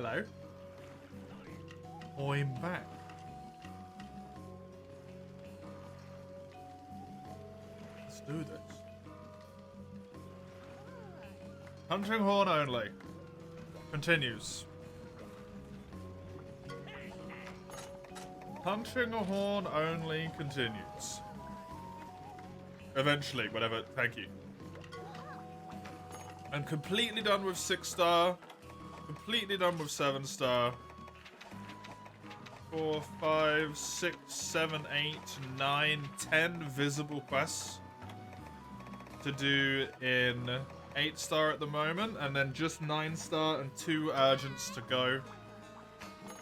Hello. I'm back. Let's do this. Hunting horn only. Continues. Hunting a horn only continues. Eventually, whatever. Thank you. I'm completely done with 6-star. Completely done with 7-star. 4, 5, 6, 7, 8, 9, 10 visible quests to do in 8-star at the moment, and then just 9-star and 2 urgents to go.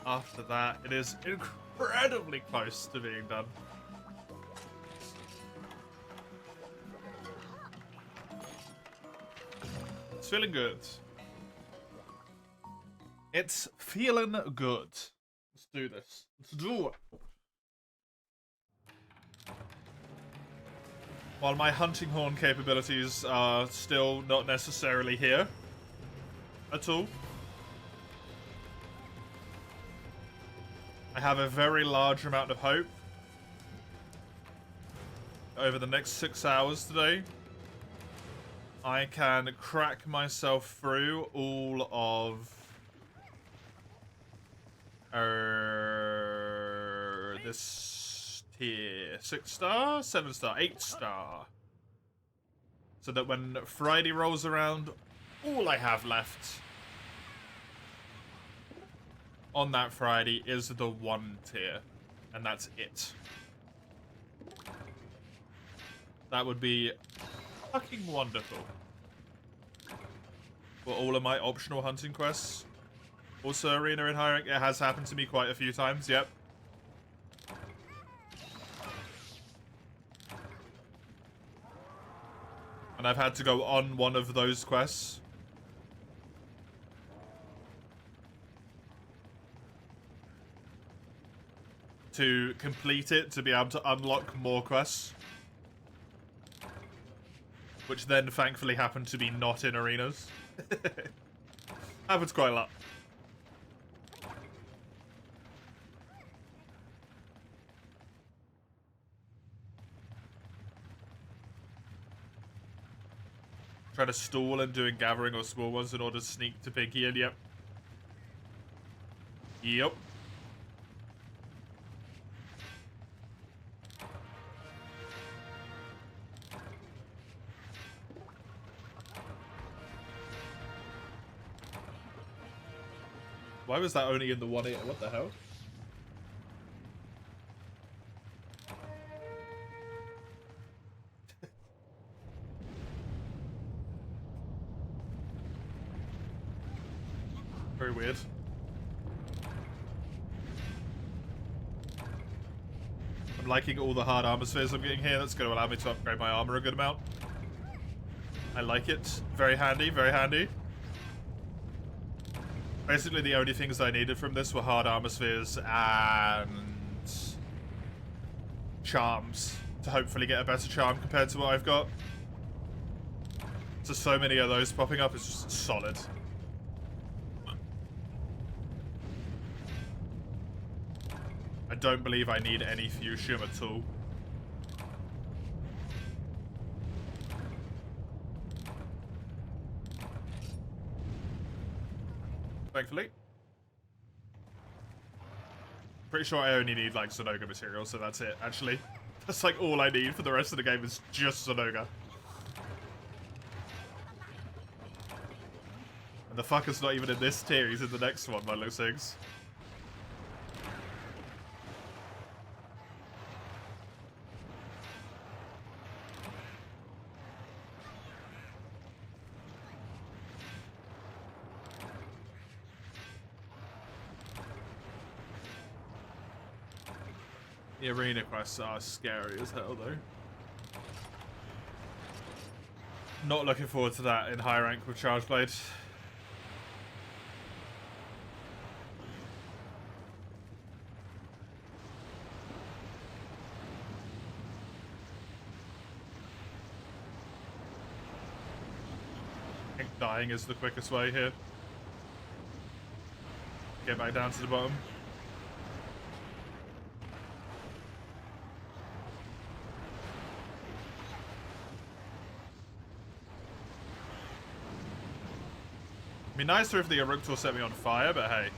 After that, it is incredibly close to being done. It's feeling good. It's feeling good. Let's do this. Let's do it. While my hunting horn capabilities are still not necessarily here at all, I have a very large amount of hope over the next 6 hours today. I can crack myself through all of this tier. 6-star, 7-star, 8-star. So that when Friday rolls around, all I have left on that Friday is the 1 tier. And that's it. That would be fucking wonderful. For all of my optional hunting quests. Also, arena in high rank, it has happened to me quite a few times, yep. And I've had to go on one of those quests. To complete it, to be able to unlock more quests. Which then, thankfully, happened to be not in arenas. Happens quite a lot. Try to stall and doing gathering or small ones in order to sneak to Pinky in, yep. Yep. Why was that only in the 1-8? What the hell? Very weird. I'm liking all the hard armor spheres I'm getting here. That's going to allow me to upgrade my armor a good amount. I like it. Very handy, very handy. Basically, the only things I needed from this were hard armor spheres and charms to hopefully get a better charm compared to what I've got. So many of those popping up is just solid. I don't believe I need any fuchsium at all. Thankfully. Pretty sure I only need, like, Sonoga material, so that's it, actually. That's, like, all I need for the rest of the game is just Sonoga. And the fucker's not even in this tier, he's in the next one, by looks things. The arena quests are scary as hell, though. Not looking forward to that in high rank with Charge Blade. I think dying is the quickest way here. Get back down to the bottom. It'd be nicer if the Eructor set me on fire, but hey.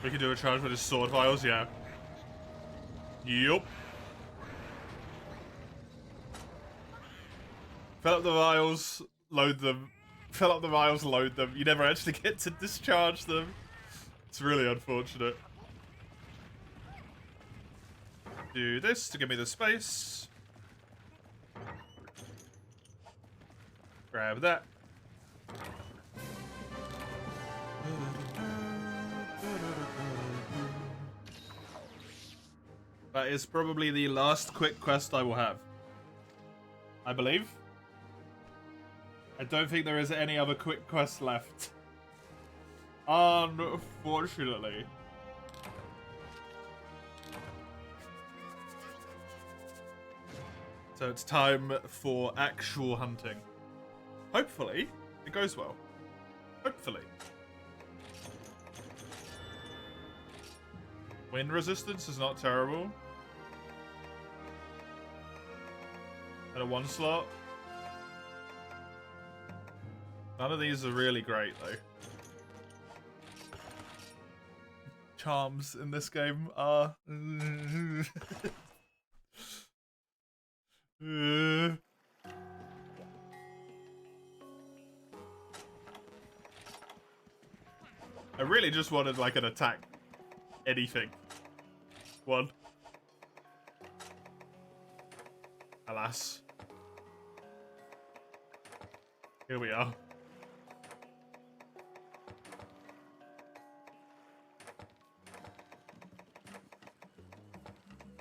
We can do a charge with his sword vials, yeah. Yup. Fill up the vials, load them. Fill up the vials, load them. You never actually get to discharge them. It's really unfortunate. Do this to give me the space. Grab that. That is probably the last quick quest I will have. I believe. I don't think there is any other quick quest left. Unfortunately. So it's time for actual hunting. Hopefully, it goes well. Hopefully. Wind resistance is not terrible. And a 1 slot. None of these are really great, though. Charms in this game are... I really just wanted, like, an attack. Anything. One. Alas. Here we are.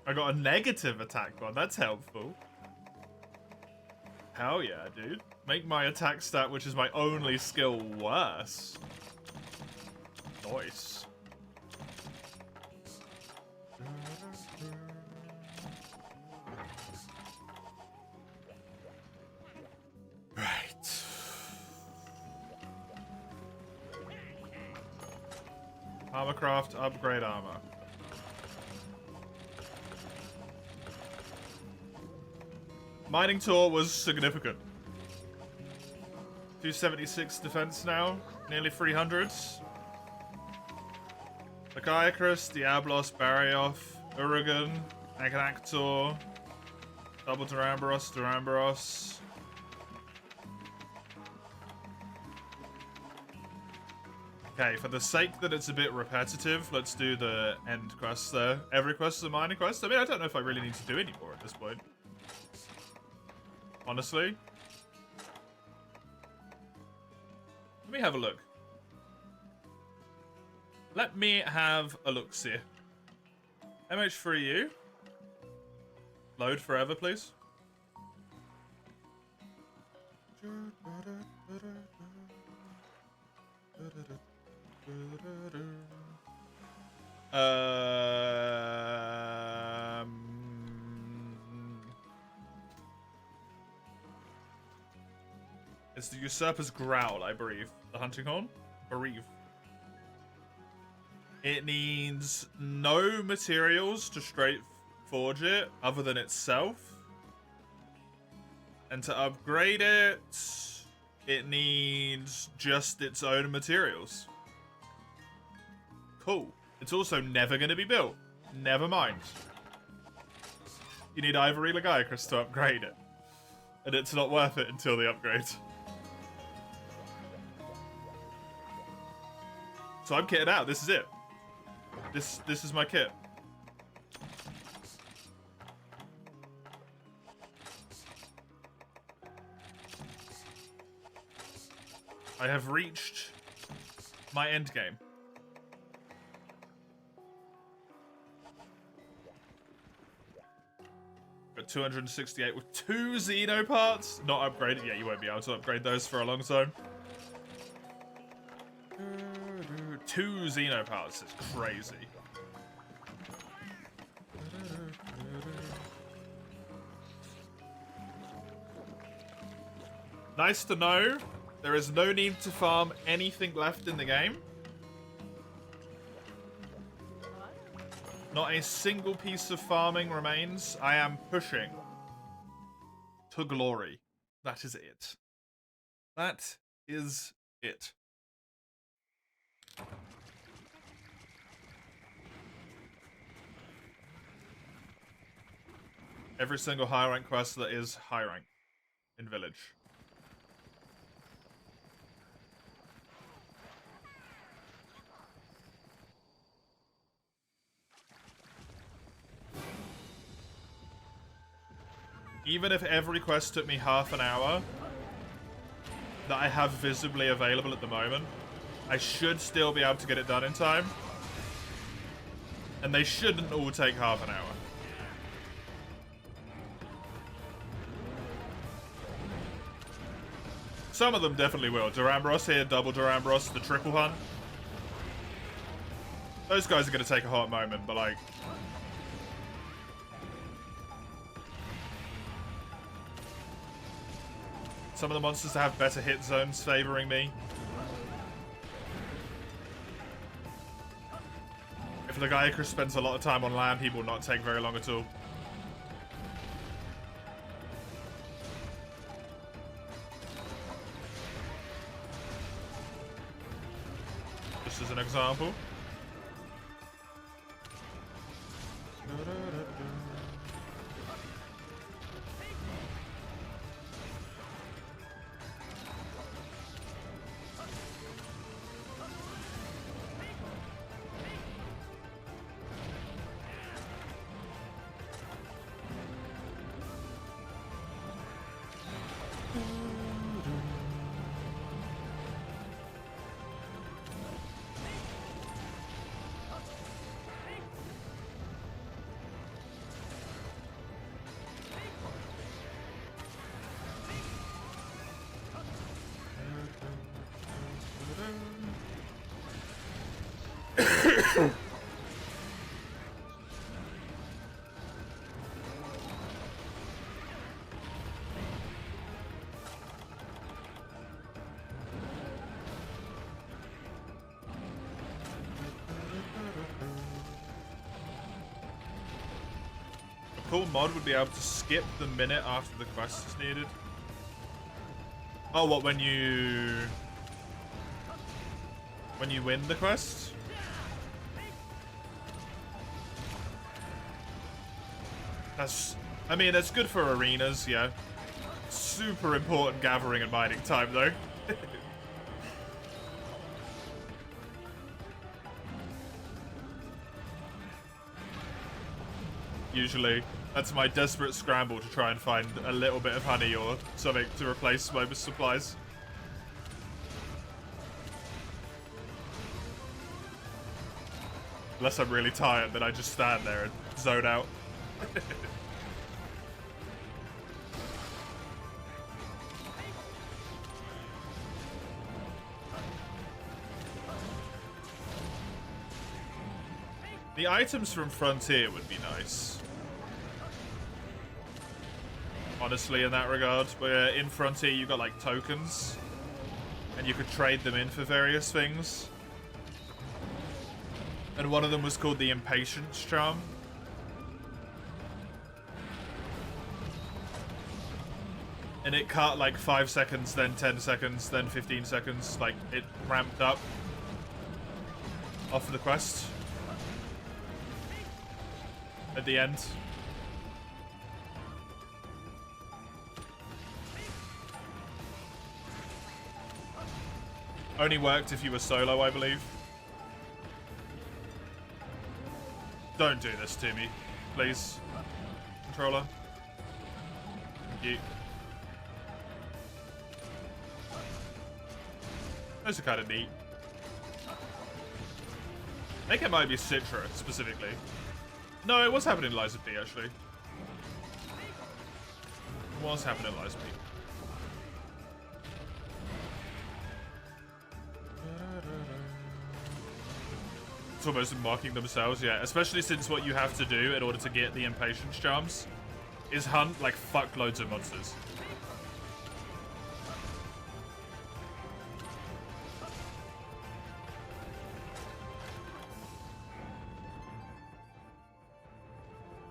I got a negative attack one. That's helpful. Hell yeah, dude. Make my attack stat, which is my only skill, worse. Nice. Right. Armorcraft, upgrade armor. Mining tour was significant. 276 defense now, nearly 300s. Lagiacrus, Diablos, Barioth, Urigan, Aganactor, Double Duramboros. Okay, for the sake that it's a bit repetitive, let's do the end quest there. Every quest is a mining quest. I mean, I don't know if I really need to do any more at this point. Honestly. Let me have a look. Let me have a look-see. MH3U. Load forever, please. It's the Usurper's Growl, I believe. The Hunting Horn? Bereave. It needs no materials to straight forge it, other than itself. And to upgrade it, it needs just its own materials. Cool. It's also never going to be built. Never mind. You need Ivory Lagiacrus to upgrade it. And it's not worth it until the upgrade. So I'm kitted out. This is it. This is my kit. I have reached my end game. Got 268 with 2 Xeno parts. Not upgraded. Yeah, you won't be able to upgrade those for a long time. 2 Xeno parts is crazy. Nice to know. There is no need to farm anything left in the game. Not a single piece of farming remains. I am pushing to glory. That is it. That is it. Every single high rank quest that is high rank in Village. Even if every quest took me half an hour that I have visibly available at the moment, I should still be able to get it done in time. And they shouldn't all take half an hour. Some of them definitely will. Durambros here, double Durambros, the triple hunt. Those guys are going to take a hot moment, but like... some of the monsters have better hit zones favoring me. If the Gaiacrus spends a lot of time on land, he will not take very long at all. Just as an example. Cool mod would be able to skip the minute after the quest is needed. Oh, what, when you win the quest? I mean, that's good for arenas, yeah. Super important gathering and mining time, though. Usually, that's my desperate scramble to try and find a little bit of honey or something to replace my supplies. Unless I'm really tired, then I just stand there and zone out. The items from Frontier would be nice. Honestly, in that regard. Where in Frontier you got like tokens. And you could trade them in for various things. And one of them was called the Impatience Charm. And it cut like 5 seconds, then 10 seconds, then 15 seconds. Like, it ramped up off of the quest. At the end. Only worked if you were solo, I believe. Don't do this to me, please. Controller. Thank you. Those are kind of neat. I think it might be Citra, specifically. No, it was happening in Lies of P, actually. It was happening in Lies of P. It's almost mocking themselves, yeah. Especially since what you have to do in order to get the Impatience Charms is hunt, like, fuckloads of monsters.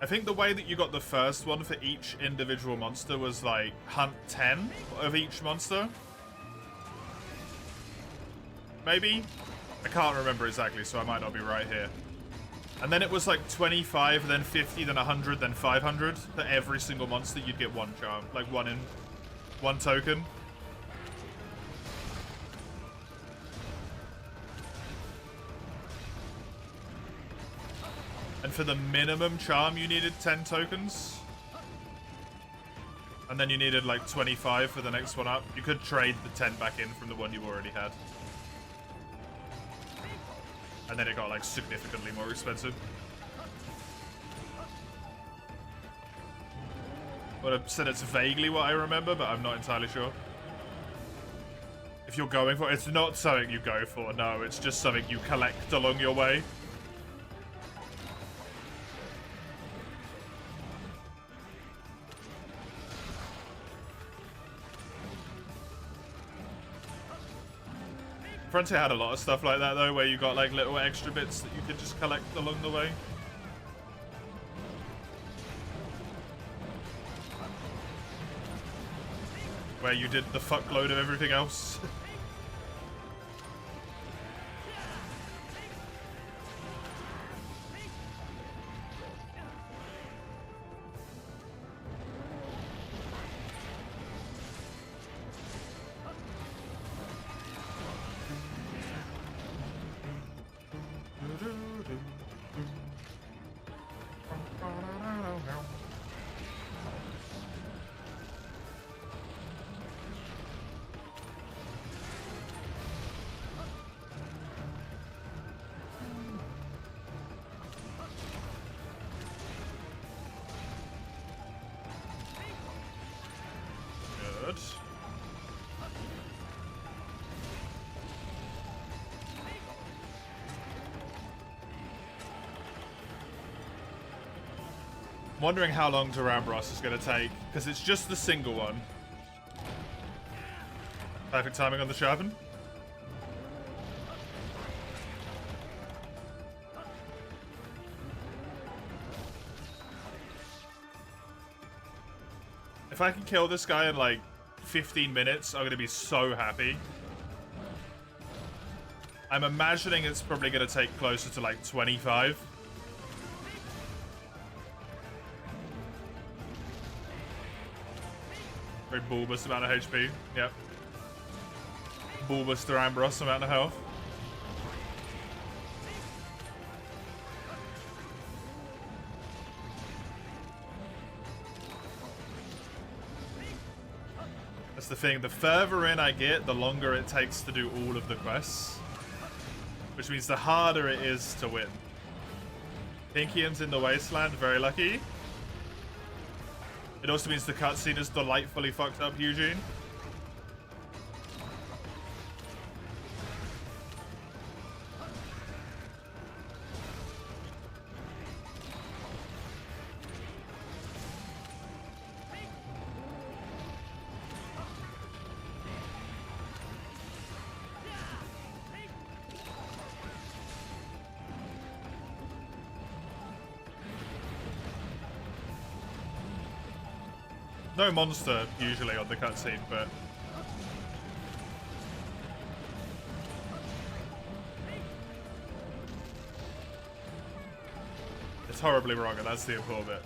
I think the way that you got the first one for each individual monster was like hunt 10 of each monster. Maybe? I can't remember exactly, so I might not be right here. And then it was like 25, then 50, then 100, then 500. For every single monster, you'd get one charm. Like one token. And for the minimum charm, you needed 10 tokens. And then you needed like 25 for the next one up. You could trade the 10 back in from the one you already had. And then it got like significantly more expensive. Would have said it's vaguely what I remember, but I'm not entirely sure. If you're going for it, it's not something you go for, no, it's just something you collect along your way. Frontier had a lot of stuff like that though, where you got like little extra bits that you could just collect along the way. Where you did the fuckload of everything else. I'm wondering how long Durambros is going to take, because it's just the single one. Perfect timing on the sharpen. If I can kill this guy in like 15 minutes, I'm going to be so happy. I'm imagining it's probably going to take closer to like 25. Very bulbous amount of HP. Yep. Bulbous Durambros amount of health. That's the thing. The further in I get, the longer it takes to do all of the quests. Which means the harder it is to win. Pinkian's in the Wasteland. Very lucky. It also means the cutscene is delightfully fucked up, Eugene. No monster usually on the cutscene, but it's horribly wrong, and that's the important bit.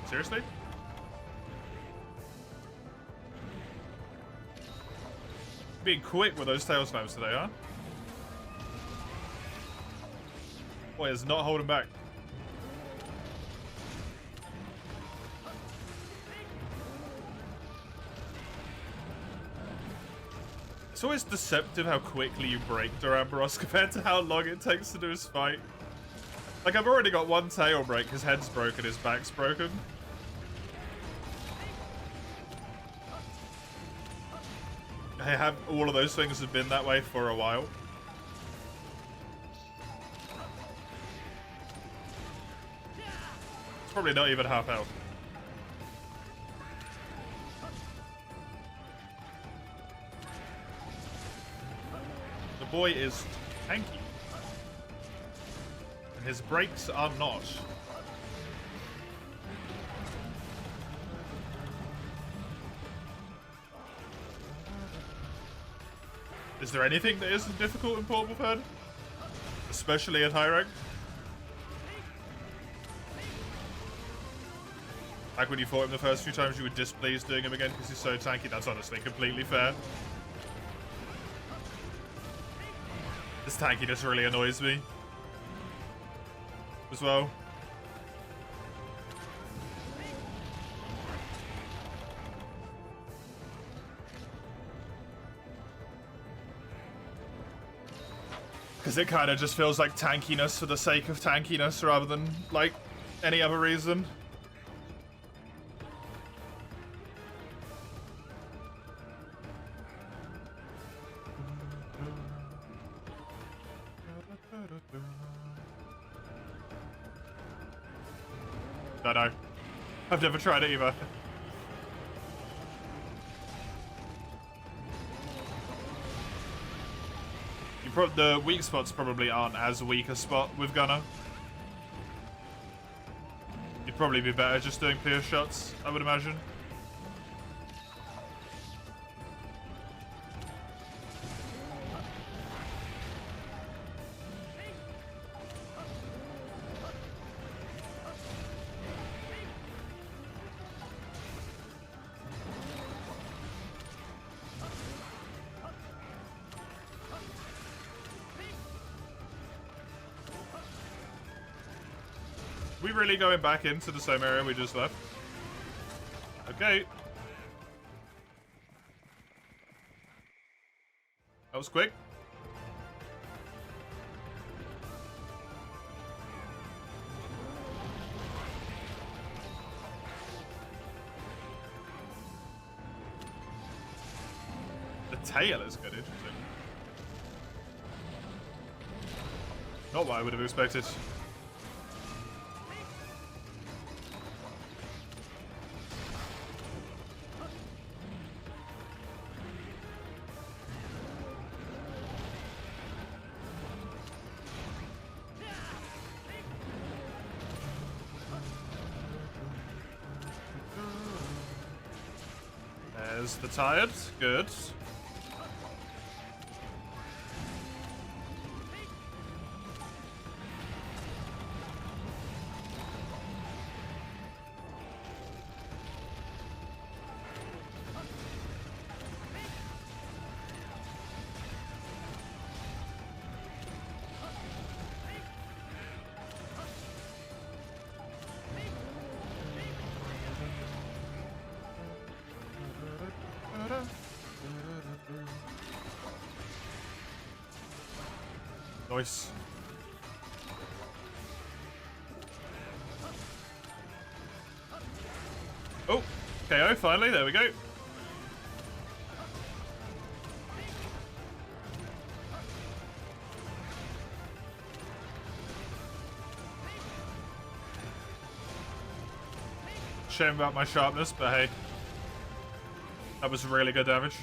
Seriously? Being quick with those tail slams today, huh? Boy, it's not holding back. It's always deceptive how quickly you break Durambros compared to how long it takes to do his fight. Like, I've already got one tail break. His head's broken, his back's broken. I have all of those things have been that way for a while. It's probably not even half health. The boy is tanky. And his brakes are not. Is there anything that isn't difficult in Portable Fed? Especially at high rank? Like when you fought him the first few times, you were displeased doing him again because he's so tanky. That's honestly completely fair. This tankiness really annoys me. As well. Because it kind of just feels like tankiness for the sake of tankiness rather than, like, any other reason. Don't know. I've never tried it either. The weak spots probably aren't as weak a spot with Gunner. You'd probably be better just doing pierce shots, I would imagine. We really going back into the same area we just left? Okay. That was quick. The tail is good, interesting. Not what I would have expected. There's the tired. Good. Nice. Oh, KO finally, there we go. Shame about my sharpness, but hey. That was really good damage.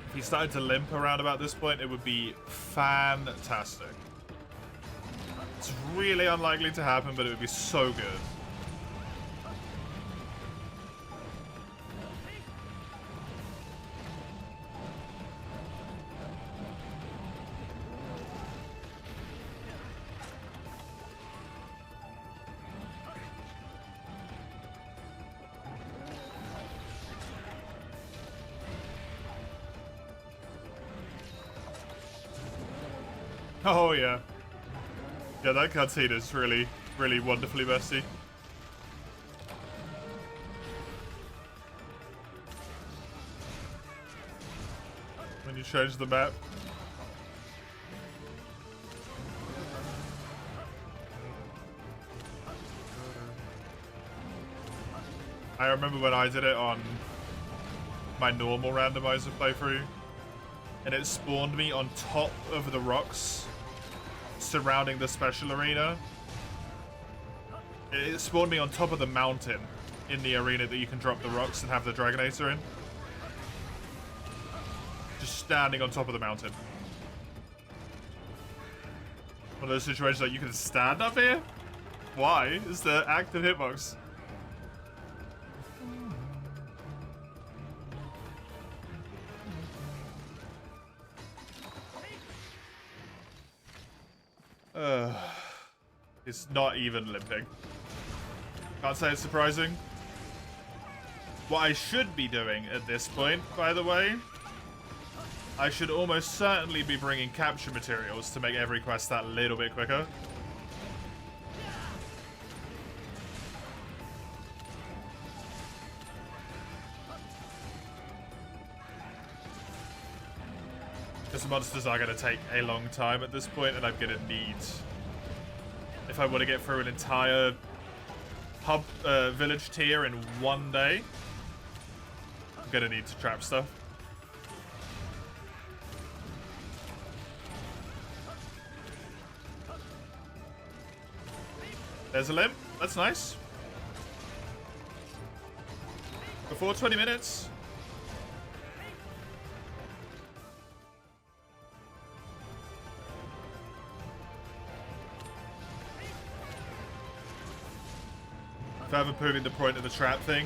If he started to limp around about this point, it would be fantastic. It's really unlikely to happen, but it would be so good. Oh, yeah. Yeah, that cutscene is really, really wonderfully messy. When you change the map. I remember when I did it on my normal randomizer playthrough, and it spawned me on top of the rocks surrounding the special arena. It spawned me on top of the mountain in the arena that you can drop the rocks and have the Dragonator in. Just standing on top of the mountain. One of those situations like, you can stand up here? Why? Is there active hitbox? It's not even limping. Can't say it's surprising. What I should be doing at this point, by the way, I should almost certainly be bringing capture materials to make every quest that little bit quicker. Because monsters are going to take a long time at this point, and I'm going to need... If I want to get through an entire hub village tier in one day, I'm going to need to trap stuff. There's a limp. That's nice. Before 20 minutes. Further proving the point of the trap thing.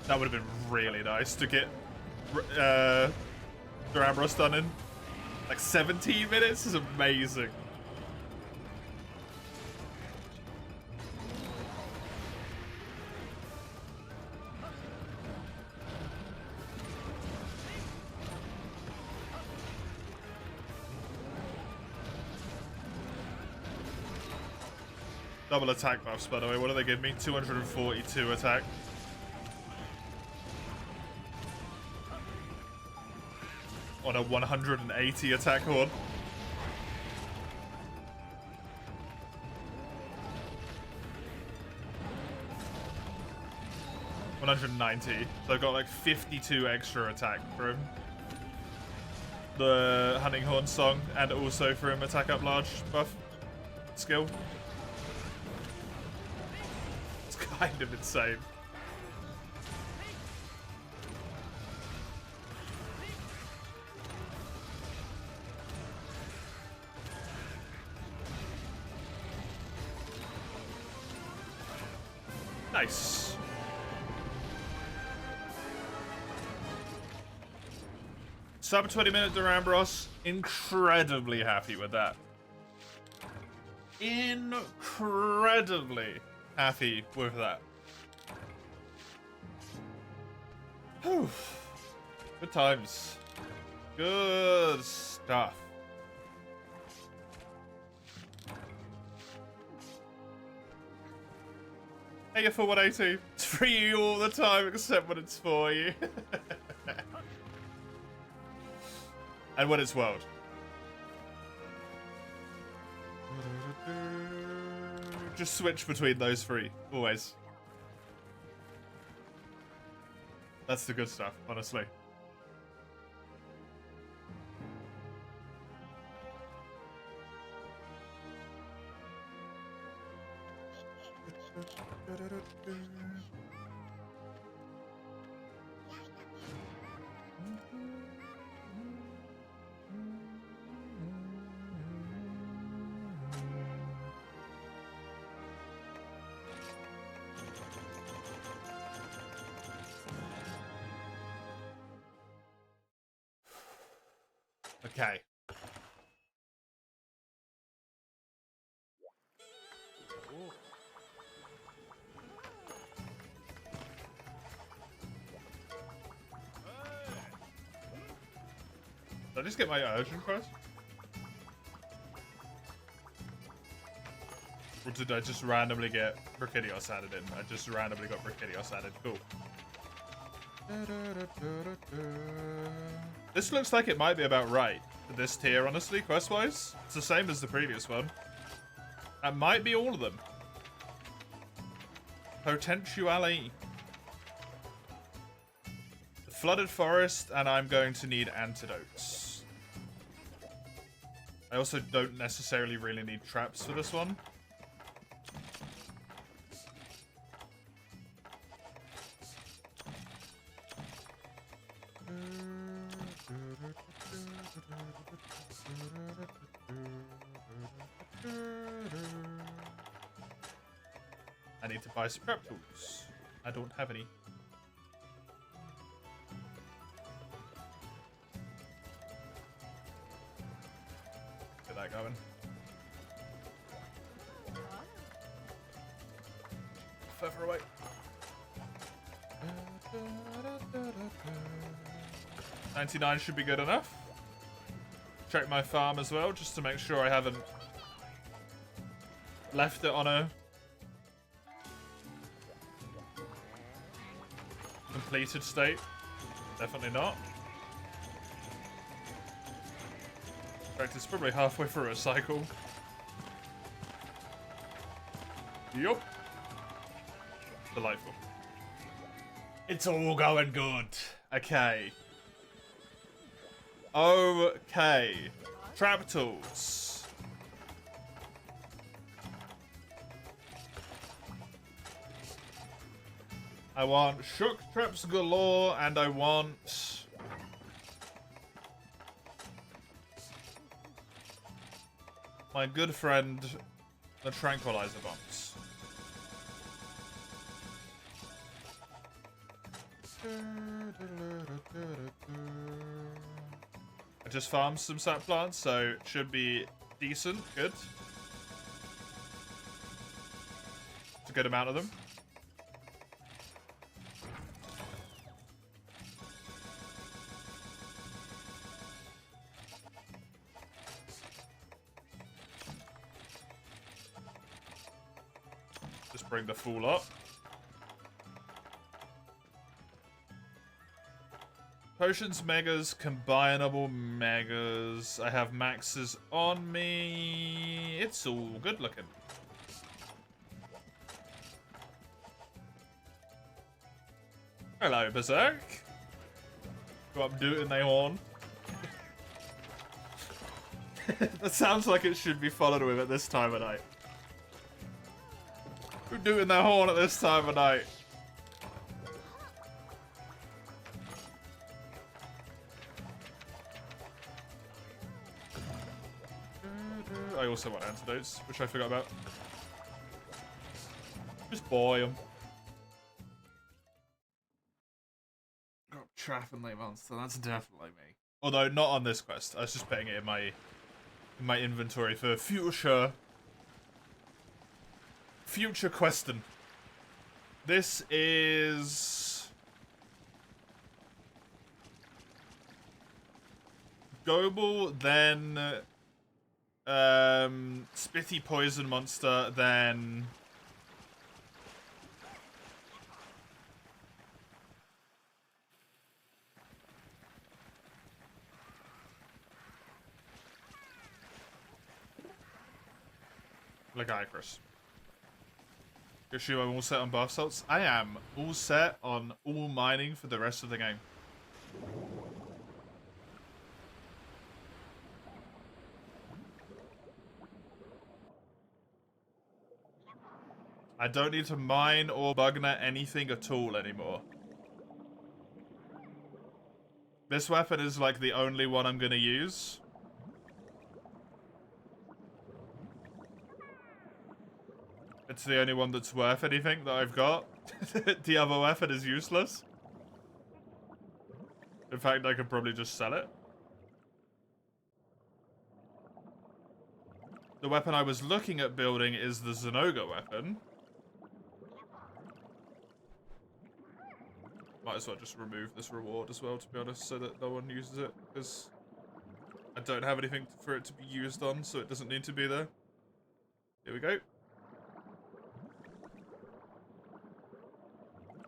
That would have been really nice to get Durambros done in. Like 17 minutes is amazing. Double attack buffs, by the way. What do they give me? 242 attack. On a 180 attack horn. $190. So I've got like 52 extra attack from the Hunting Horn song, and also from attack up large buff skill. Kind of insane. Nice. Sub 20-minute Durambros. Incredibly happy with that. Incredibly happy with that. Whew. Good times. Good stuff. Hey, you're for 180. It's for you all the time except when it's for you. And when it's world. Just switch between those three, always. That's the good stuff, honestly. Okay. Did I just get my urgent quest? Or did I just randomly get Brachydios added in? I just randomly got Brachydios added. Cool. This looks like it might be about right for this tier, honestly, quest-wise. It's the same as the previous one. That might be all of them. Potentially. The flooded forest, and I'm going to need antidotes. I also don't necessarily really need traps for this one. I need to buy some prep tools. I don't have any. Get that going. Further away. 99 should be good enough. Check my farm as well, just to make sure I haven't left it on a completed state. Definitely not. In fact, it's probably halfway through a cycle. Yup. Delightful. It's all going good. Okay. Okay. Trap tools. I want shook traps galore, and I want my good friend, the tranquilizer bombs. I just farmed some sap plants, so it should be decent. Good. It's a good amount of them. Just bring the fool up. Potions, megas, combinable megas. I have maxes on me. It's all good looking. Hello, Berserk. Go up, do it in the horn. That sounds like it should be followed with at this time of night. We're doing that horn at this time of night. I also want antidotes, which I forgot about. Just buy them. Got Traff and Late Monster, that's definitely me. Although not on this quest. I was just putting it in my inventory for future questing. This is Goble, then Spitty Poison Monster, then Legiacrus. Yoshu, I'm all set on bath salts. I am all set on all mining for the rest of the game. I don't need to mine or bugnet anything at all anymore. This weapon is like the only one I'm gonna use. It's the only one that's worth anything that I've got. The other weapon is useless. In fact, I could probably just sell it. The weapon I was looking at building is the Zenoga weapon. Might as well just remove this reward as well, to be honest, so that no one uses it, because I don't have anything for it to be used on, so it doesn't need to be there. Here we go.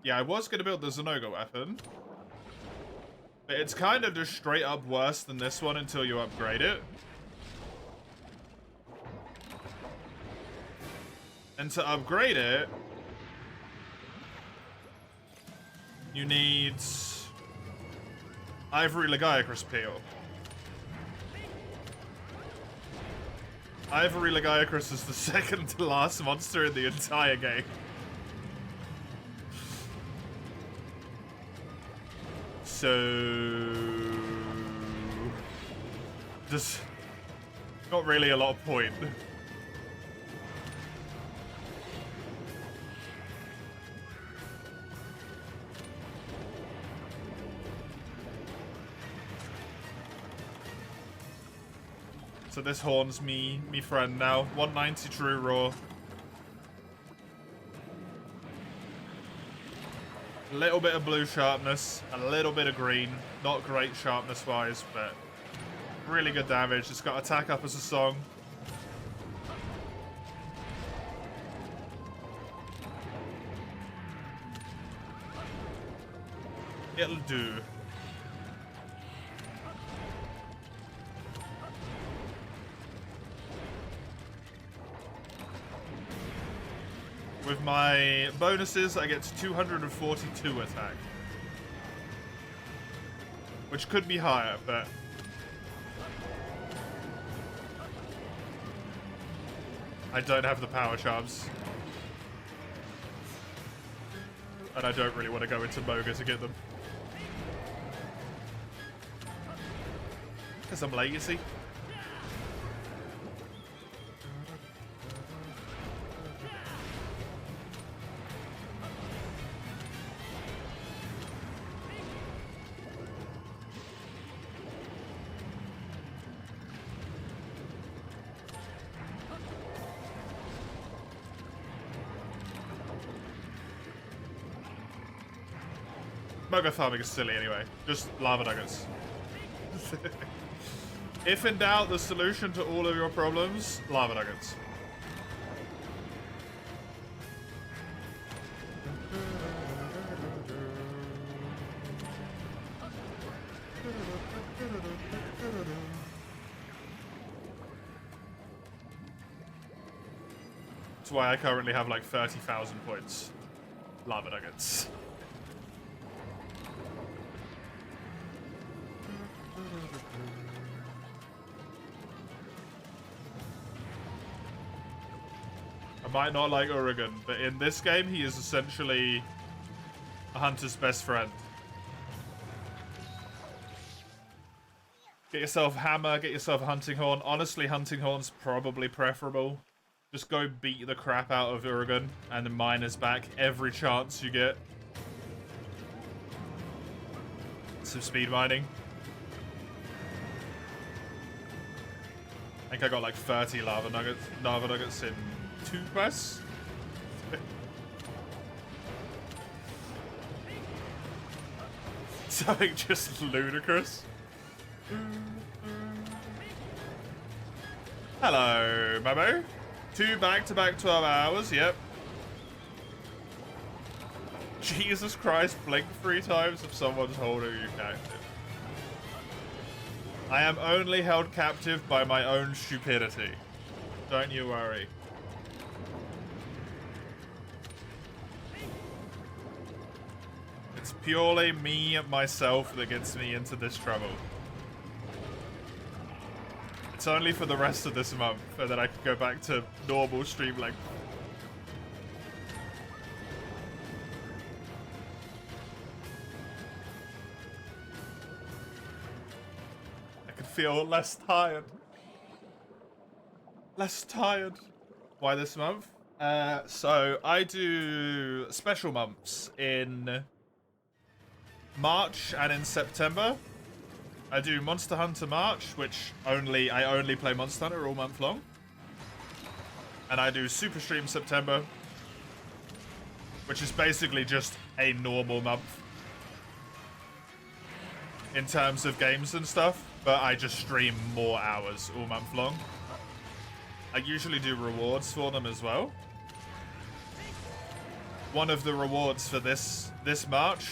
Yeah, I was going to build the Zenoga weapon. But it's kind of just straight up worse than this one until you upgrade it. And to upgrade it, you need Ivory Lagiacrus Peel. Ivory Lagiacrus is the second to last monster in the entire game. So... just not really a lot of point. So this horns me friend now. 190 true raw. A little bit of blue sharpness, a little bit of green. Not great sharpness wise, but really good damage. It's got attack up as a song. It'll do. With my bonuses, I get to 242 attack. Which could be higher, but... I don't have the power charms. And I don't really want to go into Moga to get them. Because I'm lazy. Moga farming is silly anyway. Just lava nuggets. If in doubt, the solution to all of your problems, lava nuggets. That's why I currently have like 30,000 points. Lava nuggets. Might not like Urigan, but in this game, he is essentially a hunter's best friend. Get yourself a hammer, get yourself a hunting horn. Honestly, hunting horn's probably preferable. Just go beat the crap out of Urigan and then mine is back every chance you get. Some speed mining. I think I got like 30 lava nuggets in 2 quests. Something just ludicrous. Hello, Mamo. 2 back-to-back 12 hours, yep. Jesus Christ, blink 3 times if someone's holding you captive. I am only held captive by my own stupidity. Don't you worry. It's purely me, myself, that gets me into this trouble. It's only for the rest of this month, and then I can go back to normal stream length. I can feel less tired. Less tired. Why this month? So I do special months in March and in September. I do Monster Hunter March, which I only play Monster Hunter all month long. And I do Super Stream September, which is basically just a normal month in terms of games and stuff, but I just stream more hours all month long. I usually do rewards for them as well. one of the rewards for this march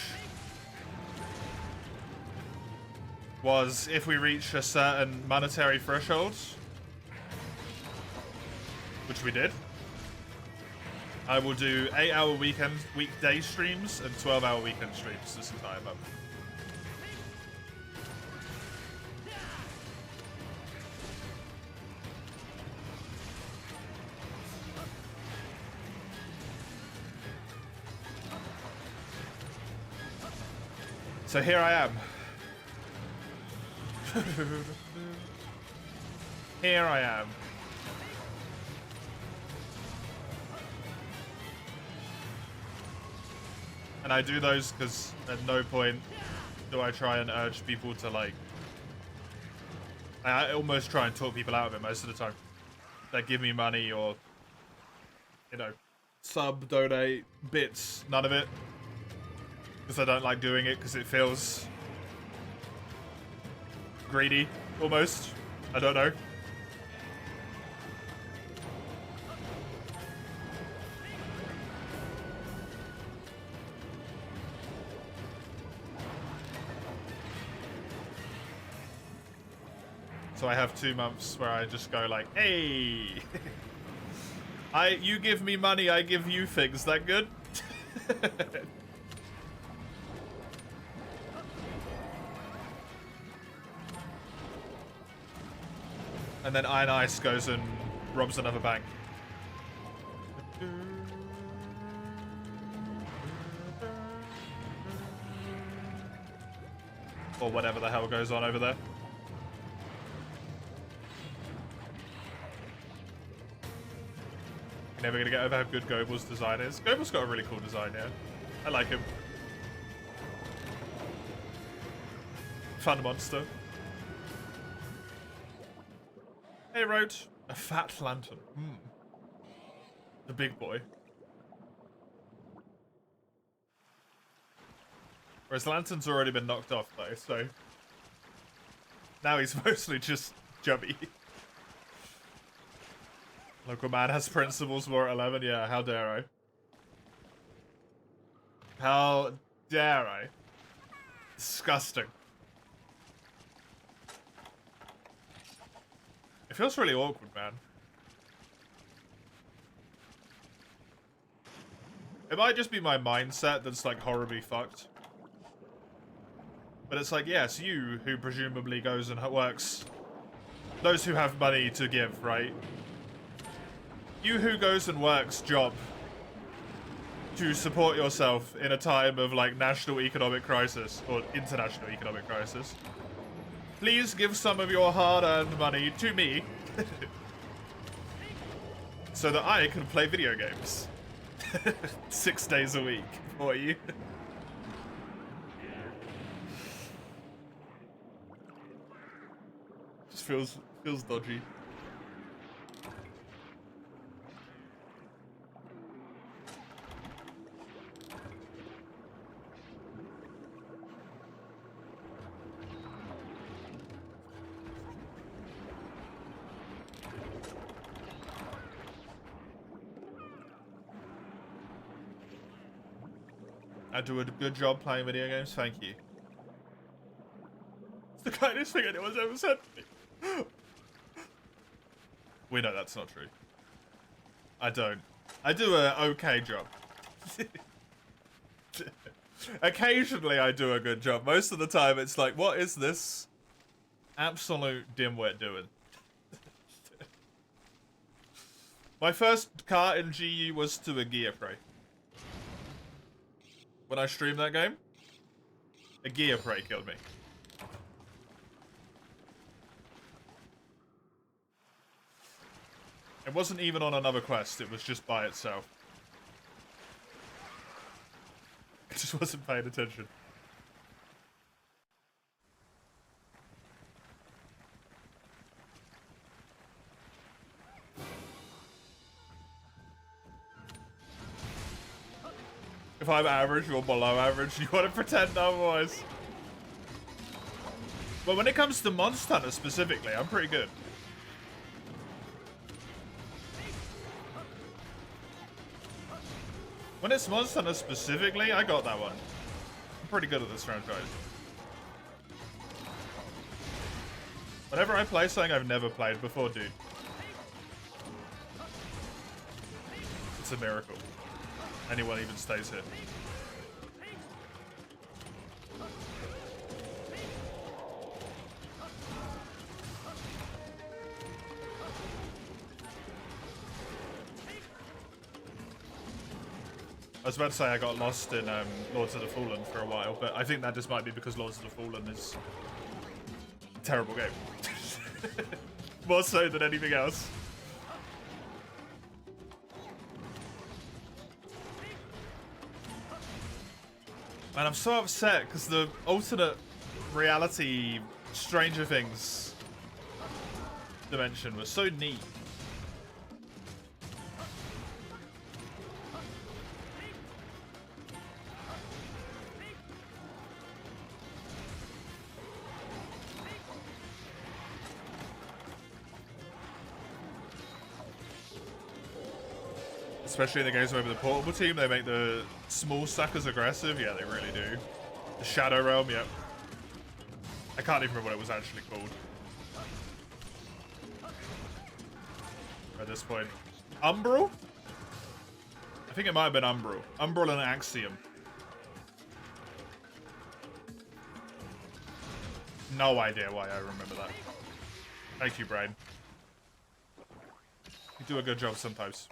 was if we reach a certain monetary threshold, which we did, I will do 8-hour weekday streams and 12-hour weekend streams this entire month. So here I am. Here I am. And I do those because at no point do I try and urge people to, like... I almost try and talk people out of it most of the time. They give me money or, you know, sub, donate, bits, none of it. Because I don't like doing it because it feels greedy, almost. I don't know. So I have 2 months where I just go like, hey, you give me money, I give you things. That good? And then Iron Ice goes and robs another bank. Or whatever the hell goes on over there. You're never gonna get over how good Goebel's design is. Goebel's got a really cool design, yeah. I like him. Fun monster. Hey, Roach. A fat lantern. The big boy. Whereas Lantern's already been knocked off, though, so... Now he's mostly just chubby. Local man has principles, war at 11. Yeah, how dare I? How dare I? Disgusting. It feels really awkward, man. It might just be my mindset that's, like, horribly fucked. But it's like, yes, you, who presumably goes and works... Those who have money to give, right? You who goes and works job to support yourself in a time of, like, national economic crisis, or international economic crisis. Please give some of your hard-earned money to me so that I can play video games 6 days a week for you. Just feels dodgy. I do a good job playing video games, thank you. It's the kindest thing anyone's ever said to me. We know that's not true. I don't. I do a okay job. Occasionally I do a good job. Most of the time it's like, what is this absolute dimwit doing? My first car in GU was to a Gear Prey. When I streamed that game, a Gear Prey killed me. It wasn't even on another quest, it was just by itself. I just wasn't paying attention. If I'm average or below average, you want to pretend otherwise. But when it comes to Monster Hunter specifically, I'm pretty good. When it's Monster Hunter specifically, I got that one. I'm pretty good at this franchise. Whenever I play something I've never played before, dude, it's a miracle. Anyone even stays here. I was about to say I got lost in Lords of the Fallen for a while, but I think that just might be because Lords of the Fallen is a terrible game. More so than anything else. And I'm so upset because the alternate reality Stranger Things dimension was so neat. Especially in the games where with the portable team, they make the small suckers aggressive. Yeah, they really do. The Shadow Realm, yep. I can't even remember what it was actually called at this point. Umbral? I think it might have been Umbral. Umbral and Axiom. No idea why I remember that. Thank you, Brain. You do a good job sometimes.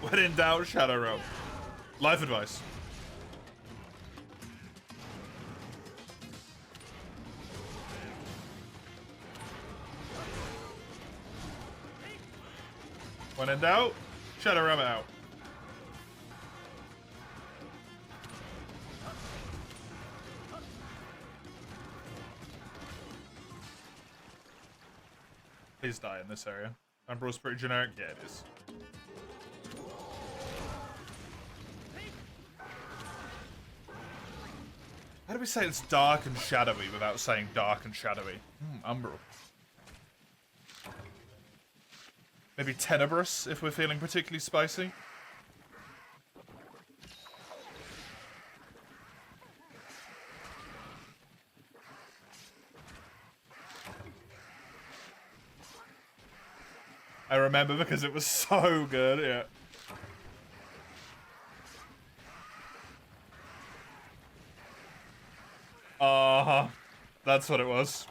When in doubt, Shadow Realm. Life advice. When in doubt, Shadow Realm out. Please die in this area. Umbral's pretty generic. Yeah, it is. How do we say it's dark and shadowy without saying dark and shadowy? Umbral. Maybe tenebrous if we're feeling particularly spicy. I remember because it was so good, yeah. Uh-huh. That's what it was.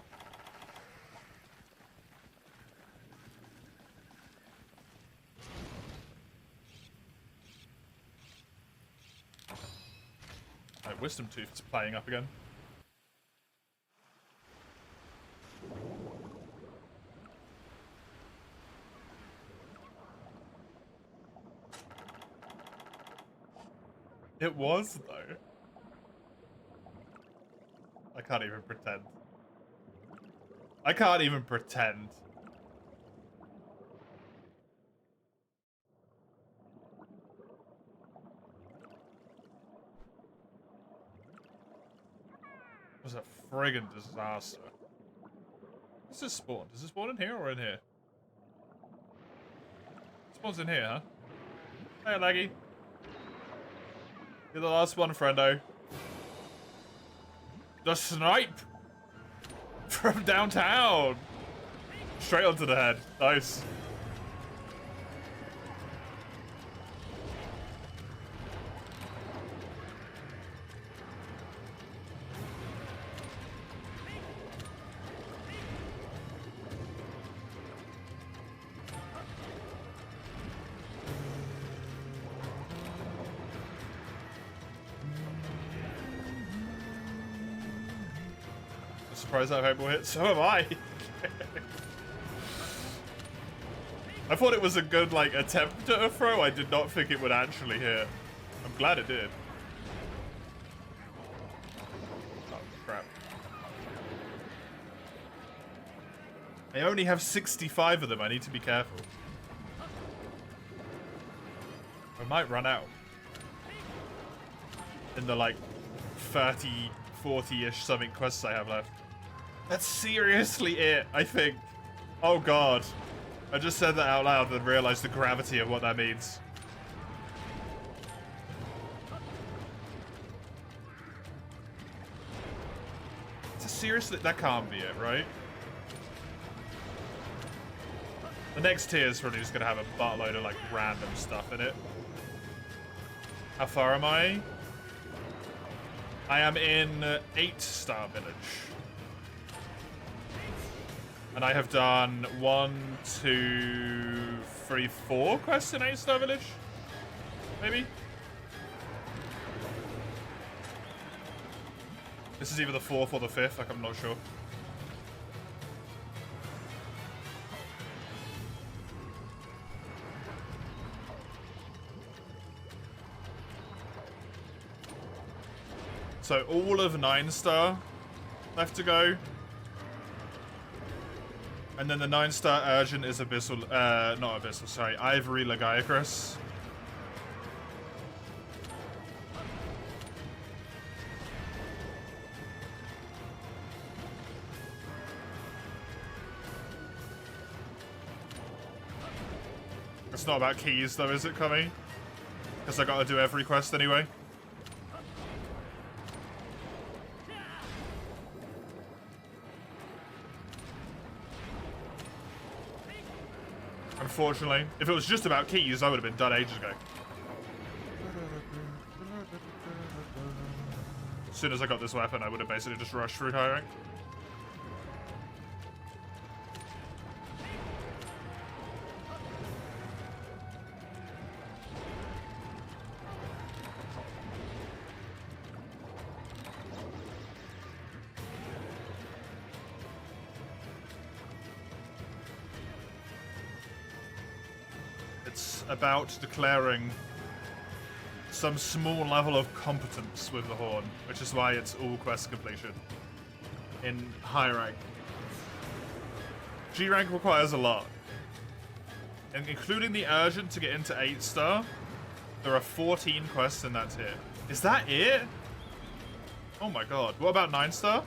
My wisdom tooth is playing up again. It was, though. I can't even pretend. I can't even pretend. It was a friggin' disaster. What's this spawn? Does it spawn in here or in here? It spawns in here, huh? Hey, Laggy. You're the last one, friendo. The snipe! From downtown! Straight onto the head. Nice. Surprised that will hit. So am I. I thought it was a good, like, attempt at a throw. I did not think it would actually hit. I'm glad it did. Oh, crap. I only have 65 of them. I need to be careful. might run out. In the, like, 30, 40-ish something quests I have left. That's seriously it, I think. Oh god. I just said that out loud and realized the gravity of what that means. Seriously, that can't be it, right? The next tier is probably just gonna have a buttload of like random stuff in it. How far am I? I am in 8-star village. And I have done 1, 2, 3, 4 quests in 8-star village? Maybe? This is either the 4th or the 5th, like I'm not sure. So all of 9-star left to go. And then the 9-star urgent is Abyssal, not Abyssal, sorry, Ivory Lagiacrus. It's not about keys though, is it, Cummy? Because I gotta do every quest anyway. Unfortunately. If it was just about keys, I would have been done ages ago. As soon as I got this weapon, I would have basically just rushed through high rank. About declaring some small level of competence with the Horn, which is why it's all quest completion in high rank. G rank requires a lot, and including the urgent to get into 8-star, there are 14 quests in that tier. Is that it? Oh my god. What about 9-star?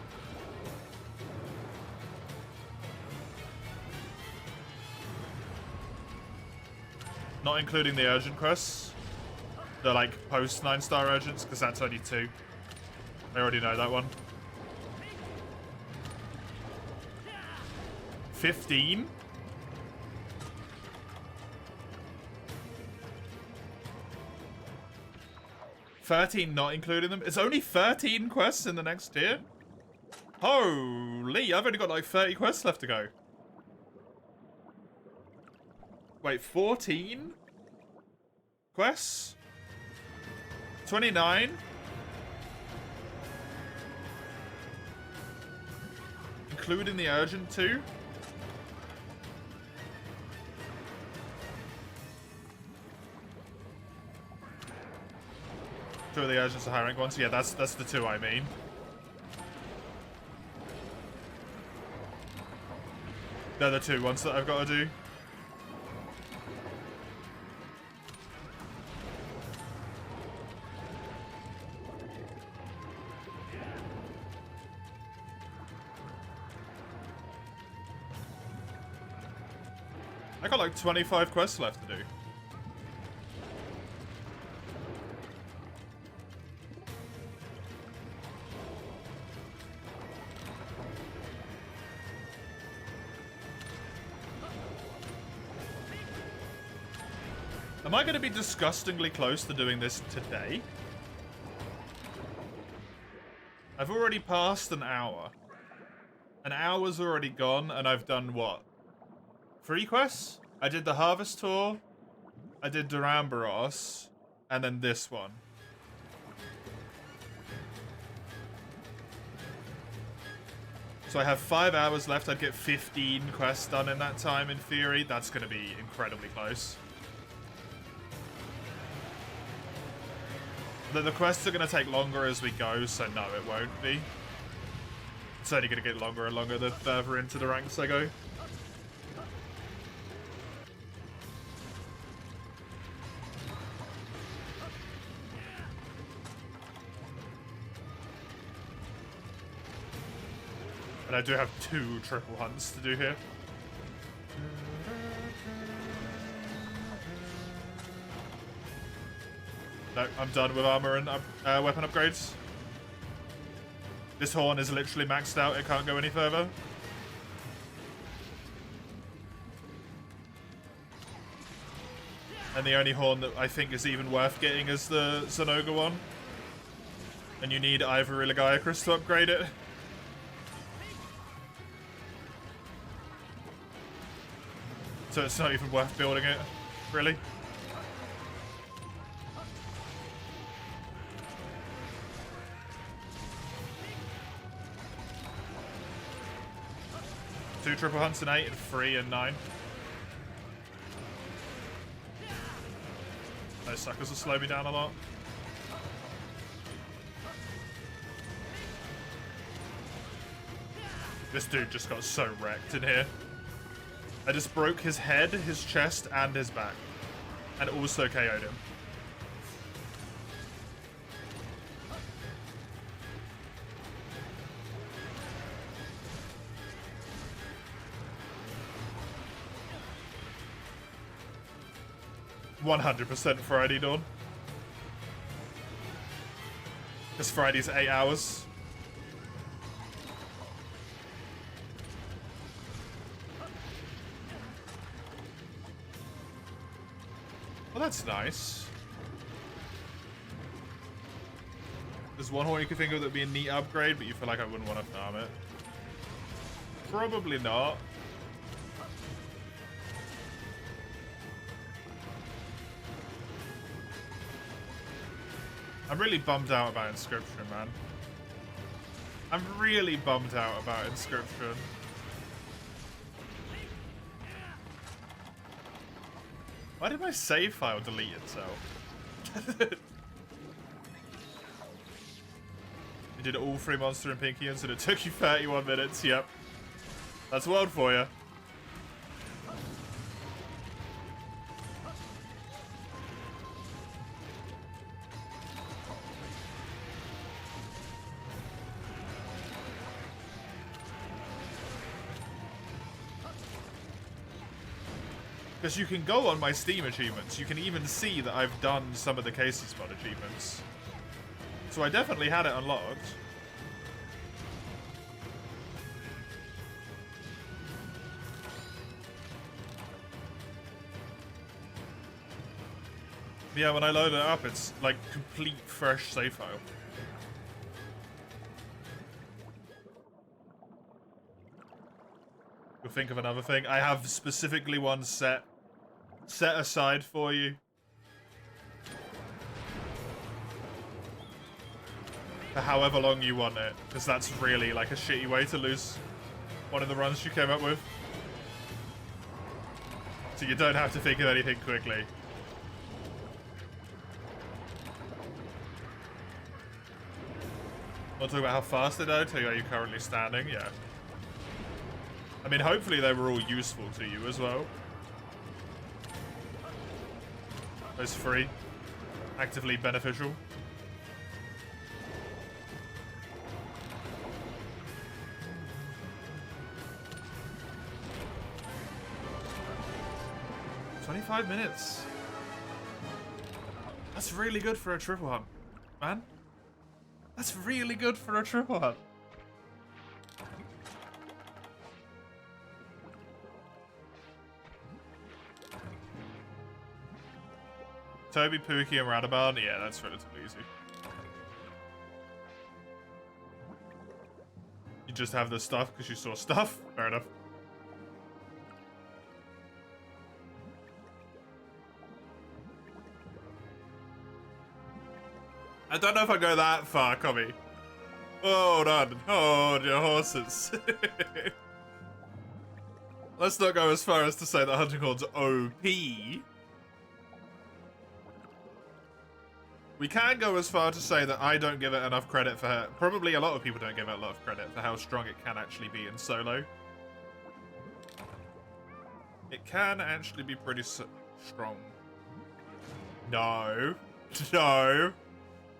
Not including the urgent quests. The, like, post 9-star urgents, because that's only 2. I already know that one. 15? $13 not including them? It's only 13 quests in the next tier? Holy, I've only got like 30 quests left to go. Wait, 14 quests? 29? Including the urgent too? Two of the urgents are high rank ones? Yeah, that's the 2 I mean. They're the 2 ones that I've got to do. I got like 25 quests left to do. Am I going to be disgustingly close to doing this today? I've already passed an hour. An hour's already gone, and I've done what? 3 quests? I did the Harvest Tour, I did Duramboros, and then this one. So I have 5 hours left. I'd get 15 quests done in that time, in theory. That's going to be incredibly close. The quests are going to take longer as we go, so no, it won't be. It's only going to get longer and longer the further into the ranks I go. And I do have 2 triple hunts to do here. No, I'm done with armor and weapon upgrades. This horn is literally maxed out. It can't go any further. And the only horn that I think is even worth getting is the Zenoga one. And you need Ivory Legiacris to upgrade it. So it's not even worth building it, really. Two triple hunts in 8 and 3 and 9. Those suckers will slow me down a lot. This dude just got so wrecked in here. I just broke his head, his chest, and his back. And also KO'd him. "100% Friday, Dawn." Because Friday's 8 hours. Well, that's nice. There's one horn you could think of that'd be a neat upgrade, but you feel like I wouldn't want to farm it. Probably not. I'm really bummed out about Inscription, man. I'm really bummed out about Inscription. Why did my save file delete itself? You did all 3 monster and Pinkians and it took you 31 minutes, yep. That's wild for you. Because you can go on my Steam achievements. You can even see that I've done some of the Casey Spot achievements. So I definitely had it unlocked. Yeah, when I load it up, it's like complete fresh save file. You'll think of another thing. I have specifically one set aside for you. For however long you want it. Because that's really like a shitty way to lose one of the runs you came up with. So you don't have to think of anything quickly. Want to talk about how fast they go? Tell you how you're currently standing? Yeah. I mean, hopefully they were all useful to you as well. Those 3. Actively beneficial. "25 minutes. That's really good for a triple hunt, man. That's really good for a triple hunt. Toby, Pookie, and Radabarn? Yeah, that's relatively easy. You just have the stuff because you saw stuff? Fair enough. I don't know if I go that far, Cobby. Hold on. Hold your horses. Let's not go as far as to say that Hunting Horn's OP. We can go as far to say that I don't give it enough credit for her. Probably a lot of people don't give it a lot of credit for how strong it can actually be in solo. It can actually be pretty strong. No. No.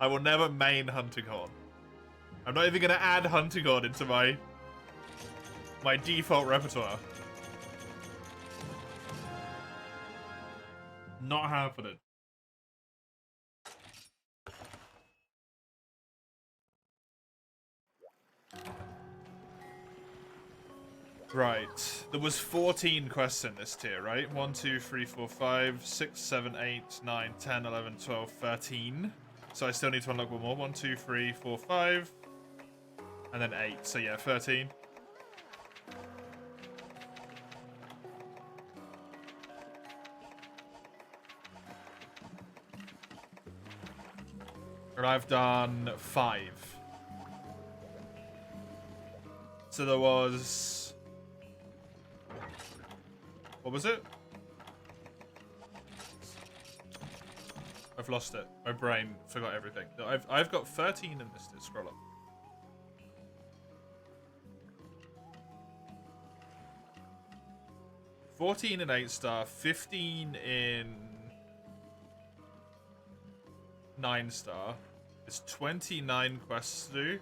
I will never main Hunting Horn. I'm not even going to add Hunting Horn into my My default repertoire. Not happening. Right. There was 14 quests in this tier, right? 1, 2, 3, 4, 5, 6, 7, 8, 9, 10, 11, 12, 13. So I still need to unlock one more. 1, 2, 3, 4, 5. And then 8. So yeah, 13. And I've done 5. So there was... What was it? I've lost it. My brain forgot everything. I've got 13 in this. Scroll up. $14 in 8-star, 15 in 9-star. It's 29 quests to do.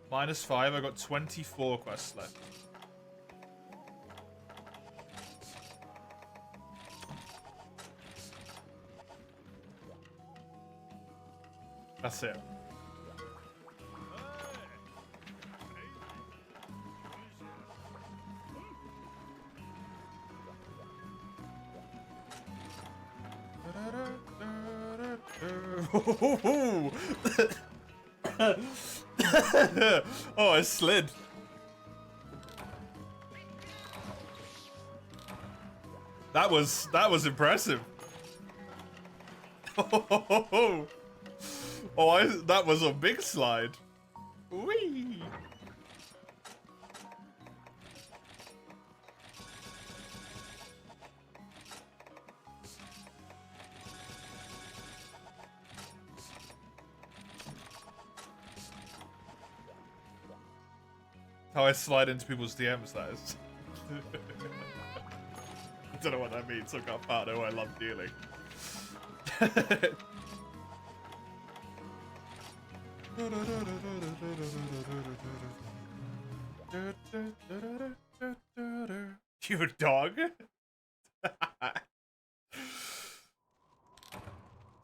-5, I got 24 quests left. That's it. Oh, I slid. That was impressive. Oh, that was a big slide. Whee! How I slide into people's DMs, that is. I don't know what that means, I got part of who I love dealing. You dog?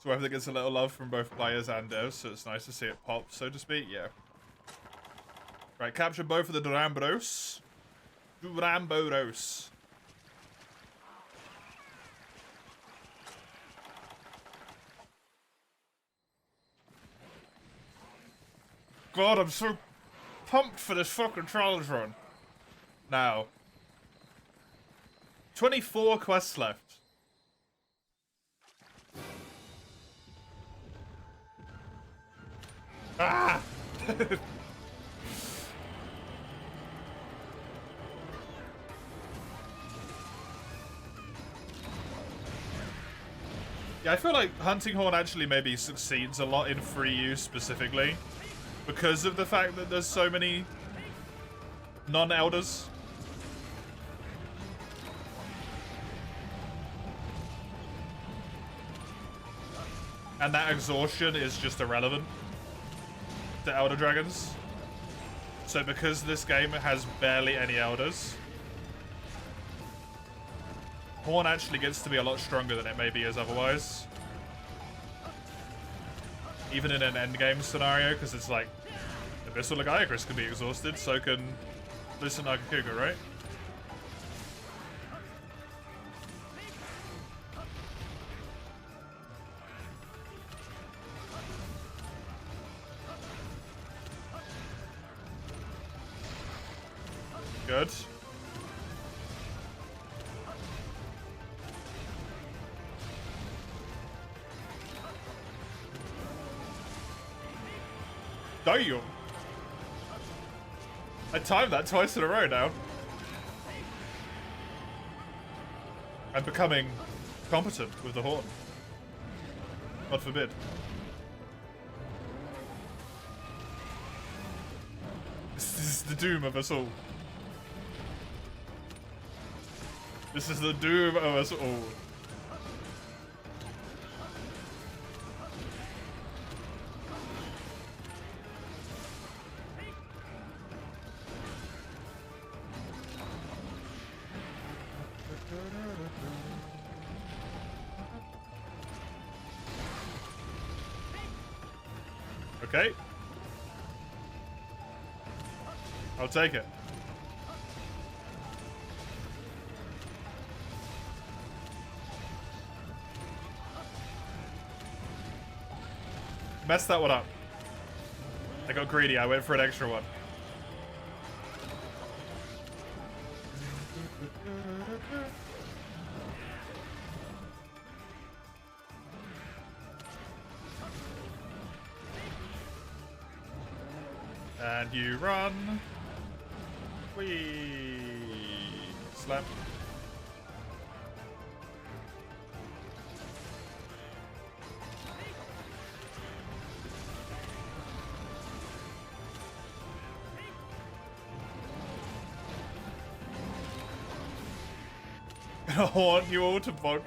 So I think it's a little love from both players and devs, so it's nice to see it pop, so to speak, yeah. Right, capture both of the Duramboros. Duramboros. God, I'm so pumped for this fucking trials run. Now. 24 quests left. Ah! Yeah, I feel like Hunting Horn actually maybe succeeds a lot in 3U specifically. Because of the fact that there's so many non-elders. And that exhaustion is just irrelevant to Elder Dragons. So because this game has barely any elders, Horn actually gets to be a lot stronger than it maybe is otherwise. Even in an endgame scenario, because it's like, Abyssal Lagiacrus can be exhausted, so can Lucent Nagakuga, right? Good. Damn! I timed that twice in a row now. I'm becoming competent with the horn. God forbid. This is the doom of us all. This is the doom of us all. Okay. I'll take it. Messed that one up. I got greedy. I went for an extra one. And you run. Whee! Slap. I want you all to bonk.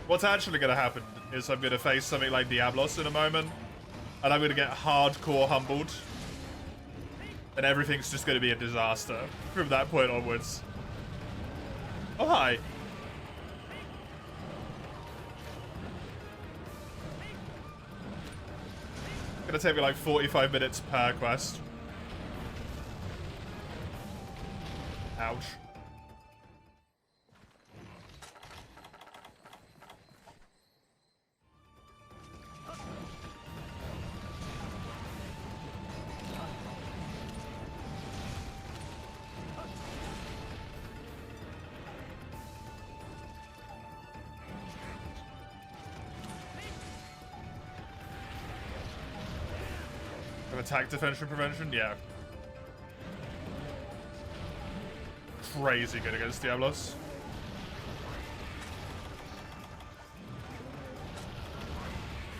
What's actually going to happen is I'm going to face something like Diablos in a moment, and I'm going to get hardcore humbled, and everything's just going to be a disaster from that point onwards. Oh, hi. Gonna take me like 45 minutes per quest. Ouch. Attack, defension, prevention? Yeah. Crazy good against Diablos.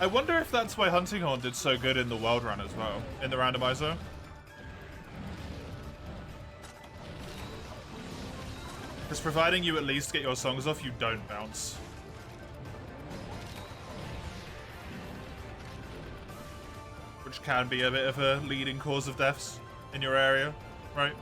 I wonder if that's why Hunting Horn did so good in the World Run as well, in the randomizer. Because providing you at least get your songs off, you don't bounce. Which can be a bit of a leading cause of deaths in your area, right?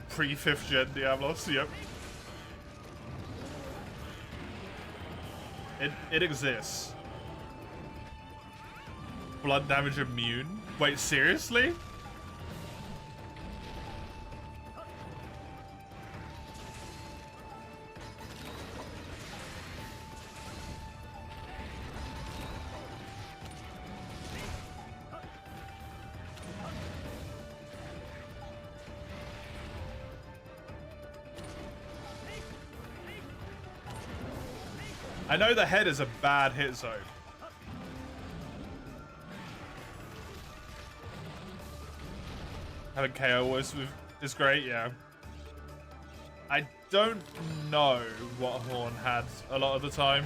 Pre-5th gen Diablos, yep. It exists. Blood damage immune? Wait, seriously? I know the head is a bad hit zone. Having KO is great, yeah. I don't know what Horn had a lot of the time.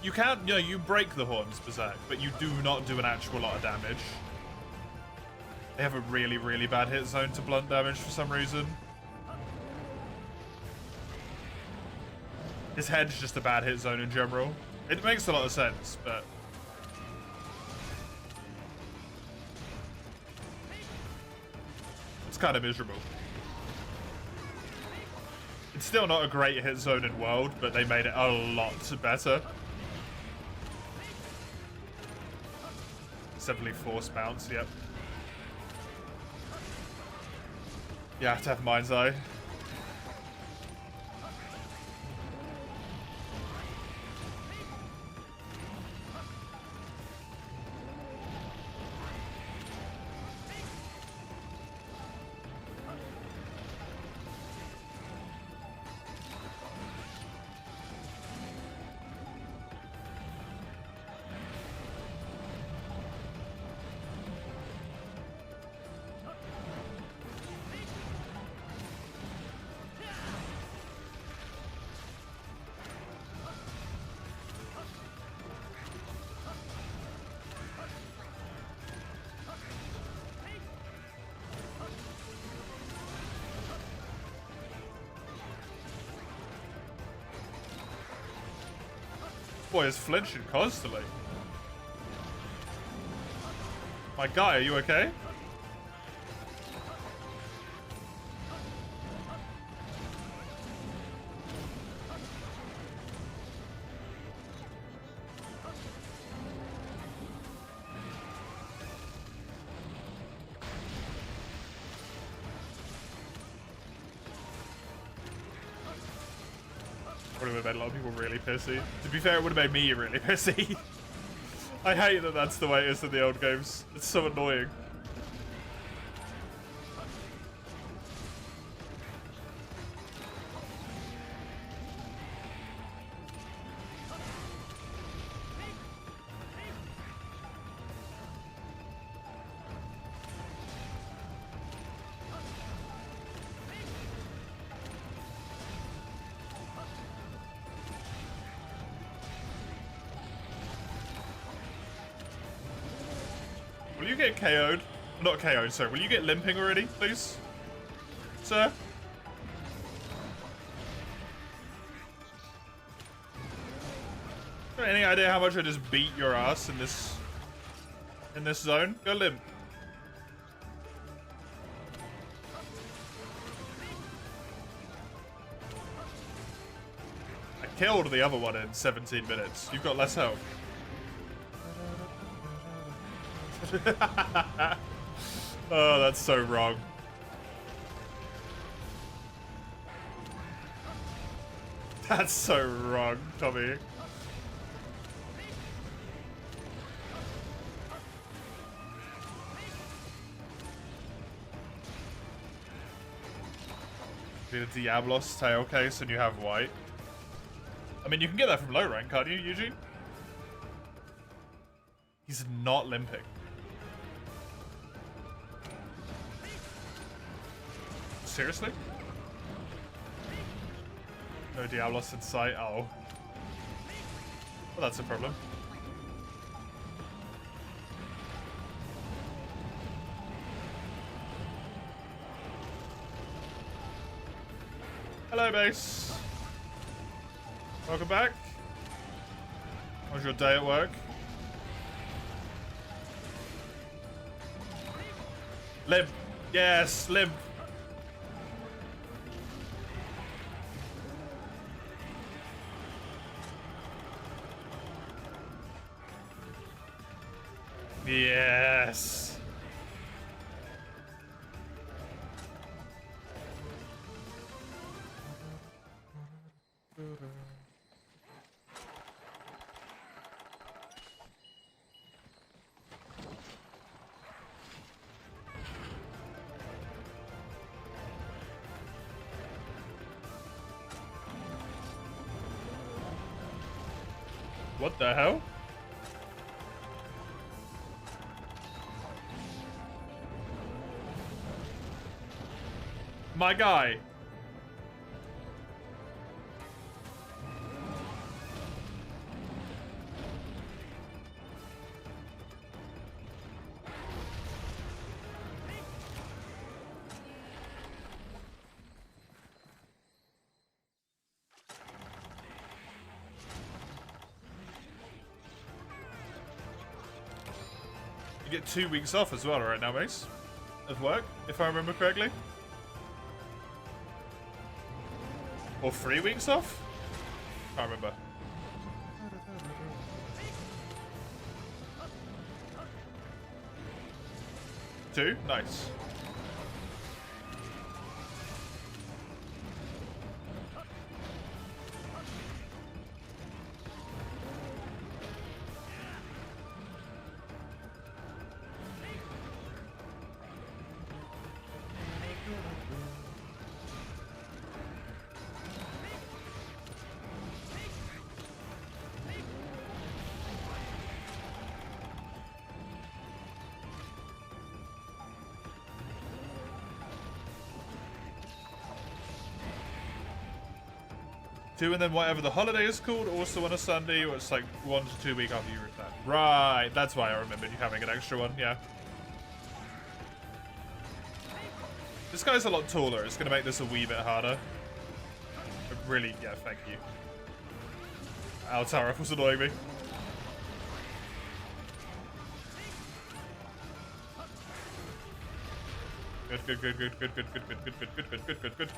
You can't, you know, you break the Horn's Berserk, but you do not do an actual lot of damage. They have a really, really bad hit zone to blunt damage for some reason. His head's just a bad hit zone in general. It makes a lot of sense, but... it's kind of miserable. It's still not a great hit zone in World, but they made it a lot better. Simply force bounce, yep. You have to have Mind's Eye. Boy is flinching constantly. My guy, are you okay? Would have made a lot of people really pissy. To be fair, it would have made me really pissy. I hate that that's the way it is in the old games. It's so annoying. Will you get KO'd? Not KO'd, sorry. Will you get limping already, please? Sir? Got any idea how much I just beat your ass in this zone? Go limp. I killed the other one in 17 minutes. You've got less health. Oh, that's so wrong. That's so wrong, Tommy. Be the Diablos tail case and you have white. I mean, you can get that from low rank, can't you, Eugene? He's not limping. Seriously? No Diablos in sight. Oh. Well, that's a problem. Hello, base. Welcome back. How's your day at work? Limp. Yes, limp. Yes. What the hell? My guy. You get 2 weeks off as well right now, Mace. Of work, if I remember correctly. Or 3 weeks off? Can't remember. Two? Nice. Two, and then whatever the holiday is called, also on a Sunday, or it's like 1 to 2 weeks after you return. Right, that's why I remembered you having an extra one, yeah. This guy's a lot taller. It's going to make this a wee bit harder. But really, yeah, thank you. Our Tariff was annoying me. Good.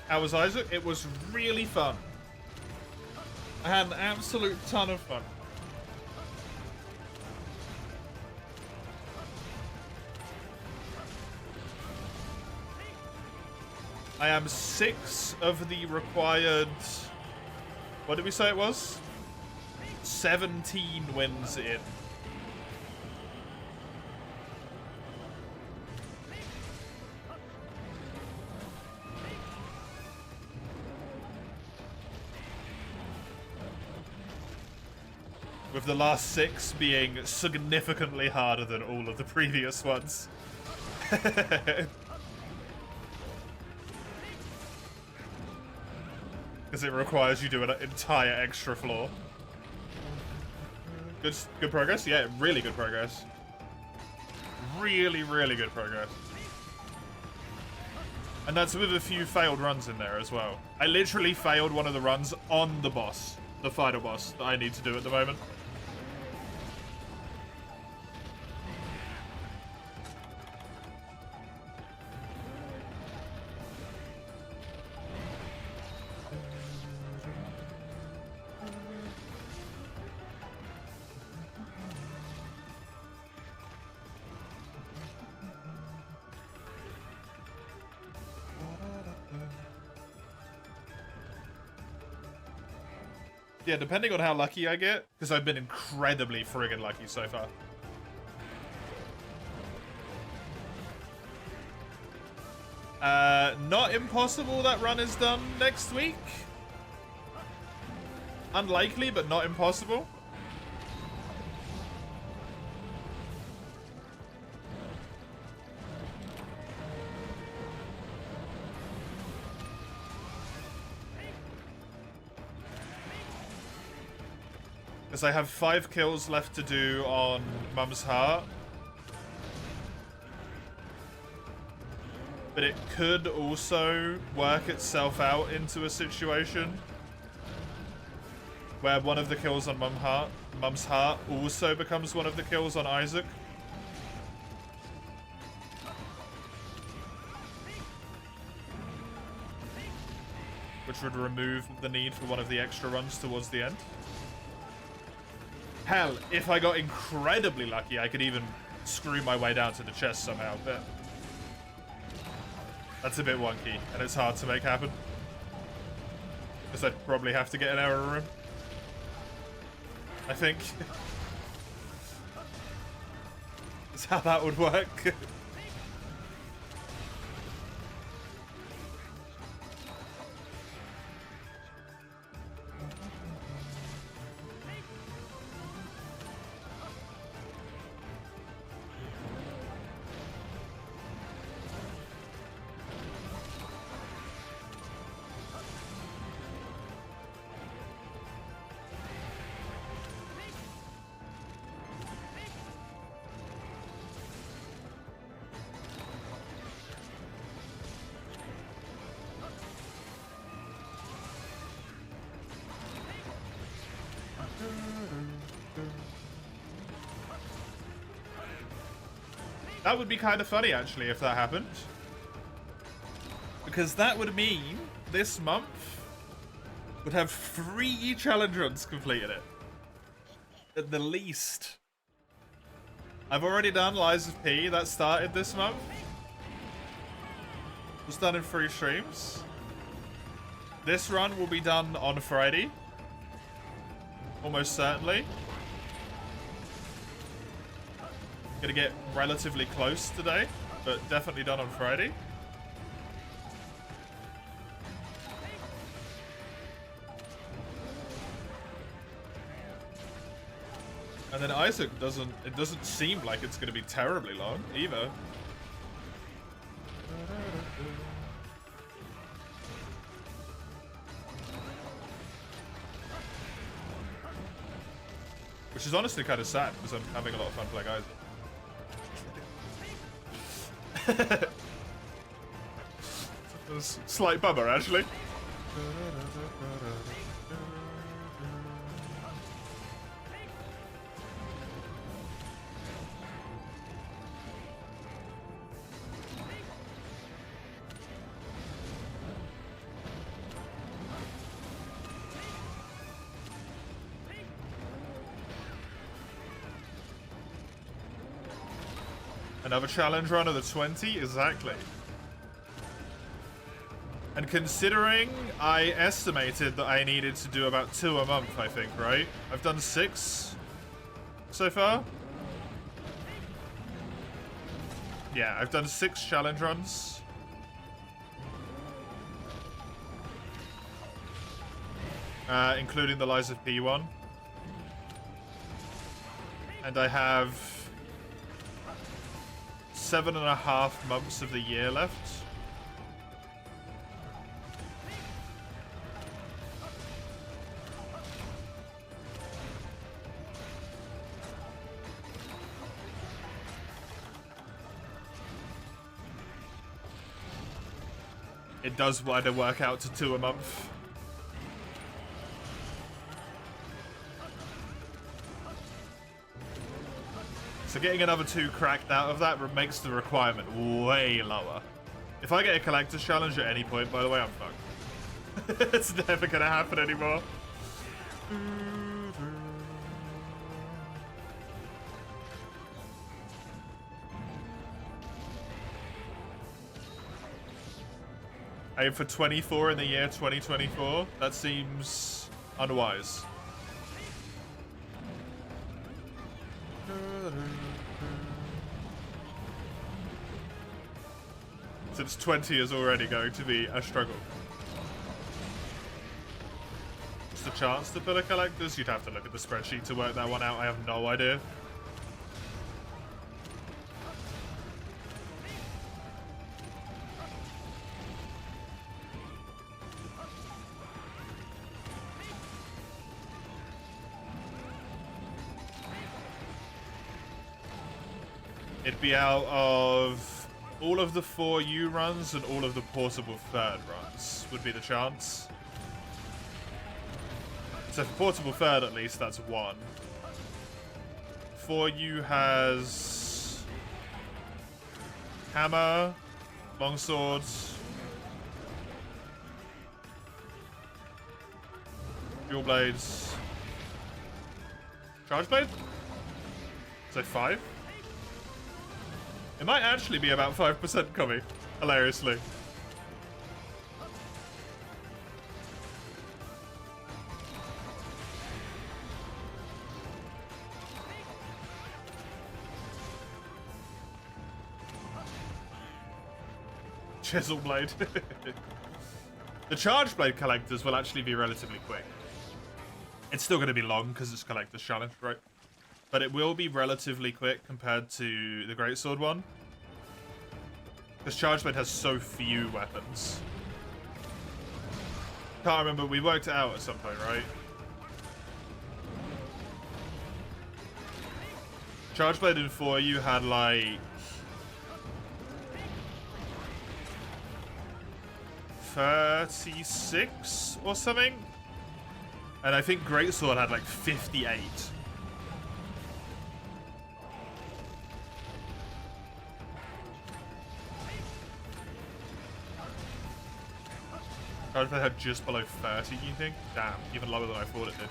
How was Isaac? It was really fun. I had an absolute ton of fun. I am 6 of the required... What did we say it was? 17 wins in. With the last 6 being significantly harder than all of the previous ones. Because it requires you to do an entire extra floor. Good progress? Yeah, really good progress. Really good progress. And that's with a few failed runs in there as well. I literally failed one of the runs on the boss. The final boss that I need to do at the moment. Yeah, depending on how lucky I get, because I've been incredibly friggin' lucky so far. Not impossible that run is done next week. Unlikely, but not impossible. Because I have 5 kills left to do on Mum's Heart. But it could also work itself out into a situation where one of the kills on Mum's Heart also becomes one of the kills on Isaac. Which would remove the need for one of the extra runs towards the end. Hell, if I got incredibly lucky, I could even screw my way down to the chest somehow, but that's a bit wonky, and it's hard to make happen. Because I'd probably have to get an error room. I think. That's how that would work. That would be kind of funny, actually, if that happened. Because that would mean this month would have 3 challenge runs completed it. At the least. I've already done Lies of P. That started this month. It was done in 3 streams. This run will be done on Friday. Almost certainly. Gonna get relatively close today, but definitely done on Friday. And then Isaac it doesn't seem like it's gonna be terribly long either. Which is honestly kind of sad because I'm having a lot of fun playing Isaac. Slight bummer, actually. Another challenge run of the 20? Exactly. And considering I estimated that I needed to do about 2 a month, I think, right? I've done 6 so far. Yeah, I've done 6 challenge runs. Including the Lies of P one. And I have 7.5 months of the year left. It does wider work out to 2 a month. So getting another 2 cracked out of that makes the requirement way lower. If I get a collector's challenge at any point, by the way, I'm fucked. It's never gonna happen anymore. Aim for 24 in the year 2024. That seems unwise. Since 20 is already going to be a struggle. What's the chance to put a collector's? You'd have to look at the spreadsheet to work that one out. I have no idea. It'd be out of all of the 4U runs and all of the portable third runs would be the chance. So for portable third, at least, that's 1. 4U has hammer, longswords, dual blades, charge blade. So 5. It might actually be about 5% coming, hilariously. Chisel blade. The charge blade collectors will actually be relatively quick. It's still going to be long because it's collector's challenge, right? But it will be relatively quick compared to the greatsword one. Because charge blade has so few weapons. Can't remember, we worked it out at some point, right? Charge blade in 4U had like 36 or something. And I think greatsword had like 58. Charge blade had just below 30, you think? Damn, even lower than I thought it did.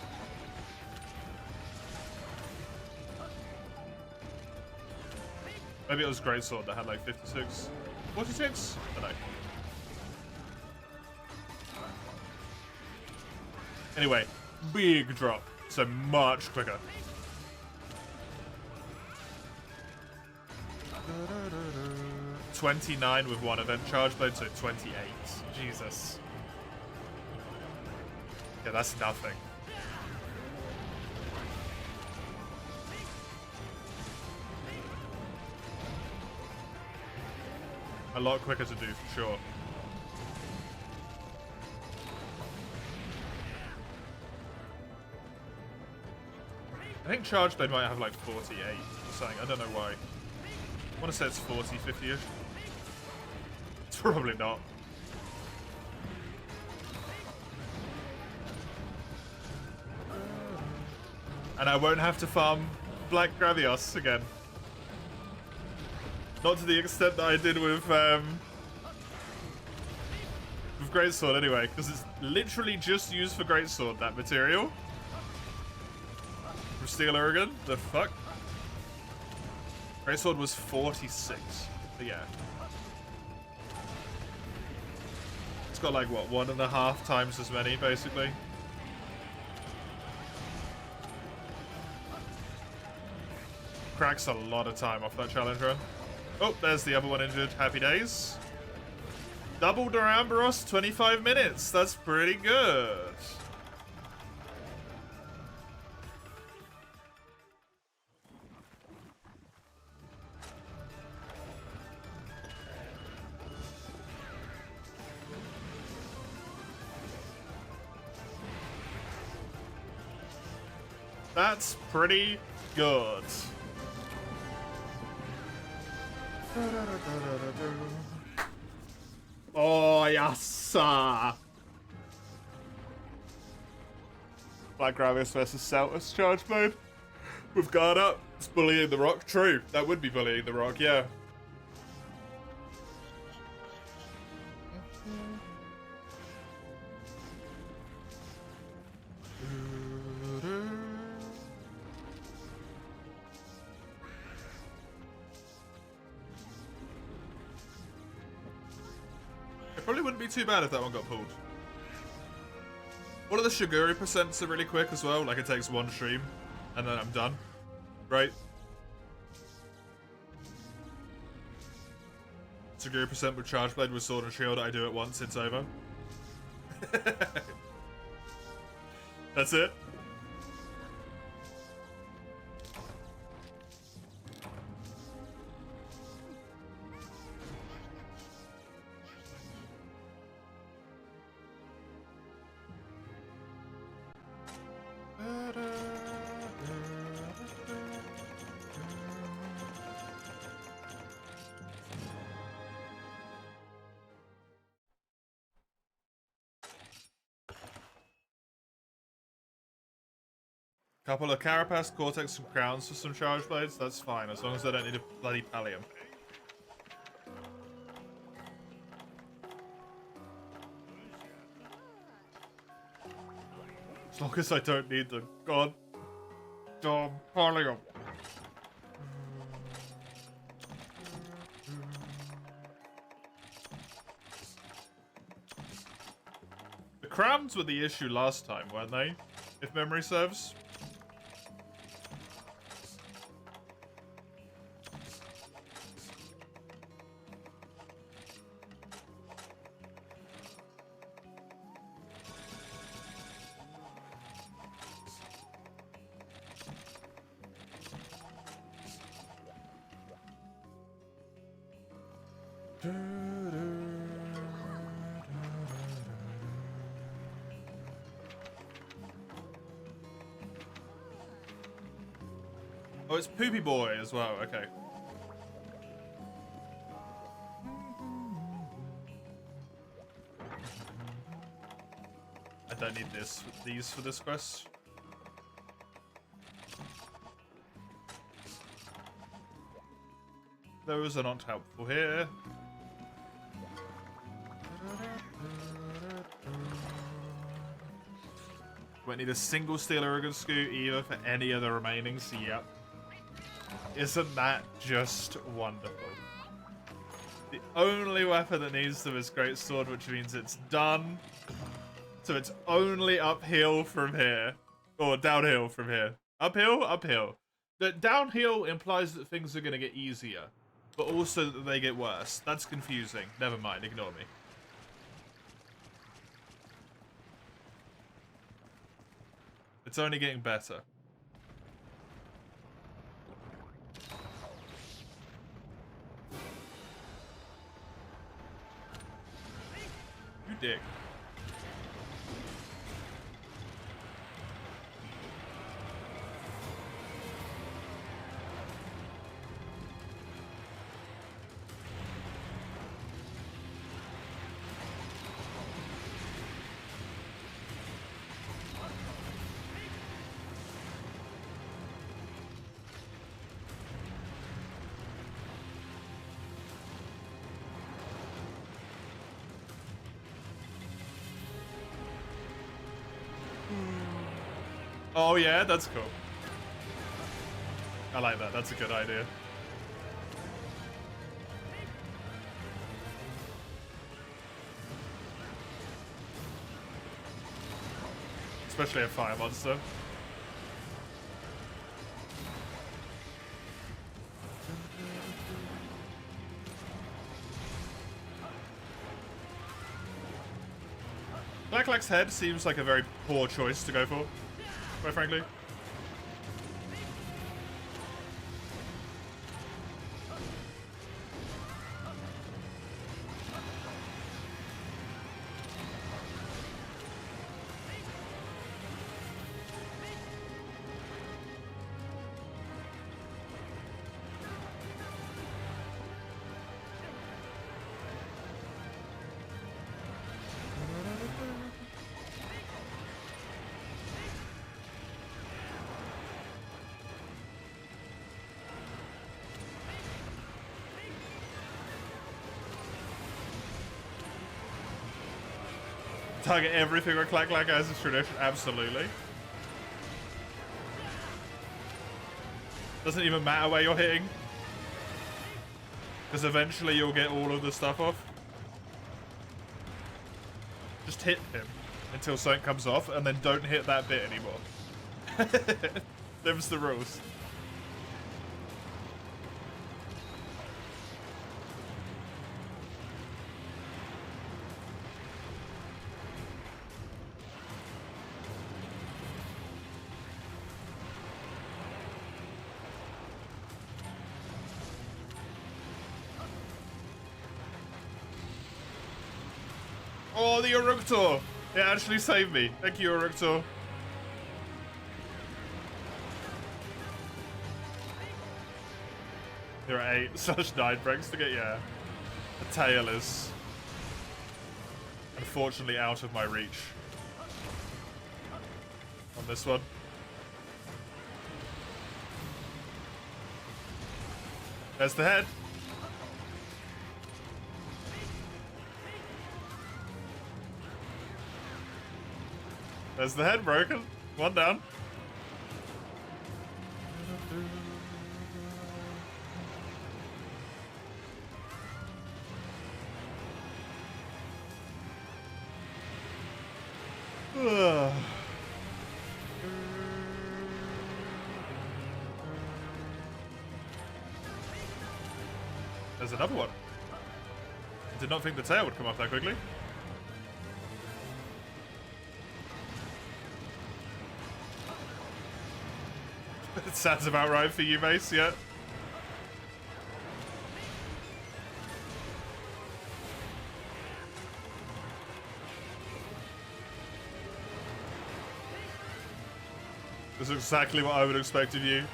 Maybe it was greatsword that had like 56. 46? I don't know. Anyway, big drop. So much quicker. $29 with 1 event charge blade, so 28. Jesus. Yeah, that's nothing. A lot quicker to do, for sure. I think charge blade might have like 48 or something. I don't know why. I want to say it's 40, 50-ish. It's probably not. And I won't have to farm Black Gravios again. Not to the extent that I did with Greatsword anyway, because it's literally just used for Greatsword, that material. From Steel Oregon? The fuck? Greatsword was 46. But yeah. It's got like, what, 1.5 times as many, basically. Cracks a lot of time off that challenge run. Oh, there's the other one injured. Happy days. Double Duramboros, 25 minutes. That's pretty good. That's pretty good. Oh, yes. Black Gravis versus Celtus charge mode. With guard up. It's bullying the rock. True. That would be bullying the rock, yeah. It probably wouldn't be too bad if that one got pulled. What are the Shiguri percents are really quick as well? Like it takes one stream and then I'm done. Right? Shiguri percent with Charge Blade with Sword and Shield. I do it once, it's over. That's it. Couple of Carapace, Cortex, and Crowns for some Charge Blades, that's fine, as long as I don't need a bloody Pallium. As long as I don't need the goddamn Pallium. The Crowns were the issue last time, weren't they? If memory serves. Oh, it's Poopy Boy as well, okay. I don't need these for this quest. Those are not helpful here. Won't need a single steel Aragon Scoot either for any of the remainings. Yep. Isn't that just wonderful? The only weapon that needs them is Greatsword, which means it's done. So it's only uphill from here. Or downhill from here. Uphill? Uphill. The downhill implies that things are going to get easier. But also that they get worse. That's confusing. Never mind, ignore me. It's only getting better. You dick. Oh yeah, that's cool. I like that. That's a good idea. especially a fire monster. Black head seems like a very poor choice to go for, quite frankly. Target everything with Clack as is tradition. Absolutely. Doesn't even matter where you're hitting. Because eventually you'll get all of the stuff off. Just hit him until something comes off and then don't hit that bit anymore. Them's the rules. Oh, the Uruktor! It actually saved me. Thank you, Uruktor. You're at 8, such 9 breaks to get, yeah. The tail is unfortunately out of my reach on this one. There's the head. There's the head broken. One down. There's another one. I did not think the tail would come off that quickly. It sounds about right for you, Mace, yeah. This is exactly what I would expect of you.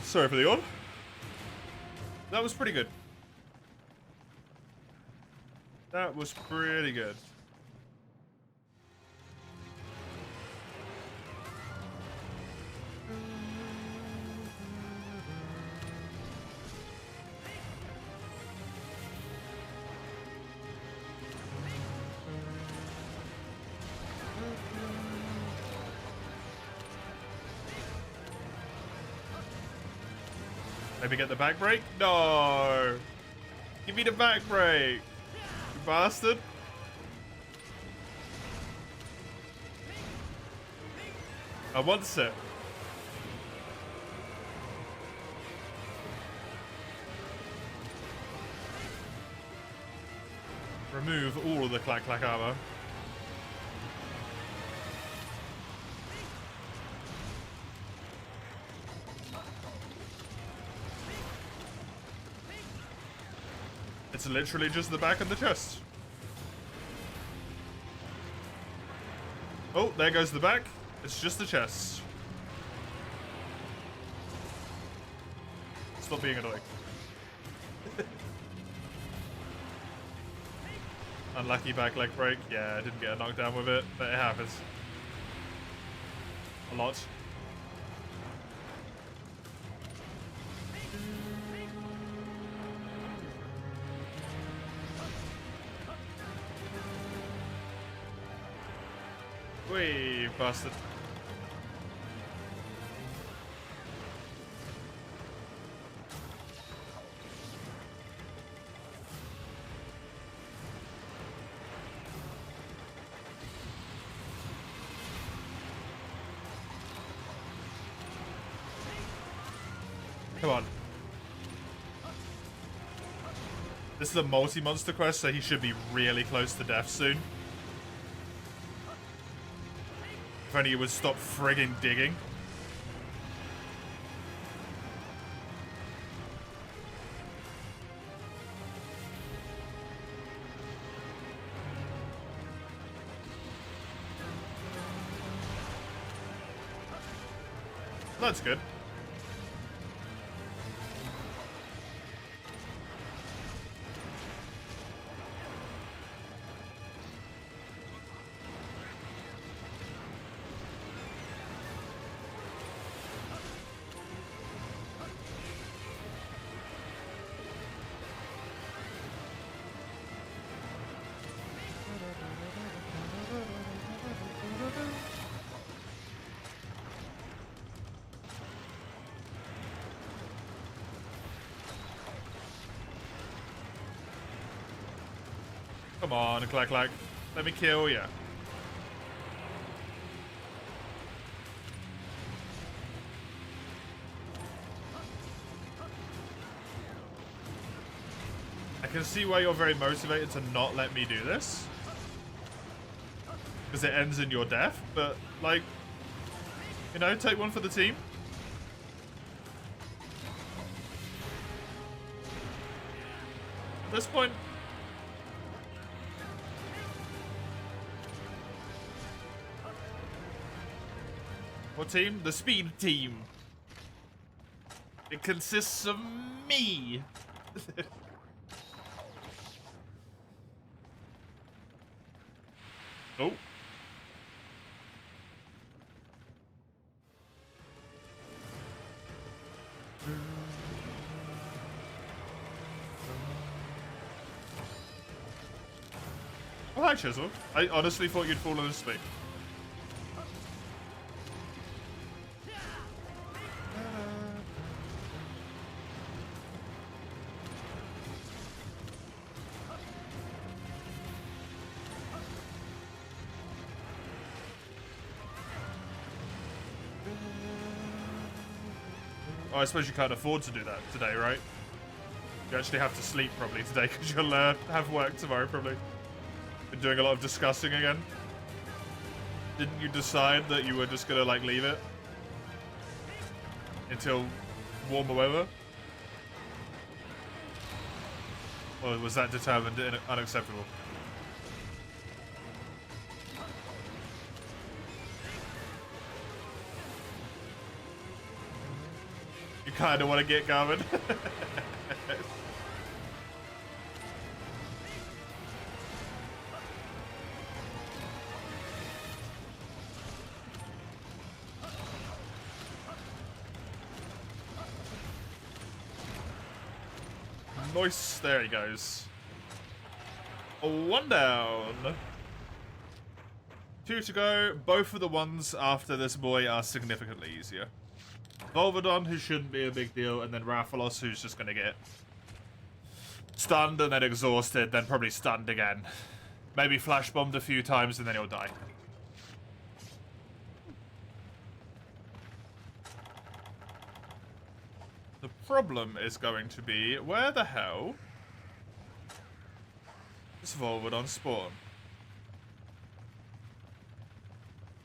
Sorry for the yawn. That was pretty good. That was pretty good. Maybe get the back break? No! Give me the back break! You bastard! I want it. remove all of the clack-clack armor. It's literally just the back and the chest. Oh, there goes the back. It's just the chest. Stop being annoying. Unlucky back leg break. Yeah, I didn't get a knockdown with it, but it happens. A lot. Whee, busted. Come on. This is a multi-monster quest, so he should be really close to death soon. If only he would stop frigging digging. That's good. Come on, clack clack. Let me kill ya. I can see why you're very motivated to not let me do this. Because it ends in your death, but, like, you know, take one for the team. At this point... What team? The speed team. It consists of me. Oh. Oh, hi, Chisel. I honestly thought you'd fallen asleep. Oh, I suppose you can't afford to do that today, right? You actually have to sleep probably today because you'll have work tomorrow probably. Been doing a lot of discussing again. Didn't you decide that you were just gonna like leave it until warmer weather? Or was that determined and unacceptable? You kind of want to get going. Nice, there he goes. One down. 2 to go. Both of the ones after this boy are significantly easier. Volvodon, who shouldn't be a big deal, and then Rathalos, who's just gonna get stunned and then exhausted, then probably stunned again. Maybe flash bombed a few times and then he'll die. The problem is going to be, where the hell It's forward on spawn.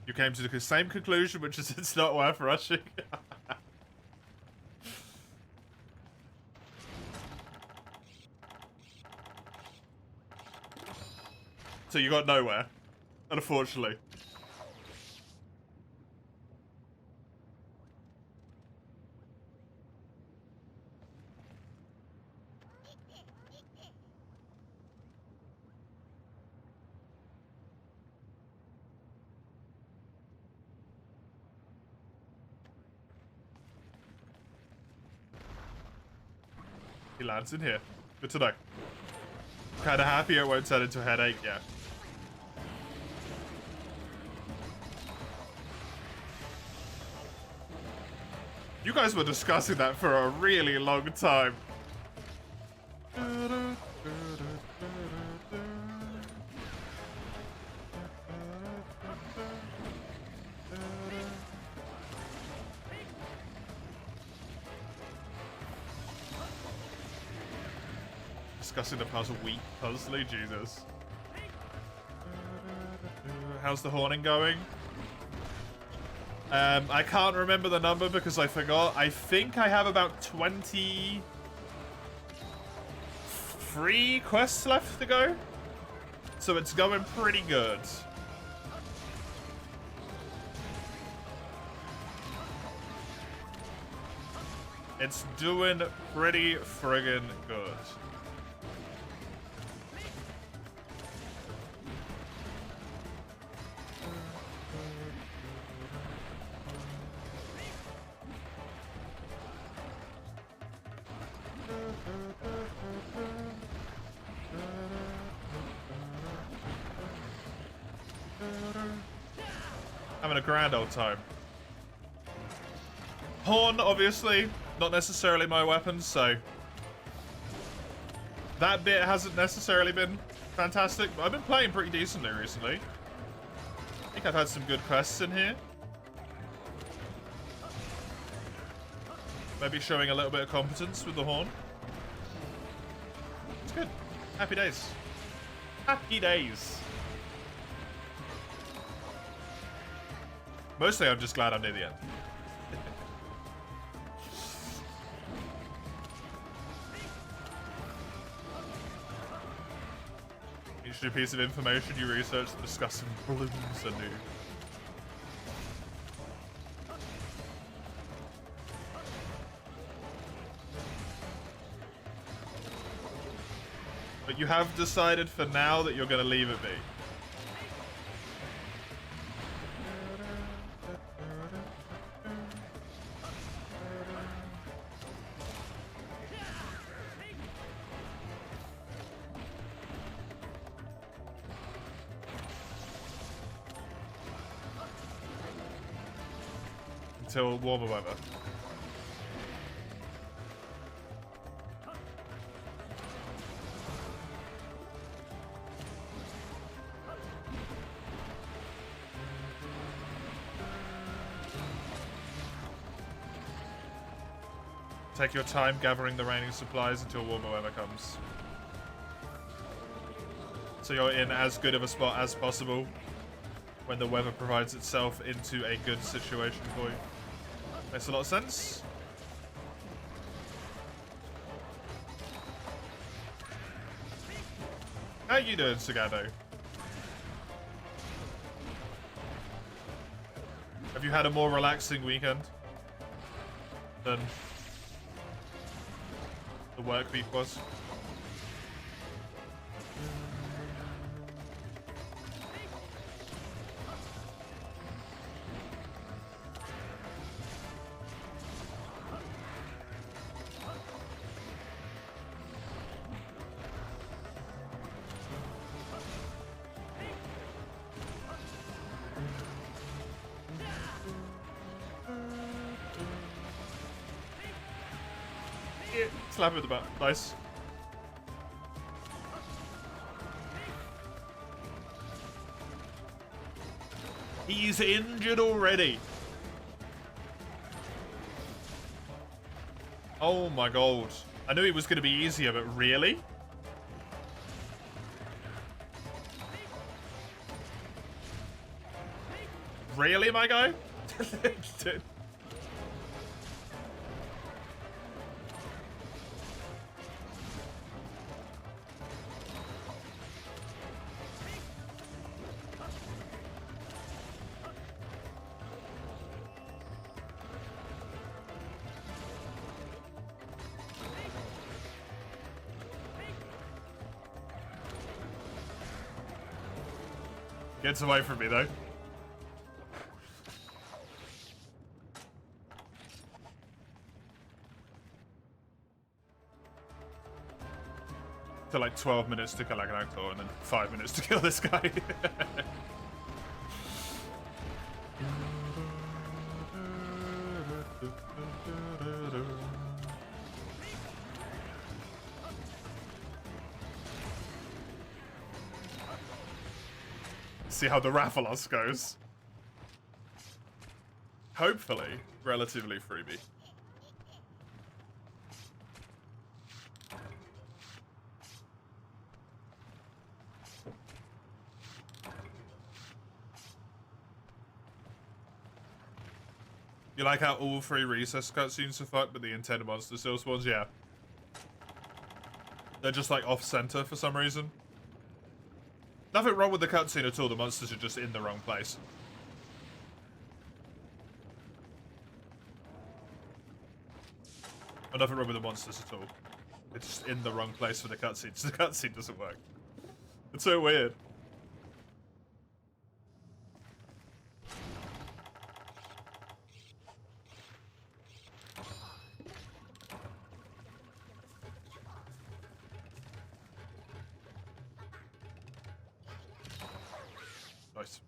You came to the same conclusion, which is it's not worth rushing. So you got nowhere, unfortunately. He lands in here. Good to know. Kinda happy it won't turn into a headache, yeah. You guys were discussing that for a really long time. Discussing the puzzle week puzzly, Jesus. How's the horning going? I can't remember the number because I forgot. I think I have about 23 quests left to go. So it's going pretty good. It's doing pretty friggin' good. Having a grand old time. Horn, obviously, not necessarily my weapon, so that bit hasn't necessarily been fantastic, but I've been playing pretty decently recently. I think I've had some good quests in here. Maybe showing a little bit of competence with the horn. It's good. Happy days. Happy days. Mostly I'm just glad I'm near the end. Each new piece of information you research and discuss in blooms anew. But you have decided for now that you're going to leave it be. Until warmer weather. Take your time gathering the remaining supplies until warmer weather comes. So you're in as good of a spot as possible when the weather provides itself into a good situation for you. Makes a lot of sense. How you doing, Sagado? Have you had a more relaxing weekend than the work week was? Slap him with the bat. Nice. He's injured already. Oh my god. I knew it was going to be easier, but really? Really, my guy? Gets away from me, though. To like 12 minutes to kill like an actor, and then 5 minutes to kill this guy. See how the Rathalos goes. Hopefully, relatively freebie. You like how all 3 recess cutscenes are fucked, but the intended monster still spawns? Yeah. They're just like off-center for some reason. Nothing wrong with the cutscene at all, the monsters are just in the wrong place. Or nothing wrong with the monsters at all. It's just in the wrong place for the cutscenes. The cutscene doesn't work. It's so weird. Nice.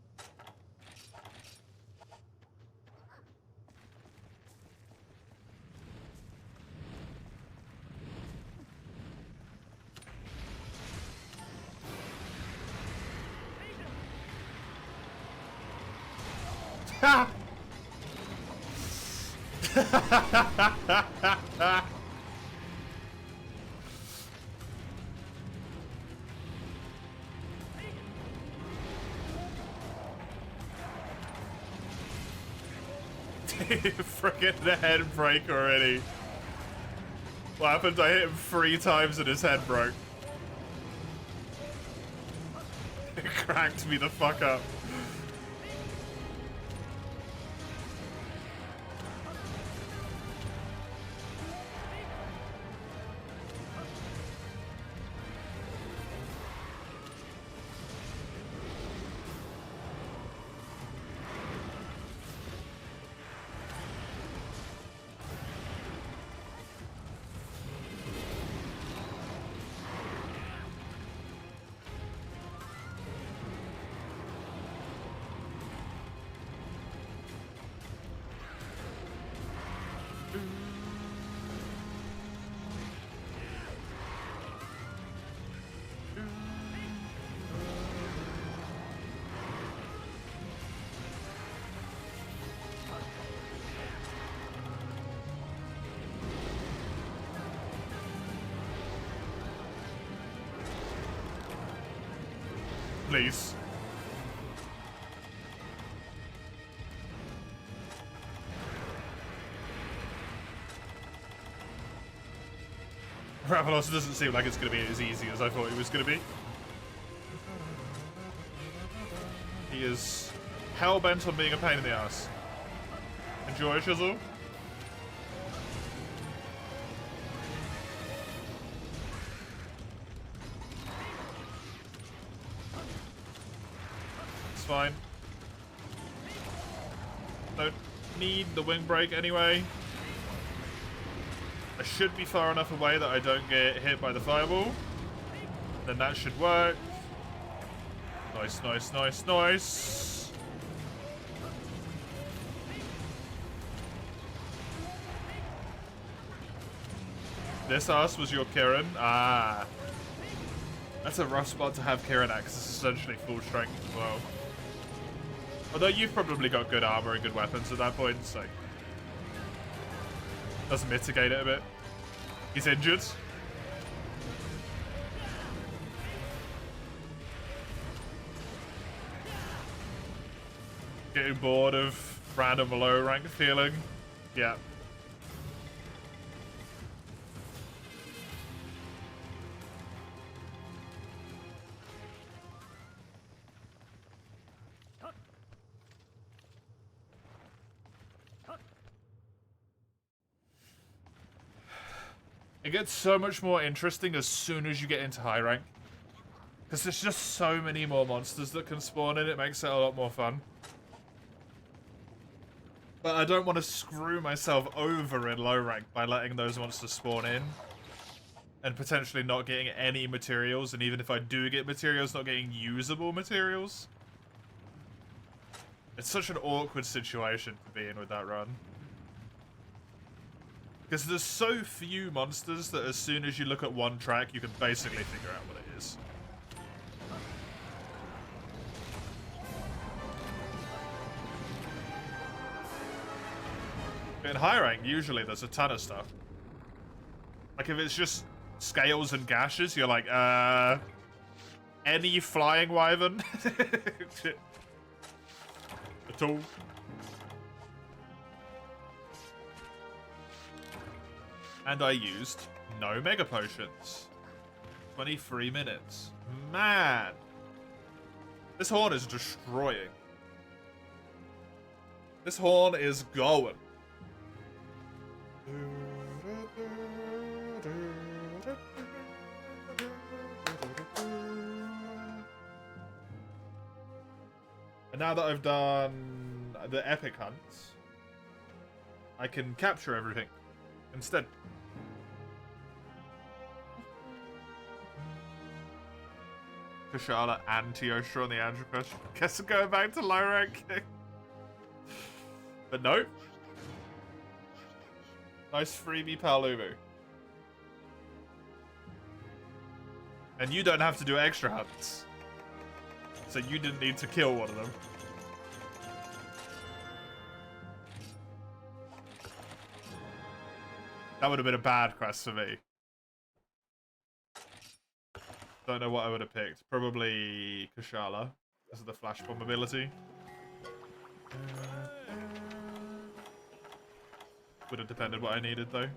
Ha! Frickin' the head break already. What happened? I hit him 3 times and his head broke. It cracked me the fuck up. Please. Rathalos doesn't seem like it's going to be as easy as I thought it was going to be. He is hell-bent on being a pain in the ass. Enjoy, Shizzle. It's fine. Don't need the wing break anyway. I should be far enough away that I don't get hit by the fireball. Then that should work. Nice, nice, nice, nice. This ass was your Kirin? Ah. That's a rough spot to have Kirin at, because it's essentially full strength as well. Although you've probably got good armor and good weapons at that point, so... does mitigate it a bit. He's injured. Getting bored of random low rank feeling. Yeah. It gets so much more interesting as soon as you get into high rank. Because there's just so many more monsters that can spawn in, it makes it a lot more fun. But I don't want to screw myself over in low rank by letting those monsters spawn in. And potentially not getting any materials, and even if I do get materials, not getting usable materials. It's such an awkward situation to be in with that run. Because there's so few monsters that as soon as you look at one track, you can basically figure out what it is. In high rank, usually there's a ton of stuff. Like if it's just scales and gashes, you're like, any flying wyvern? At all. And I used no mega potions. 23 minutes. Man! This horn is destroying. This horn is going. And now that I've done the epic hunts, I can capture everything instead. Kushala and Teostra on the Andrew question. Guess I'm going back to low ranking. But no. Nice freebie, Palumu. And you don't have to do extra hunts. So you didn't need to kill one of them. That would have been a bad quest for me. Don't know what I would have picked. Probably Kushala. This is the flash bomb ability. Would have depended what I needed though.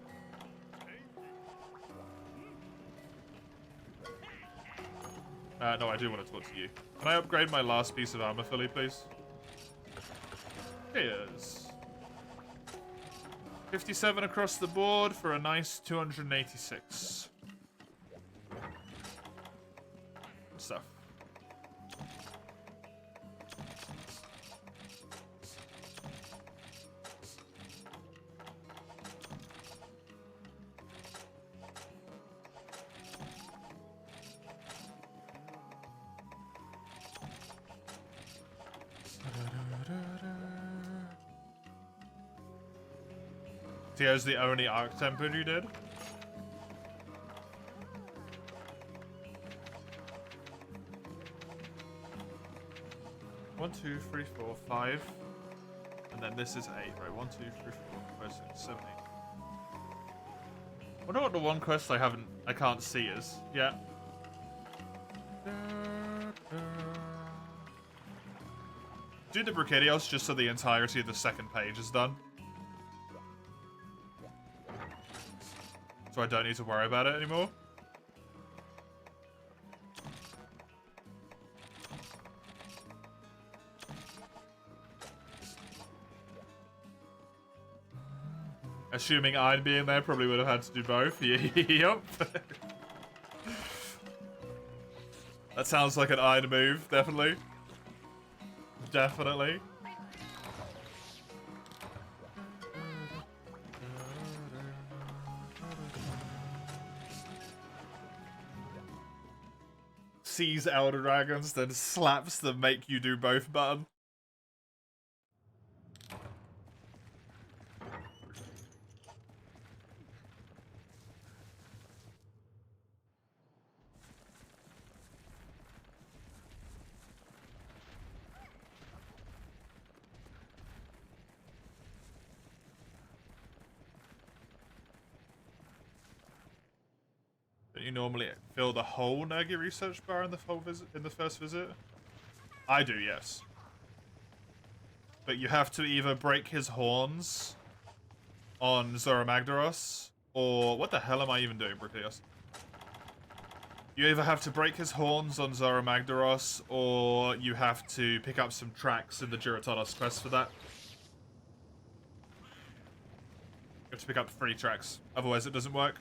No, I do want to talk to you. Can I upgrade my last piece of armor fully, please? Cheers. 57 across the board for a nice 286. Good stuff. Tio's the only arc temper you did? One, two, three, four, 5. And then this is 8, right? 1, 2, 3, 4, 5, 6, 7, 8. I wonder what the one quest I can't see is. Yeah. Do the Brachadios just so the entirety of the second page is done. So I don't need to worry about it anymore. Assuming I'd be in there, probably would have had to do both. Yup. That sounds like an Iron move, definitely. Definitely. Sees Elder Dragons, then slaps the make you do both button. You normally fill the whole Nagi research bar in the first visit? I do, yes. but you have to either break his horns on Zoromagdaros, or what the hell am I even doing, Brickios? You either have to break his horns on Zoromagdaros, or you have to pick up some tracks in the Duratonos quest for that. You have to pick up 3 tracks, otherwise it doesn't work.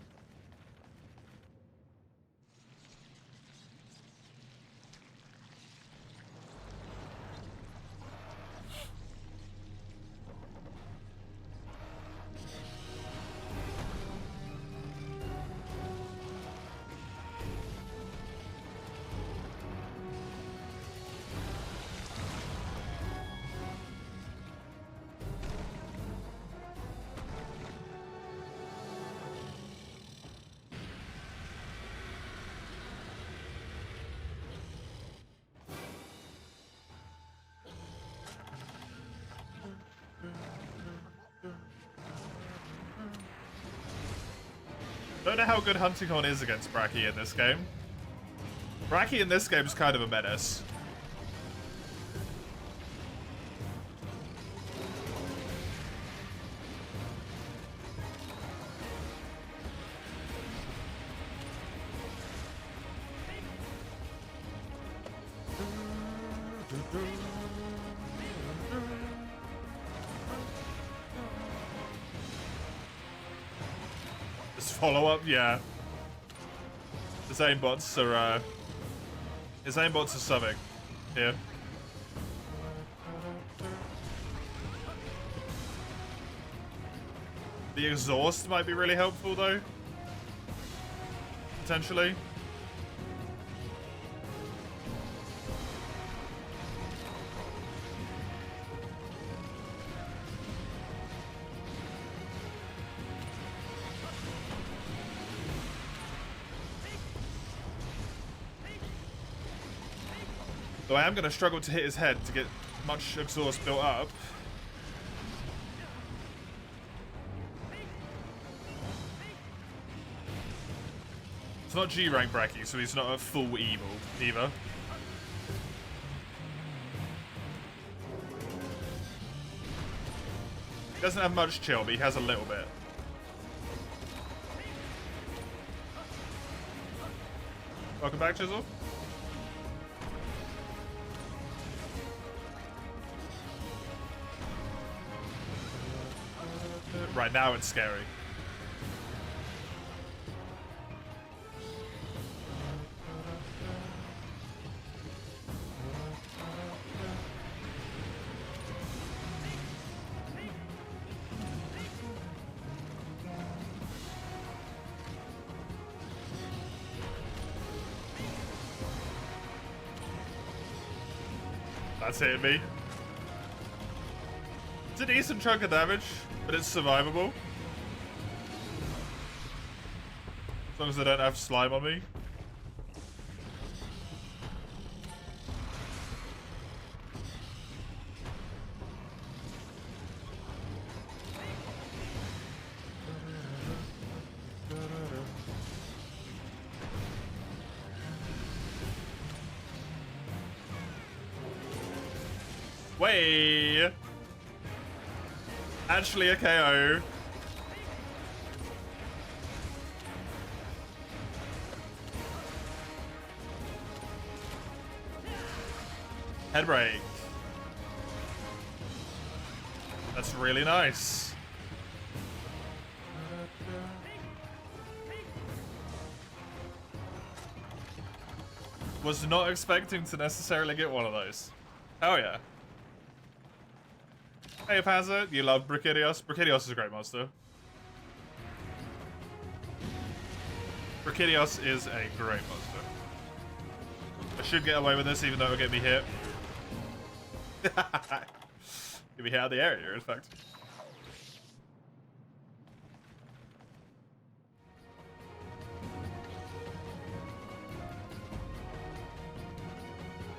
Don't know how good Hunting Horn is against Bracky in this game. Bracky in this game is kind of a menace. Follow up, yeah. His aimbots are subbing here. The exhaust might be really helpful though. Potentially. Though I am going to struggle to hit his head to get much exhaust built up. It's not G-rank Bracky, so he's not a full evil either. He doesn't have much chill, but he has a little bit. Welcome back, Chisel. Right now it's scary. That's hitting me. It's a decent chunk of damage, but it's survivable. As long as I don't have slime on me. Way! Actually a KO. Head break. That's really nice. Was not expecting to necessarily get one of those. Oh yeah. Hey Pazza, you love Brickidios? Brickidios is a great monster. Brickidios is a great monster. I should get away with this even though it'll get me hit. Get me hit out of the area, in fact.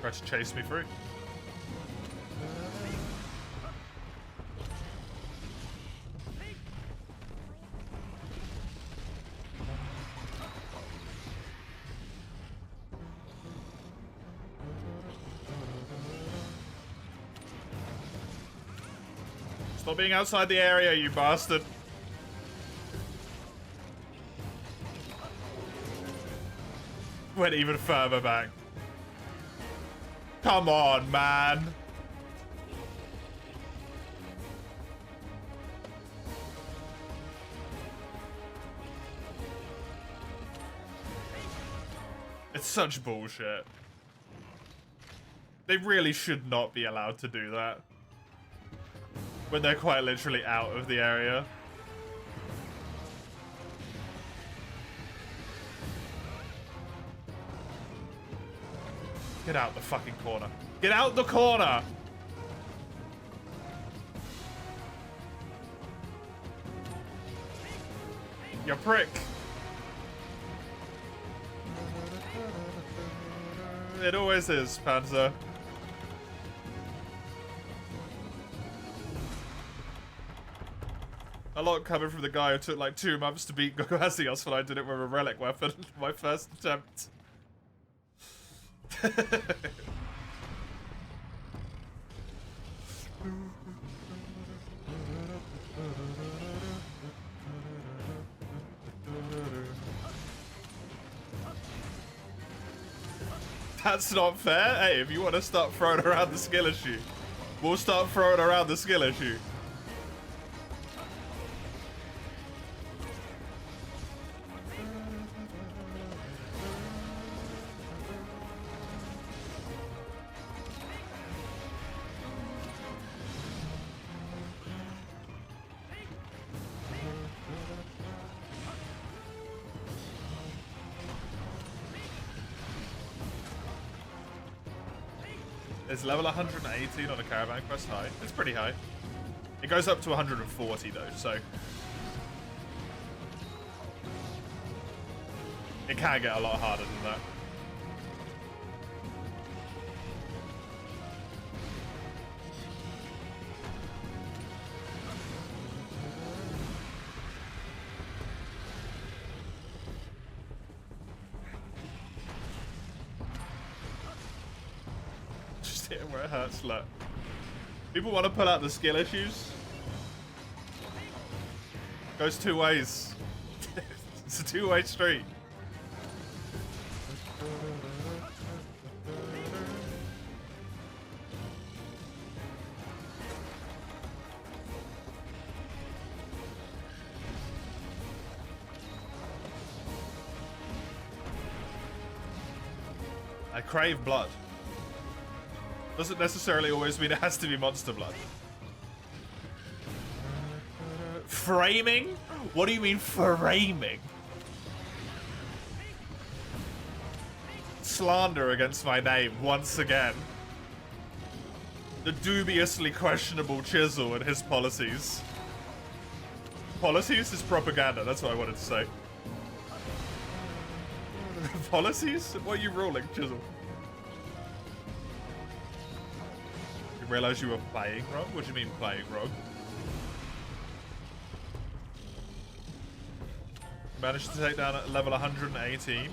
Try to chase me through. Stop being outside the area, you bastard. Went even further back. Come on, man. It's such bullshit. They really should not be allowed to do that. When they're quite literally out of the area. Get out the fucking corner. Get out the corner! You prick. It always is, Panzer. A lot coming from the guy who took like 2 months to beat Gogasios when I did it with a relic weapon. My first attempt. That's not fair. Hey, if you want to start throwing around the skill issue, we'll start throwing around the skill issue. Is level 118 on a caravan quest high? It's pretty high. It goes up to 140 though, so it can get a lot harder than that. Where it hurts, look. People want to pull out the skill issues. Goes 2 ways. It's a 2-way street. I crave blood. Doesn't necessarily always mean it has to be monster blood. Framing? What do you mean framing? Slander against my name once again. The dubiously questionable Chisel and his policies. Policies is propaganda, that's what I wanted to say. Policies? What are you ruling, Chisel? You realize you were playing wrong? What do you mean playing wrong? Managed to take down at level 118.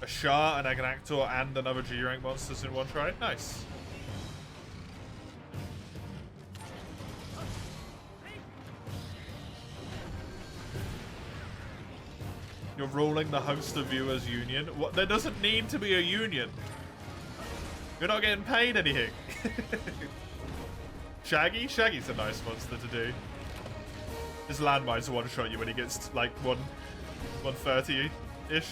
A Shah, an Agnactor, and another G-rank monsters in one try. Nice. You're ruling the host of viewers union? What? There doesn't need to be a union. You're not getting paid anything. Shaggy? Shaggy's a nice monster to do. His landmines one-shot you when he gets like 130-ish.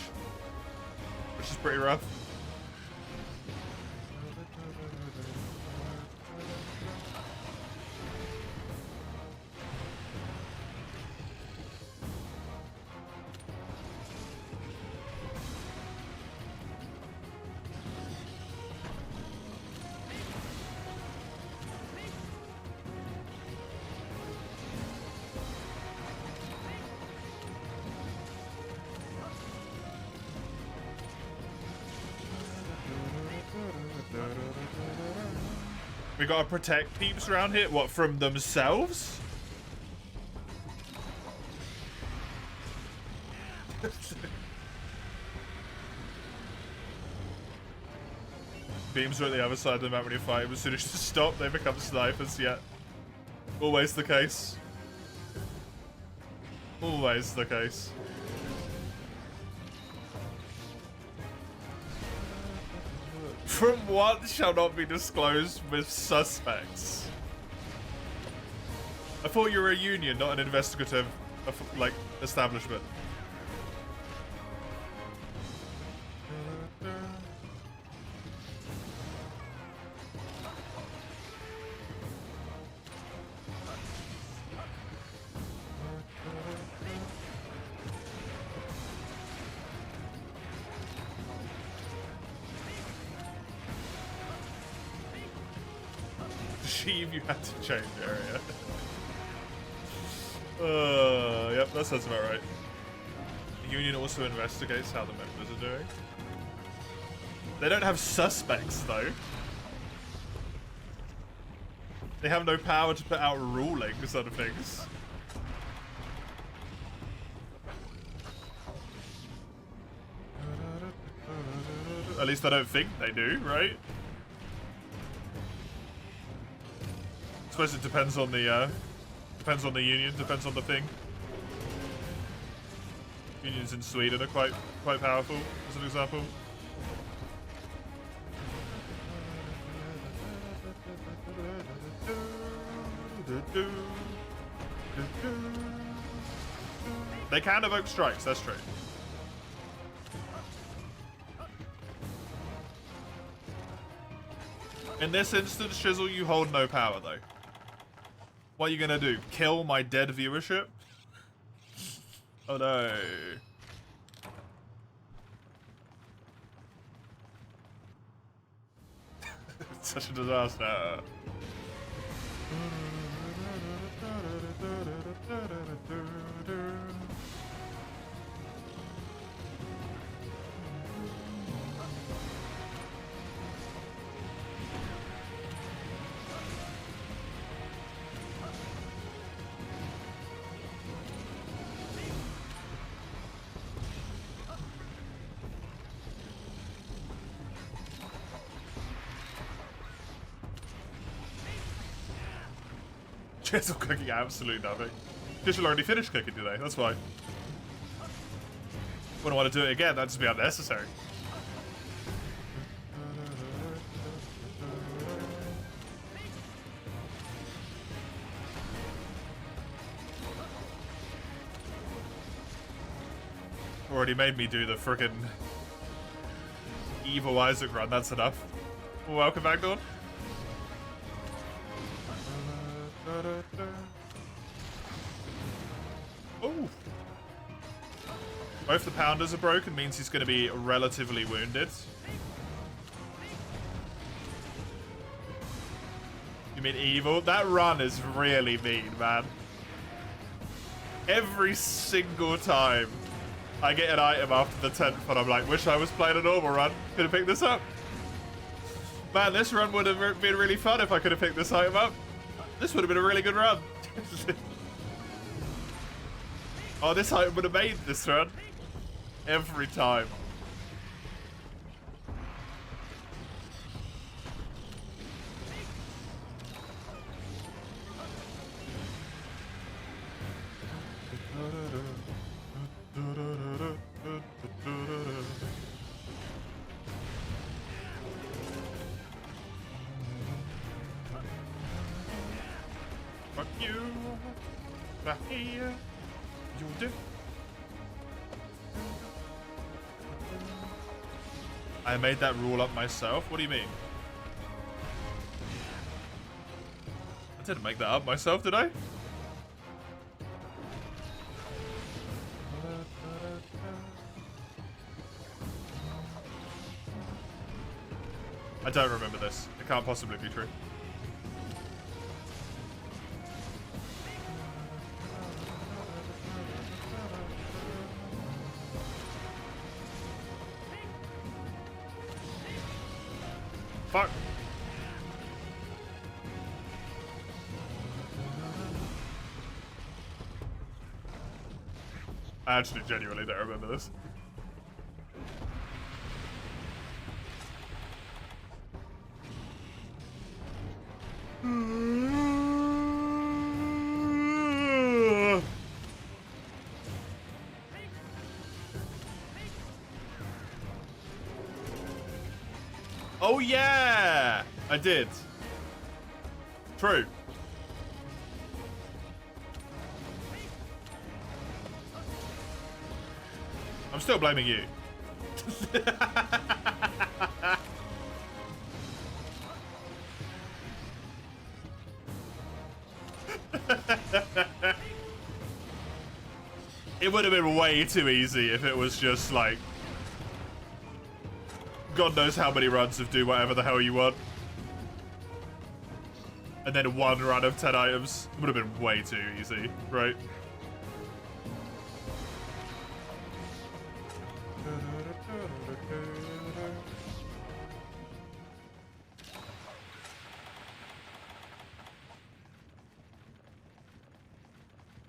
Which is pretty rough. We gotta protect peeps around here? What, from themselves? Beams are at the other side of the map when you fight them. As soon as you stop, they become snipers, yeah. Always the case. Always the case. From what shall not be disclosed with suspects. I thought you were a union, not an investigative, like, establishment. Sheev, you had to change area. Yep, that sounds about right. The union also investigates how the members are doing. They don't have suspects, though. They have no power to put out rulings on things. At least I don't think they do, right? I suppose it depends on the union, depends on the thing. Unions in Sweden are quite powerful, as an example. They can evoke strikes, that's true. In this instance, Shizzle, you hold no power, though. What are you gonna do? Kill my dead viewership? Oh no. It's such a disaster. Chisel cooking absolutely nothing. Chisel already finished cooking today, that's why. Wouldn't want to do it again, that'd just be unnecessary. Already made me do the frickin' evil Isaac run, that's enough. Welcome back, Dawn. Oh! Both the pounders are broken, means he's going to be relatively wounded. You mean evil? That run is really mean, man. Every single time I get an item after the 10th one, I'm like, wish I was playing a normal run. Could have picked this up. Man, this run would have been really fun if I could have picked this item up. This would have been a really good run. Oh, this item would have made this run. Every time. Fuck you. Back here. You do. I made that rule up myself? What do you mean? I didn't make that up myself, did I? I don't remember this. It can't possibly be true. Fuck. I actually genuinely don't remember this. Oh yeah, I did. True. I'm still blaming you. It would have been way too easy if it was just like God knows how many runs of do whatever the hell you want. And then one run of 10 items. It would have been way too easy, right?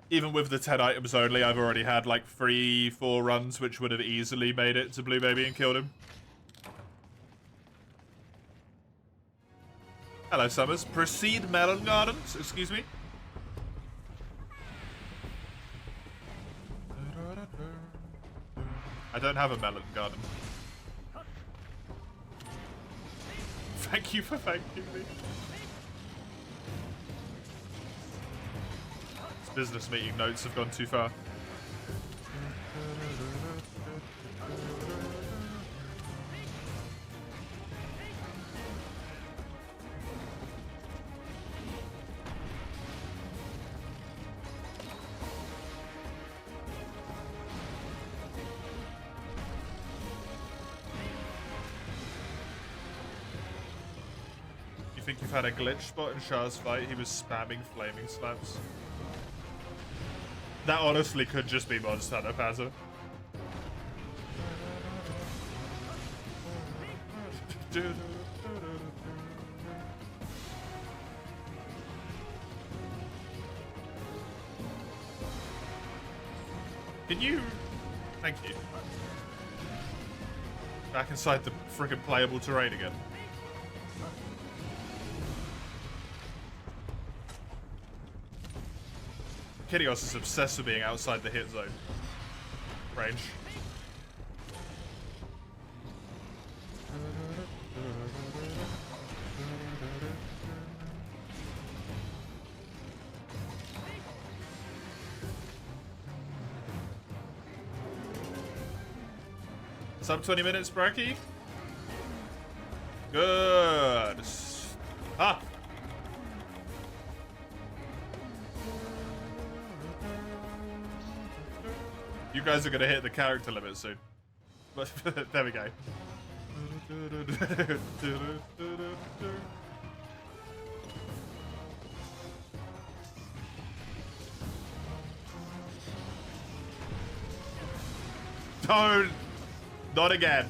Even with the 10 items only, I've already had like 3-4 runs which would have easily made it to Blue Baby and killed him. Hello, Summers. Proceed Melon Gardens, excuse me. I don't have a melon garden. Thank you for thanking me. Business meeting notes have gone too far. You think you've had a glitch spot in Shah's fight? He was spamming flaming slams. That honestly could just be Monster Hunter Pazza. Can you... Thank you. Back inside the frickin' playable terrain again. Kyrgios is obsessed with being outside the hit zone range. Sub 20 minutes, Bracky. Good. Ah. You guys are gonna hit the character limit soon. But there we go. Don't! Not again.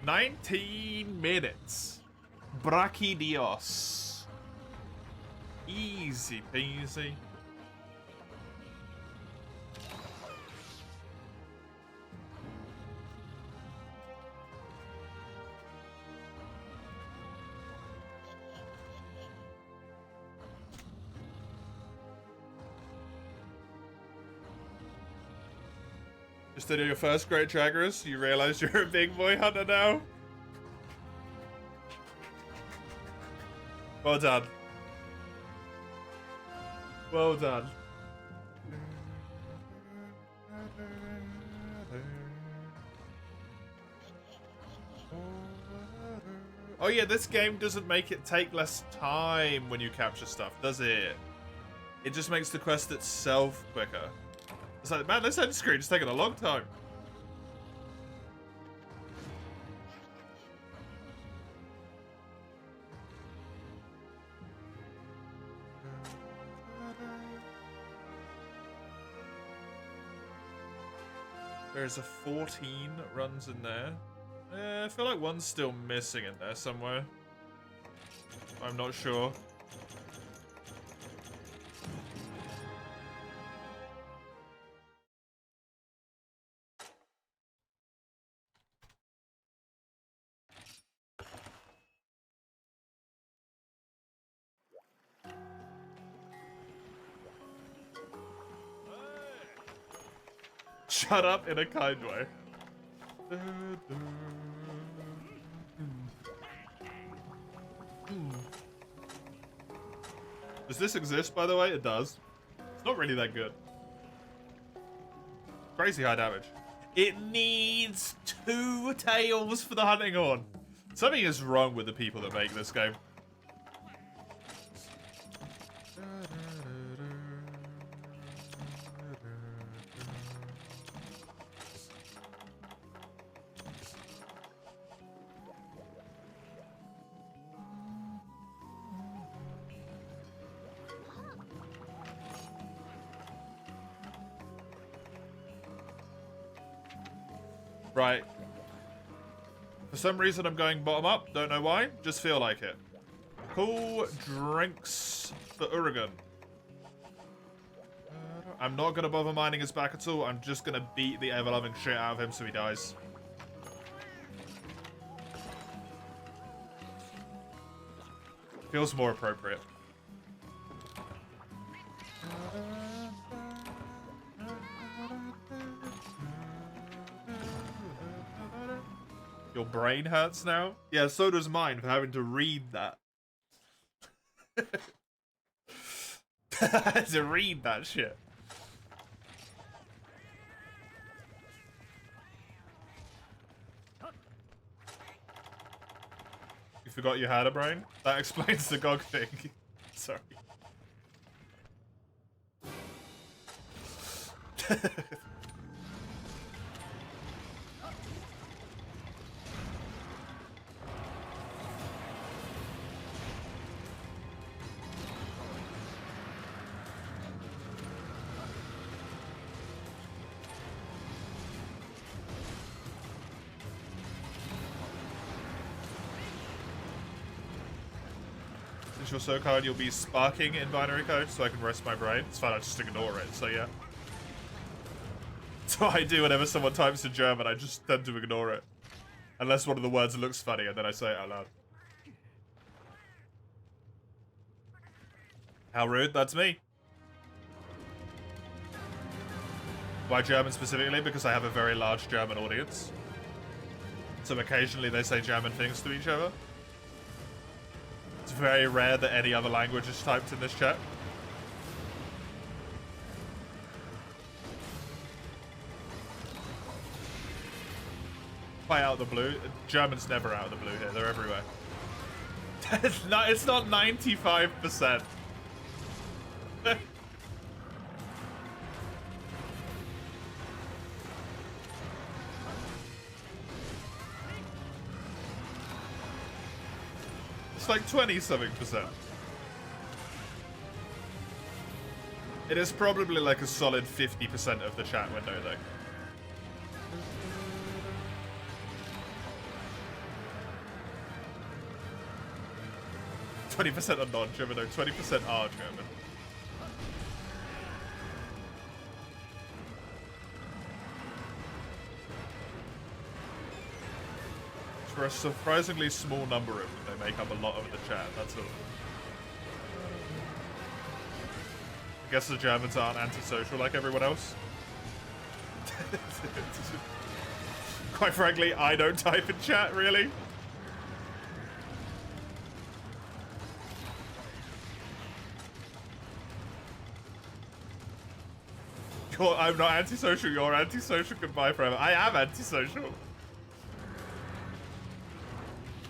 "19 minutes. Braki Dios. Easy peasy. Just to do your first great trackers, you realize you're a big boy hunter now? Well done. Well done. Oh yeah, this game doesn't make it take less time when you capture stuff, does it? It just makes the quest itself quicker. It's like, man, this end screen is taking a long time. There's a 14 runs in there. I feel like one's still missing in there somewhere. I'm not sure. Shut up in a kind way. Does this exist, by the way? It does. It's not really that good. Crazy high damage. It needs 2 tails for the hunting horn. Something is wrong with the people that make this game. Right. For some reason, I'm going bottom up. Don't know why. Just feel like it. Cool drinks for Urigan. I'm not going to bother mining his back at all. I'm just going to beat the ever-loving shit out of him so he dies. Feels more appropriate. Your brain hurts now? Yeah, so does mine for having to read that. I had to read that shit. You forgot you had a brain? That explains the GOG thing. Sorry. Since you're so kind, you'll be sparking in binary code so I can rest my brain. It's fine, I just ignore it, so yeah. That's what I do whenever someone types in German, I just tend to ignore it. Unless one of the words looks funny and then I say it out loud. How rude, that's me. Why German specifically? Because I have a very large German audience. So occasionally they say German things to each other. It's very rare that any other language is typed in this chat. By out the blue. German's never out of the blue here. They're everywhere. It's not 95%. It's like 20-something%. It is probably like a solid 50% of the chat window, though. %20 are non-German, though. 20% are German. For a surprisingly small number of them, they make up a lot of the chat, that's all. I guess the Germans aren't antisocial like everyone else. Quite frankly, I don't type in chat, really. I'm not antisocial, you're antisocial, goodbye forever. I am antisocial.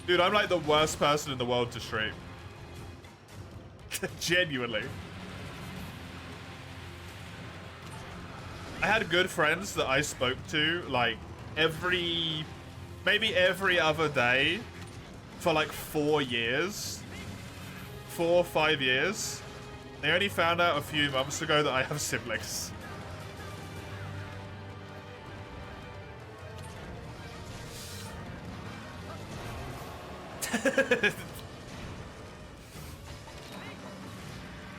Dude, I'm like the worst person in the world to stream. Genuinely. I had good friends that I spoke to, like, maybe every other day for like 4 years. 4 or 5 years. They only found out a few months ago that I have siblings.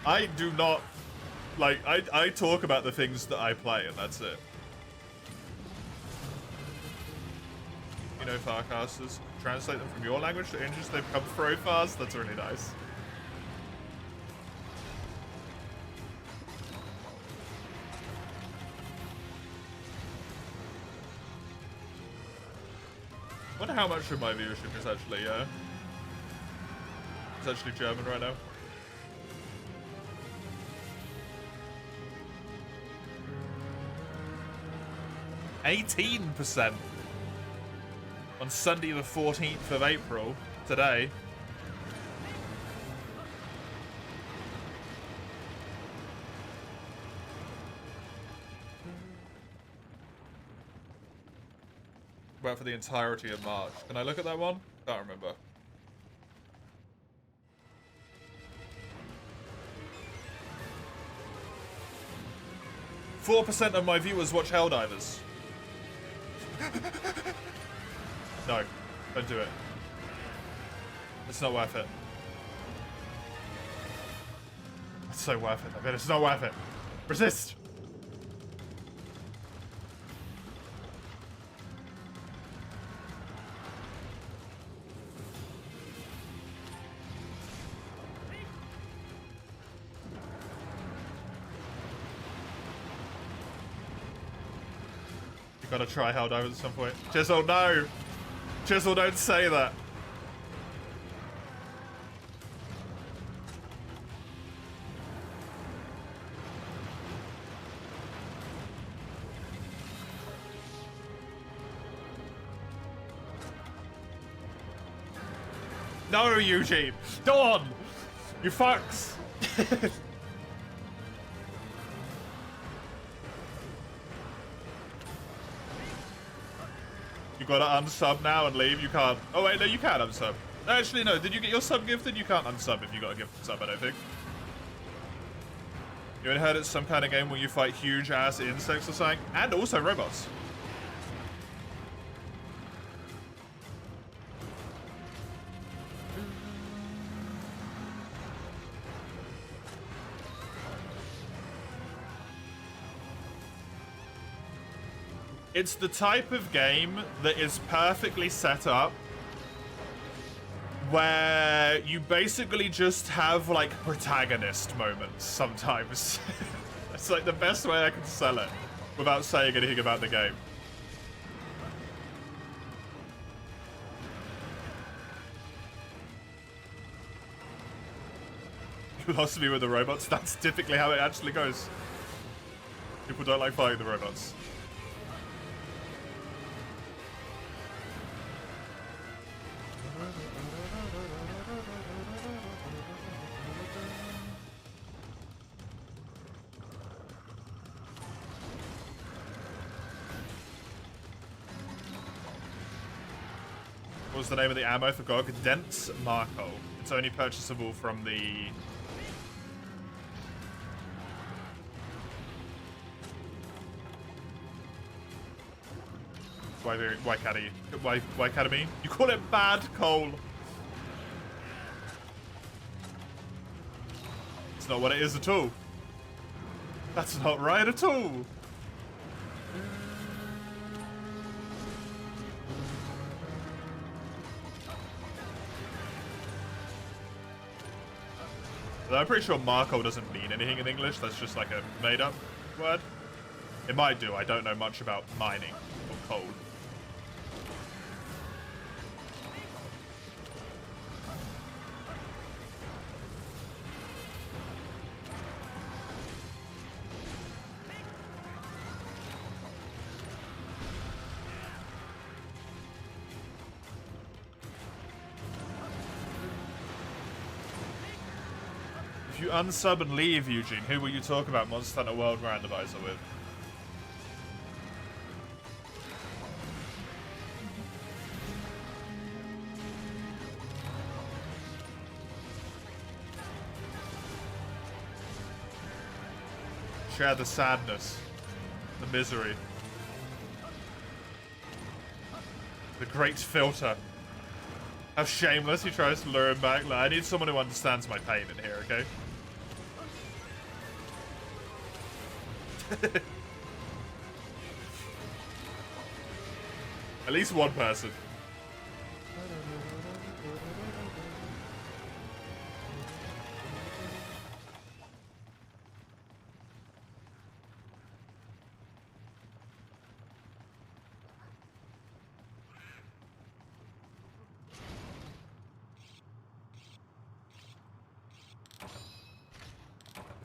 I do not, like, I talk about the things that I play and that's it. You know, Farcasters, translate them from your language to English, they become throw fast, that's really nice. wonder how much of my viewership is actually, it's actually German right now. %18 on Sunday the 14th of April, today. About for the entirety of March. Can I look at that one? Can't remember. %4 of my viewers watch Helldivers. No, don't do it. It's not worth it. It's so worth it. I bet it's not worth it. Resist! You gotta try Helldivers at some point. Chisel, no! Chisel, don't say that. No, Eugene! Go on! You fucks! You gotta unsub now and leave. You can't. Oh wait, no, you can unsub. Actually, no. Did you get your sub gifted? You can't unsub if you got a gifted sub, I don't think. You ever heard it's some kind of game where you fight huge ass insects or something? And also robots. It's the type of game that is perfectly set up where you basically just have like protagonist moments sometimes. It's like the best way I can sell it without saying anything about the game. You lost me with the robots. That's typically how it actually goes. People don't like fighting the robots. What was the name of the ammo for GOG? Dense Marco. It's only purchasable from the... Why Academy? You call it bad coal. It's not what it is at all. That's not right at all. I'm pretty sure Marco doesn't mean anything in English. That's just like a made-up word. It might do. I don't know much about mining or coal. If you unsub and leave, Eugene, who will you talk about Monster Hunter World Randomizer with? Share the sadness, the misery, the great filter. How shameless he tries to lure him back. Like, I need someone who understands my pain in here, okay? At least one person.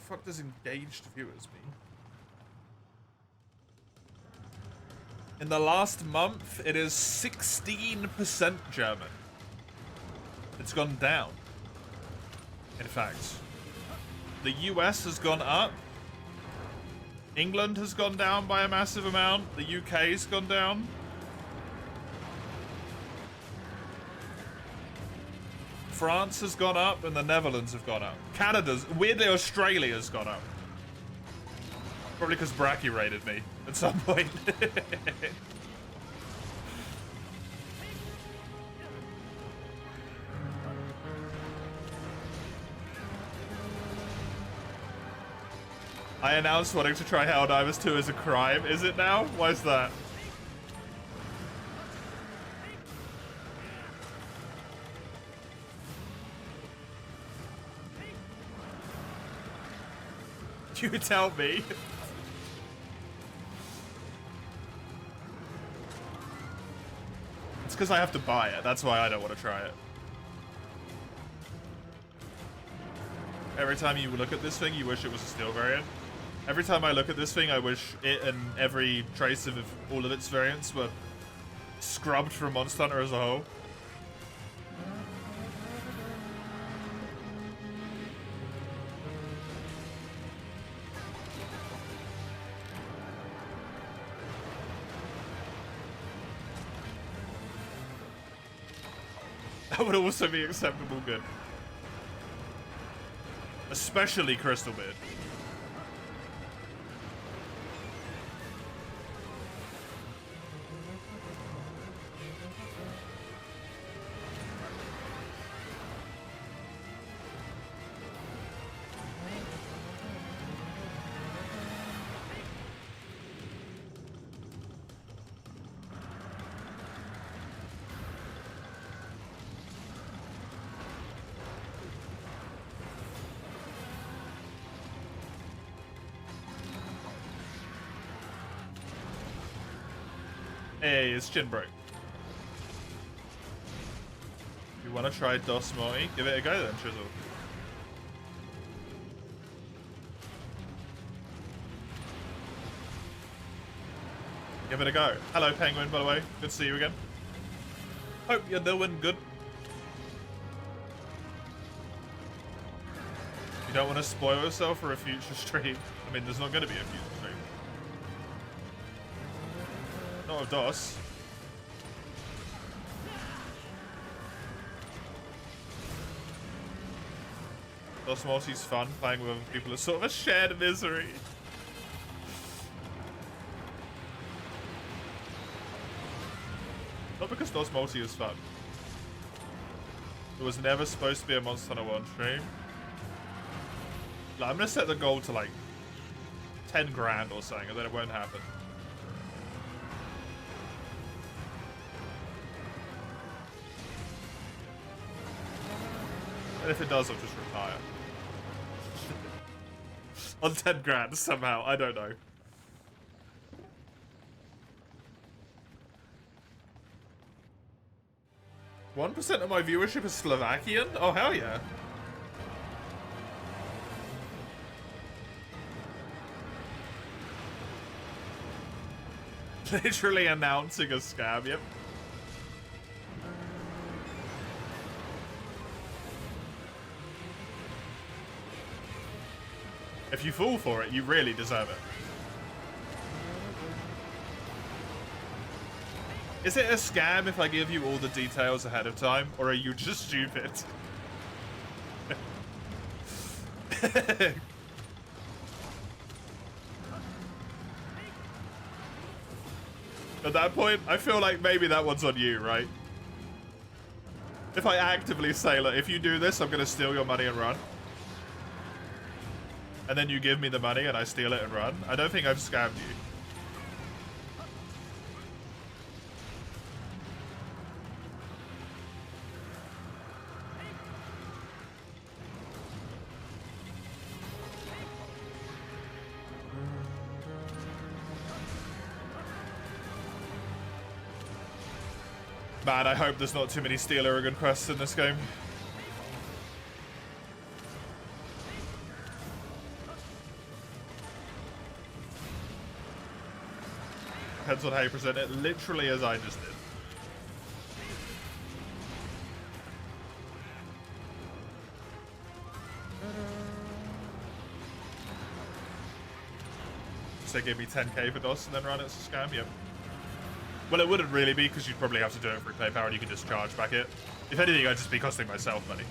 fuck does engaged viewers mean? In the last month, it is 16% German. It's gone down. In fact, the US has gone up. England has gone down by a massive amount. The UK's gone down. France has gone up and the Netherlands have gone up. Canada's, weirdly, Australia's gone up. Probably because Bracky raided me at some point. I announced wanting to try Helldivers 2 as a crime. Is it now? Why is that? You tell me. It's because I have to buy it. That's why I don't want to try it. Every time you look at this thing, you wish it was a steel variant. Every time I look at this thing, I wish it and every trace of all of its variants were scrubbed from Monster Hunter as a whole. That would also be acceptable good. Especially Crystal Beard. Hey, it's Chinbrook. You want to try DOS Morty? Give it a go then, Chisel. Give it a go. Hello, Penguin, by the way. Good to see you again. Hope you're doing good. You don't want to spoil yourself for a future stream. I mean, there's not going to be a future stream. Not with DOS. DOS Multi's fun, playing with other people is sort of a shared misery. Not because DOS Multi is fun. It was never supposed to be a Monster Hunter 1 stream. Like, I'm gonna set the goal to like 10 grand or something, and then it won't happen. And if it does, I'll just retire. On 10 grand somehow, I don't know. %1 of my viewership is Slovakian? Oh, hell yeah. Literally announcing a scam, yep. If you fall for it, you really deserve it. Is it a scam if I give you all the details ahead of time, or are you just stupid? At that point, I feel like maybe that one's on you, right? If I actively say, look, if you do this, I'm gonna steal your money and run. And then you give me the money and I steal it and run. I don't think I've scammed you. Man, I hope there's not too many Steel Aragon quests in this game. Depends on how you present it, literally as I just did. So give me 10k for DOS and then run it as a scam, yep. Well, it wouldn't really be, because you'd probably have to do it through PayPal and you could just charge back it. If anything, I'd just be costing myself money.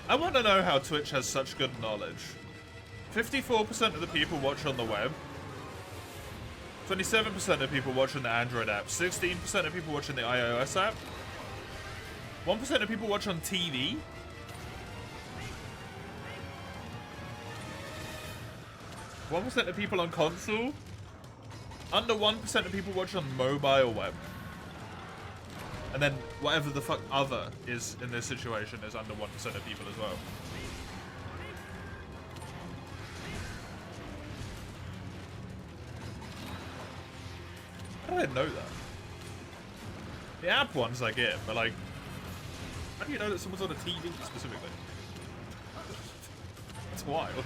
I want to know how Twitch has such good knowledge. 54% of the people watch on the web. 27% of people watch on the Android app. 16% of people watch on the iOS app. 1% of people watch on TV. 1% of people on console. Under 1% of people watch on mobile web. And then whatever the fuck other is in this situation is under 1% of people as well. How did I know that? The app ones I get, but like, how do you know that someone's on a TV specifically? That's wild.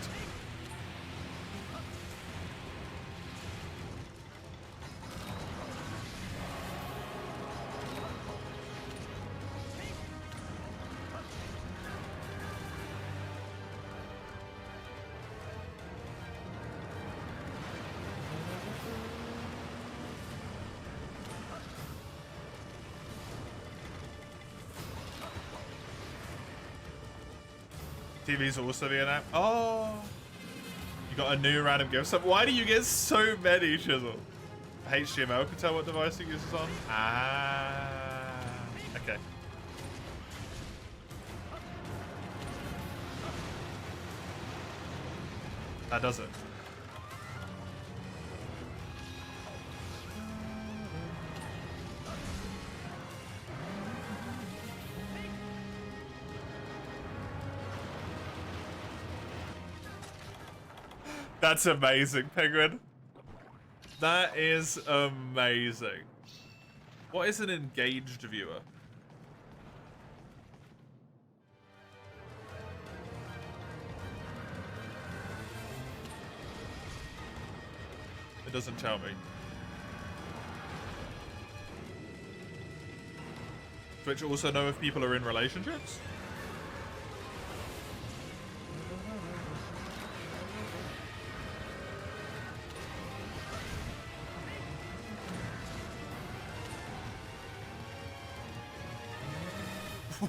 TV's also the app. Oh, you got a new random gift sub. Why do you get so many, Chisel? HTML can tell what device it uses on. Ah, okay. That does it. That's amazing, Penguin. That is amazing. What is an engaged viewer? It doesn't tell me. Twitch also know if people are in relationships?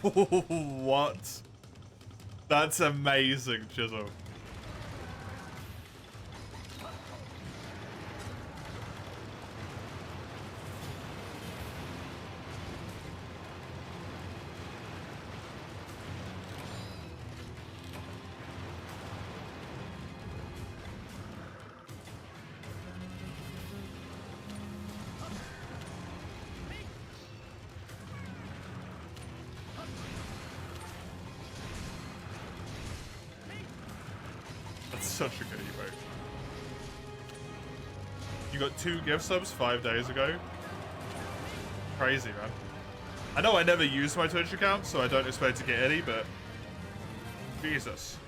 What? That's amazing, Chisel. Such a good emote. You got 2 gift subs 5 days ago. Crazy, man. I know I never use my Twitch account, so I don't expect to get any, but Jesus.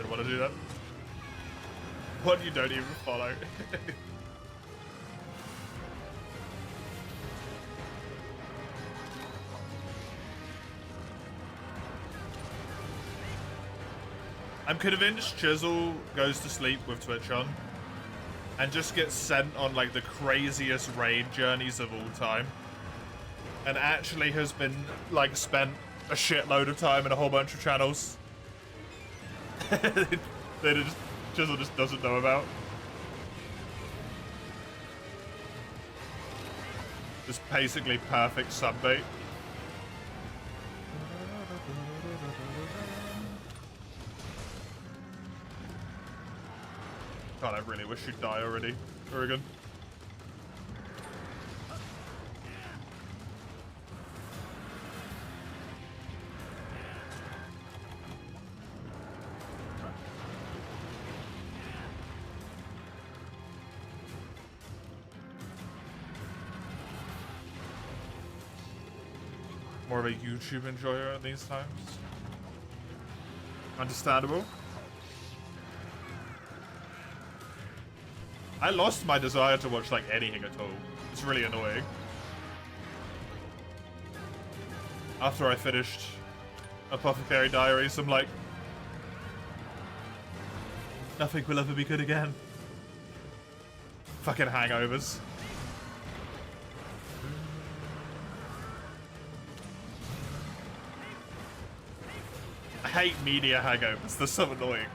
Want to do that? One you don't even follow. I'm convinced Chisel goes to sleep with Twitch on and just gets sent on like the craziest raid journeys of all time, and actually has been like spent a shitload of time in a whole bunch of channels. that Chisel just doesn't know about. Just basically perfect subbait. God, I really wish you'd die already, Oregon. More of a YouTube enjoyer at these times. Understandable. I lost my desire to watch, like, anything at all. It's really annoying. After I finished Apothecary Diaries, I'm like, nothing will ever be good again. Fucking hangovers. I hate media hangovers, they're so annoying.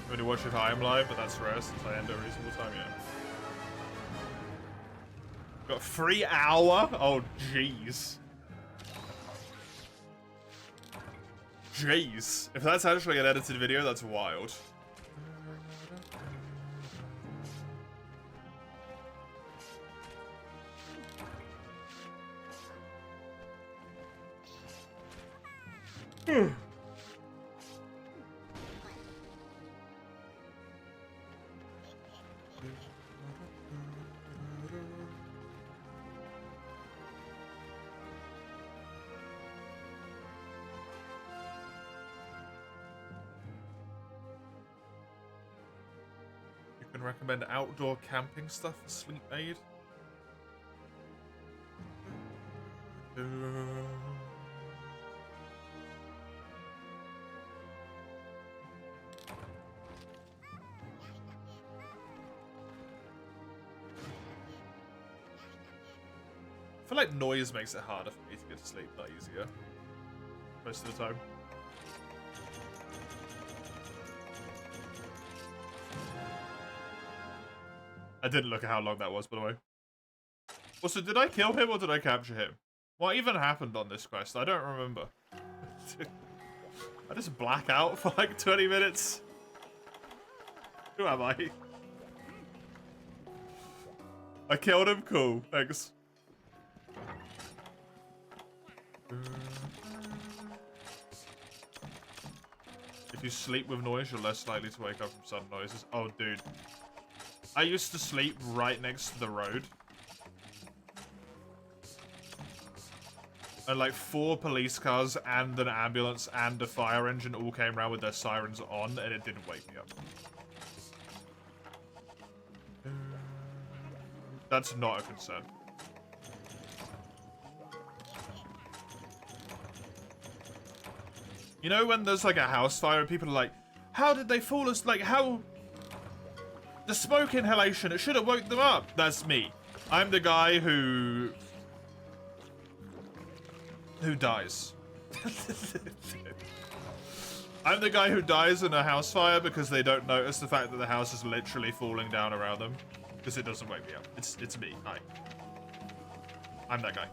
I'm gonna watch if I am live, but that's rare since I end at a reasonable time, yeah. Got a free hour? Oh, jeez. Jeez. If that's actually an edited video, that's wild. Recommend outdoor camping stuff for sleep aid. I feel like noise makes it harder for me to get to sleep, not easier. Most of the time. I didn't look at how long that was, by the way. Also, did I kill him or did I capture him? What even happened on this quest? I don't remember. I just black out for like 20 minutes. Who am I? I killed him? Cool. Thanks. If you sleep with noise, you're less likely to wake up from sudden noises. Oh, dude. I used to sleep right next to the road. And like 4 police cars and an ambulance and a fire engine all came around with their sirens on and it didn't wake me up. That's not a concern. You know when there's like a house fire and people are like, how did they fall us? Like, how... The smoke inhalation, it should have woke them up. That's me. I'm the guy who dies. I'm the guy who dies in a house fire because they don't notice the fact that the house is literally falling down around them. Because it doesn't wake me up. It's me. I'm that guy.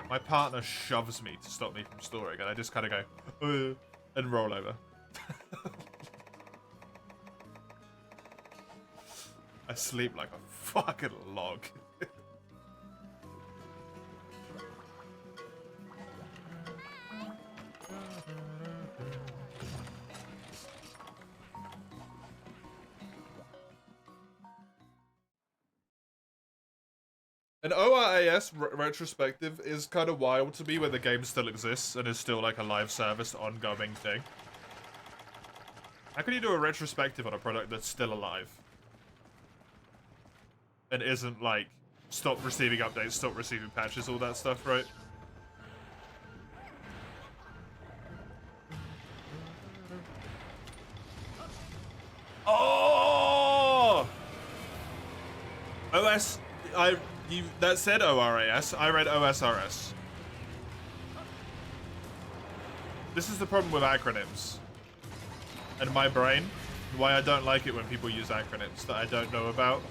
My partner shoves me to stop me from storing, and I just kind of go, and roll over. I sleep like a fucking log. An ORAS retrospective is kind of wild to me when the game still exists and is still like a live service ongoing thing. How can you do a retrospective on a product that's still alive? And isn't like, stop receiving updates, stop receiving patches, all that stuff, right? OS, that said ORAS, I read OSRS. This is the problem with acronyms. And my brain, why I don't like it when people use acronyms that I don't know about.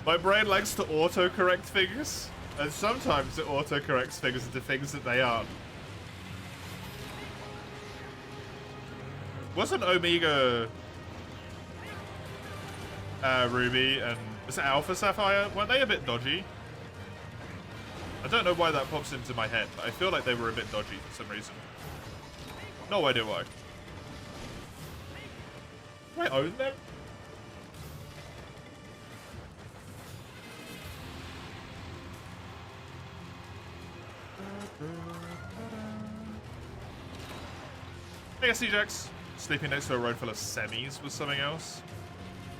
My brain likes to autocorrect things, and sometimes it autocorrects things into things that they aren't. Wasn't Omega Ruby and was it Alpha Sapphire? Weren't they a bit dodgy? I don't know why that pops into my head, but I feel like they were a bit dodgy for some reason. No idea why. Do I own them? I guess Ejax. Sleeping next to a road full of semis was something else.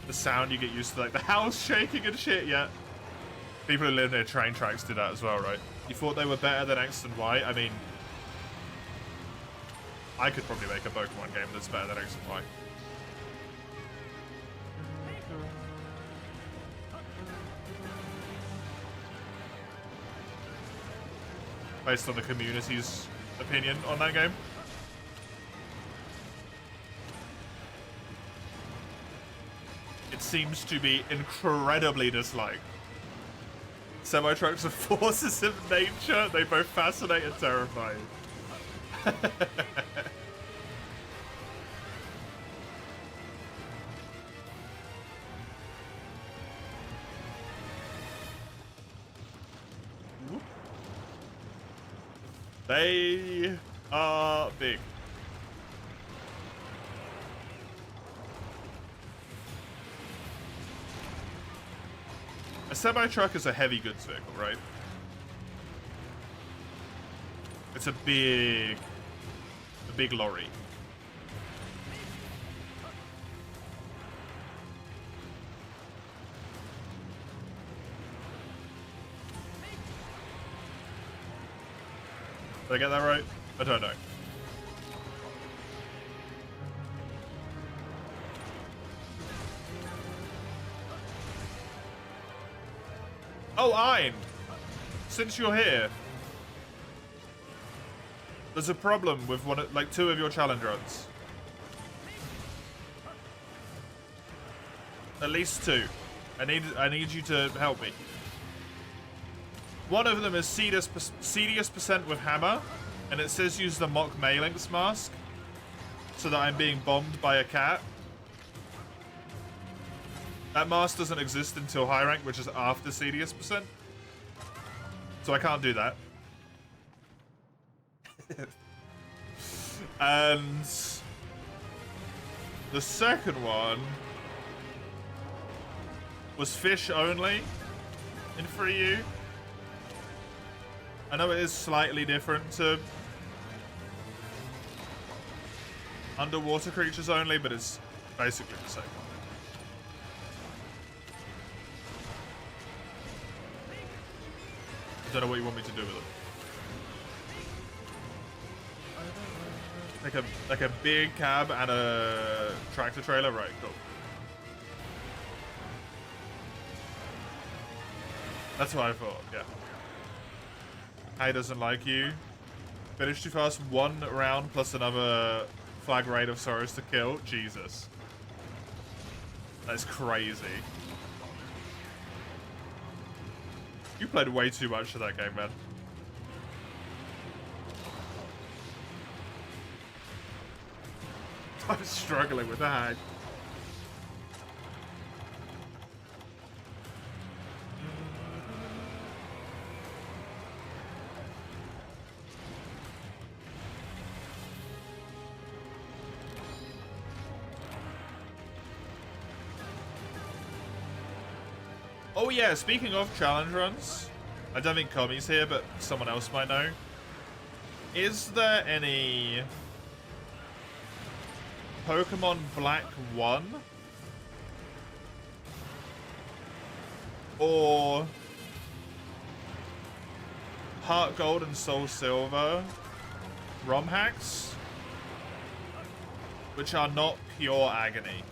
The sound you get used to, like the house shaking and shit, yeah. People who live near train tracks do that as well, right? You thought they were better than X and Y? I mean, I could probably make a Pokemon game that's better than X and Y. Based on the community's opinion on that game. It seems to be incredibly disliked. Semi-trucks are forces of nature. They both fascinate and terrify. They are big. A semi-truck is a heavy goods vehicle, right? It's a big lorry. Did I get that right? I don't know. Oh, Ein! Since you're here, there's a problem with like two of your challenge runs. At least two. I need you to help me. One of them is Cedius percent with hammer, and it says use the mock Malinx mask, so that I'm being bombed by a cat. That mask doesn't exist until high rank, which is after Cedius percent. So I can't do that. And the second one was fish only in 3U. I know it is slightly different to underwater creatures only, but it's basically the same. I don't know what you want me to do with them. Like a big cab and a tractor trailer, right? Cool. That's what I thought. Yeah. Hay doesn't like you. Finish too fast. One round plus another flag raid of sorrows to kill. Jesus. That's crazy. You played way too much of that game, man. I'm struggling with that. Oh yeah, speaking of challenge runs, I don't think Komi's here, but someone else might know. Is there any Pokemon Black 1 or Heart Gold and Soul Silver ROM hacks which are not pure agony?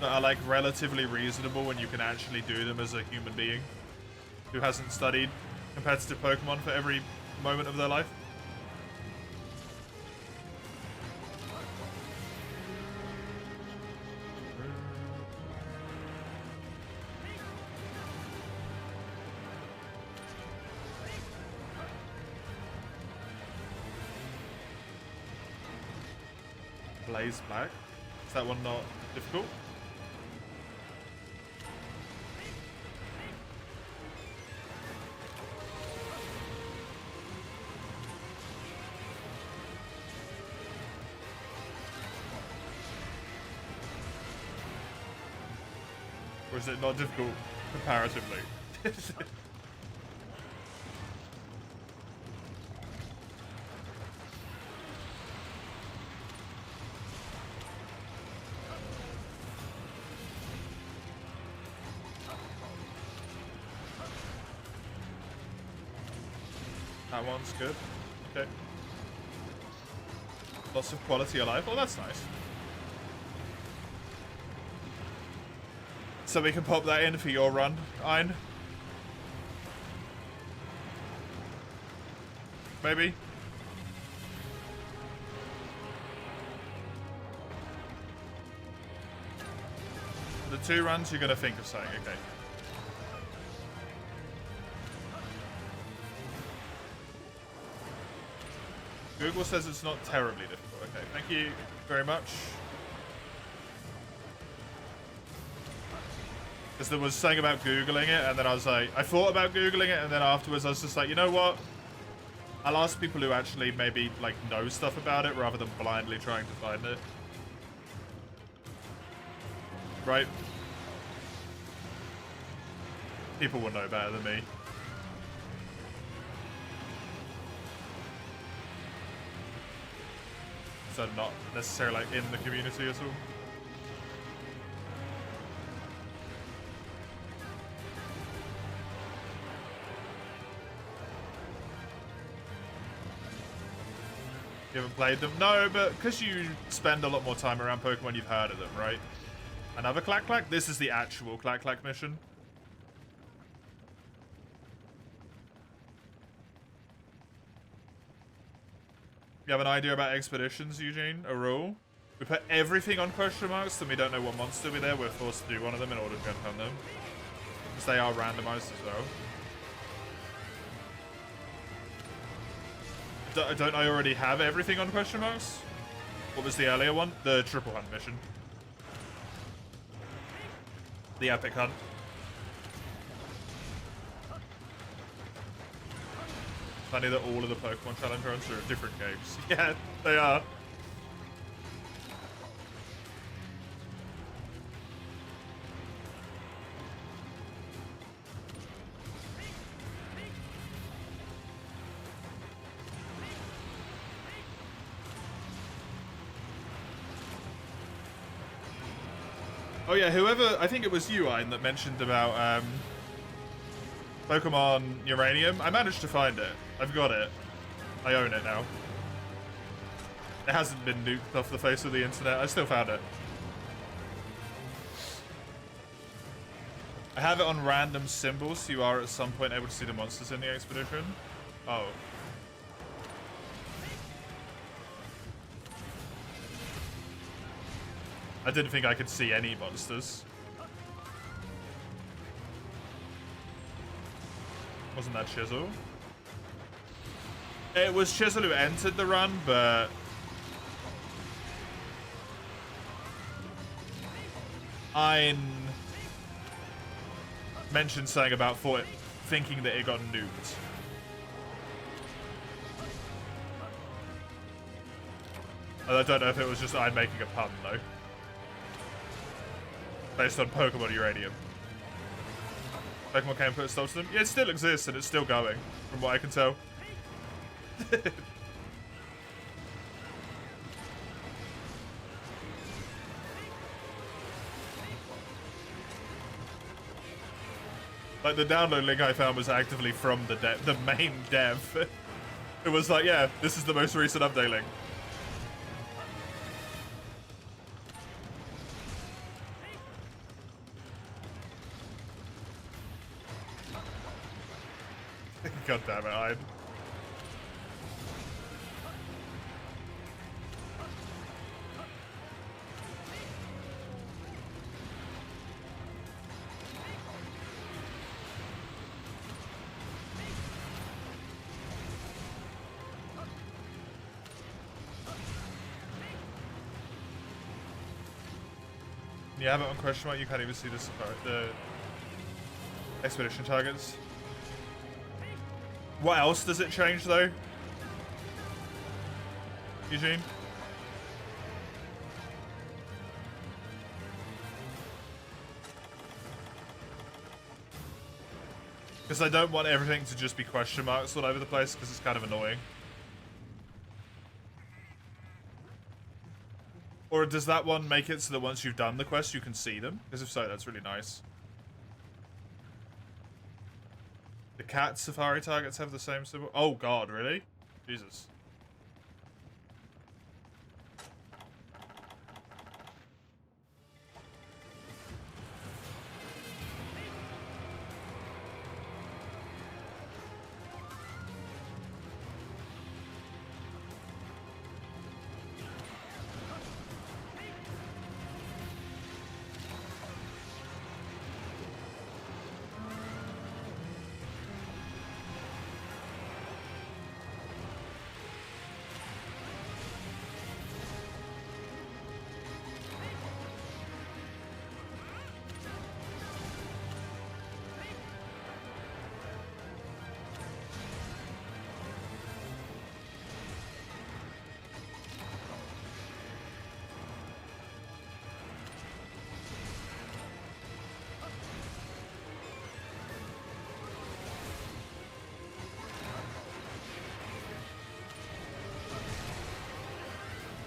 that are like relatively reasonable when you can actually do them as a human being who hasn't studied competitive Pokemon for every moment of their life. Blaze Black? Is that one not difficult? Or is it not difficult comparatively? That one's good. Okay. Lots of quality of life. Oh, that's nice. So we can pop that in for your run, Ein. Maybe. The 2 runs, you're gonna think of something. Okay. Google says it's not terribly difficult. Okay, thank you very much. Because there was something about Googling it, and then I was like, I thought about Googling it, and then afterwards I was just like, you know what? I'll ask people who actually maybe, like, know stuff about it rather than blindly trying to find it. Right? People will know better than me. So not necessarily like in the community at all. You haven't played them? No, but because you spend a lot more time around Pokemon, you've heard of them, right? Another Clack Clack? This is the actual Clack Clack mission. You have an idea about expeditions, Eugene? A rule? We put everything on question marks, then we don't know what monster will be there. We're forced to do one of them in order to go and hunt them. Because they are randomized as well. Don't I already have everything on question marks? What was the earlier one? The triple hunt mission. The epic hunt. Funny that all of the Pokemon challenge runs are different games. Yeah, they are. Oh yeah, whoever, I think it was you, Ein, that mentioned about Pokemon Uranium. I managed to find it. I've got it. I own it now. It hasn't been nuked off the face of the internet. I still found it. I have it on random symbols, so you are at some point able to see the monsters in the expedition. Oh. I didn't think I could see any monsters. Wasn't that Chisel? It was Chisel who entered the run, but I mentioned something about thinking that it got nuked. I don't know if it was just I making a pun though. Based on Pokemon Uranium. Pokemon came and put a stop to them. Yeah, it still exists and it's still going, from what I can tell. Like, the download link I found was actively from the main dev. It was like, yeah, this is the most recent update link. God damn it, Hyde. You have it on question mark, you can't even see the expedition targets. What else does it change though? Eugene? Because I don't want everything to just be question marks all over the place because it's kind of annoying. Or does that one make it so that once you've done the quest, you can see them? Because if so, that's really nice. The cat safari targets have the same symbol. Oh god, really? Jesus.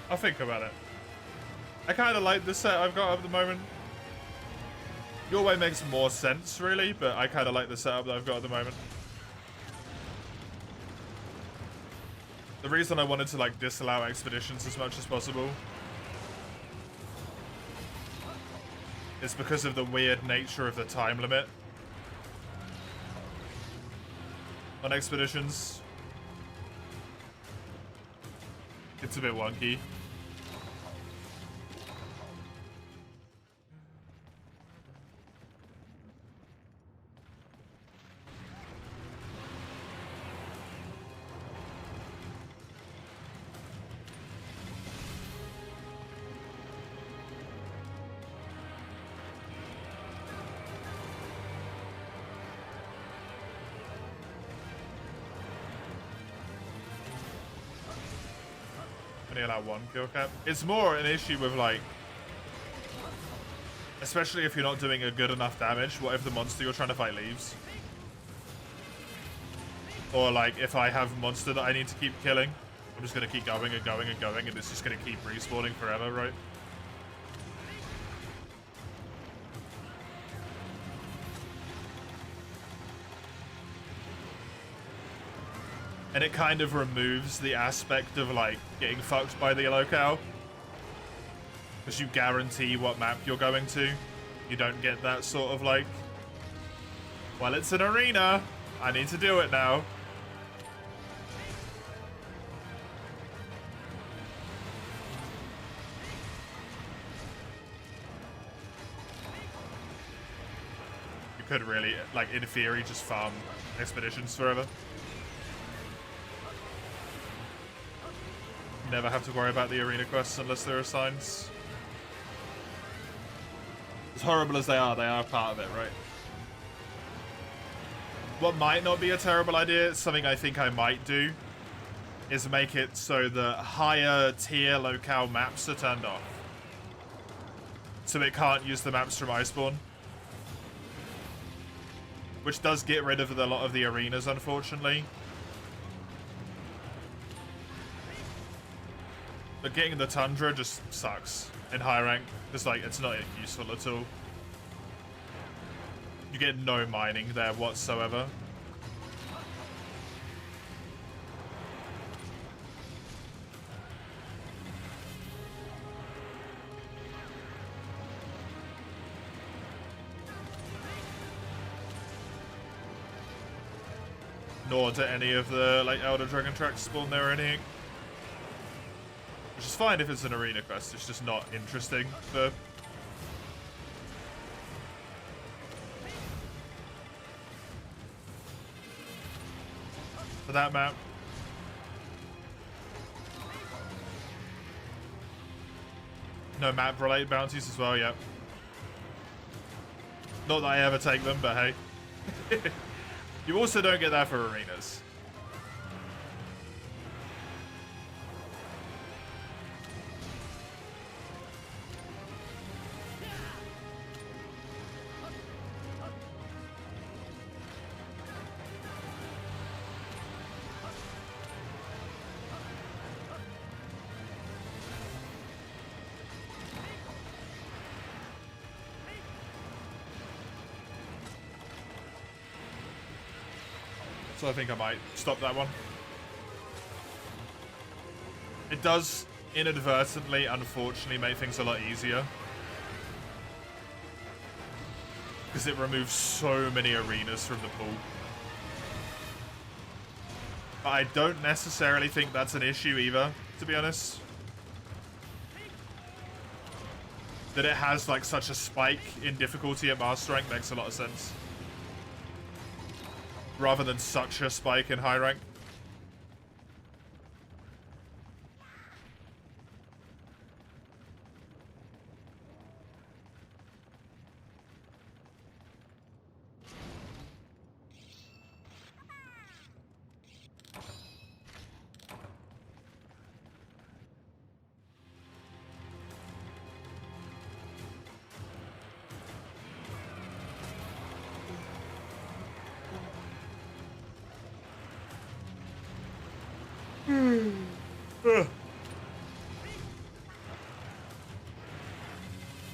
I'll think about it. I kind of like the set I've got at the moment. Your way makes more sense, really, but I kind of like the setup that I've got at the moment. The reason I wanted to, like, disallow expeditions as much as possible is because of the weird nature of the time limit on expeditions. It's a bit wonky. Only allow one kill cap. It's more an issue with, like, especially if you're not doing a good enough damage. What if the monster you're trying to fight leaves? Or, like, if I have a monster that I need to keep killing, I'm just going to keep going and going and going, and it's just going to keep respawning forever, right? And it kind of removes the aspect of, like, getting fucked by the yellow cow. Because you guarantee what map you're going to. You don't get that sort of, like, well, it's an arena. I need to do it now. You could really, like, in theory, just farm expeditions forever. Never have to worry about the arena quests unless there are signs. As horrible as they are part of it, right? What might not be a terrible idea, something I think I might do, is make it so that higher tier locale maps are turned off. So it can't use the maps from Iceborne. Which does get rid of a lot of the arenas, unfortunately. But getting the Tundra just sucks in high rank. It's like, it's not useful at all. You get no mining there whatsoever. nor do any of the like Elder Dragon tracks spawn there or anything. Which is fine if it's an arena quest, it's just not interesting for that map. No map-related bounties as well, yep. Not that I ever take them, but hey. You also don't get that for arenas. So I think I might stop that one. It does inadvertently, unfortunately, make things a lot easier. Because it removes so many arenas from the pool. But I don't necessarily think that's an issue either, to be honest. That it has like such a spike in difficulty at Master Rank makes a lot of sense. Rather than such a spike in high rank.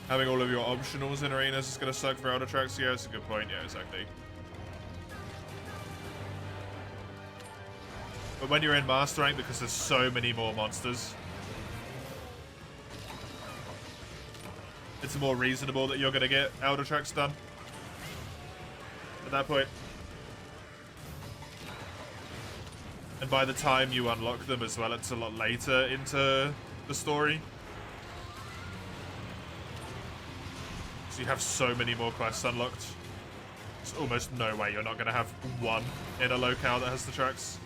Having all of your optionals in arenas is going to suck for Elder Tracks. Yeah, it's a good point. Yeah, exactly. But when you're in Master Rank, because there's so many more monsters, it's more reasonable that you're going to get Elder Tracks done at that point. And by the time you unlock them as well, it's a lot later into the story. So you have so many more quests unlocked. There's almost no way you're not going to have one in a locale that has the tracks.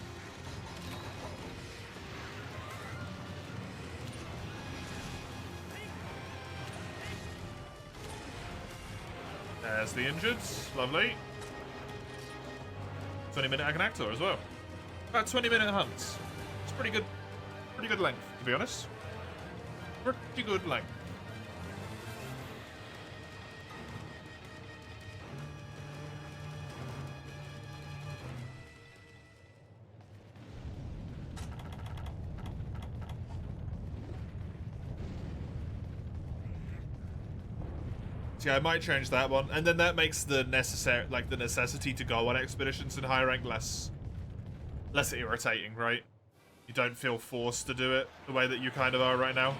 There's the injured. Lovely. 20-minute Aganator as well. About 20-minute hunts. It's pretty good length, to be honest. Pretty good length. So yeah, I might change that one, and then that makes the necessity to go on expeditions in high rank less irritating, right? You don't feel forced to do it the way that you kind of are right now.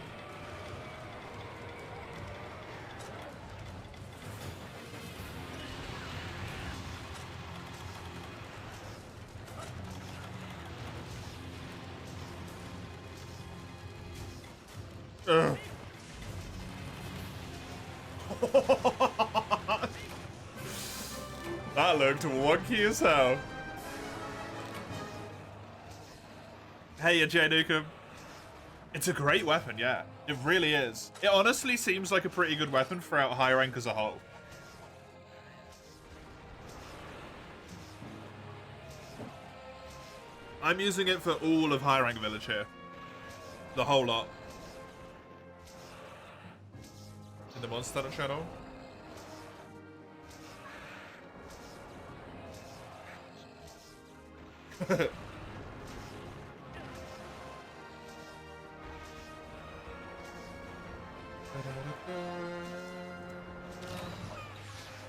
Ugh. That looked wonky as hell. Hey, J Nukem. It's a great weapon, yeah. It really is. It honestly seems like a pretty good weapon throughout high rank as a whole. I'm using it for all of high rank village here. The whole lot. In the Monster Hunter channel.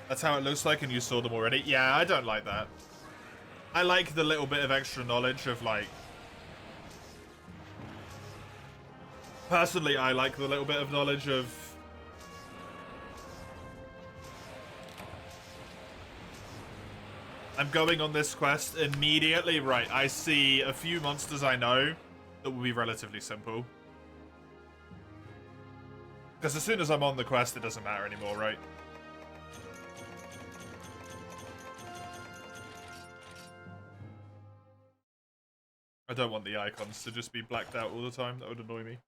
That's how it looks like, and you saw them already. Yeah, I don't like that. I like the little bit of extra knowledge of, like... Personally, I like the little bit of knowledge of... I'm going on this quest immediately. Right, I see a few monsters I know that will be relatively simple. Because as soon as I'm on the quest, it doesn't matter anymore, right? I don't want the icons to just be blacked out all the time. That would annoy me.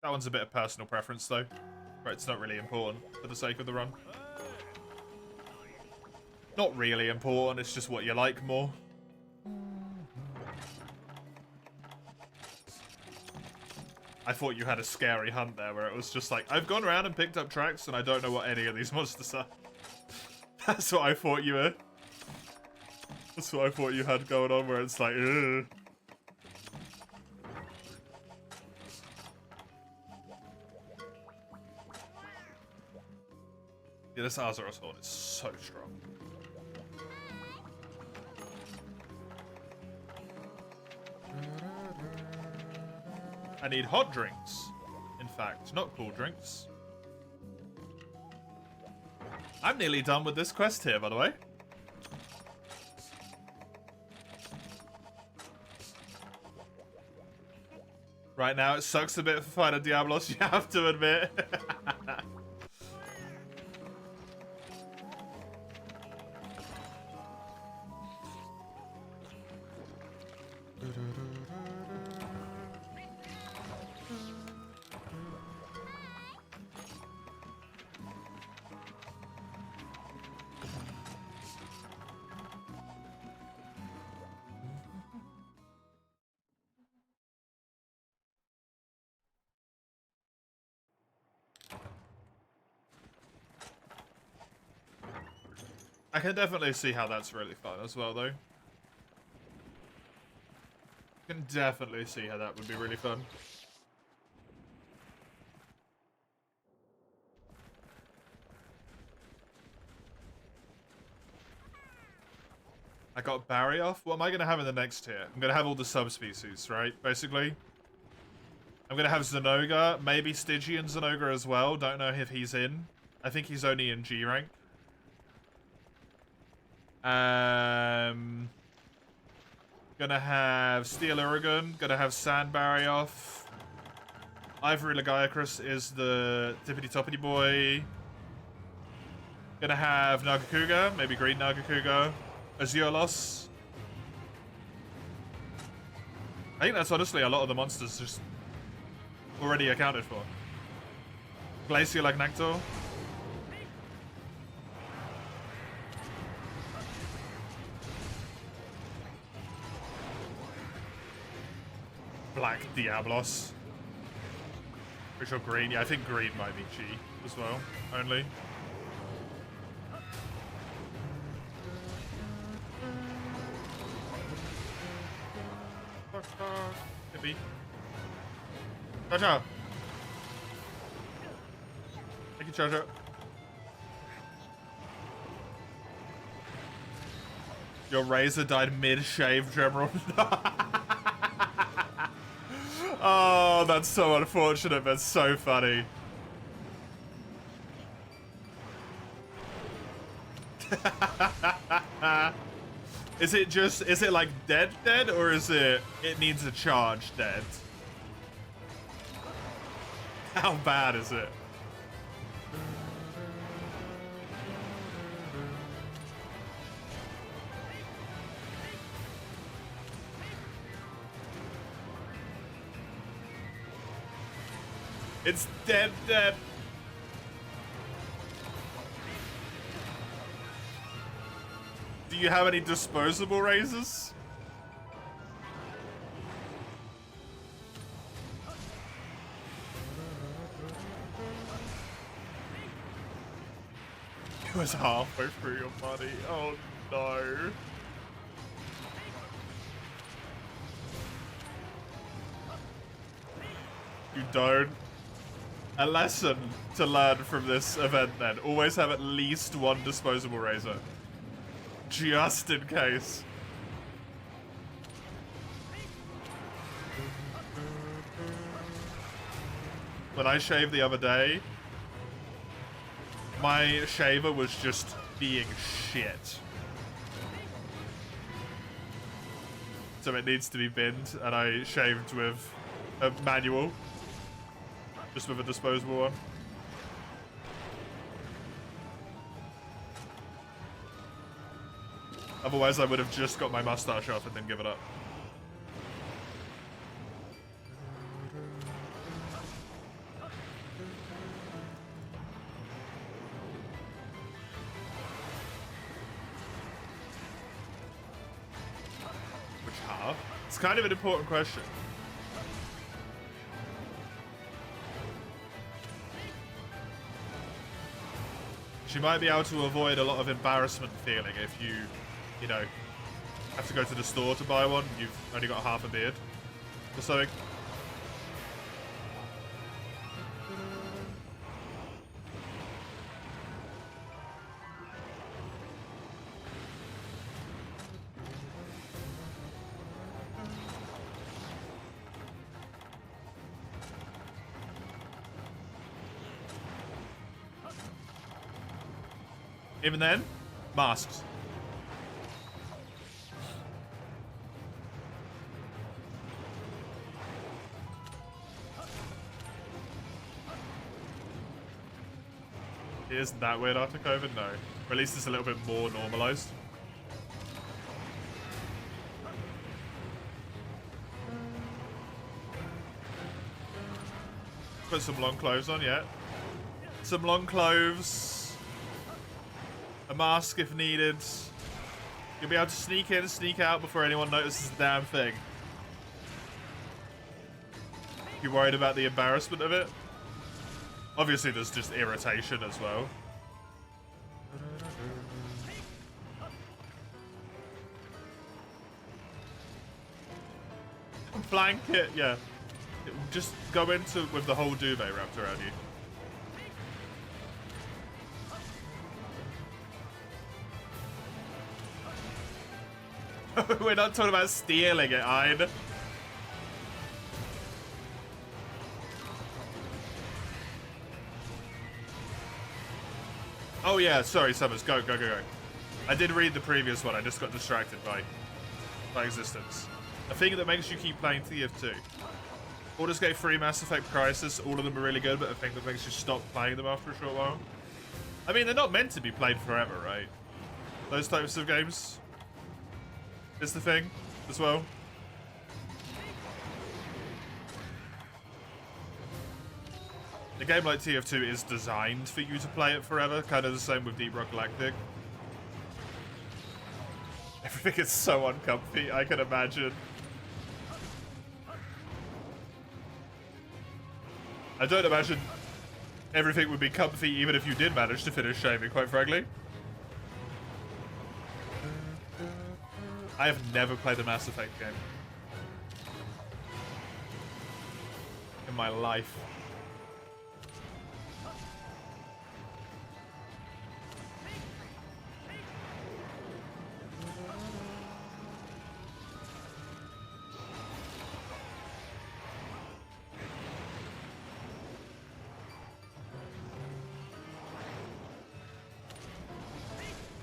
That one's a bit of personal preference, though. Right, it's not really important for the sake of the run. Not really important, it's just what you like more. I thought you had a scary hunt there where it was just like, I've gone around and picked up tracks and I don't know what any of these monsters are. That's what I thought you were. That's what I thought you had going on, where it's like, ugh. Yeah, this Azeroth horn is so strong. I need hot drinks. In fact, not cool drinks. I'm nearly done with this quest here, by the way. Right now, it sucks a bit for fighting Diablos, you have to admit. I can definitely see how that's really fun as well, though. I can definitely see how that would be really fun. I got Barry off. What am I going to have in the next tier? I'm going to have all the subspecies, right? Basically. I'm going to have Zenoga, maybe Stygian Zenoga as well. Don't know if he's in. I think he's only in G rank. Gonna have Steel Urigan. Gonna have Sandbarry off. Ivory Lagiacrus is the tippity-toppity boy. Gonna have Nagakuga. Maybe Green Nagakuga. Azuelos. I think that's honestly a lot of the monsters just already accounted for. Glacial Agnactor. Black Diablos. Pretty sure green. Yeah, I think green might be G as well, only. Hippie. Cha-cha! Thank you, Cha-cha. Your razor died mid-shave, General. Oh, that's so unfortunate, but so funny. Is it like dead, or is it needs a charge dead? How bad is it? It's dead. Do you have any disposable razors? It was halfway through your body. Oh no. You don't. A lesson to learn from this event then. Always have at least one disposable razor. Just in case. When I shaved the other day, my shaver was just being shit. so it needs to be binned, and I shaved with a manual, just with a disposable one. Otherwise, I would have just got my mustache off and then give it up. Which half? It's kind of an important question. She might be able to avoid a lot of embarrassment feeling if you know, have to go to the store to buy one. You've only got half a beard or something. Even then, masks. It isn't that weird after COVID, no. Or at least it's a little bit more normalized. Put some long clothes on, yeah. Some long clothes. A mask if needed. You'll be able to sneak in, sneak out before anyone notices the damn thing. You worried about the embarrassment of it? Obviously, there's just irritation as well. Blanket, yeah. Just go into with the whole duvet wrapped around you. We're not talking about stealing it, Ein. Oh yeah, sorry, Summers. Go. I did read the previous one. I just got distracted by existence. A thing that makes you keep playing TF2. Baldur's Gate 3, Mass Effect, Crisis, all of them are really good, but a thing that makes you stop playing them after a short while. I mean, they're not meant to be played forever, right? Those types of games is the thing as well. A game like TF2 is designed for you to play it forever, kind of the same with Deep Rock Galactic. Everything is so uncomfy, I can imagine. I don't imagine everything would be comfy even if you did manage to finish shaving, quite frankly. I have never played a Mass Effect game in my life.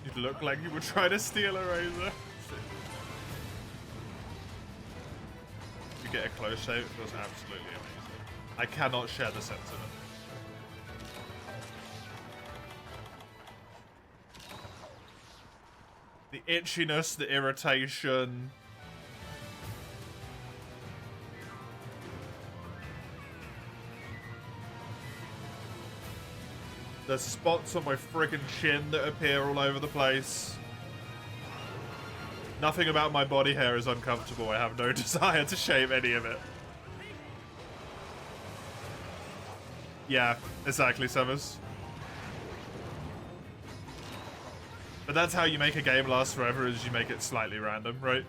You'd look like you were trying to steal a razor. You get a close shave, it feels absolutely amazing. I cannot share the sentiment. The itchiness, the irritation. The spots on my freaking chin that appear all over the place. Nothing about my body hair is uncomfortable. I have no desire to shave any of it. Yeah, exactly, Summers. But that's how you make a game last forever, is you make it slightly random, right?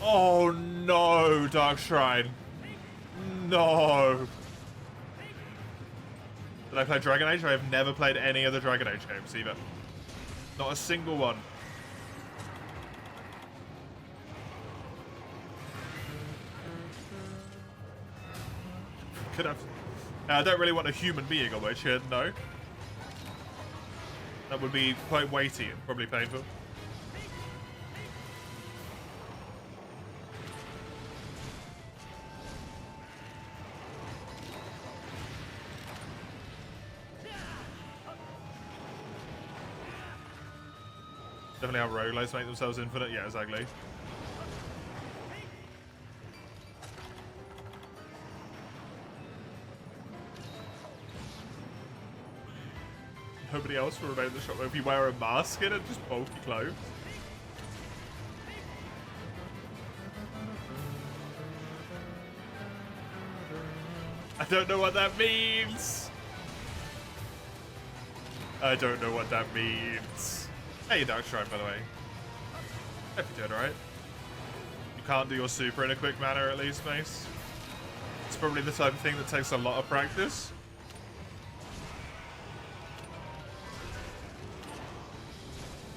Oh no, Dark Shrine. No. Did I play Dragon Age? I have never played any of the Dragon Age games either. Not a single one. Could have. I don't really want a human being on my chin, no. That would be quite weighty and probably painful. Definitely how roguelites make themselves infinite. Yeah, exactly. Nobody else will remain in the shop if you wear a mask in and just bulky clothes. I don't know what that means. I don't know what that means. Hey, Darkstride, by the way. Hope you're doing alright. You can't do your super in a quick manner, at least, Mace. It's probably the type of thing that takes a lot of practice.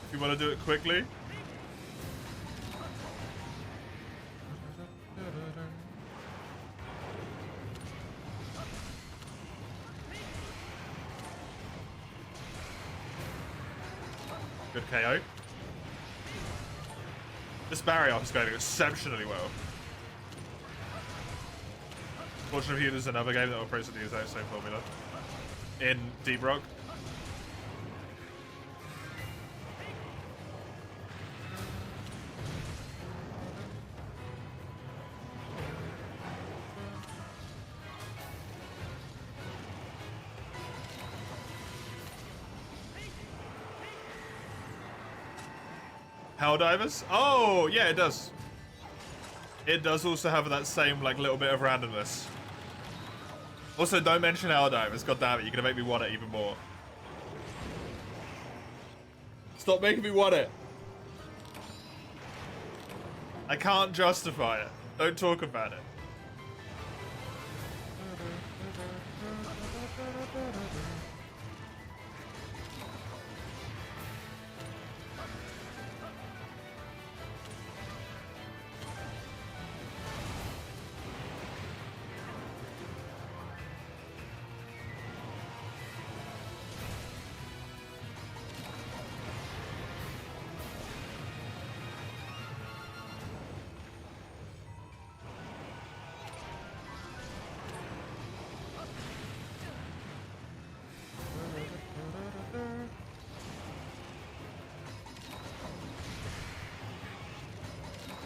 If you want to do it quickly. Good KO. This barrier is going exceptionally well. Fortunately, there's another game that operates with the exact same formula. In Deep Rock. Helldivers? Oh, yeah, it does. It does also have that same, like, little bit of randomness. Also, don't mention Helldivers. God damn it, you're gonna make me want it even more. Stop making me want it. I can't justify it. Don't talk about it.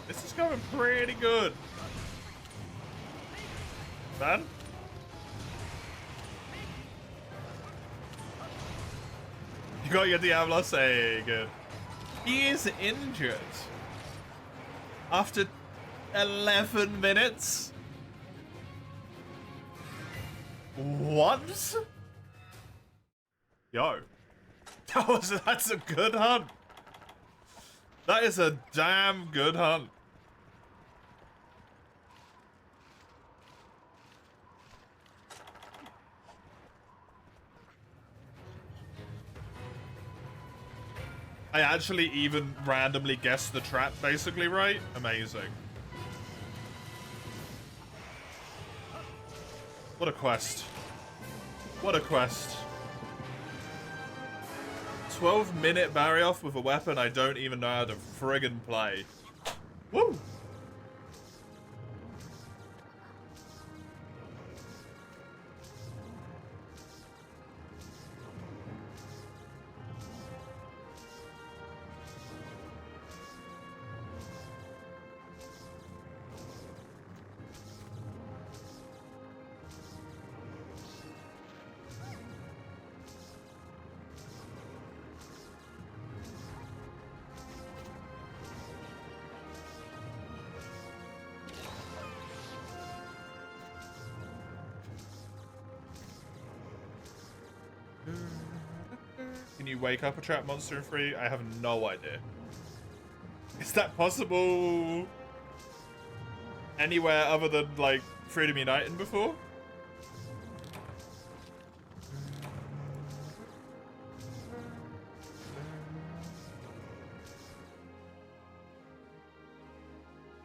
This is going pretty good. Man? You got your Diablos? Hey, good. He is injured. After 11 minutes? What? Yo. That's a good hunt. That is a damn good hunt. I actually even randomly guessed the trap basically right. Amazing. What a quest. What a quest. 12-minute barrier off with a weapon I don't even know how to friggin' play. Woo! Can you wake up a trap monster in free? I have no idea. Is that possible anywhere other than, like, Freedom United before?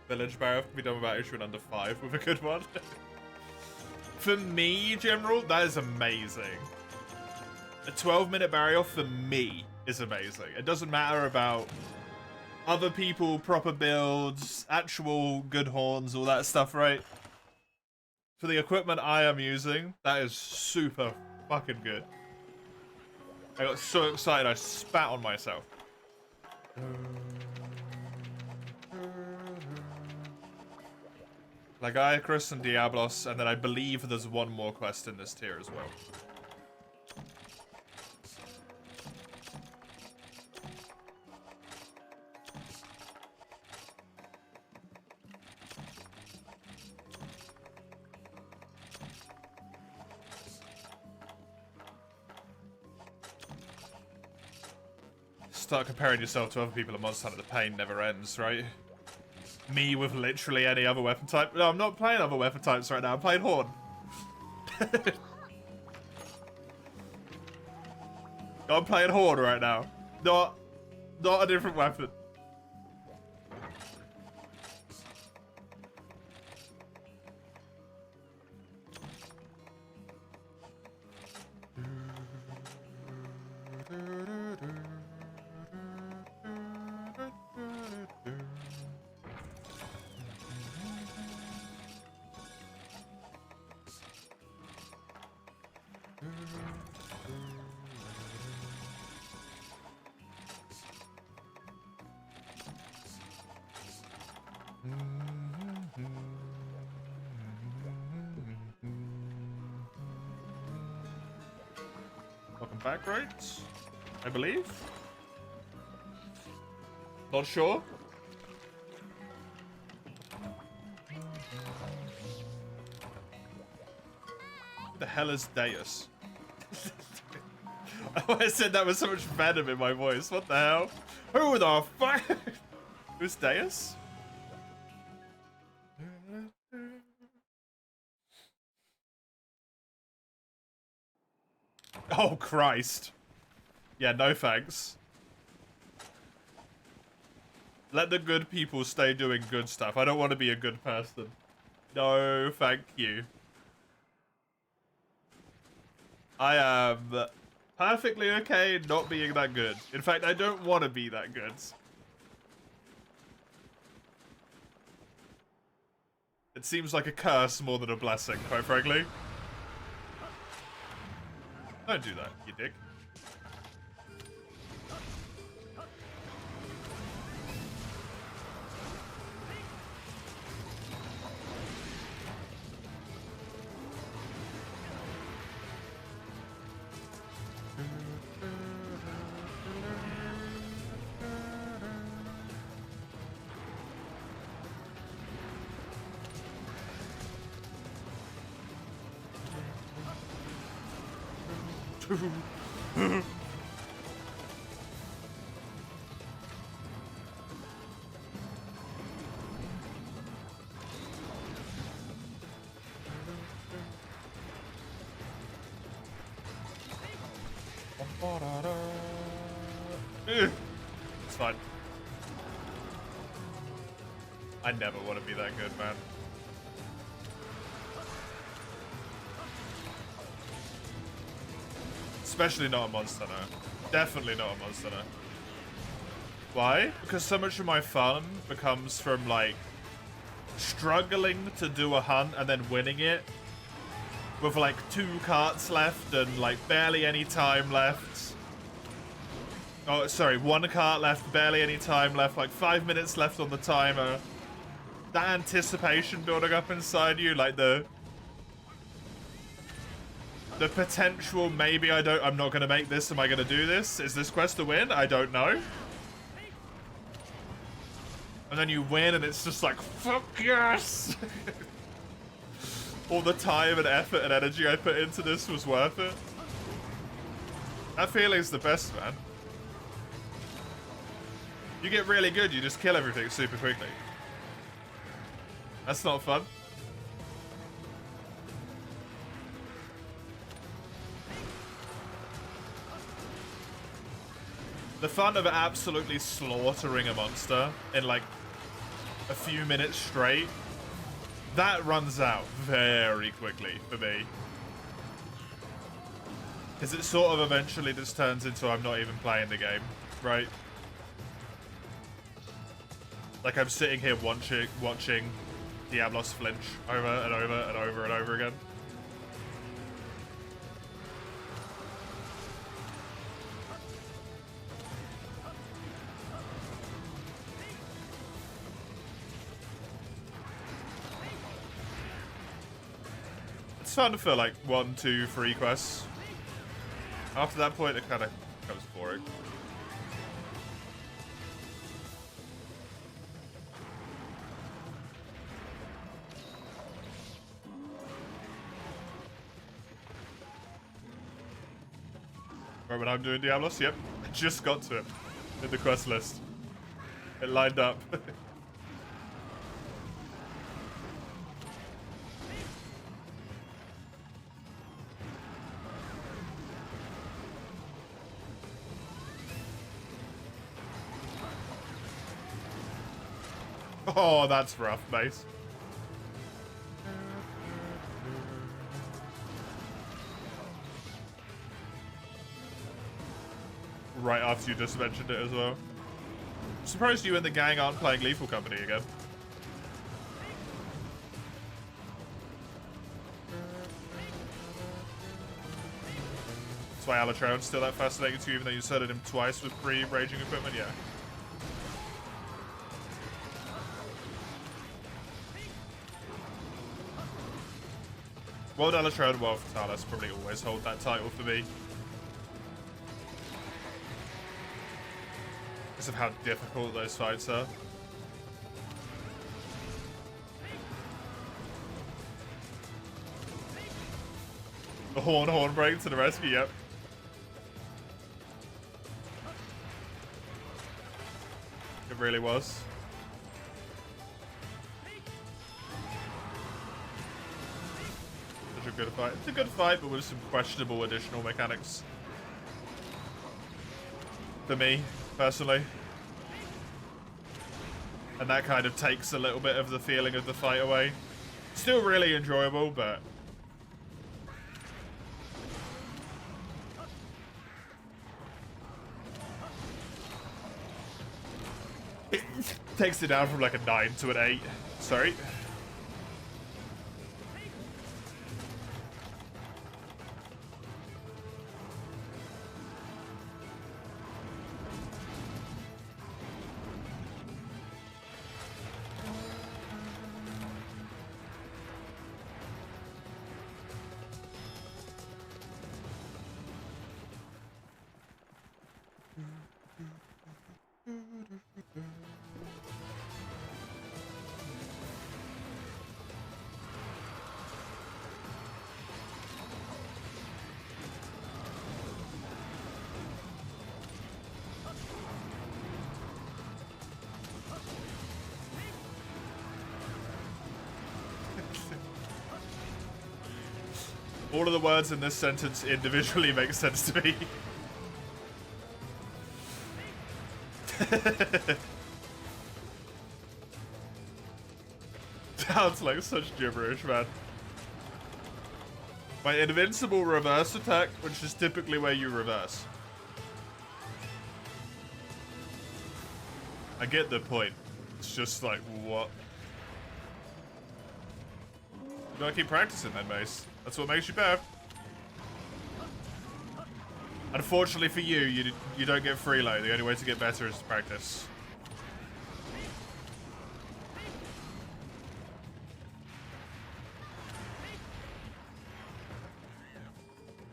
Village barrier can be done without issuing under 5 with a good one. For me, General, that is amazing. A 12-minute barrier for me is amazing. It doesn't matter about other people, proper builds, actual good horns, all that stuff, right? For the equipment I am using, that is super fucking good. I got so excited I spat on myself. Lagiacrus and Diablos, and then I believe there's one more quest in this tier as well. Start comparing yourself to other people at Monster Hunter, the pain never ends, right? Me with literally any other weapon type. No, I'm not playing other weapon types right now. I'm playing Horn. I'm playing Horn right now. Not a different weapon. Welcome back, right? I believe. Not sure. Who the hell is Deus? I said that with so much venom in my voice. What the hell? Who the fuck? Who's Deus? Oh, Christ. Yeah, no thanks. Let the good people stay doing good stuff. I don't want to be a good person. No, thank you. I am perfectly okay not being that good. In fact, I don't want to be that good. It seems like a curse more than a blessing, quite frankly. Don't do that, you dick. It's fine. I never want to be that good, man. Especially not a Monster Hunter. Definitely not a Monster Hunter. Why? Because so much of my fun becomes from, like, struggling to do a hunt and then winning it with, like, 2 carts left and, like, barely any time left. Oh, sorry, 1 cart left, barely any time left, like 5 minutes left on the timer. That anticipation building up inside you, like the potential, maybe I'm not gonna make this, am I gonna do this? Is this quest a win? I don't know. And then you win and it's just like, fuck yes! All the time and effort and energy I put into this was worth it. That feeling's the best, man. You get really good, you just kill everything super quickly. That's not fun. The fun of absolutely slaughtering a monster in like a few minutes straight, that runs out very quickly for me. Because it sort of eventually just turns into I'm not even playing the game, right? Like I'm sitting here watching Diablos flinch over and over and over and over again. It's fun for like 1, 2, 3 quests. After that point, it kind of becomes boring. Right when I'm doing Diablos, yep. I just got to it in the quest list. It lined up. Oh, that's rough, mate. Right after you just mentioned it as well. I'm surprised you and the gang aren't playing Lethal Company again. That's why Alatron's still that fascinating to you, even though you inserted him twice with pre-raging equipment, yeah. World Alatron and World Fatalis probably always hold that title for me. Because of how difficult those fights are. The horn break to the rescue, yep. It really was. Such a good fight. It's a good fight, but with some questionable additional mechanics. For me, personally. And that kind of takes a little bit of the feeling of the fight away. Still really enjoyable, but... it takes it down from like a 9 to an 8. Sorry. All of the words in this sentence individually make sense to me. Sounds like such gibberish, man. My invincible reverse attack, which is typically where you reverse. I get the point. It's just like, what? You gotta keep practicing then, Mace. That's what makes you better. Unfortunately for you, you don't get freeload. The only way to get better is to practice.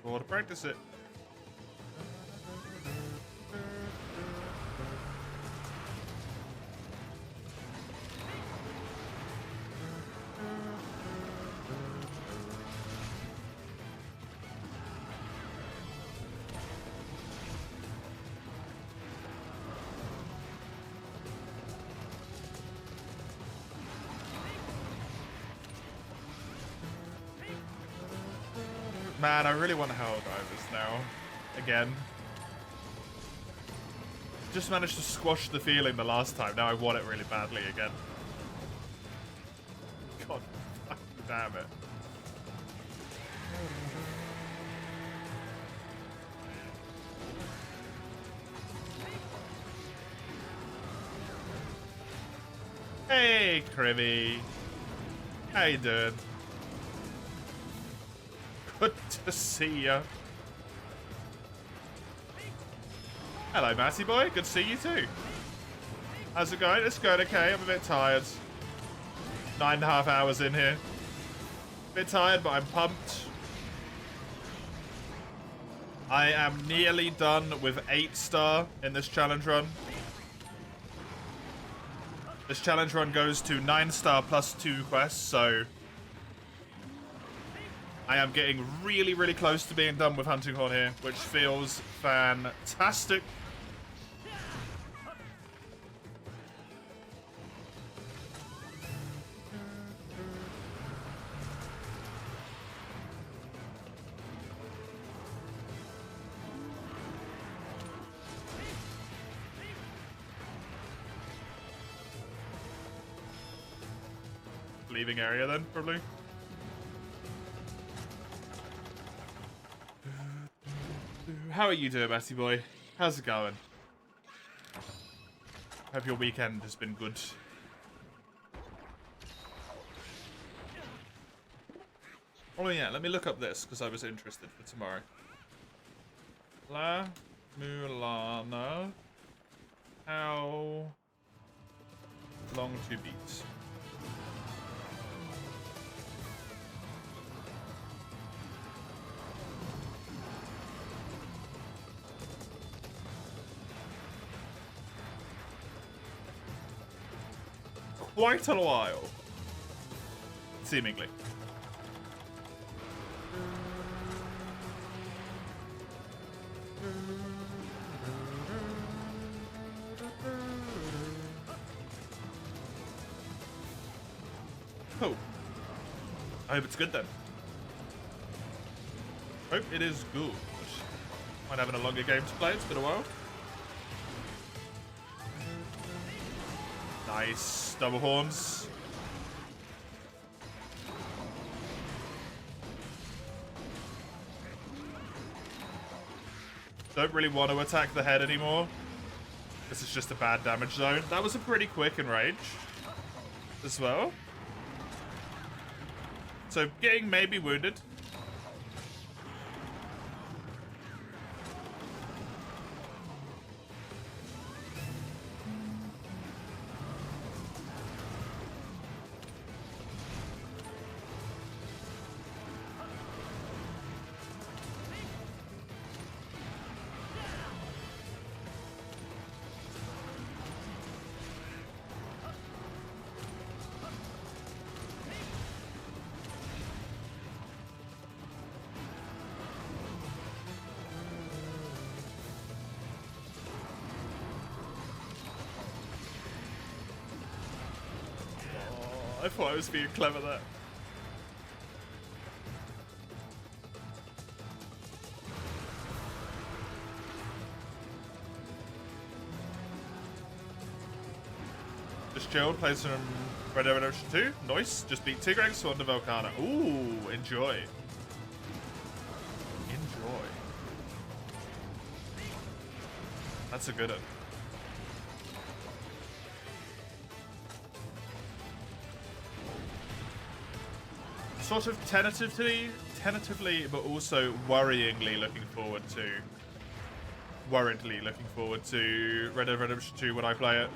Well, to practice it. Man, I really want Hell Divers now. Again. Just managed to squash the feeling the last time. Now I want it really badly again. God fucking damn it. Hey, Krivy. How you doing? Good to see ya. Hello, Matty boy. Good to see you too. How's it going? It's going okay. I'm a bit tired. 9.5 hours in here. Bit tired, but I'm pumped. I am nearly done with 8-star in this challenge run. This challenge run goes to 9-star plus 2 quests, so I am getting really, really close to being done with Hunting Horn here, which feels fantastic. Leaving area then, probably. How are you doing, Matty boy? How's it going? Hope your weekend has been good. Oh yeah, let me look up this, because I was interested for tomorrow. La Mulana. How long to beat? Quite a while. Seemingly. Oh. I hope it's good then. Hope it is good. Might having a longer game to play, it's been a while. Nice. Double horns. Don't really want to attack the head anymore. This is just a bad damage zone. That was a pretty quick enrage as well. So getting maybe wounded. I thought I was being clever there. Just chilled, play some Red Dead Redemption 2. Nice. Just beat Tigrex, Swan to Volcana. Ooh, enjoy. Enjoy. That's a good one. Sort of tentatively, but also worryingly looking forward to Red Dead Redemption 2 when I play it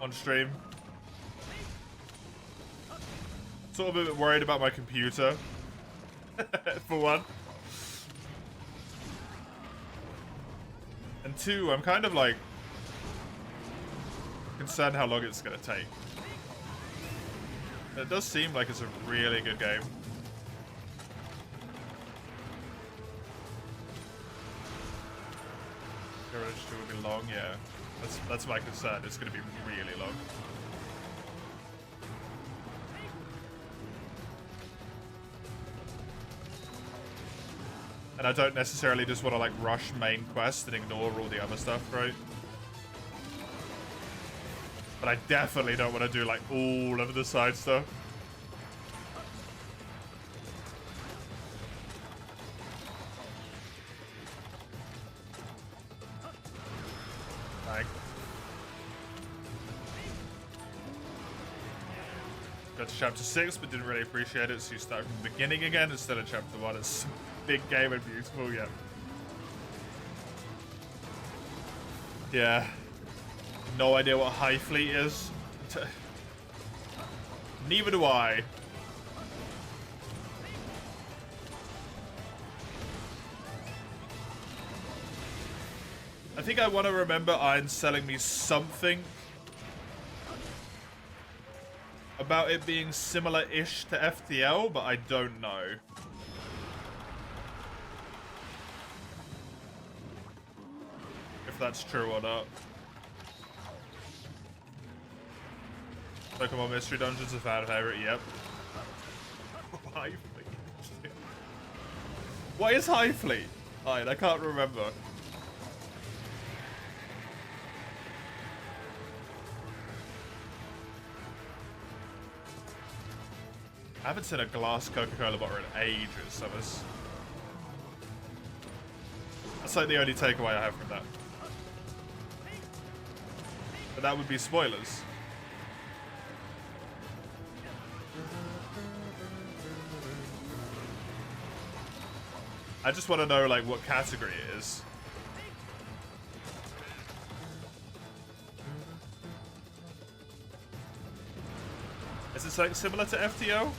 on stream. Sort of a bit worried about my computer, for one. And two, I'm kind of like concerned how long it's gonna take. It does seem like it's a really good game. Garage 2 will be long, yeah. That's my concern. It's going to be really long. And I don't necessarily just want to like rush main quest and ignore all the other stuff, right? But I definitely don't want to do like all of the side stuff. Bang. Got to chapter 6, but didn't really appreciate it, so you start from the beginning again instead of chapter 1. It's a big game and beautiful, yeah. Yeah. No idea what High Fleet is. Neither do I. I think I want to remember Iron selling me something about it being similar-ish to FTL, but I don't know. If that's true or not. Pokemon Mystery Dungeons are fan favorite, yep. High Fleet. What is High Fleet? I can't remember. I haven't seen a glass Coca-Cola bottle in ages, Summers. That's like the only takeaway I have from that. But that would be spoilers. I just want to know, like, what category it is. Is it something similar to FTO?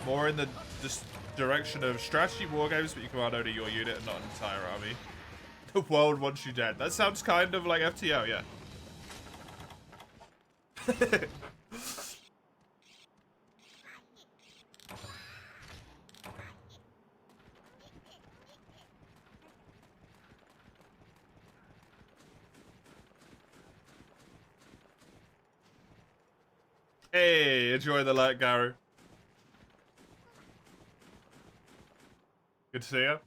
More in the direction of strategy war games, but you command only your unit and not an entire army. The world wants you dead. That sounds kind of like FTO, yeah. Hey, enjoy the light, Garu. Good to see you.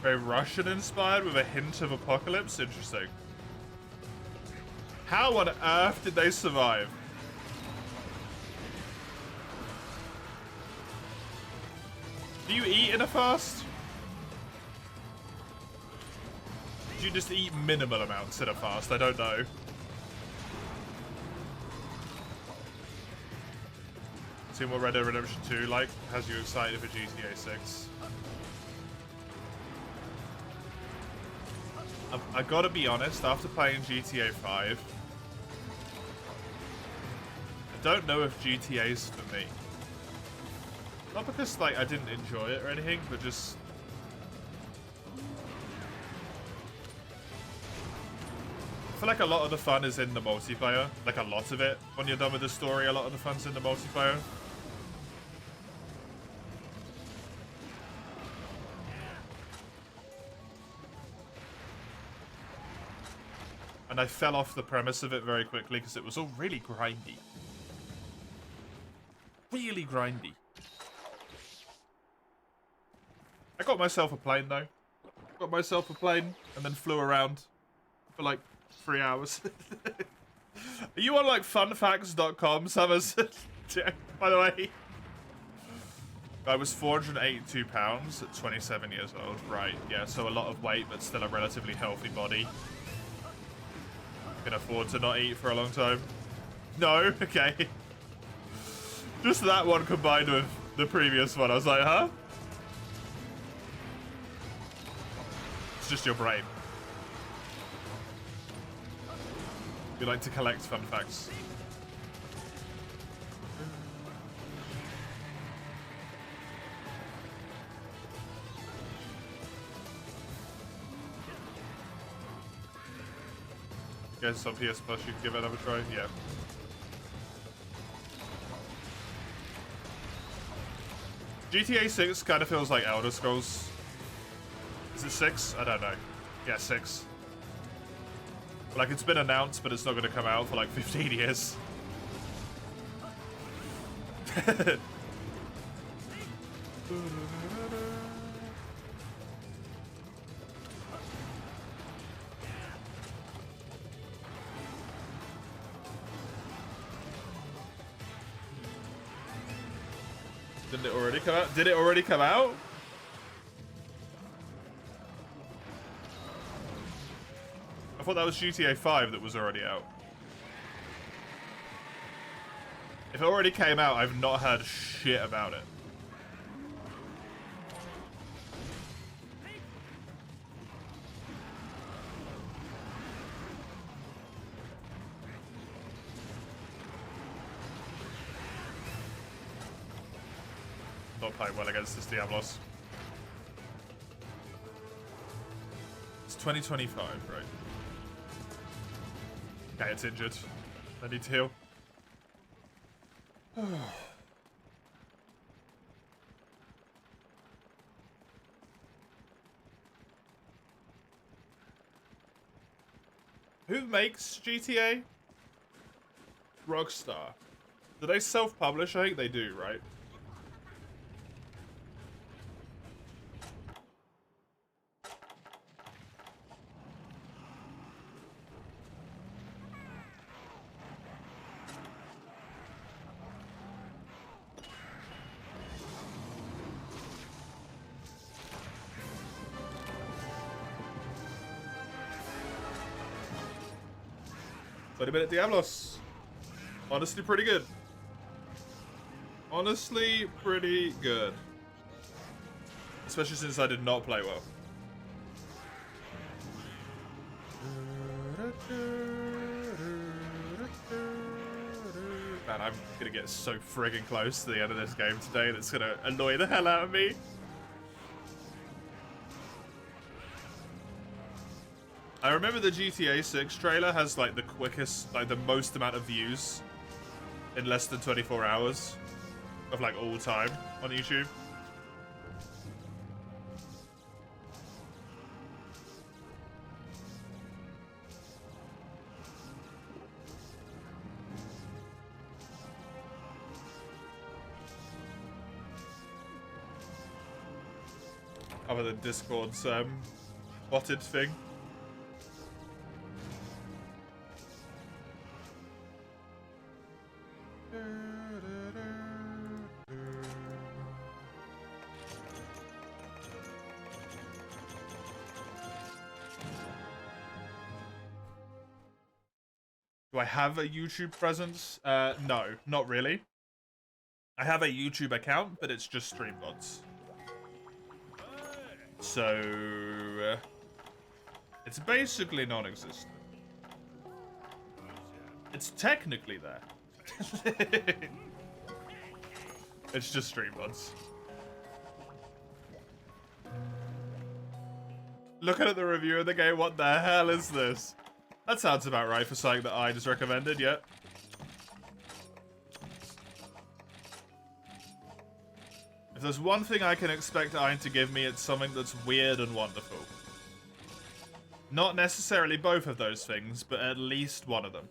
Very Russian inspired with a hint of apocalypse. Interesting. How on earth did they survive? Do you eat in a fast? Do you just eat minimal amounts in a fast? I don't know. See what Red Dead Redemption 2 like has you excited for GTA 6. I gotta be honest, after playing GTA 5, I don't know if GTA's for me. Not because, like, I didn't enjoy it or anything, but just... I feel like a lot of the fun is in the multiplayer. Like, a lot of it. When you're done with the story, a lot of the fun's in the multiplayer. And I fell off the premise of it very quickly because it was all really grindy. Really grindy. I got myself a plane though. Got myself a plane and then flew around for like 3 hours. Are you on like funfacts.com, Summers? By the way. I was 482 pounds at 27 years old. Right, yeah, so a lot of weight but still a relatively healthy body. Can afford to not eat for a long time. No? Okay. Just that one combined with the previous one. I was like, huh? It's just your brain. You like to collect fun facts. Guess on PS Plus you can give it another try. Yeah. GTA 6 kind of feels like Elder Scrolls. Is it 6? I don't know. Yeah, 6. Like, it's been announced, but it's not going to come out for like 15 years. Didn't it already come out? Did it already come out? I thought that was GTA 5 that was already out. If it already came out, I've not heard shit about it. Not playing well against this Diablos. It's 2025, right? Okay, it's injured. I need to heal. Who makes GTA? Rockstar. Do they self-publish? I think they do, right? Wait a minute, Diablos. Honestly, pretty good. Honestly, pretty good. Especially since I did not play well. Man, I'm gonna get so friggin' close to the end of this game today that's gonna annoy the hell out of me. I remember the GTA 6 trailer has like the quickest, like the most amount of views in less than 24 hours of like all time on YouTube. Other than Discord's botted thing. Do I have a YouTube presence? No, not really. I have a YouTube account, but it's just Streambots. So, it's basically non-existent. It's technically there. It's just Streambots. Looking at the review of the game, what the hell is this? That sounds about right for something that I just recommended, yeah. If there's one thing I can expect Iron to give me, it's something that's weird and wonderful. Not necessarily both of those things, but at least one of them.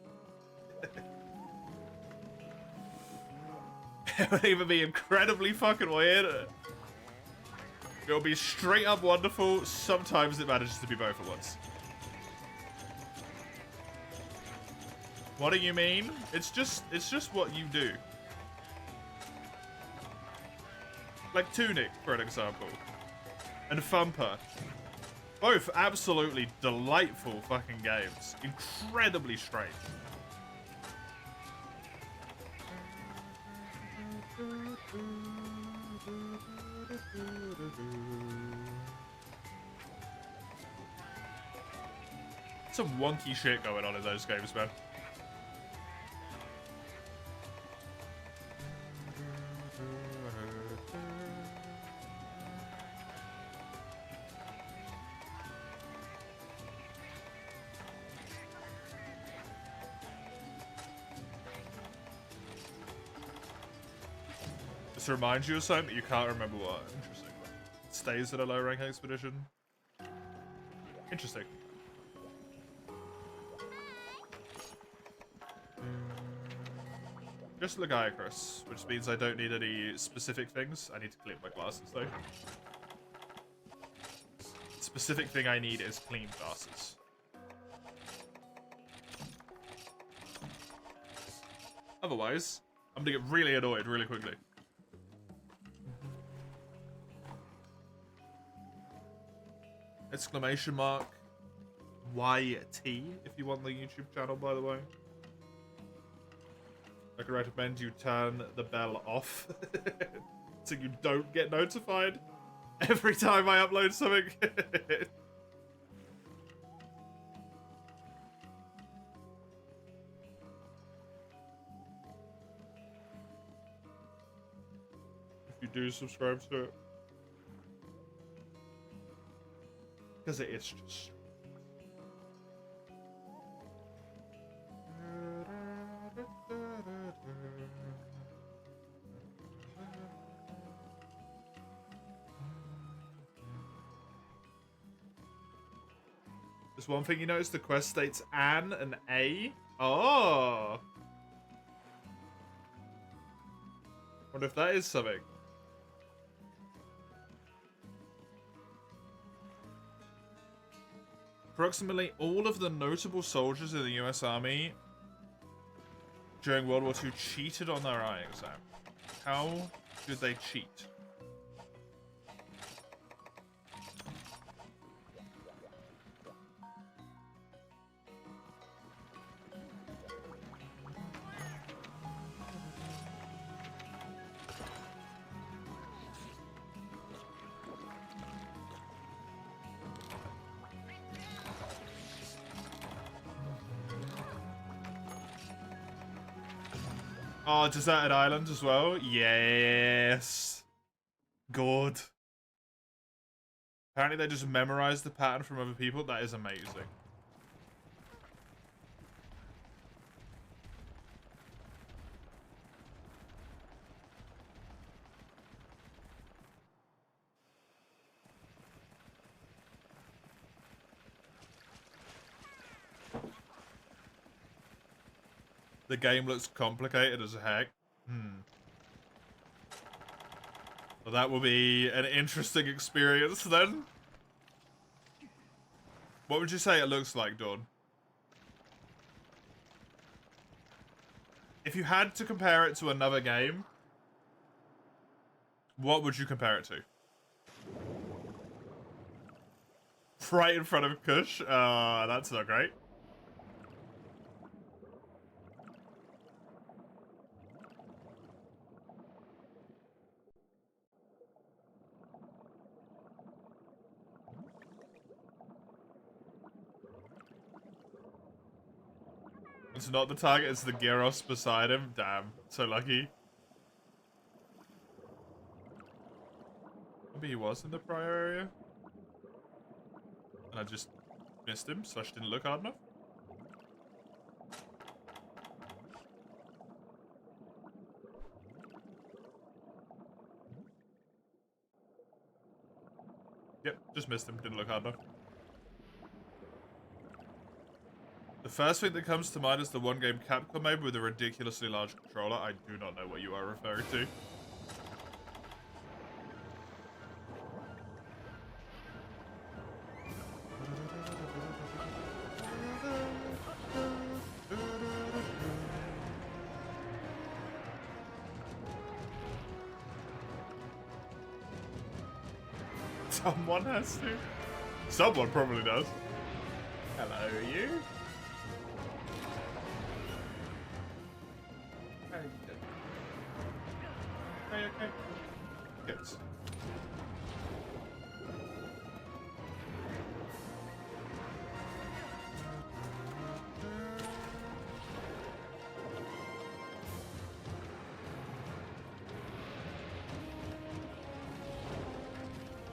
It would either be incredibly fucking weird, it'll be straight up wonderful, sometimes it manages to be both at once. What do you mean? It's just what you do. Like Tunic, for an example. And Thumper. Both absolutely delightful fucking games. Incredibly strange. Some wonky shit going on in those games, man. to remind you of something, but you can't remember what. Interesting. Stays at a low rank expedition. Interesting. Just Legiacrus, which means I don't need any specific things. I need to clean my glasses, though. Specific thing I need is clean glasses. Otherwise, I'm gonna get really annoyed really quickly. Exclamation mark YT if you want the YouTube channel, by the way. I could recommend you turn the bell off so you don't get notified every time I upload something. If you do subscribe to it. Because it is just... Just one thing you notice, the quest states an and A. Oh! Wonder if that is something. Approximately all of the notable soldiers in the US Army during World War II cheated on their eye exam. How did they cheat? Oh, deserted island as well? Yes. Good. Apparently they just memorized the pattern from other people. That is amazing. The game looks complicated as heck. Well, that will be an interesting experience then. What would you say it looks like, Dawn? If you had to compare it to another game, what would you compare it to? Right in front of Kush? That's not great. It's not the target, it's the Gyros beside him. Damn, so lucky. Maybe he was in the prior area. And I just missed him, so I didn't look hard enough. Yep, just missed him, didn't look hard enough. The first thing that comes to mind is the one game Capcom made with a ridiculously large controller. I do not know what you are referring to. Someone has to. Someone probably does. Hello, you. Okay. Good.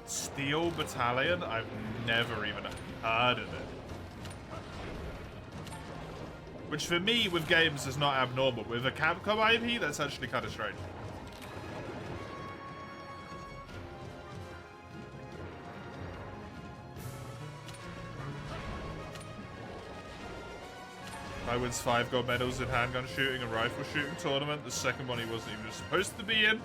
Steel Battalion? I've never even heard of it. Which for me, with games, is not abnormal. With a Capcom IP, that's actually kind of strange. I wins 5 gold medals in handgun shooting and rifle shooting tournament. The second one he wasn't even supposed to be in.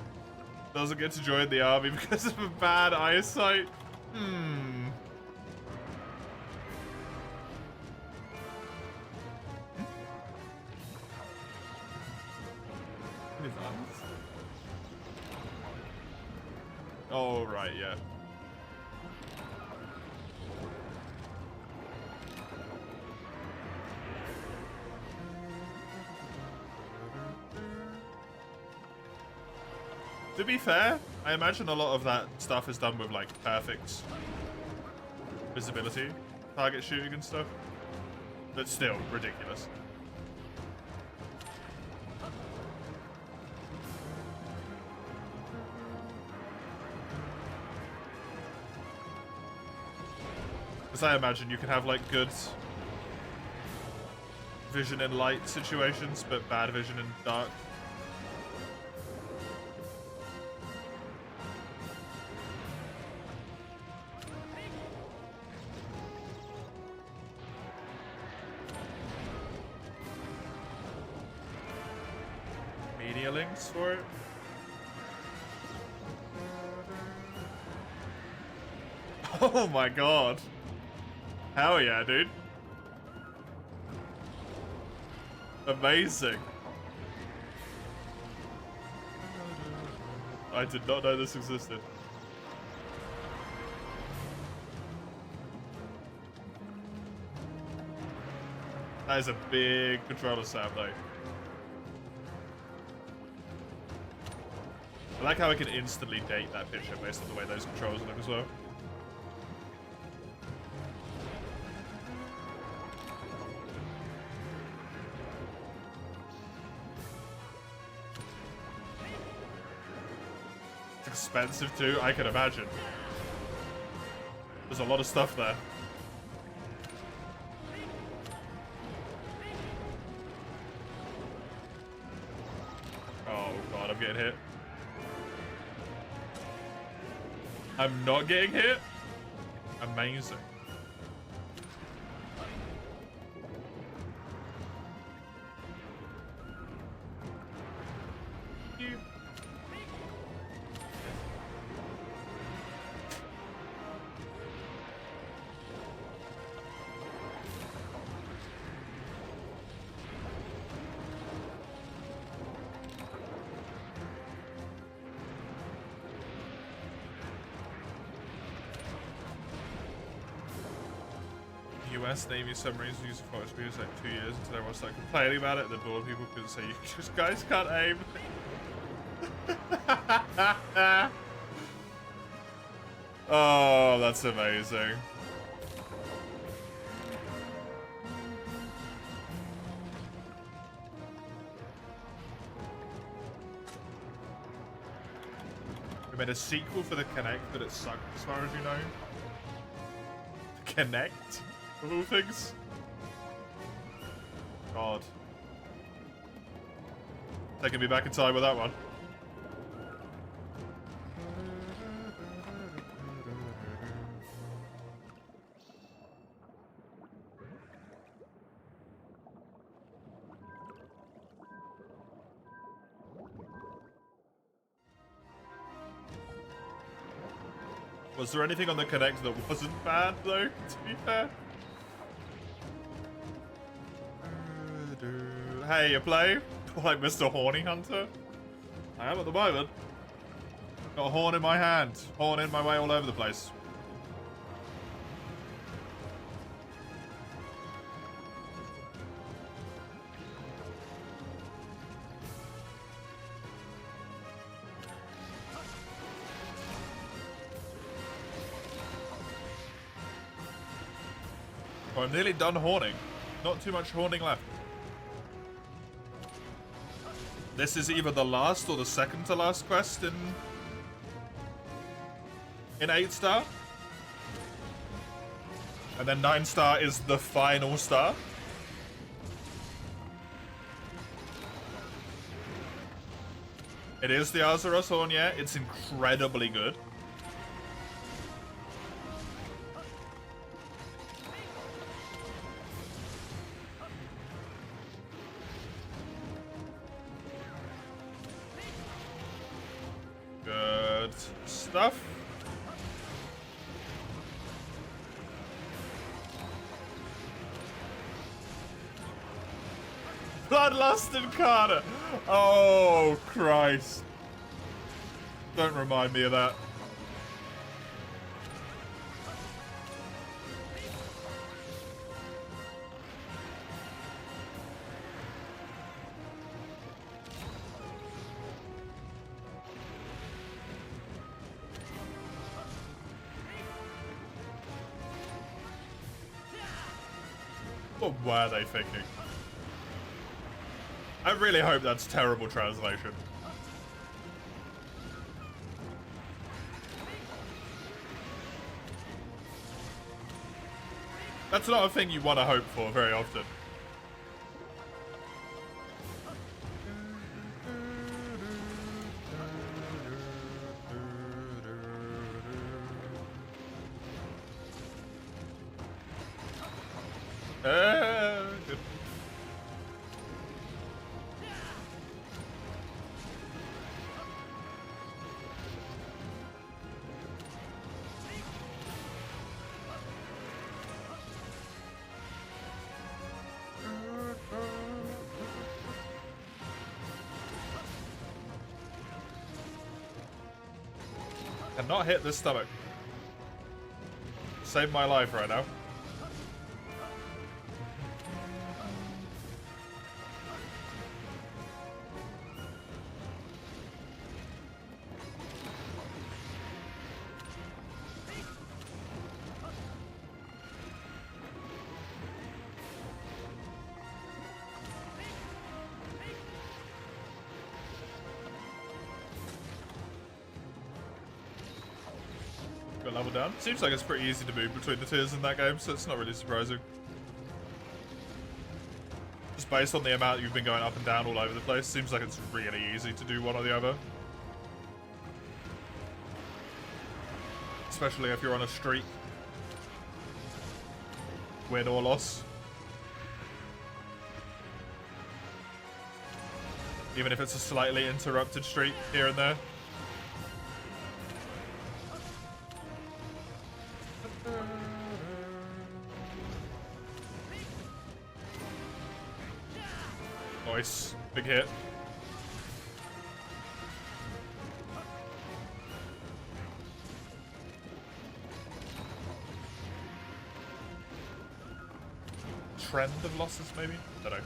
Doesn't get to join the army because of a bad eyesight. Hmm. His eyes? Oh, right, yeah. To be fair, I imagine a lot of that stuff is done with, like, perfect visibility, target shooting and stuff. But still, ridiculous. Because I imagine you can have, like, good vision in light situations, but bad vision in dark. Media links for it? Oh my god. Hell yeah, dude. Amazing. I did not know this existed. That is a big controller sound, though. I like how I can instantly date that picture based on the way those controls look as well. It's expensive too, I can imagine. There's a lot of stuff there. Oh god, I'm getting hit. I'm not getting hit? Amazing. US Navy submarines use force speeds like 2 years until everyone started complaining about it and the bored people couldn't say you just guys can't aim. Oh, that's amazing. We made a sequel for the Connect, but it sucked as far as you know. Connect? Of all things? God. Taking me back in time with that one. Was there anything on the Connect that wasn't bad, though, to be fair? Hey, you play? Like Mr. Horny Hunter? I am at the moment. Got a horn in my hand. Horn in my way all over the place. Oh, I'm nearly done horning. Not too much horning left. This is either the last or the second to last quest in 8-star. And then 9-star is the final star. It is the Azeroth Horn, yeah. It's incredibly good. stuff. Bloodlust and Carter. Oh, Christ. Don't remind me of that. What were they thinking? I really hope that's terrible translation. That's not a thing you want to hope for very often. Good. Cannot hit this stomach. Save my life right now. Level down. Seems like it's pretty easy to move between the tiers in that game, so it's not really surprising. Just based on the amount you've been going up and down all over the place, seems like it's really easy to do one or the other. Especially if you're on a streak. Win or loss. Even if it's a slightly interrupted streak here and there. Nice. Big hit. Trend of losses, maybe? Don't know.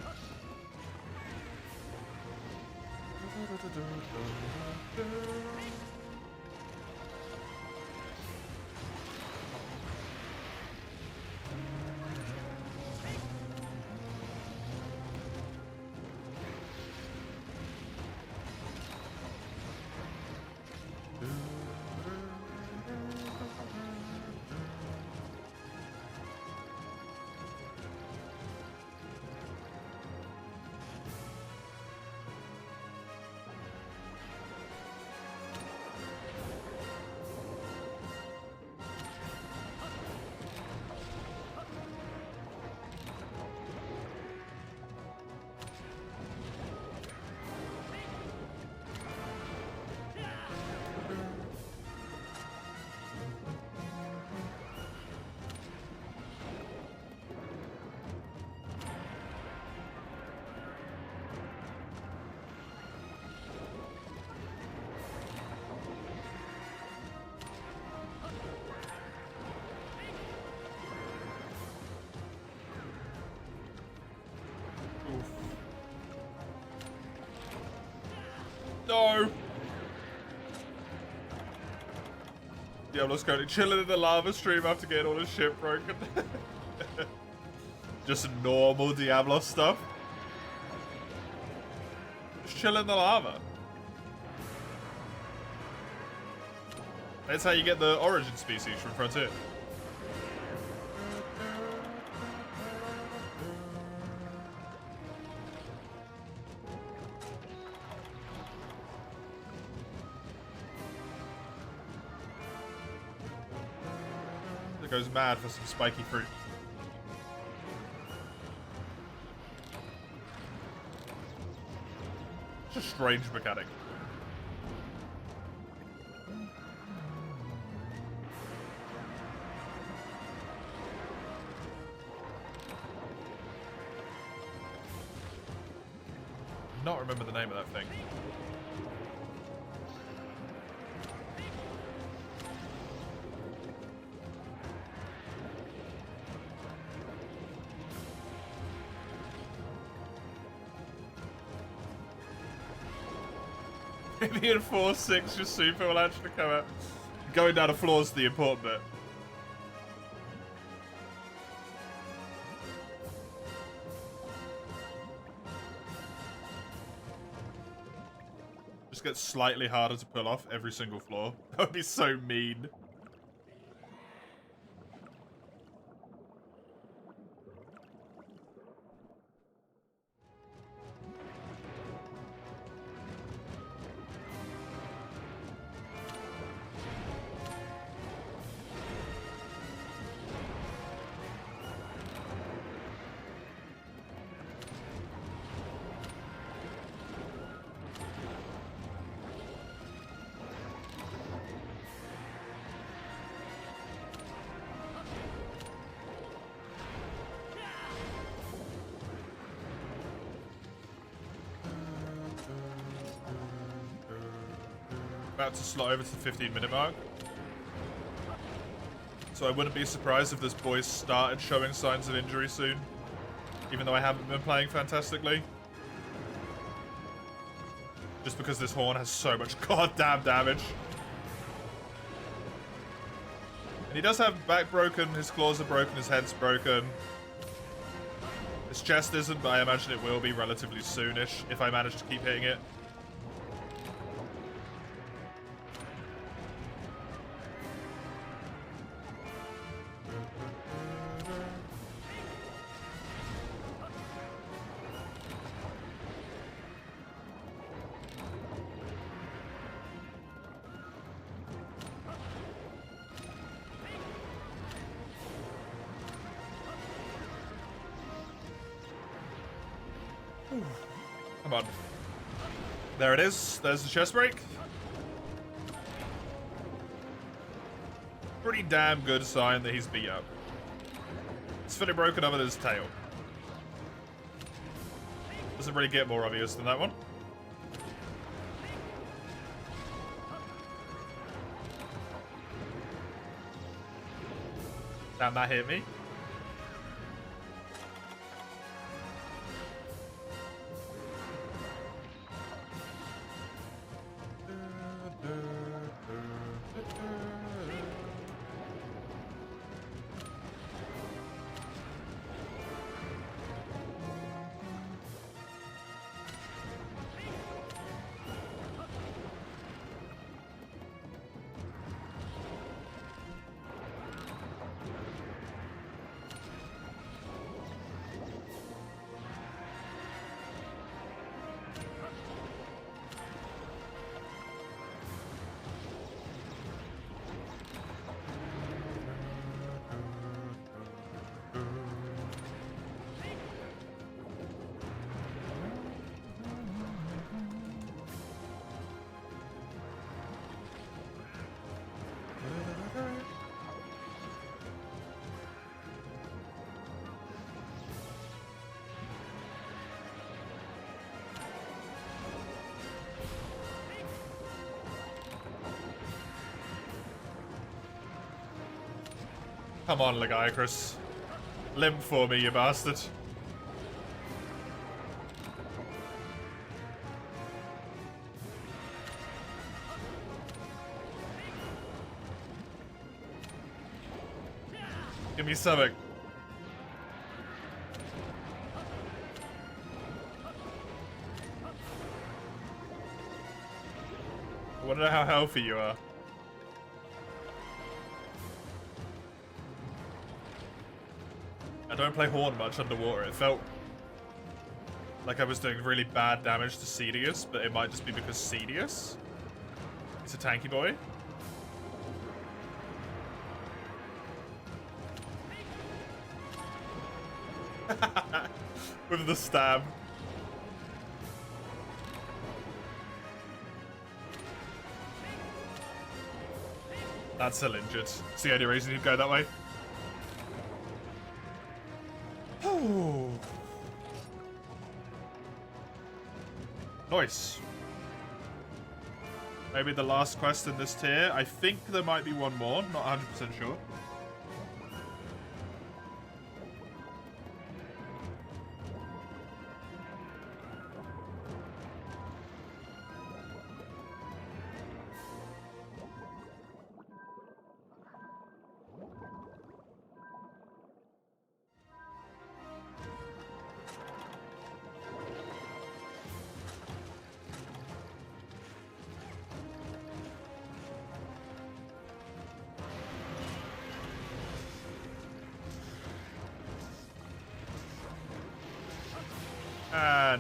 No! Diablo's currently chilling in the lava stream after getting all his shit broken. Just normal Diablo stuff. Just chill in the lava. That's how you get the origin species from Frontier. Goes mad for some spiky fruit. It's a strange mechanic. not remember the name of that thing. Maybe in 4-6 your super will actually come out. Going down the floor is the important bit. Just gets slightly harder to pull off every single floor. That would be so mean. About to slot over to the 15-minute mark. So I wouldn't be surprised if this boy started showing signs of injury soon. Even though I haven't been playing fantastically. Just because this horn has so much goddamn damage. And he does have back broken, his claws are broken, his head's broken. His chest isn't, but I imagine it will be relatively soonish if I manage to keep hitting it. Come on. There it is. There's the chest break. Pretty damn good sign that he's beat up. It's fully broken up with his tail. Doesn't really get more obvious than that one. Damn, that hit me. Come on, Legiacrus. Limp for me, you bastard. Give me something. I want to know how healthy you are. I don't play Horn much underwater. It felt like I was doing really bad damage to Cedius, but it might just be because Cedius is a tanky boy. With the stab. That's still injured. It's the only reason he'd go that way. Nice. Maybe the last quest in this tier. I think there might be one more. Not 100% sure.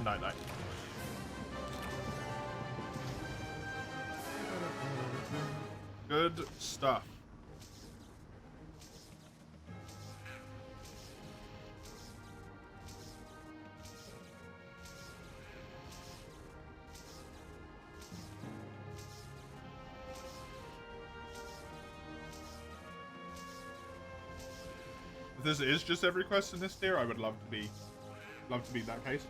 Night. Good stuff. If this is just every quest in this tier, I would love to be that case.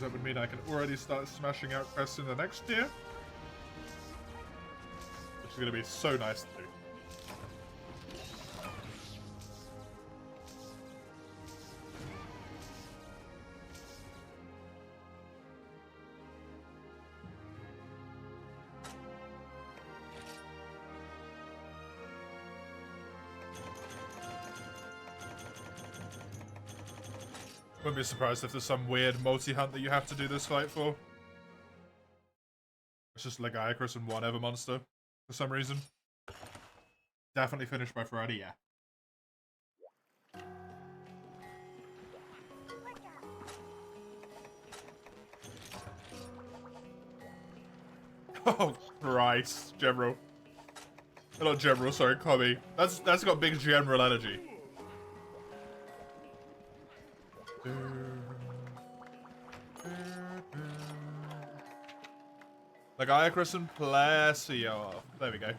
That would mean I can already start smashing out quests in the next tier. Which is going to be so nice to do. Wouldn't be surprised if there's some weird multi-hunt that you have to do this fight for. It's just Legiacrus and one Ever monster for some reason. Definitely finished by Friday, yeah. Oh Christ, General. Not General, sorry, Kami. That's got big general energy. Legiacrus and Plesio. There we go.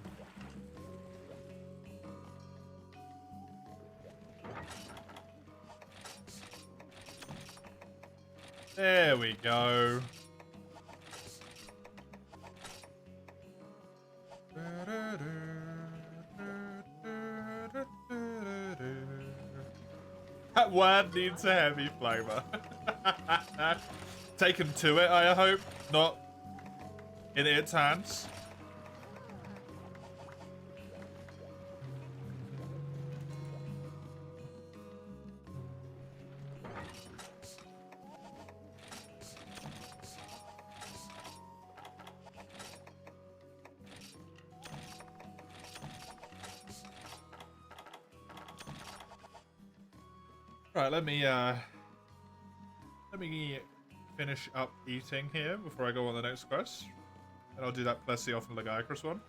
There we go. That word needs a heavy flavor. Taken to it, I hope. Not in its hands. Right, let me finish up eating here before I go on the next quest. And I'll do that Plesio and Legiacrus one.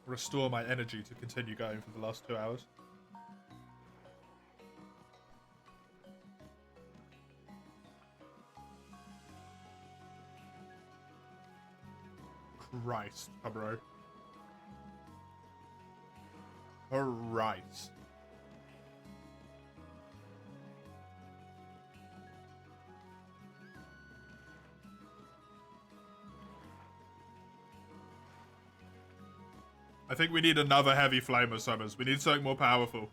Restore my energy to continue going for the last 2 hours. Christ, bro. Christ. I think we need another heavy flamer summons. We need something more powerful.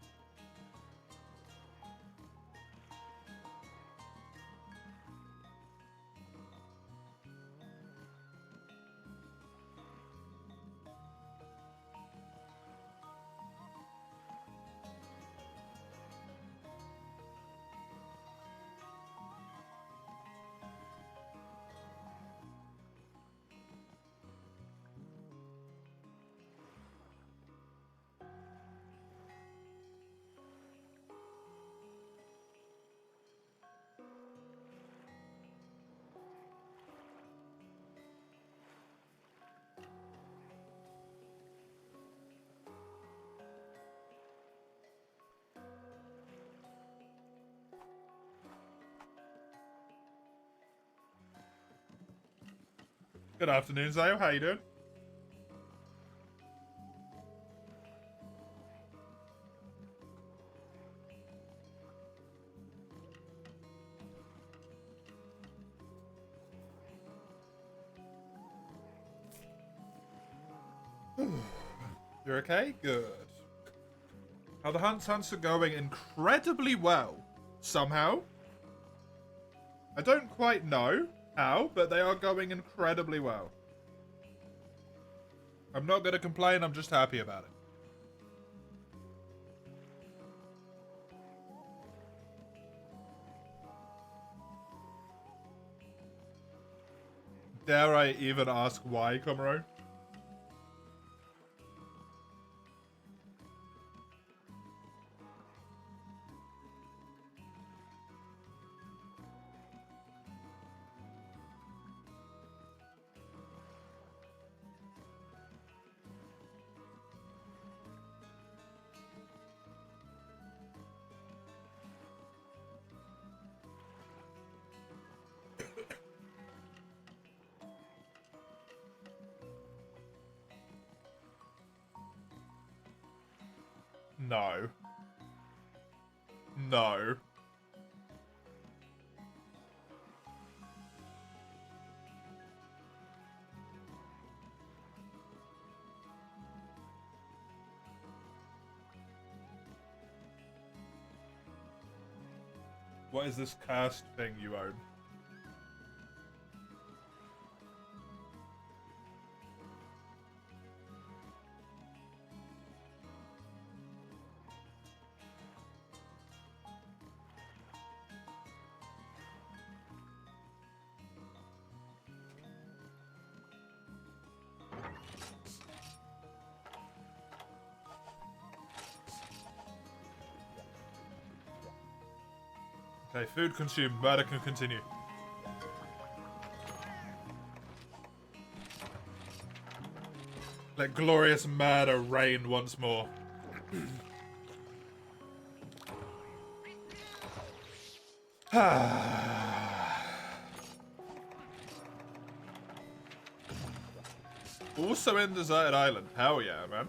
Good afternoon, Zayo. How you doing? You're okay? Good. How the hunts are going incredibly well. Somehow. I don't quite know how, but they are going incredibly well. I'm not going to complain, I'm just happy about it. Dare I even ask why, Komaro? No. No. What is this cursed thing you own? Okay, food consumed, murder can continue. Let glorious murder reign once more. Also in Deserted Island. Hell yeah, man.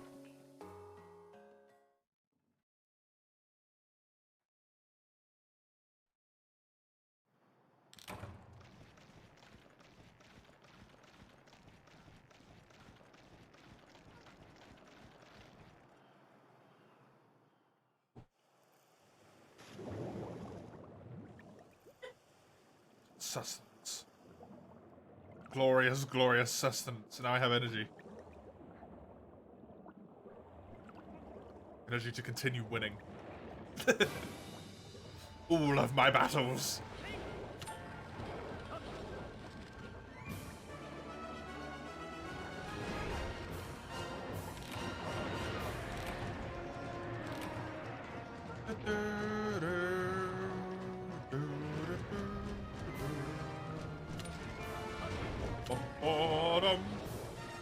Sustenance. Glorious, glorious sustenance. Now I have energy. Energy to continue winning. All of my battles.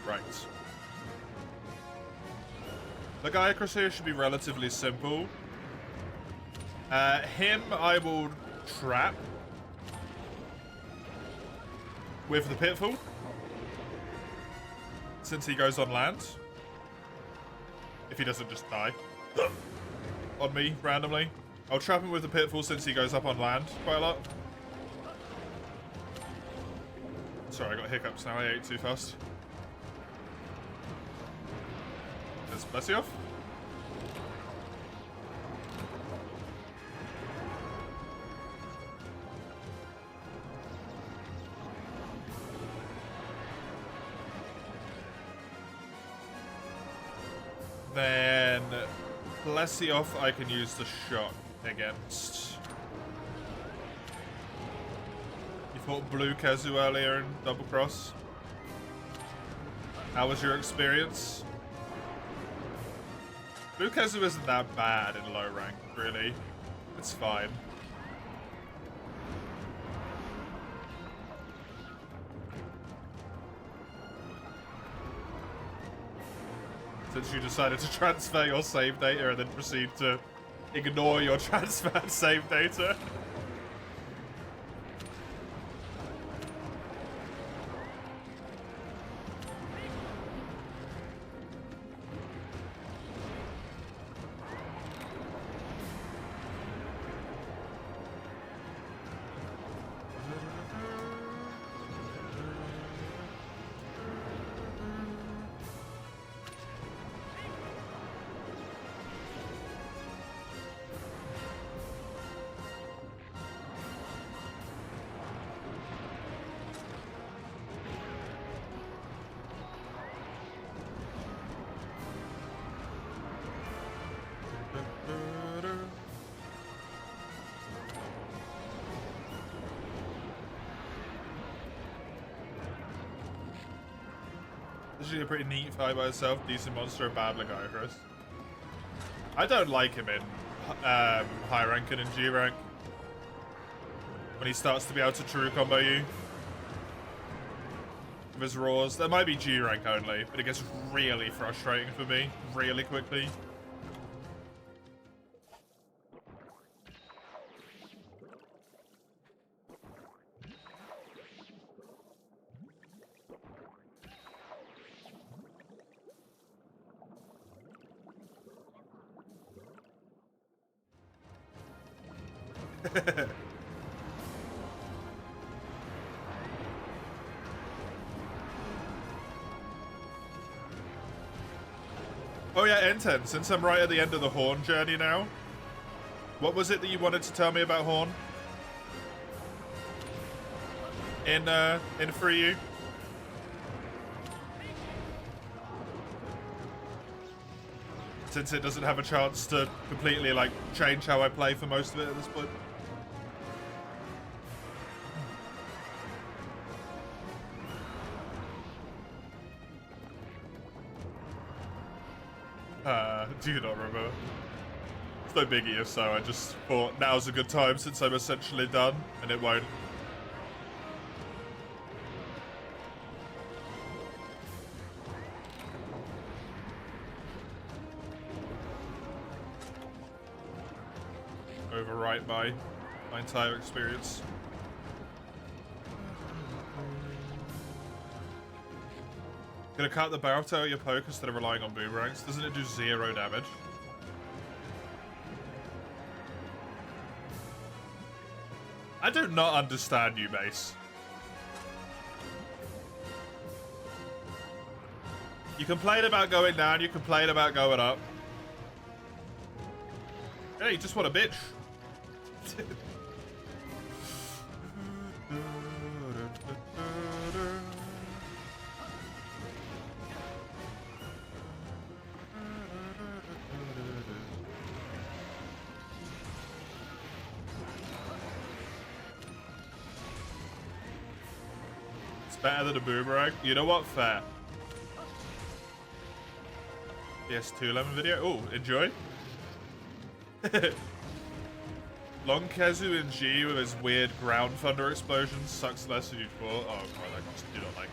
Right. The guy across here should be relatively simple. Him I will trap with the pitfall, since he goes on land. If he doesn't just die on me randomly. I'll trap him with the pitfall since he goes up on land quite a lot. Sorry, I got hiccups now. I ate too fast. Let's bless you off. Then Plesioff I can use the shot against. You fought Blue Kezu earlier in Double Cross. How was your experience? Blue Kezu isn't that bad in low rank, really. It's fine. Since you decided to transfer your save data and then proceed to ignore your transferred save data. This is a pretty neat fight by itself. Decent monster, a bad Legiacrus. I don't like him in high rank and in G rank. When he starts to be able to true combo you. With his roars. That might be G rank only, but it gets really frustrating for me really quickly. Oh yeah, N10, since I'm right at the end of the Horn journey now, what was it that you wanted to tell me about Horn? In 3U? Since it doesn't have a chance to completely, like, change how I play for most of it at this point. Do you not remember? It's no biggie if so, I just thought now's a good time since I'm essentially done, and it won't. Overwrite my entire experience. Gonna cut the barrel tail your poke instead of relying on boomerangs. Doesn't it do 0 damage? I do not understand you, Mace. You complain about going down, you complain about going up. Hey, you just want a bitch. Better than a boomerang. You know what? Fair. PS2 lemon video. Oh, enjoy. Long Kezu in G with his weird ground thunder explosions sucks less than you thought. Oh, God, I just do not like.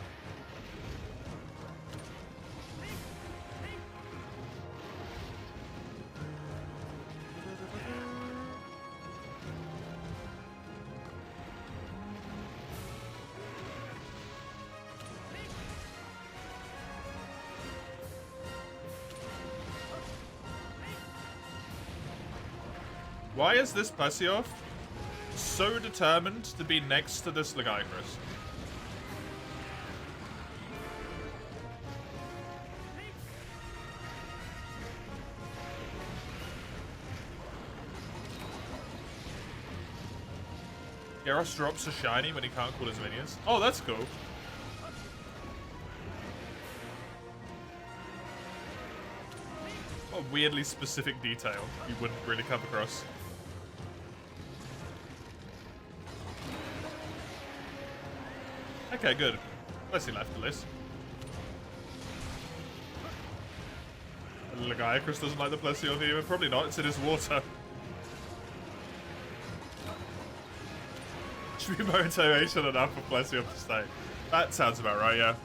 Why is this Passioff so determined to be next to this Legiacrus? Gyarados drops a shiny when he can't call his minions. Oh, that's cool. What a weirdly specific detail you wouldn't really come across. Okay, good. Let's see left the list. Legiacrus doesn't like the Plesio even. Probably not, it's in his water. Should be motivation enough for Plesio to stay. That sounds about right, yeah.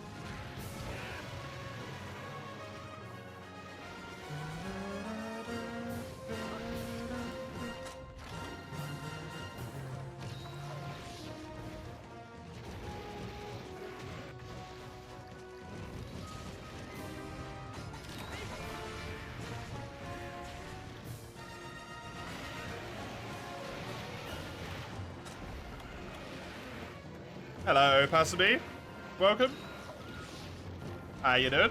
Hello, Passaby. Welcome. How you doing?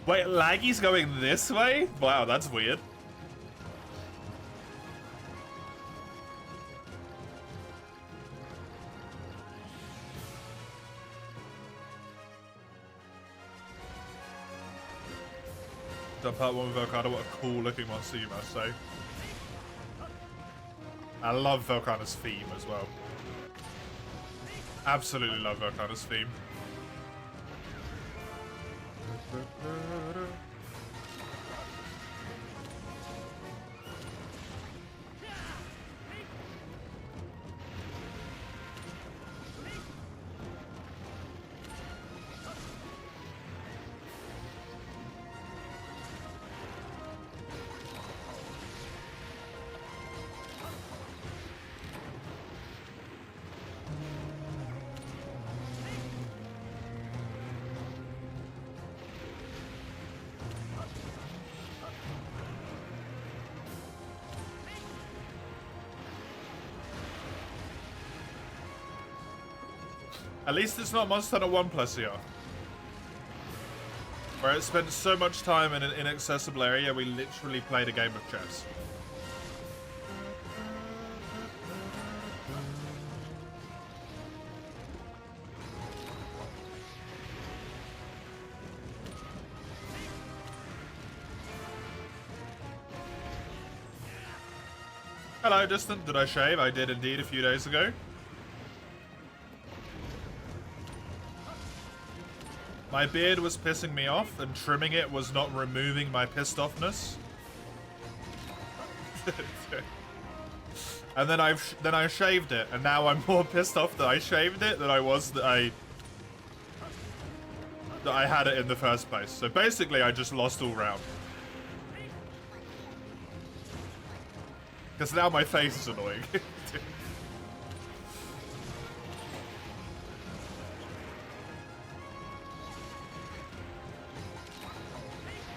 Wait, Laggy's going this way? Wow, that's weird. Done part 1 with Volcano. What a cool looking monster, you must say. I love Volcano's theme as well. Absolutely love Volcano's theme. At least it's not Monster Hunter 1 plus here. Where it spent so much time in an inaccessible area, we literally played a game of chess. Hello, Distant. Did I shave? I did indeed a few days ago. My beard was pissing me off, and trimming it was not removing my pissed offness. And then I shaved it, and now I'm more pissed off that I shaved it than I was that I had it in the first place. So basically, I just lost all round. Because now my face is annoying.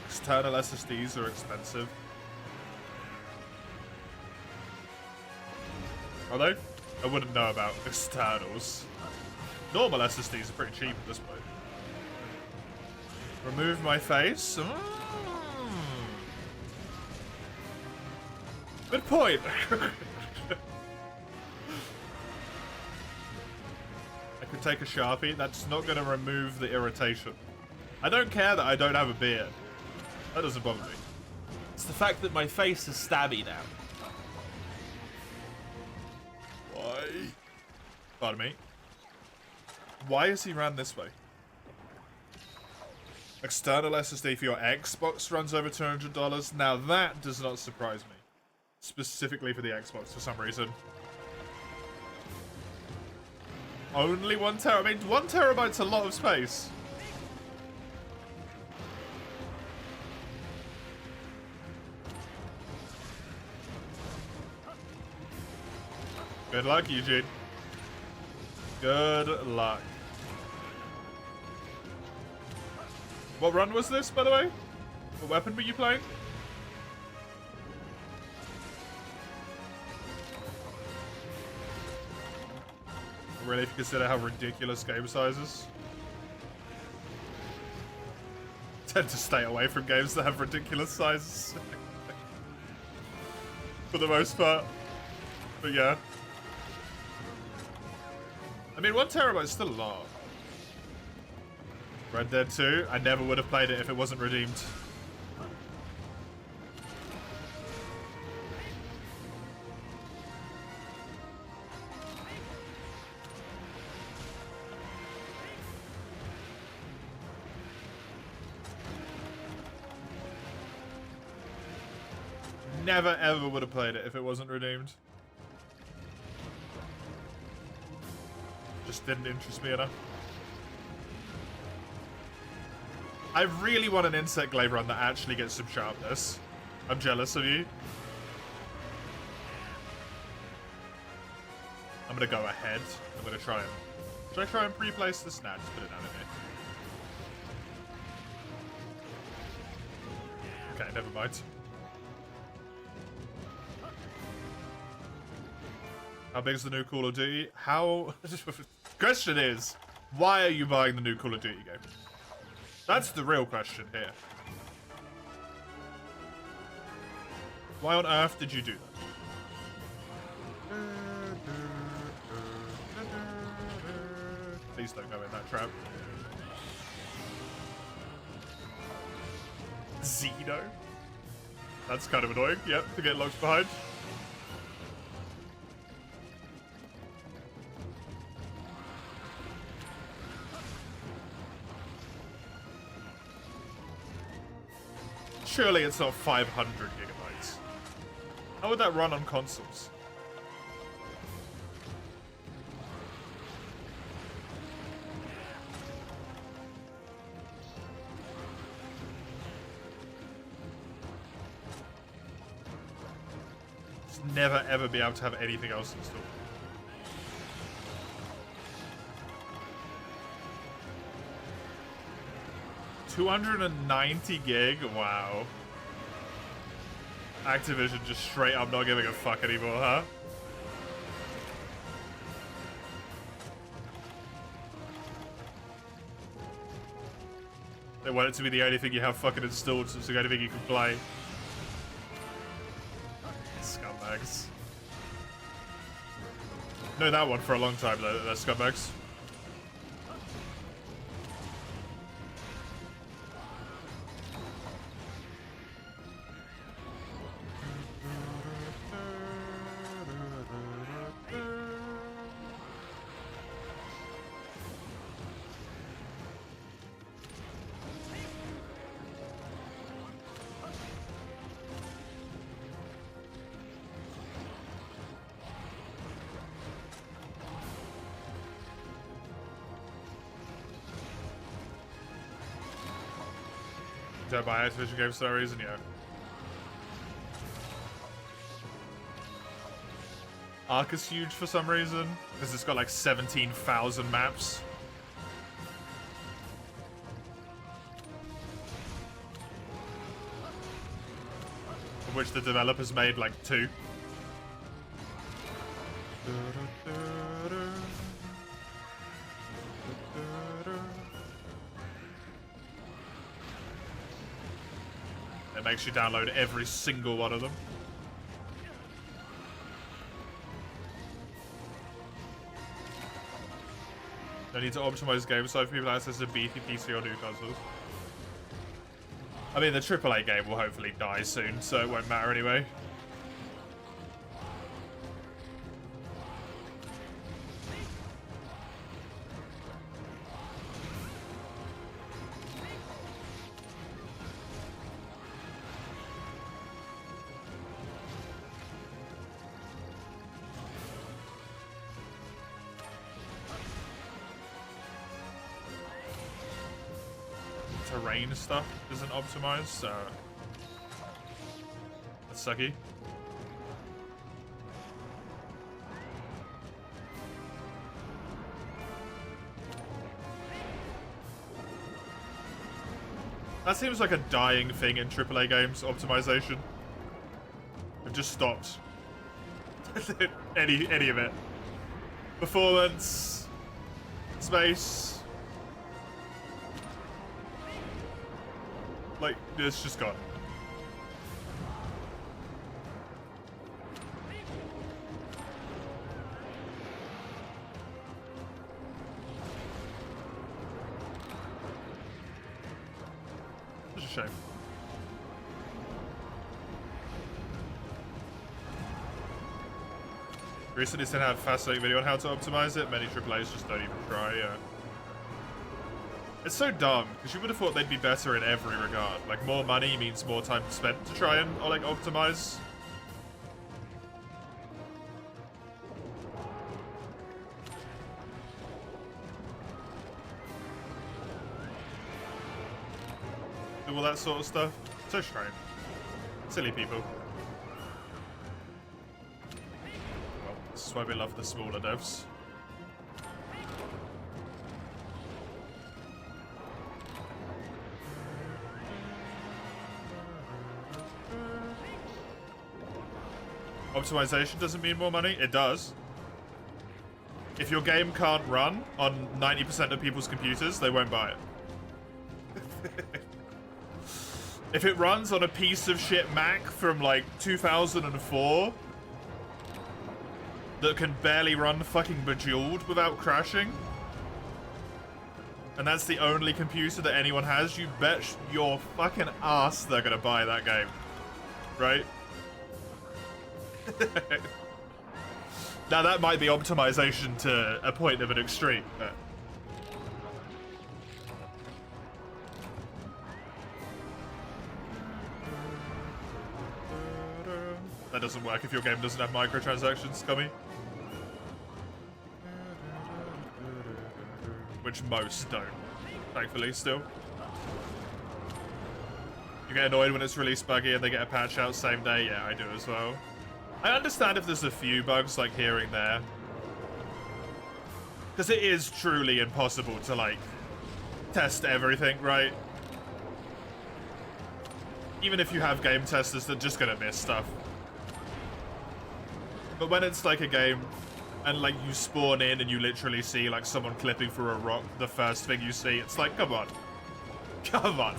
External SSDs are expensive. Are they? I wouldn't know about externals. Normal SSDs are pretty cheap at this point. Remove my face? Good point. I could take a Sharpie. That's not going to remove the irritation. I don't care that I don't have a beard. That doesn't bother me. It's the fact that my face is stabby now. Why? Pardon me. Why is he ran this way? External SSD for your Xbox runs over $200. Now that does not surprise me. Specifically for the Xbox for some reason. Only 1 terabyte. I mean, 1 terabyte's a lot of space. Good luck, Eugene. Good luck. What run was this, by the way? What weapon were you playing? Really, if you consider how ridiculous game sizes. Tend to stay away from games that have ridiculous sizes. For the most part. But yeah. I mean, 1 terabyte is still a lot. Red Dead 2, I never would have played it if it wasn't redeemed. Never ever would have played it if it wasn't redeemed. Just didn't interest me enough. I really want an insect glaive run that actually gets some sharpness. I'm jealous of you. I'm gonna go ahead. I'm gonna try and... Should I try and pre-place this? Nah, just put it down in here. Okay, never mind. How big is the new Call of Duty? How... Question is, why are you buying the new Call of Duty game? That's the real question here. Why on earth did you do that? Please don't go in that trap. Xeno. That's kind of annoying, yep, to get locked behind. Surely it's not 500 gigabytes. How would that run on consoles? Never ever be able to have anything else installed. $290 gig? Wow. Activision just straight up not giving a fuck anymore, huh? They want it to be the only thing you have fucking installed, so it's the only thing you can play. Scumbags. Know that one for a long time, though, they're scumbags. Don't buy Activision games for that reason, yeah. Ark is huge for some reason, because it's got like 17,000 maps. Of which the developers made like 2. It makes you download every single one of them. No need to optimize games so people access to beefy PC or new consoles. I mean, the AAA game will hopefully die soon, so it won't matter anyway. Terrain stuff isn't optimized, so that's sucky. That seems like a dying thing in AAA games, optimization. I've just stopped. any of it. Performance, space. Like, it's just gone. It's a shame. Recently sent out a fascinating video on how to optimize it. Many AAAs just don't even try, yeah. It's so dumb, because you would have thought they'd be better in every regard. Like, more money means more time spent to try and, like, optimize. Do all that sort of stuff. So strange. Silly people. Well, this is why we love the smaller devs. Optimization doesn't mean more money. It does. If your game can't run on 90% of people's computers, they won't buy it. If it runs on a piece of shit Mac from like 2004 that can barely run fucking Bejeweled without crashing, and that's the only computer that anyone has, you bet your fucking ass they're gonna buy that game. Right? Now that might be optimization to a point of an extreme, but... That doesn't work if your game doesn't have microtransactions, Scummy. Which most don't, thankfully, still. You get annoyed when it's released buggy and they get a patch out same day? Yeah, I do as well. I understand if there's a few bugs, like, here and there. Because it is truly impossible to, like, test everything, right? Even if you have game testers, they're just gonna miss stuff. But when it's, like, a game, and, like, you spawn in and you literally see, like, someone clipping through a rock, the first thing you see, it's like, come on. Come on.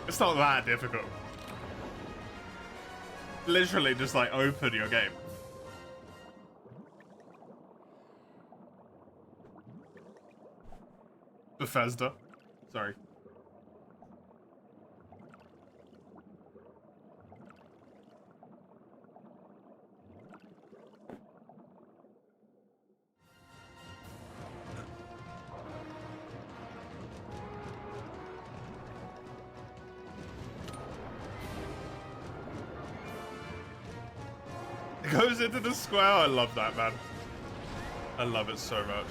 It's not that difficult. Literally just, like, open your game. Bethesda. Sorry. It goes into the square. I love that, man. I love it so much.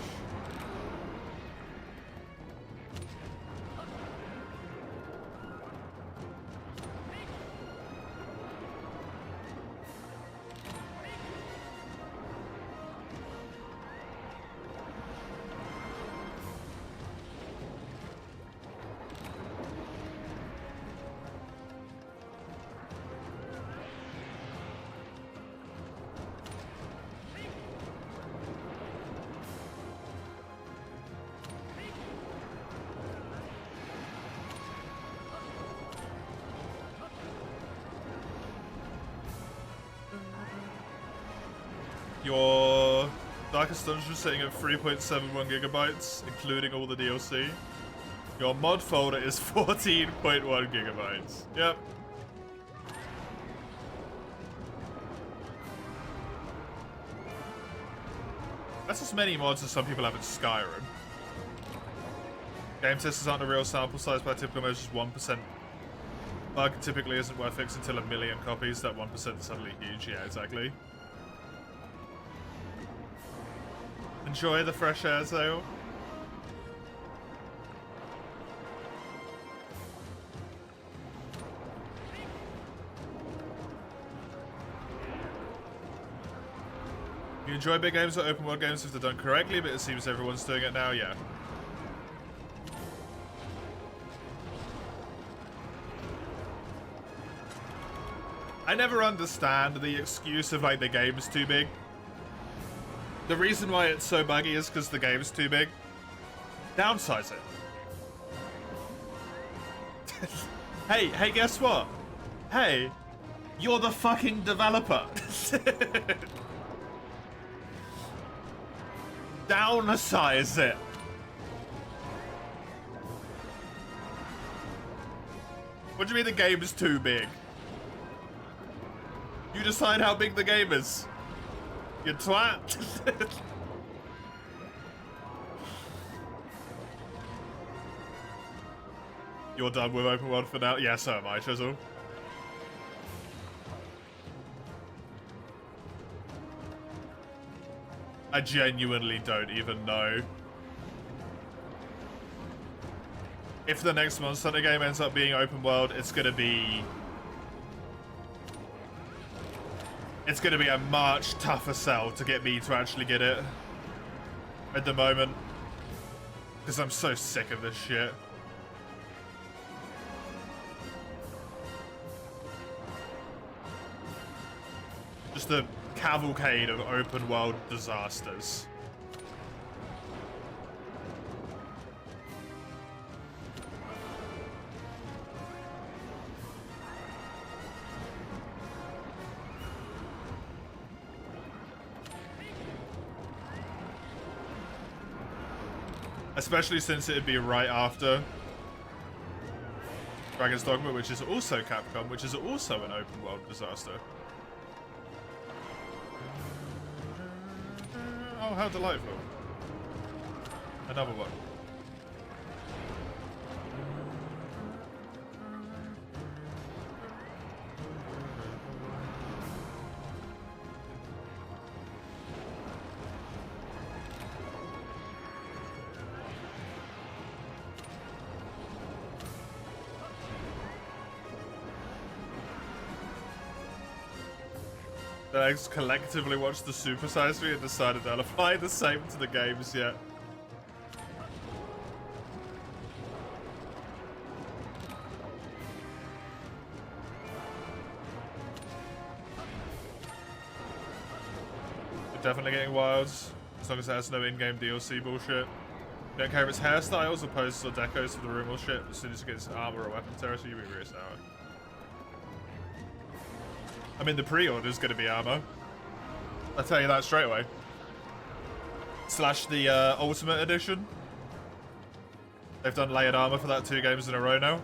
Your Darkest Dungeon is sitting at 3.71 gigabytes, including all the DLC. Your mod folder is 14.1 gigabytes. Yep. That's as many mods as some people have in Skyrim. Game testers aren't a real sample size, but typical most is 1%. Bug typically isn't worth fixing until 1 million copies. That 1% is suddenly huge. Yeah, exactly. Enjoy the fresh air sale. You enjoy big games or open world games if they're done correctly, but it seems everyone's doing it now, yeah. I never understand the excuse of, like, the game's too big. The reason why it's so buggy is because the game's too big. Downsize it. Hey, guess what? Hey, you're the fucking developer. Downsize it. What do you mean the game is too big? You decide how big the game is. You twat. You're done with open world for now? Yeah, so am I, Chisel. I genuinely don't even know. If the next Monster Hunter game ends up being open world, it's gonna be a much tougher sell to get me to actually get it at the moment. Because I'm so sick of this shit. Just a cavalcade of open world disasters. Especially since it'd be right after Dragon's Dogma, which is also Capcom, which is also an open world disaster. Oh, how delightful. Another one. They collectively watched the Super Size Me and decided they'll apply the same to the games yet. We're definitely getting wild, as long as it has no in-game DLC bullshit. Don't care if it's hairstyles or poses or decos for the room or shit. As soon as it gets armor or weapon territory, you'll be really sour. I mean, the pre-order's gonna be armor. I'll tell you that straight away. Slash the Ultimate Edition. They've done layered armor for that 2 games in a row now.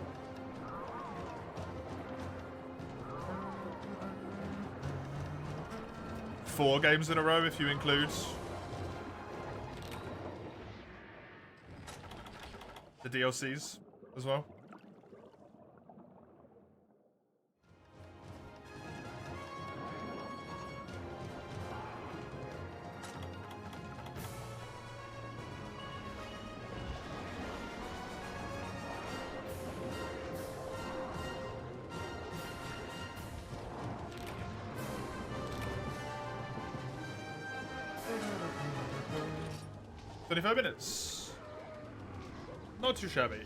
Four games in a row if you include the DLCs as well. $25 minutes. Not too shabby.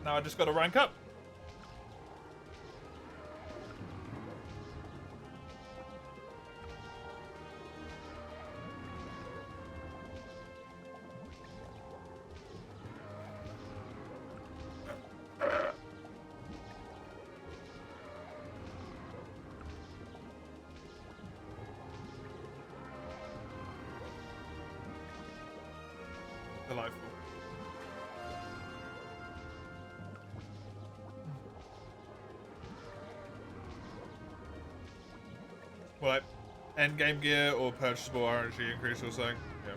Now I just gotta rank up. Delightful. What? Endgame gear or purchasable RNG increase or something? Yeah.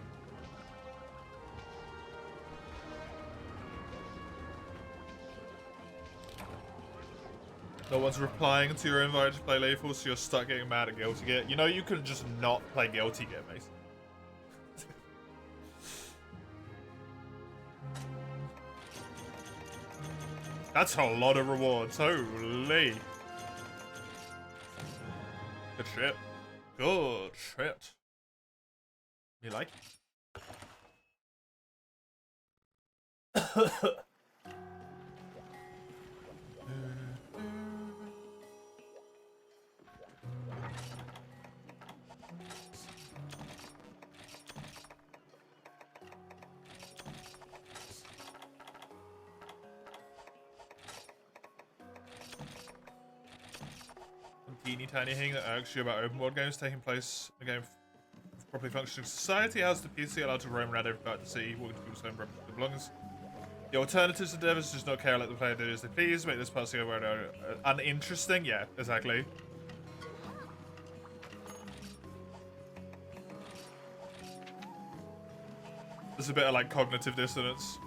No one's replying to your invite to play Lethal, so you're stuck getting mad at Guilty Gear. You know you could just not play Guilty Gear, mate. That's a lot of rewards, holy. Good shit. Good shit. You like it? Teeny tiny thing that irks you about open world games taking place in a game of properly functioning society. How's the PC allowed to roam around every part of the city, walking to people's home property belongs? The alternatives to devs just not care, let the player do as they please, make this part go around uninteresting. Yeah, exactly. There's a bit of like cognitive dissonance.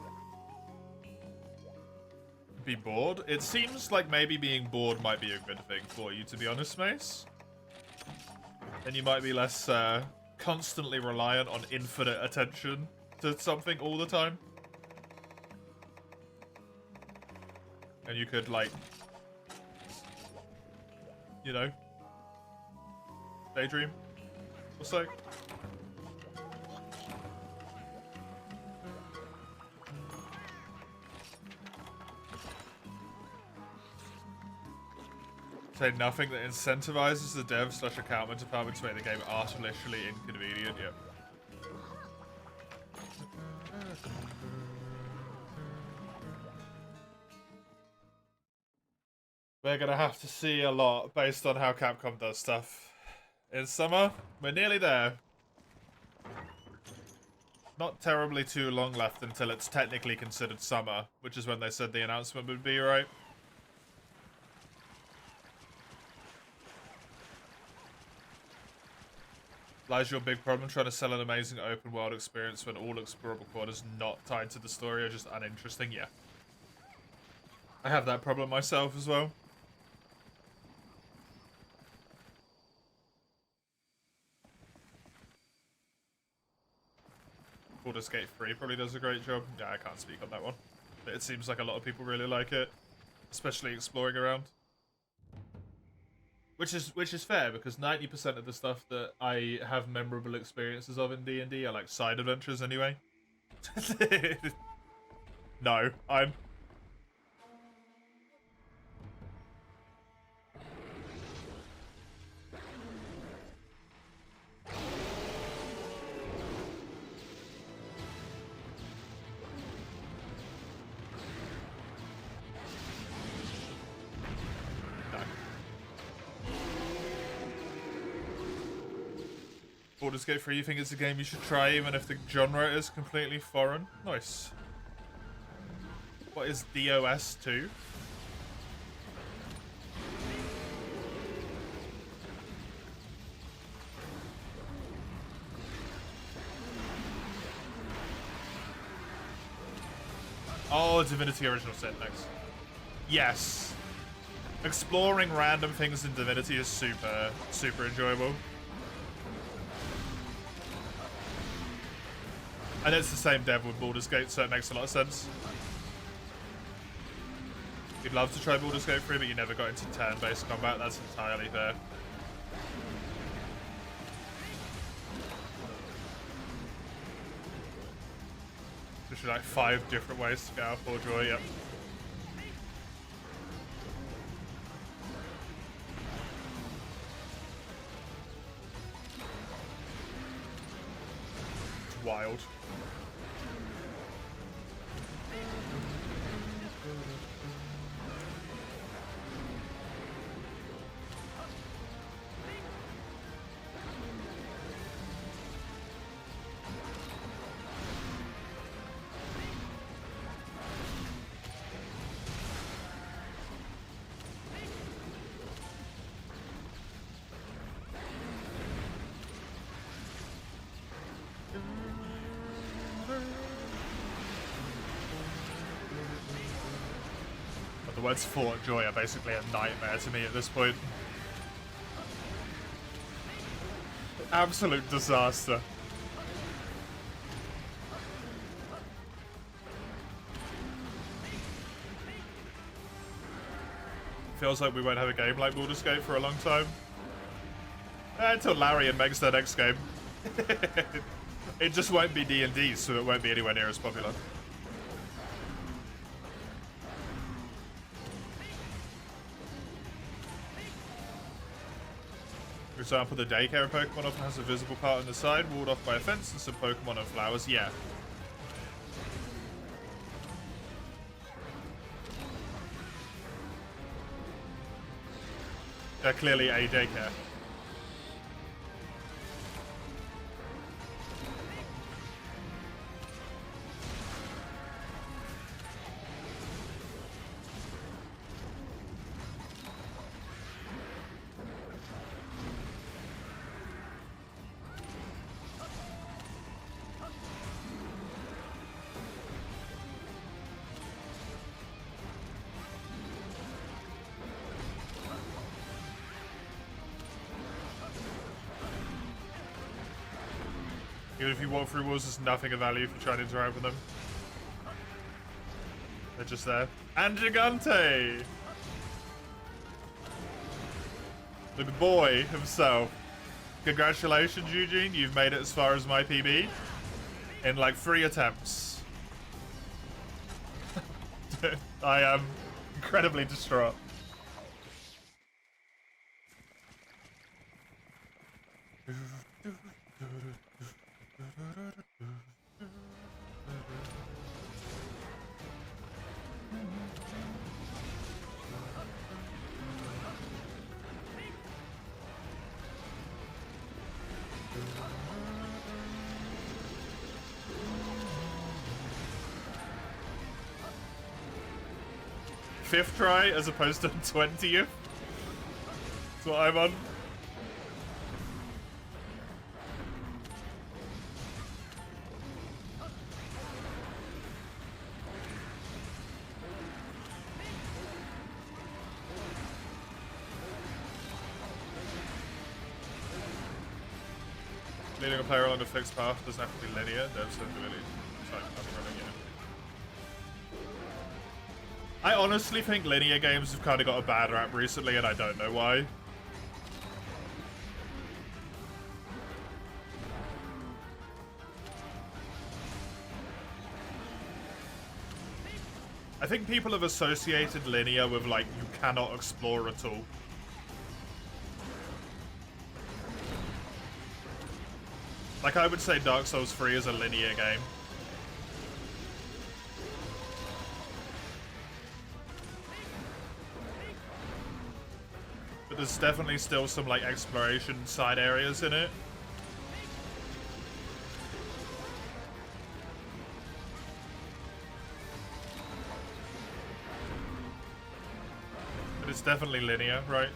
Be bored? It seems like maybe being bored might be a good thing for you, to be honest, Mace. Then you might be less constantly reliant on infinite attention to something all the time. And you could, like, you know, daydream or so. Say nothing that incentivizes the dev/accountment department to make the game artificially inconvenient. Yep. We're gonna have to see a lot based on how Capcom does stuff. In summer, we're nearly there. Not terribly too long left until it's technically considered summer, which is when they said the announcement would be, right? Lies your big problem trying to sell an amazing open world experience when all explorable quarters not tied to the story are just uninteresting? Yeah. I have that problem myself as well. Baldur's Gate 3 probably does a great job. Yeah, I can't speak on that one. But it seems like a lot of people really like it, especially exploring around. Which is fair, because 90% of the stuff that I have memorable experiences of in D&D are like side adventures anyway. No, I'm... No. Baldur's Gate 3, you think it's a game you should try even if the genre is completely foreign? Nice. What is DOS 2? Oh, Divinity Original Sin, thanks. Yes. Exploring random things in Divinity is super, super enjoyable. And it's the same dev with Baldur's Gate, so it makes a lot of sense. You'd love to try Baldur's Gate 3, but you never got into turn-based combat. That's entirely fair. There's like 5 different ways to get out for joy, yep. It's wild. The words Fort Joy are basically a nightmare to me at this point. Absolute disaster. Feels like we won't have a game like Baldur's Gate for a long time. Until Larian makes their next game. It just won't be D&D, so it won't be anywhere near as popular. For example, the daycare Pokemon often has a visible part on the side, walled off by a fence, and some Pokemon and flowers. Yeah. They're clearly a daycare. Even if you walk through walls, there's nothing of value for trying to interact with them. They're just there. And Gigante! The boy himself. Congratulations, Eugene. You've made it as far as my PB. In like 3 attempts. I am incredibly distraught. 5th try as opposed to 20th. That's what I'm on. Leading a player along a fixed path doesn't have to be linear. There's linear. Sorry, I'm running, yeah. I honestly think linear games have kind of got a bad rap recently, and I don't know why. I think people have associated linear with, like, you cannot explore at all. Like, I would say Dark Souls 3 is a linear game. But there's definitely still some, like, exploration side areas in it. But it's definitely linear, right?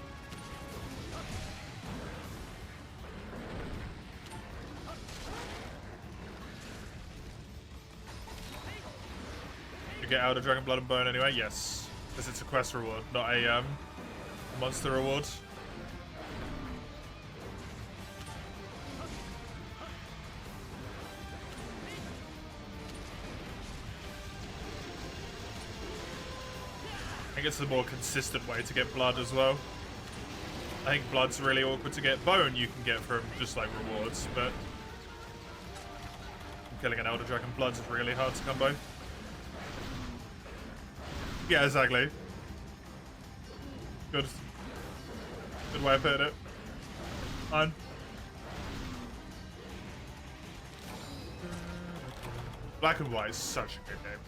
Get out of Dragon Blood and Bone anyway? Yes. Because it's a quest reward, not a monster reward. I think it's a more consistent way to get blood as well. I think blood's really awkward to get. Bone you can get from just like rewards, but killing an Elder Dragon Blood's really hard to combo. Yeah, exactly. Good. Good way of putting it. On. Black and White is such a good game.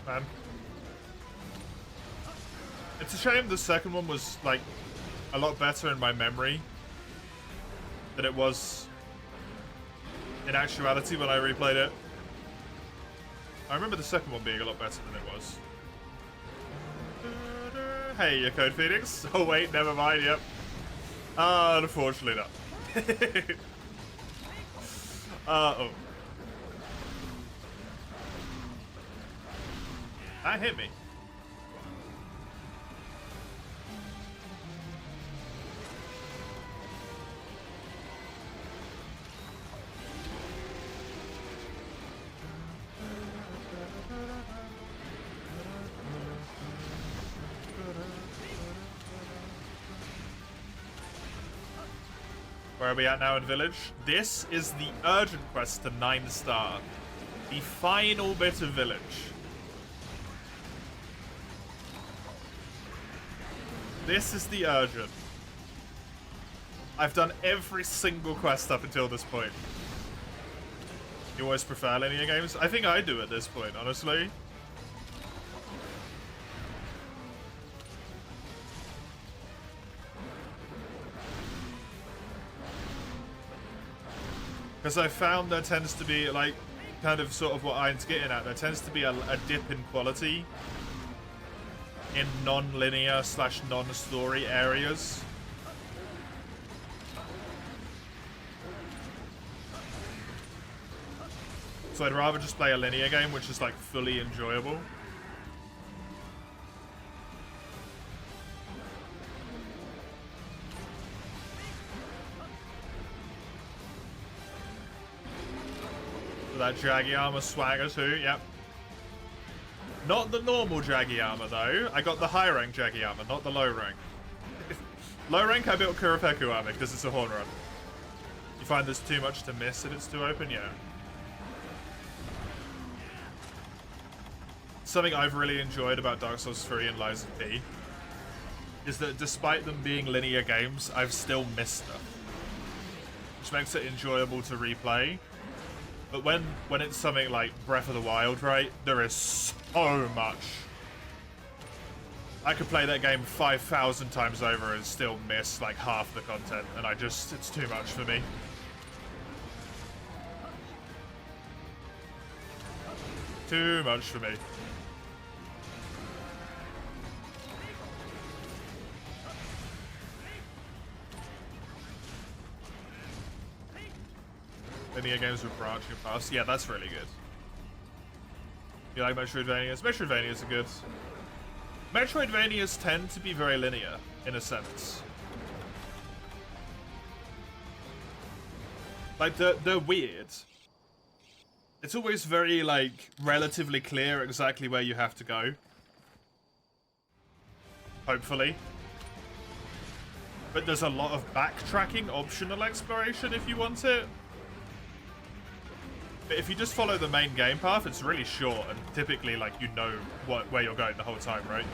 Man. It's a shame the second one was, like, a lot better in my memory than it was in actuality when I replayed it. I remember the second one being a lot better than it was. Hey, your Code Phoenix. Oh wait, never mind, yep. Unfortunately not. Oh. That hit me. Where are we at now in Village? This is the urgent quest to 9-star. The final bit of Village. This is the urgent. I've done every single quest up until this point. You always prefer linear games? I think I do at this point, honestly. Because I found there tends to be, like, kind of sort of what Iron's getting at. There tends to be a dip in quality in non-linear / non-story areas. So I'd rather just play a linear game, which is, like, fully enjoyable. That Jaggy Armor swagger too, yep. Not the normal Jaggy Armor though. I got the high rank Jaggy Armor, not the low rank. Low rank I built Kuropeku Armor because it's a horn run. You find there's too much to miss and it's too open, yeah. Something I've really enjoyed about Dark Souls 3 and Lies of P is that despite them being linear games, I've still missed stuff. Which makes it enjoyable to replay. But when it's something like Breath of the Wild, right, there is so much. I could play that game 5,000 times over and still miss like half the content, and it's too much for me. Too much for me. linear games with branching paths. Yeah, that's really good. You like Metroidvanias? Metroidvanias are good. Metroidvanias tend to be very linear, in a sense. Like, they're weird. It's always very, like, relatively clear exactly where you have to go. Hopefully. But there's a lot of backtracking, optional exploration if you want it. But if you just follow the main game path, it's really short and typically, like, you know where you're going the whole time, right?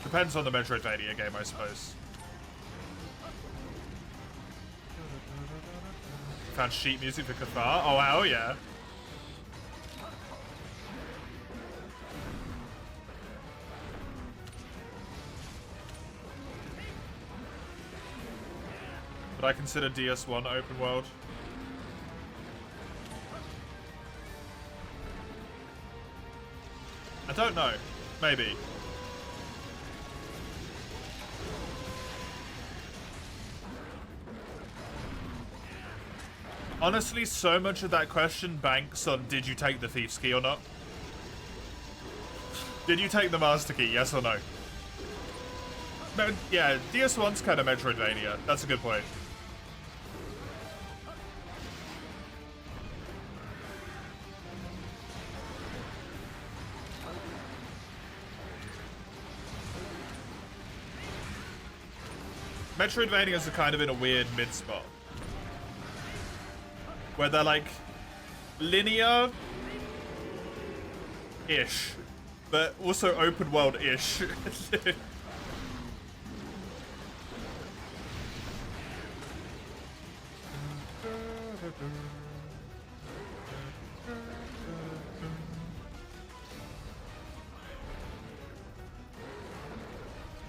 Depends on the Metroidvania game, I suppose. Found sheet music for Kafar? Oh, wow, yeah. But I consider DS1 open world. I don't know. Maybe. Honestly, so much of that question banks on did you take the Thief's Key or not? Did you take the Master Key, yes or no? No, yeah, DS1's kind of Metroidvania. That's a good point. Metroidvanias are kind of in a weird mid-spot. Where they're like linear-ish, but also open world-ish.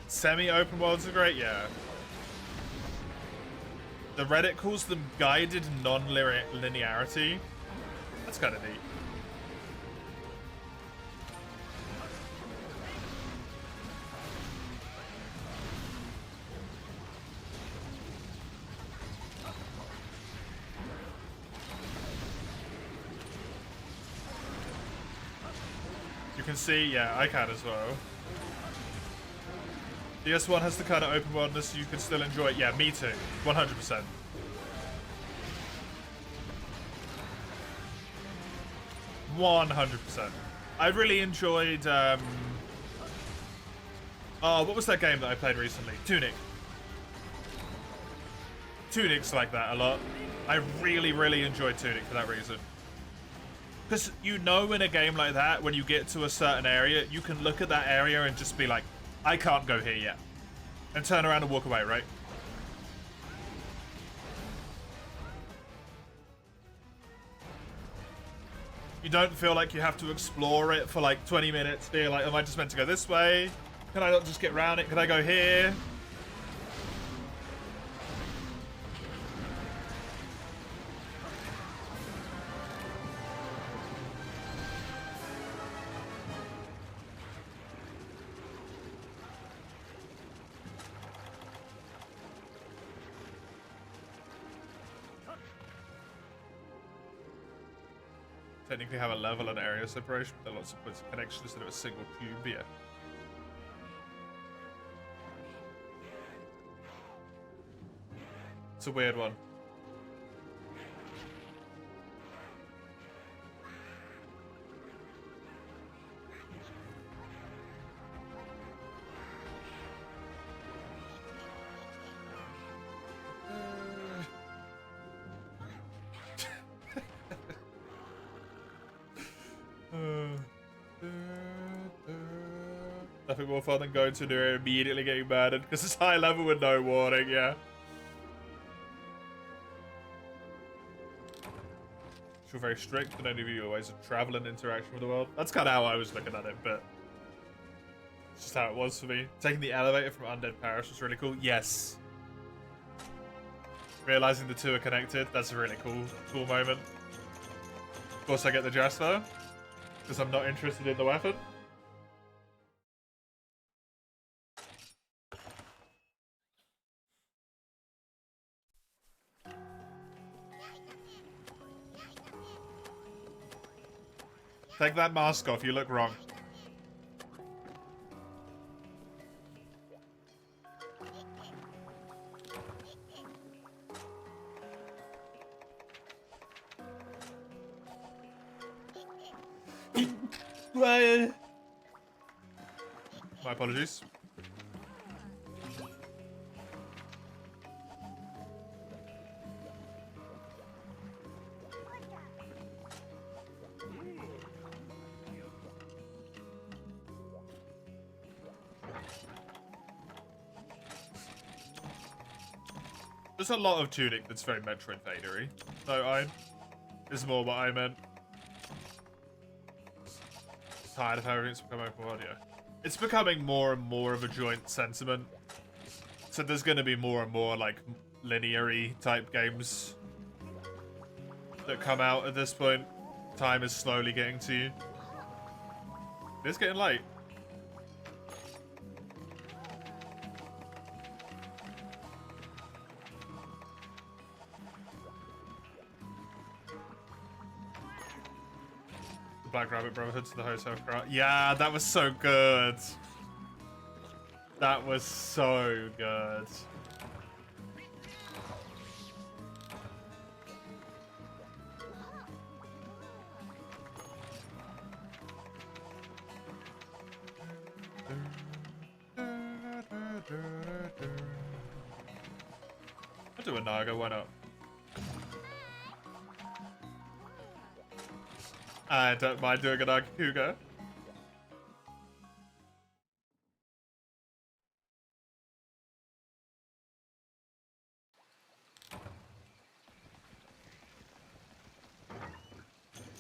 Semi-open worlds are great, yeah. The Reddit calls them guided non-linearity. That's kind of neat. You can see, yeah, I can as well. DS1 has the kind of open worldness you can still enjoy it. Yeah, me too. 100%. I really enjoyed, oh, what was that game that I played recently? Tunic. Tunic's like that a lot. I really, really enjoyed Tunic for that reason. Because you know in a game like that, when you get to a certain area, you can look at that area and just be like, I can't go here yet. And turn around and walk away, right? You don't feel like you have to explore it for like 20 minutes. Be like, am I just meant to go this way? Can I not just get around it? Can I go here? Technically have a level and area separation, but lots of points of connection instead of a single cube, yeah. It's a weird one. Nothing more fun than going to an area immediately getting murdered because it's high level with no warning, yeah. Feel very strict and only view ways of travel and interaction with the world. That's kind of how I was looking at it, but it's just how it was for me. Taking the elevator from Undead Parish was really cool. Yes. Realizing the two are connected, that's a really cool moment. Of course I get the jest though, because I'm not interested in the weapon. Take that mask off, you look wrong. My apologies. There's a lot of tuning that's very Metroidvania-y. So this is more what I meant. Tired of having it's become open audio. It's becoming more and more of a joint sentiment. So there's going to be more and more like linear-y type games that come out at this point. Time is slowly getting to you. It's getting late. Black Rabbit Brotherhood to the Hotel Cry. Yeah, that was so good. That was so good. I'll do a Naga, why not? I don't mind doing a Naga Cougar.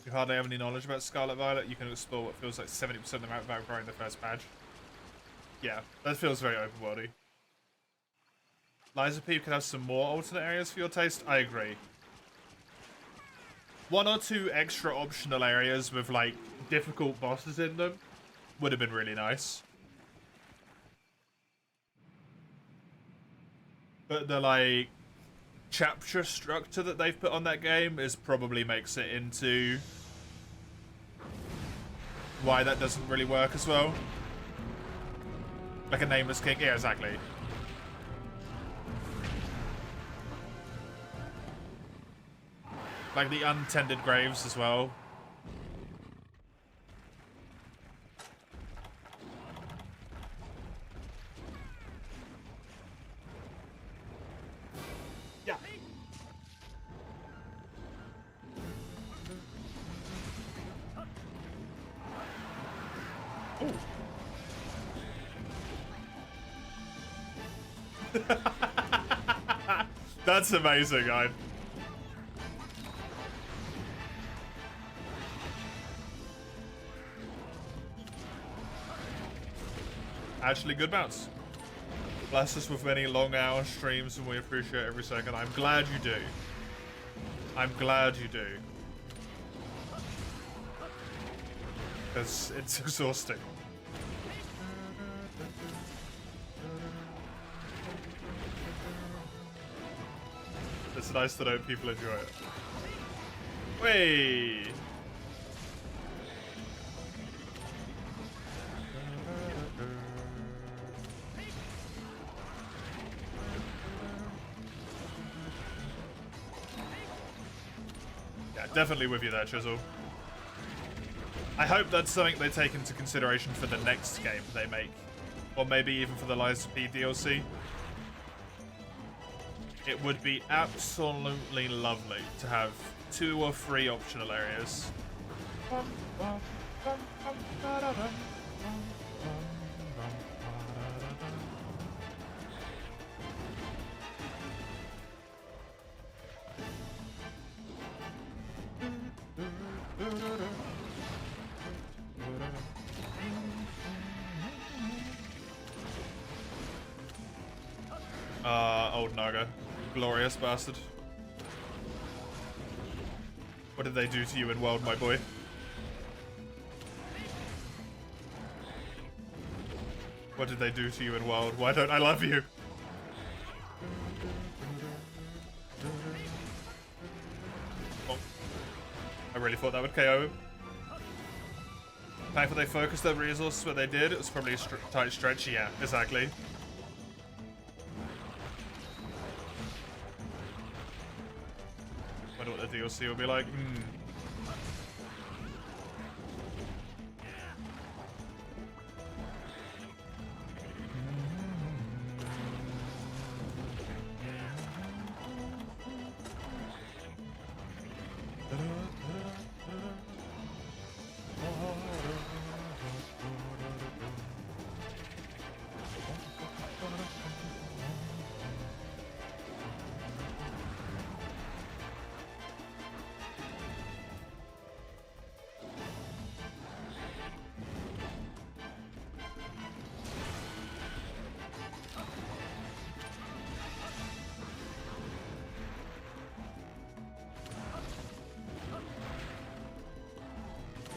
You hardly have any knowledge about Scarlet Violet. You can explore what feels like 70% of the map without growing the first patch. Yeah, that feels very open-worldy. Liza P could have some more alternate areas for your taste. I agree. One or two extra optional areas with, like, difficult bosses in them would have been really nice. But the, like, chapter structure that they've put on that game is probably makes it into why that doesn't really work as well. Like a Nameless King. Yeah, exactly. Like the untended graves as well. Yeah. Ooh. That's amazing, Actually, good bounce. Bless us with many long hour streams and we appreciate every second. I'm glad you do. I'm glad you do. Because it's exhausting. It's nice to know people enjoy it. Wait. Yeah, definitely with you there, Chisel. I hope that's something they take into consideration for the next game they make. Or maybe even for the Liza P DLC. It would be absolutely lovely to have 2 or 3 optional areas. Old Naga. Glorious bastard. What did they do to you in World, my boy? What did they do to you in World? Why don't I love you? Oh. I really thought that would KO him. fact that they focused their resources where they did, it was probably a tight stretch. Yeah, exactly. Wonder what the DLC will be like.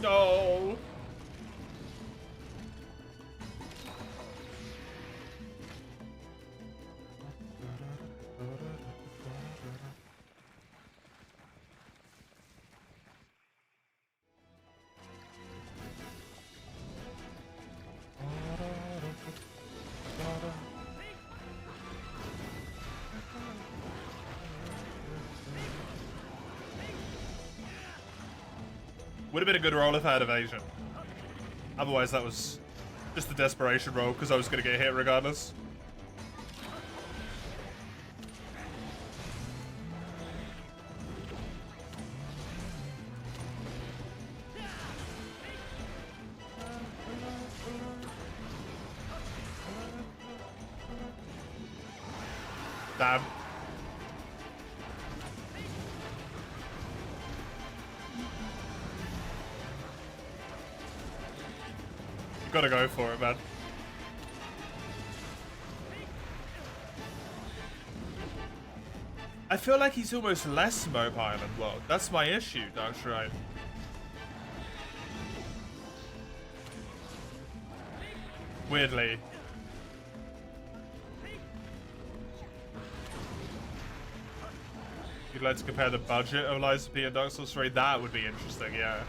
No. Would have been a good roll if I had evasion. Otherwise, that was just a desperation roll because I was going to get hit regardless. Damn. Gotta go for it, man. I feel like he's almost less mobile in World. That's my issue, Dark Shrine. Weirdly. You'd like to compare the budget of Lies of P and Dark Souls 3? That would be interesting, yeah.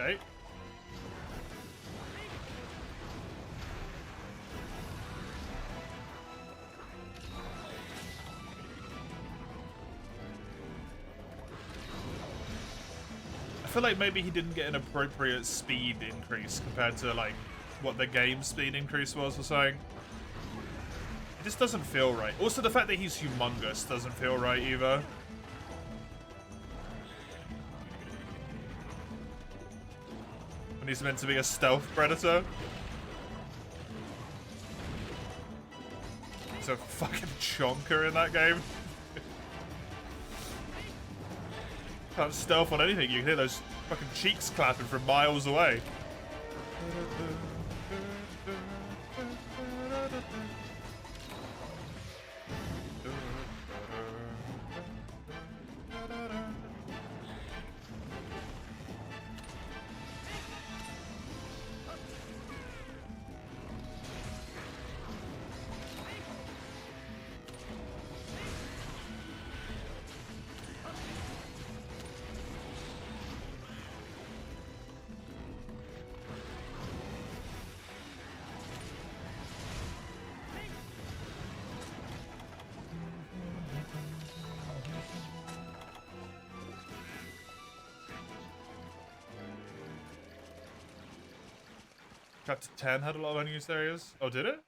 Okay. I feel like maybe he didn't get an appropriate speed increase compared to like what the game speed increase was or something. It just doesn't feel right. Also, the fact that he's humongous doesn't feel right either. When he's meant to be a stealth predator. He's a fucking chonker in that game. Can't stealth on anything. You can hear those fucking cheeks clapping from miles away. Chapter 10 had a lot of unused areas. Oh, did it?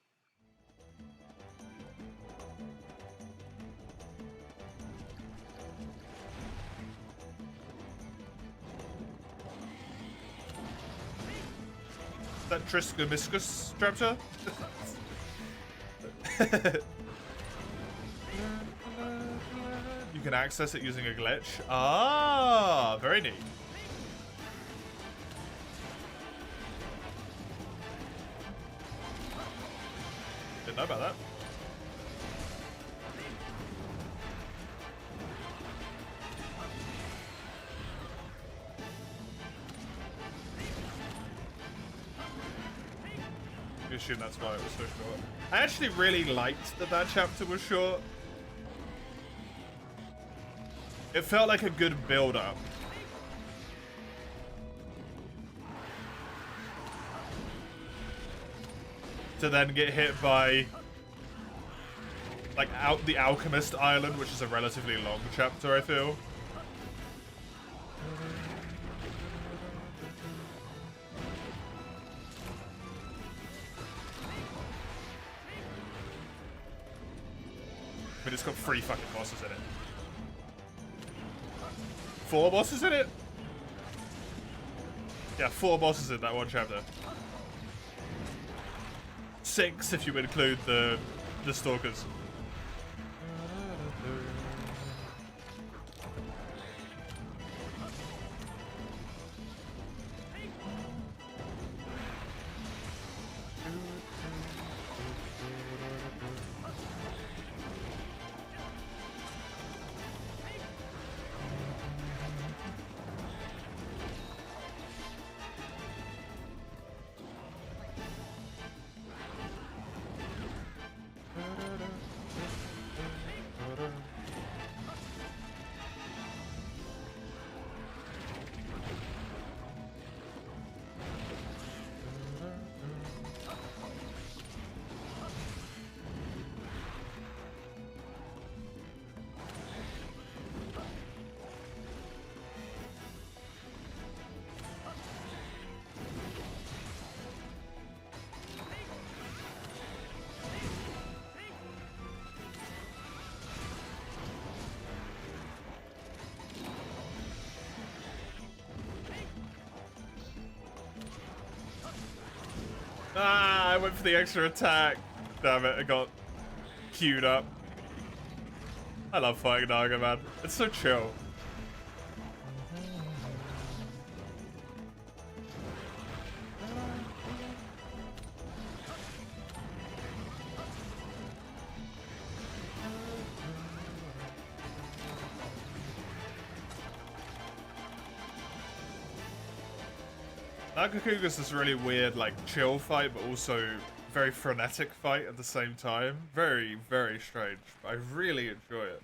Is that Triscomiscus chapter? You can access it using a glitch. Ah, very neat. Didn't know about that. I assume that's why it was so short. I actually really liked that that chapter was short. It felt like a good build-up to then get hit by like the Alchemist Island, which is a relatively long chapter, I feel. But it's got 3 fucking bosses in it. 4 bosses in it? Yeah, 4 bosses in that one chapter. 6 if you include the stalkers. Ah, I went for the extra attack. Damn it, I got queued up. I love fighting Naga, man. It's so chill. Nagakuga's this really weird, like, chill fight, but also very frenetic fight at the same time. Very, very strange. I really enjoy it.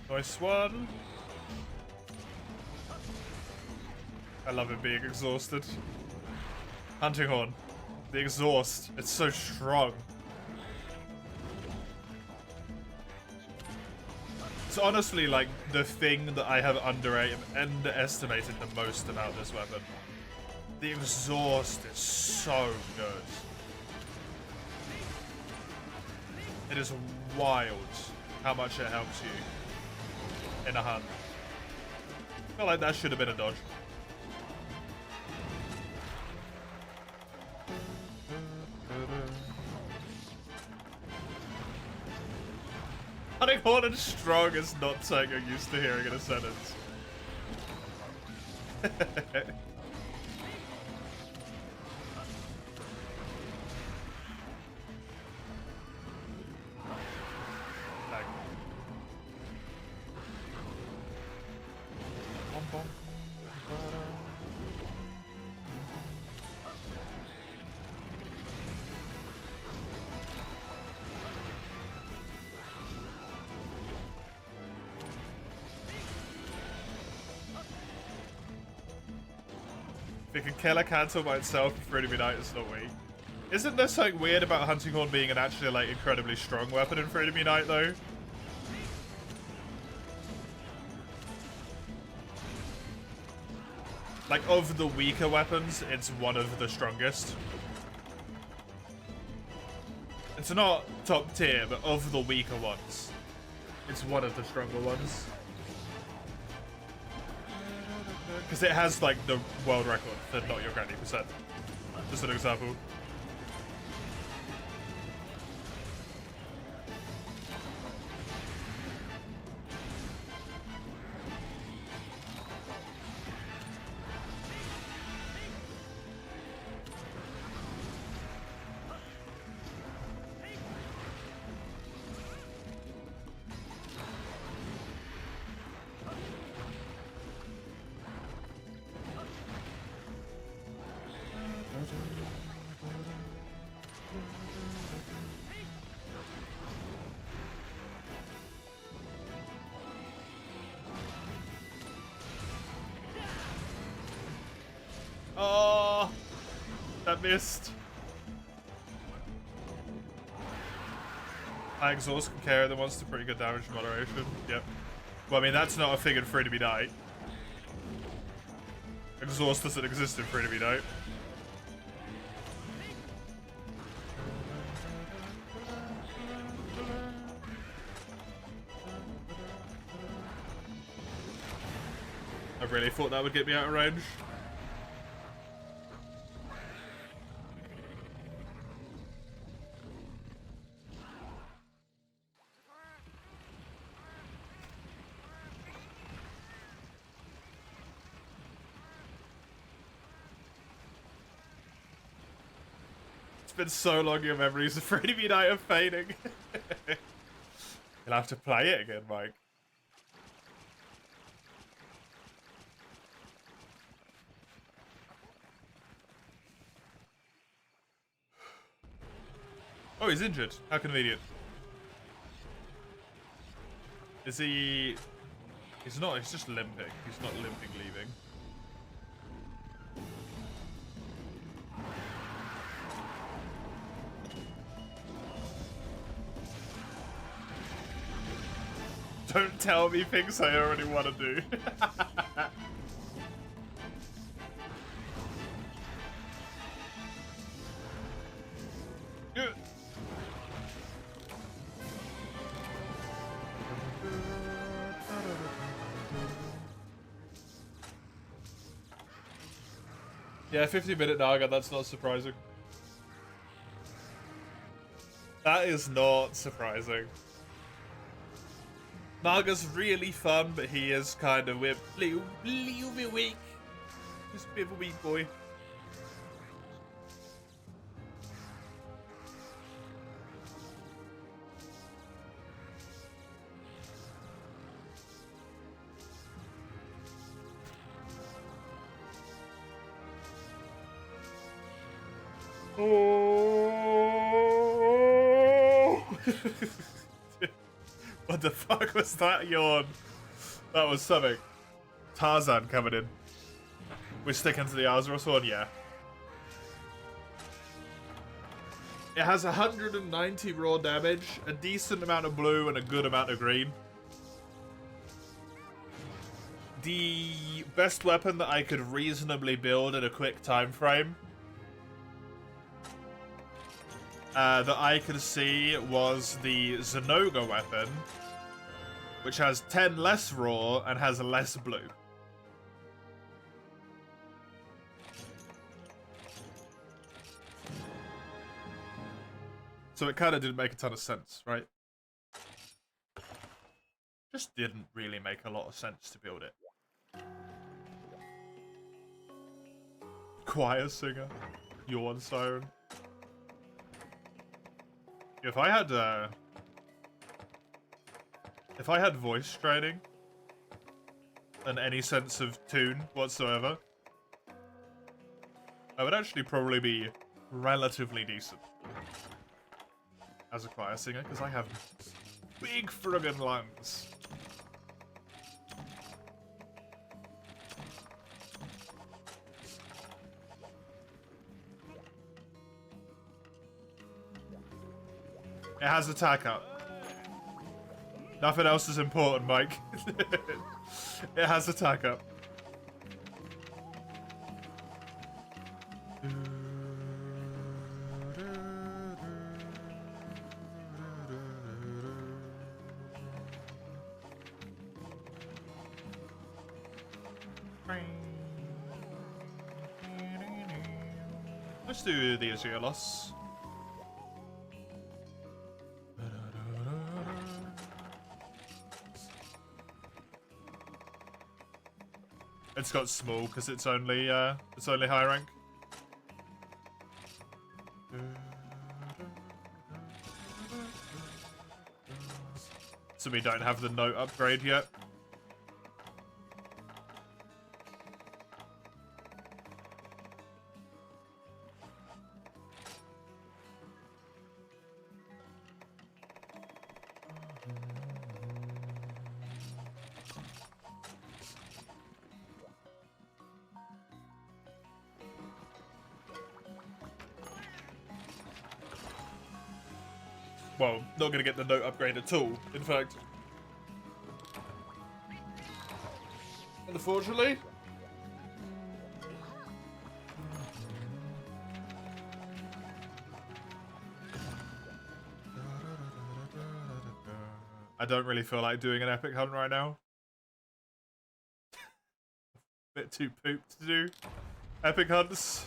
Nice one. I love it being exhausted. Hunting Horn. The exhaust. It's so strong. It's honestly like the thing that I have underestimated the most about this weapon. The exhaust is so good. It is wild how much it helps you in a hunt. I feel like that should have been a dodge. Hunting Horn and strong is not something I'm used to hearing in a sentence. It can kill a cancel by itself for Freedom Unite, it's not weak. Isn't there something weird about Hunting Horn being an actually like incredibly strong weapon in Freedom Unite though? Like of the weaker weapons, it's one of the strongest. It's not top tier, but of the weaker ones, It's one of the stronger ones. Because it has, like, the world record for not your granny %. Just an example. Oh, that missed. High exhaust can carry the monster pretty good damage moderation. Yep. Well, I mean, that's not a thing in Free to Be Night. Exhaust doesn't exist in Free to Be Night. I really thought that would get me out of range. It's been so long your memories of Free to Be Night are fading. You'll have to play it again, Mike. Oh, he's injured. How convenient. Is he... He's not, he's just limping. He's not limping leaving. Don't tell me things I already want to do. Yeah, 50-minute Naga, that's not surprising. That is not surprising. Naga's really fun, but he is kind of little bit weak. Just a bit of a weak boy. Oh! What the fuck was that yawn? That was something. Tarzan coming in. We're sticking to the Azra sword, yeah. It has 190 raw damage, a decent amount of blue, and a good amount of green. The best weapon that I could reasonably build in a quick time frame that I could see was the Zenoga weapon, which has 10 less raw and has less blue. So it kind of didn't make a ton of sense, right? Just didn't really make a lot of sense to build it. Choir singer, yawn siren. If I had voice training and any sense of tune whatsoever, I would actually probably be relatively decent as a choir singer, because I have big friggin' lungs. It has attack up. Nothing else is important, Mike. It has attack up. let's do the Agios. It's got small because it's only high rank. So we don't have the note upgrade yet. Well, not gonna get the note upgrade at all, in fact. Unfortunately. I don't really feel like doing an epic hunt right now. Bit too pooped to do epic hunts.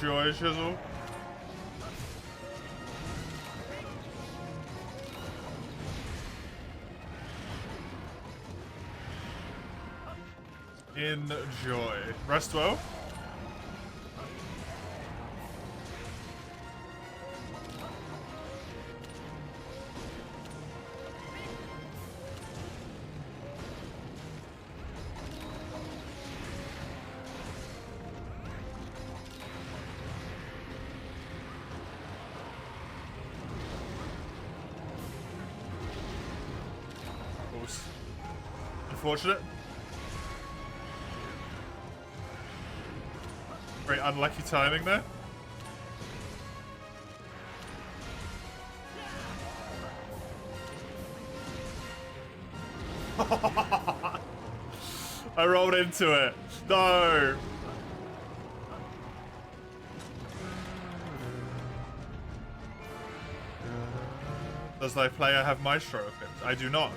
Enjoy, Shizzle. Enjoy. Rest well. Unfortunate. Very unlucky timing there. I rolled into it. No. Does thy player have Maestro equipped? I do not.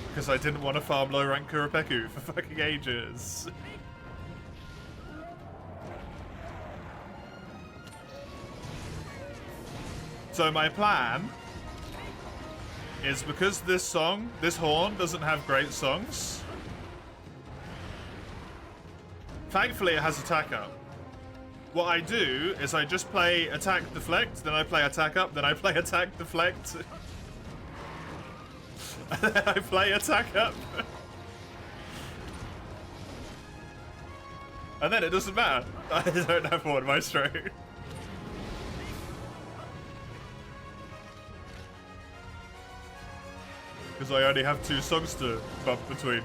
Because I didn't want to farm low rank Kuropeku for fucking ages. So my plan is, because this horn doesn't have great songs. Thankfully it has attack up. What I do is I just play attack deflect, then I play attack up, then I play attack deflect. I play attack up. And then it doesn't matter. I don't have one Maestro. Because I only have 2 songs to bump between.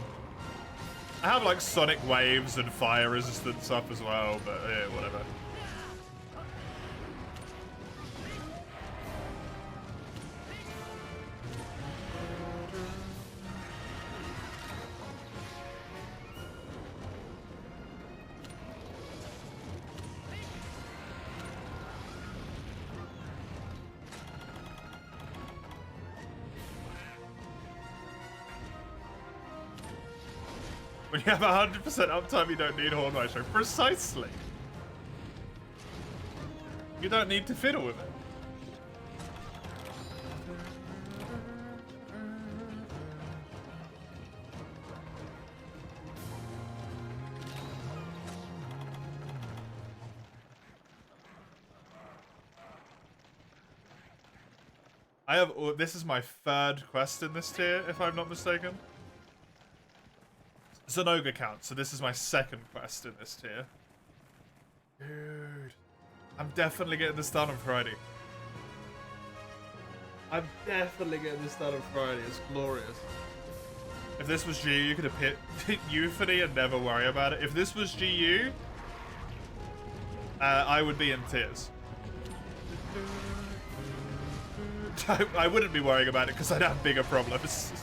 I have like sonic waves and fire resistance up as well, but yeah, whatever. When you have 100% uptime, you don't need Horn Maestro. Precisely. You don't need to fiddle with it. This is my 3rd quest in this tier, if I'm not mistaken. Zenoga count, so this is my 2nd quest in this tier. Dude. I'm definitely getting this done on Friday. I'm definitely getting this done on Friday. It's glorious. If this was GU, you could have hit Euphony and never worry about it. If this was GU, I would be in tears. I wouldn't be worrying about it because I'd have bigger problems.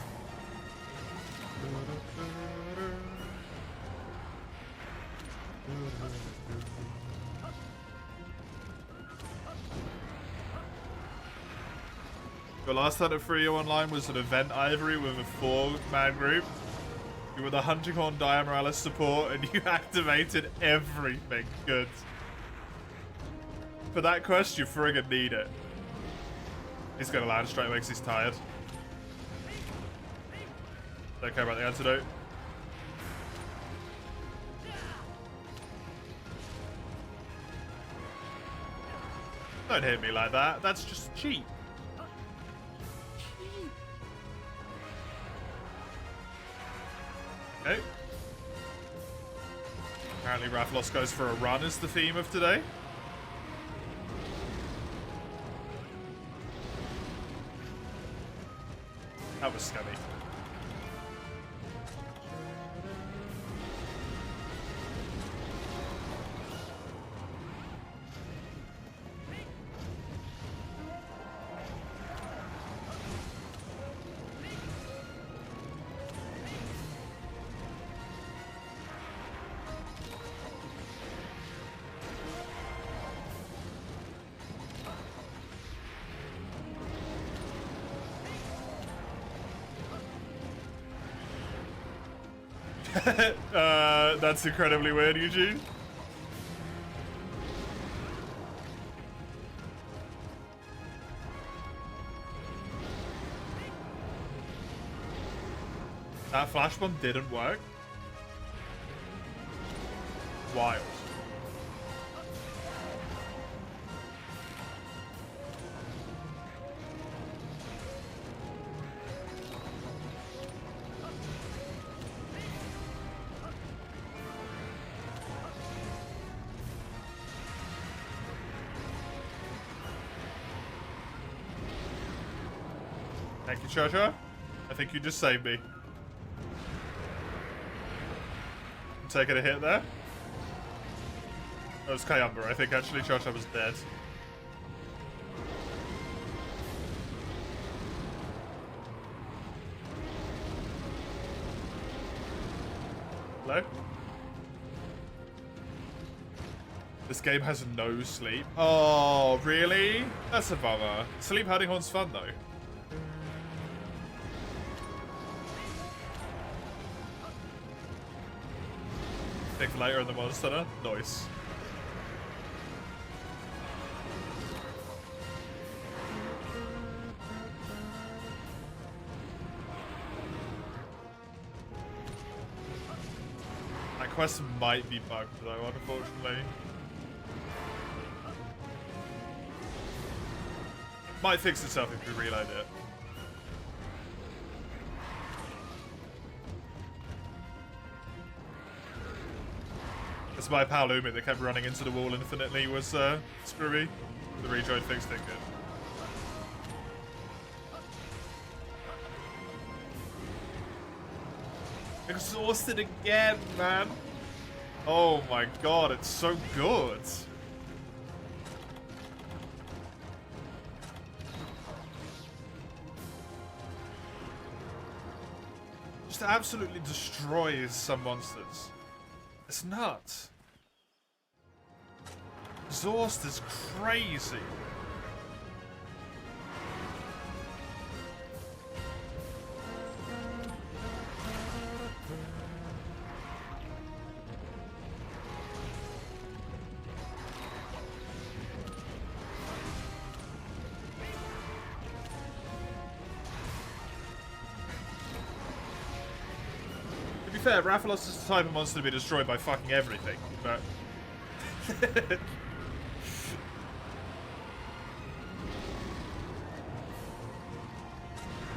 The last time at MH3U Online was an event Ivory with a 4-man group. You were the Hunting Horn Diamoralis support and you activated everything. Good. For that quest, you friggin' need it. He's gonna land straight away because he's tired. Don't care about the antidote. Don't hit me like that. That's just cheap. Okay. Apparently Rathalos goes for a run is the theme of today. That was scummy. That's incredibly weird, Eugene. That flash bomb didn't work. Wild. Thank you, Chacha. I think you just saved me. I'm taking a hit there. That was Kayumba. I think actually Chacha was dead. Hello? This game has no sleep. Oh, really? That's a bummer. Sleep Hunting Horn's fun, though. Think later in the monster. Nice. That quest might be bugged though, unfortunately. Might fix itself if we reload it. That's my pal Umit that kept running into the wall infinitely was screwy. The rejoin fixed it good. Exhausted again, man. Oh my god, it's so good. Just absolutely destroys some monsters. It's nuts. Exhaust is crazy. To be fair, Rathalos is the type of monster to be destroyed by fucking everything, but...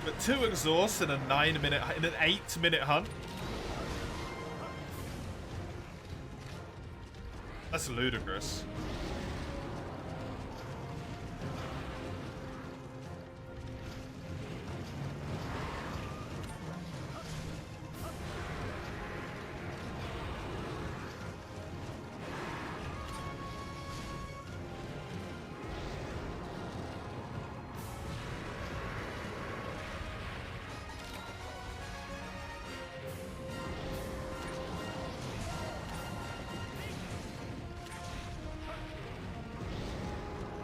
But 2 exhausts in a 9-minute, in an 8-minute hunt? That's ludicrous.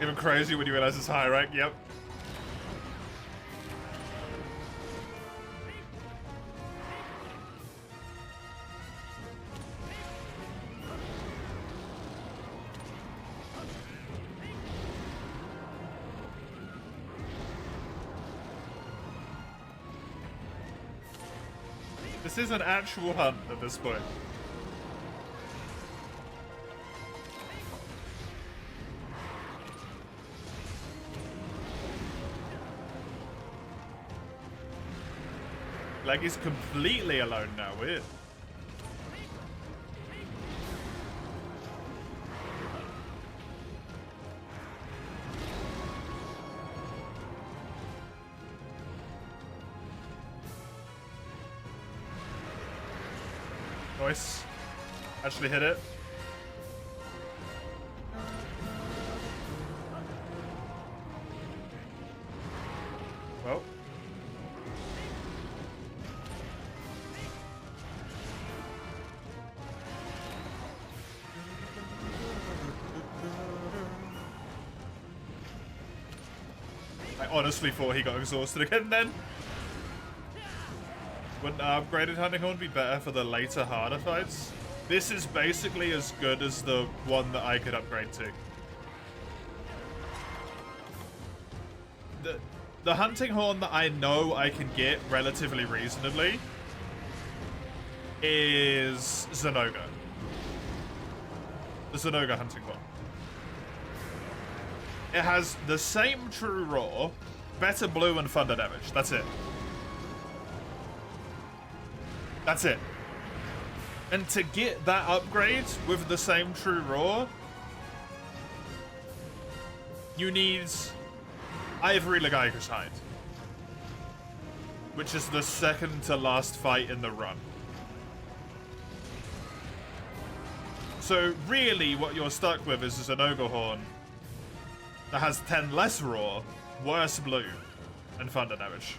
Even crazy when you realize it's high rank, yep. This is an actual hunt at this point. Like he's completely alone now, weird. Nice. Actually hit it. Well. I honestly thought he got exhausted again then. Wouldn't upgraded Hunting Horn be better for the later, harder fights? This is basically as good as the one that I could upgrade to. The Hunting Horn that I know I can get relatively reasonably is Zenoga. The Zenoga Hunting Horn. It has the same true raw, better blue and thunder damage. That's it. That's it. And to get that upgrade with the same true raw, you need Ivory Lagaiga's Hide, which is the second to last fight in the run. So really what you're stuck with is a Zenoga Horn that has 10 less raw, worse blue, and thunder damage.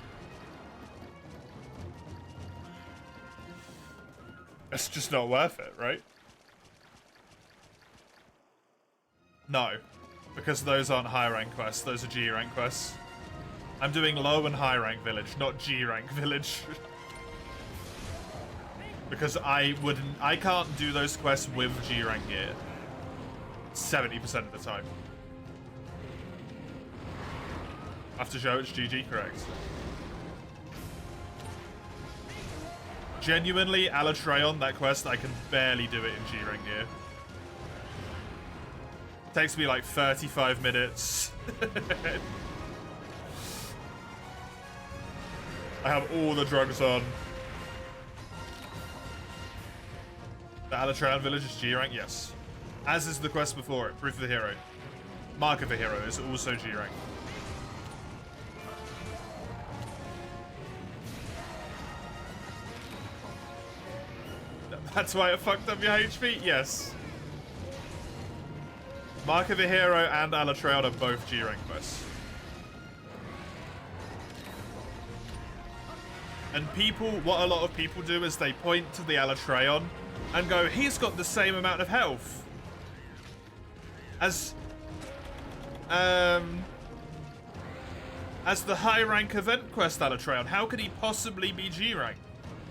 It's just not worth it, right? No, because those aren't high rank quests, those are G rank quests. I'm doing low and high rank village, not G rank village. Because I can't do those quests with G rank gear 70% of the time. After show it's GG, correct. Genuinely, Alatreon, that quest, I can barely do it in G rank gear. Takes me like 35 minutes. I have all the drugs on. The Alatreon village is G rank, yes. As is the quest before it, Proof of the Hero. Mark of the Hero is also G rank. That's why it fucked up your HP? Yes. Mark of the Hero and Alatreon are both G rank quests. And people, what a lot of people do is they point to the Alatreon and go, he's got the same amount of health as the high rank event quest Alatreon. How could he possibly be G rank?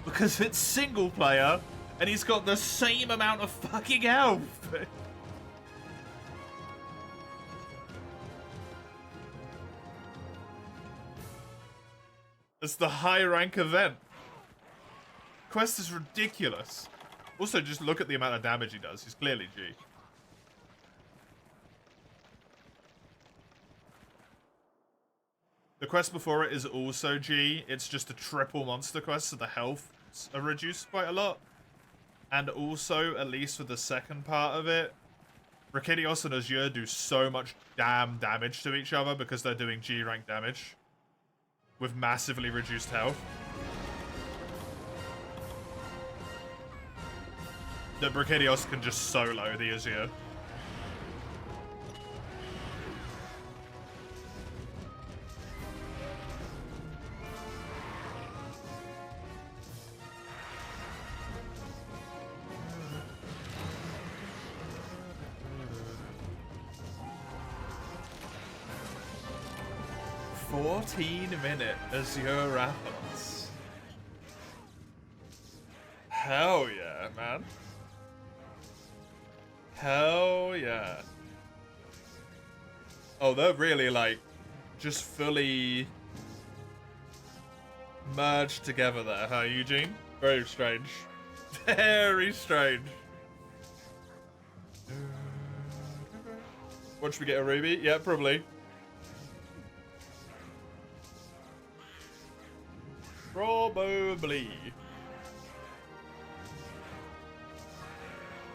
Because it's single player and he's got the same amount of fucking health. It's the high rank event. Quest is ridiculous. Also, just look at the amount of damage he does. He's clearly G. The quest before it is also G. It's just a triple monster quest, so the health are reduced quite a lot. And also, at least for the second part of it, Brachydios and Azure do so much damn damage to each other because they're doing G rank damage with massively reduced health. That Brachydios can just solo the Azure. 14-minute Azure Rathalos. Hell yeah, man. Hell yeah. Oh, they're really, like, just fully merged together there, huh, Eugene? Very strange. Very strange. What, should we get a ruby? Yeah, probably. Probably.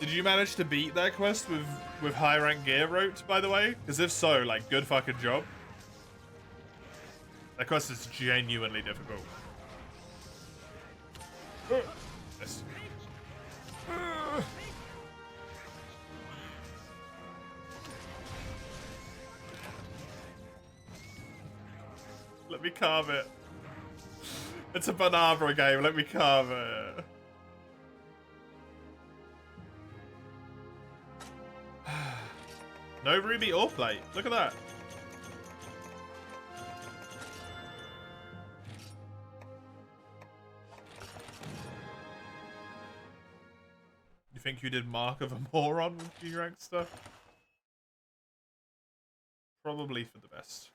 Did you manage to beat that quest with high rank gear route, by the way? Because if so, like, good fucking job. That quest is genuinely difficult. Yes. Let me carve it. It's a Banabra game, let me carve it. No ruby or plate. Look at that. You think you did Mark of a Moron with G-Rank stuff? Probably for the best.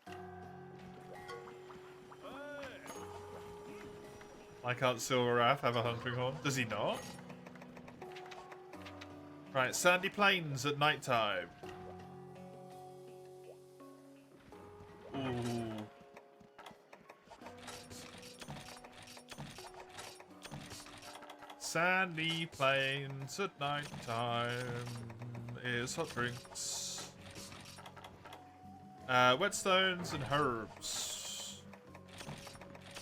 Why can't Silver Wrath have a hunting horn? Does he not? Right, sandy plains at night time. Ooh. Sandy plains at night time is hot drinks. Whetstones and herbs.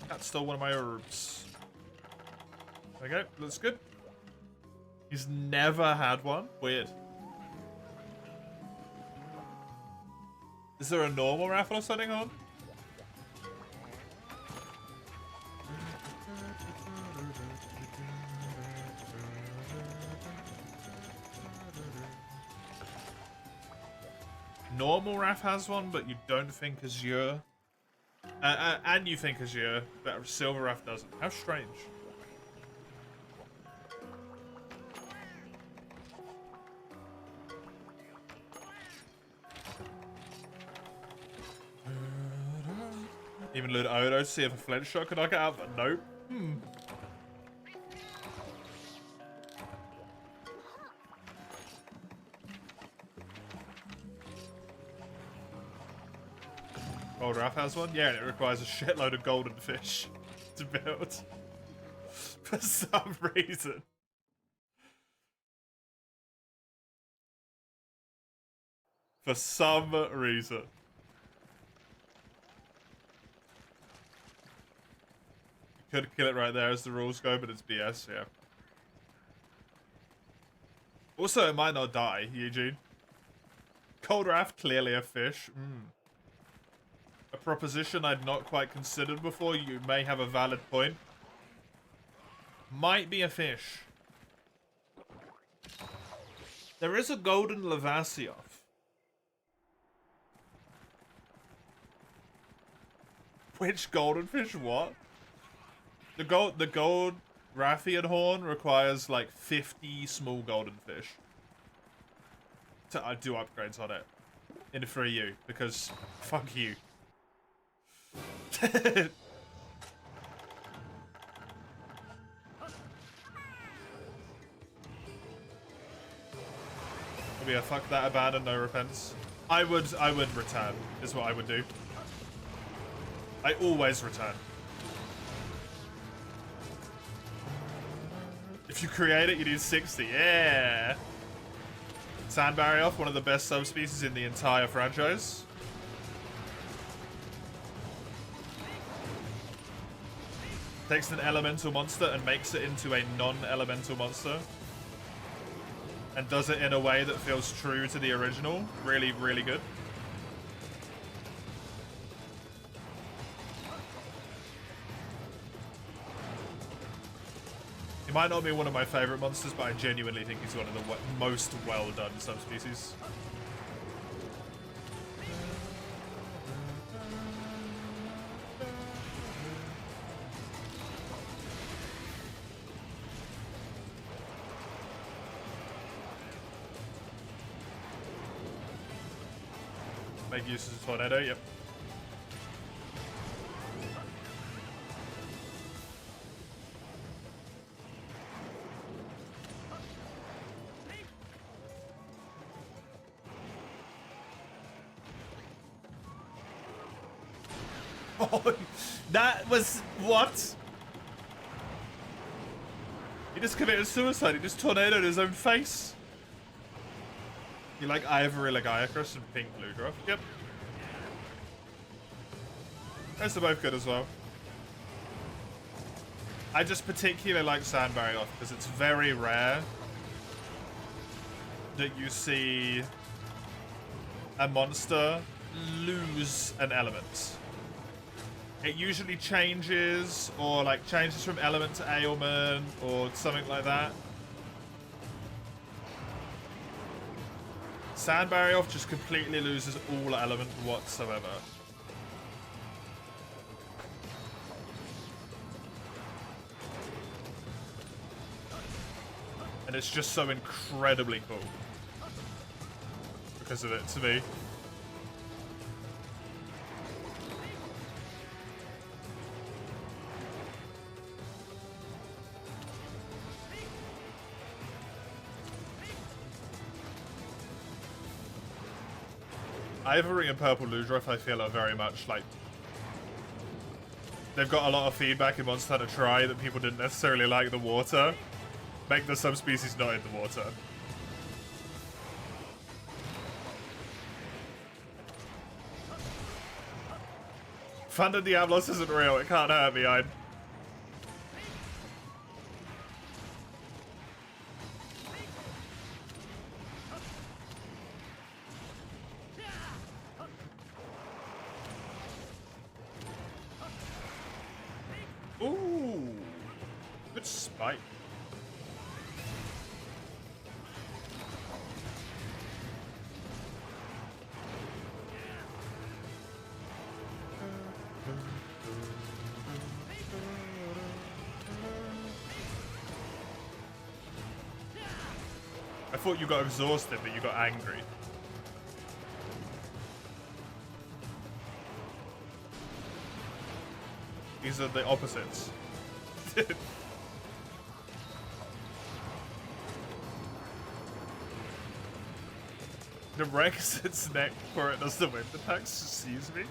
Cat stole one of my herbs. There we go, looks good. He's never had one. Weird. Is there a normal raffle or something on? Normal Raff has one, but you don't think Azure. And you think Azure, but Silver Raff doesn't. How strange. Even lured Odo to see if a flint shot could knock it out, but nope. Gold Raff has one? Yeah, and it requires a shitload of golden fish to build. For some reason. For some reason. Could kill it right there as the rules go, but it's BS, yeah. Also, it might not die, Eugene. Cold Raft, clearly a fish. A proposition I'd not quite considered before. You may have a valid point. Might be a fish. There is a golden Lavasioth. Which golden fish? What? The gold Rathian horn requires like 50 small golden fish to do upgrades on it in the 3U because fuck you. Maybe I fuck that abandon, no repents. I would return, is what I would do. I always return. If you create it, you need 60. Yeah! Sand Barrioth, one of the best subspecies in the entire franchise. Takes an elemental monster and makes it into a non-elemental monster. And does it in a way that feels true to the original. Really, really good. He might not be one of my favorite monsters, but I genuinely think he's one of the most well-done subspecies. Make use of the tornado, yep. Oh, that was what? He just committed suicide. He just tornadoed his own face. You like Ivory Lagiacrus and Pink Blue Drop? Yep. Those are both good as well. I just particularly like Sandberry off because it's very rare that you see a monster lose an element. It usually changes, or like changes from element to ailment, or something like that. Sandberry off just completely loses all element whatsoever. And it's just so incredibly cool because of it to me. Ivory and Purple Ludroth, I feel, are very much like... They've got a lot of feedback in Monster Hunter Tri that people didn't necessarily like the water. Make the subspecies not in the water. Thunder Diablos isn't real, it can't hurt me, Ooh, good spike. I thought you got exhausted, but you got angry. These are the opposites. The wrecks its neck before it does the wind attacks, sees me.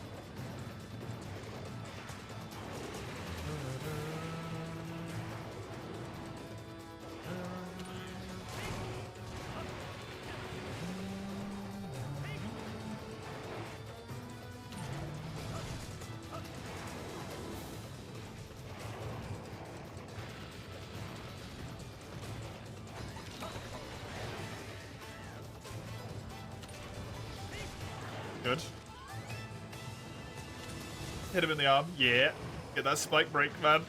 Good. Hit him in the arm. Yeah. Get that spike break, man.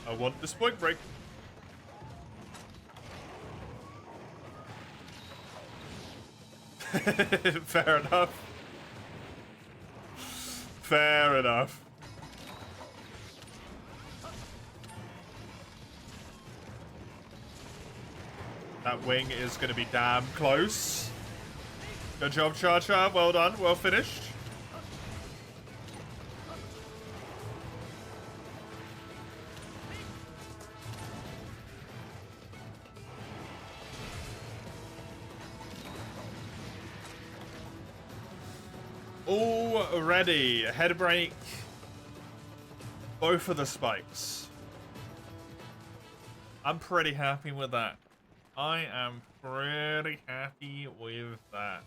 I want the spike break. Fair enough. Fair enough. That wing is going to be damn close. Good job, Cha-Cha. Well done. Well finished. Already. Head break. Both of the spikes. I'm pretty happy with that. I am pretty happy with that.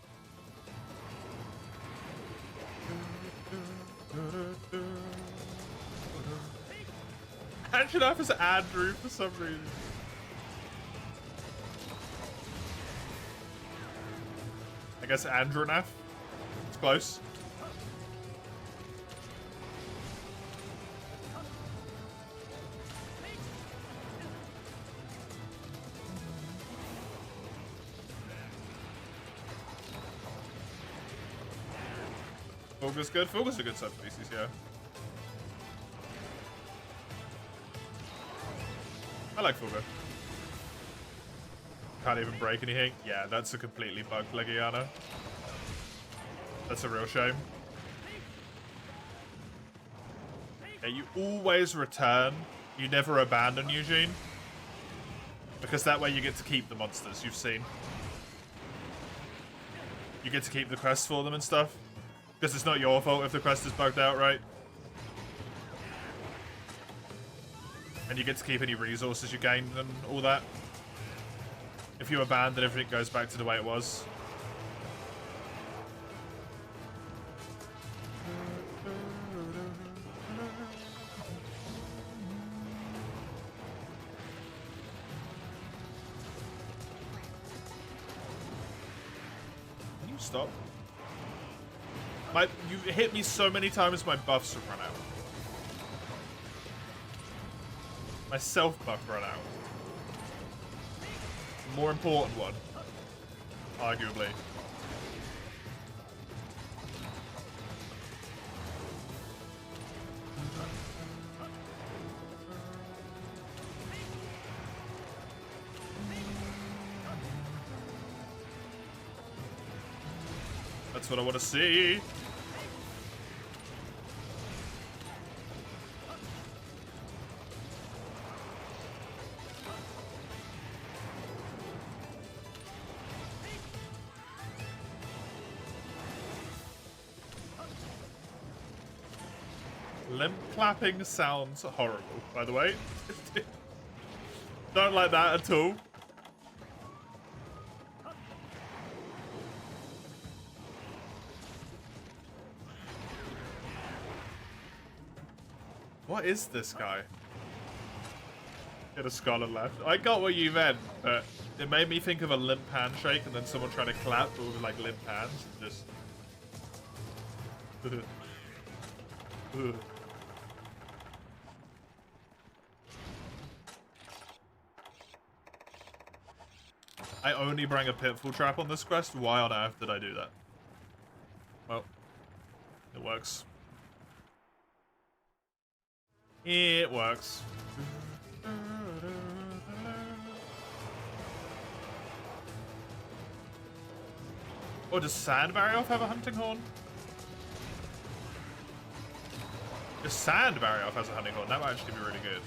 Anjanath is Andrew for some reason. I guess Andronath. It's close. Fulgur's good. Fulgur's a good subspecies, yeah. I like Fulgur. Can't even break anything. Yeah, that's a completely bugged Legiana. That's a real shame. Yeah, you always return. You never abandon, Eugene. Because that way you get to keep the monsters you've seen. You get to keep the quests for them and stuff. Because it's not your fault if the quest is bugged out, right? And you get to keep any resources you gained and all that. If you abandon, everything goes back to the way it was. Can you stop? You hit me so many times my buffs have run out. My self buff run out. More important one. Arguably. That's what I want to see. Limp clapping sounds horrible, by the way. Don't like that at all. What is this guy? Get a scholar left. I got what you meant, but it made me think of a limp handshake and then someone trying to clap, but with like limp hands. Just. I only bring a pitfall trap on this quest. Why on earth did I do that? Well, it works. It works. Oh, does Sand Barrioff have a hunting horn? If Sand Barrioff has a hunting horn, that might actually be really good.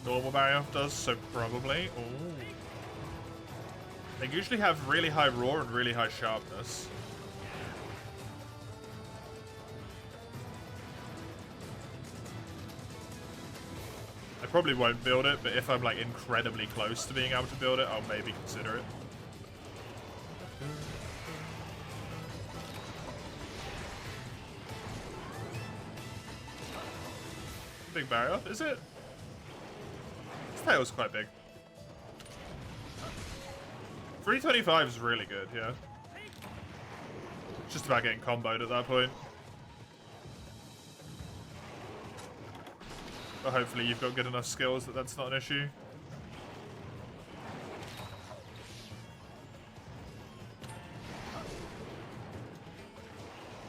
Normal Barrioff does, so probably. Ooh. They usually have really high roar and really high sharpness. I probably won't build it, but if I'm like incredibly close to being able to build it, I'll maybe consider it. Big Barrioff, is it? Tail's quite big. 325 is really good, yeah. It's just about getting comboed at that point. But hopefully you've got good enough skills that that's not an issue.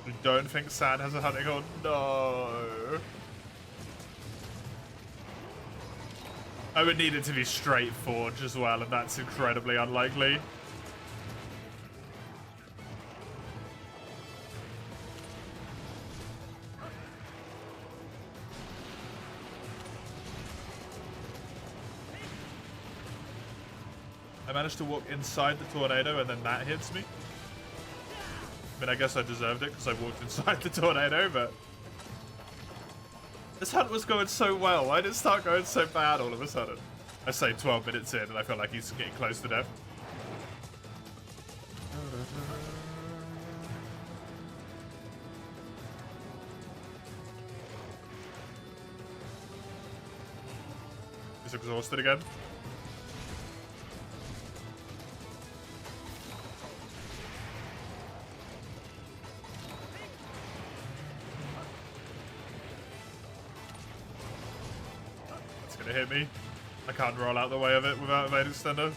I don't think Sand has a hunting horn. No. I would need it to be straight forge as well, and that's incredibly unlikely. I managed to walk inside the tornado and then that hits me. I mean, I guess I deserved it because I walked inside the tornado, but... This hunt was going so well. Why did it start going so bad all of a sudden? I say 12 minutes in and I feel like he's getting close to death. He's exhausted again. Hit me. I can't roll out the way of it without a main extender.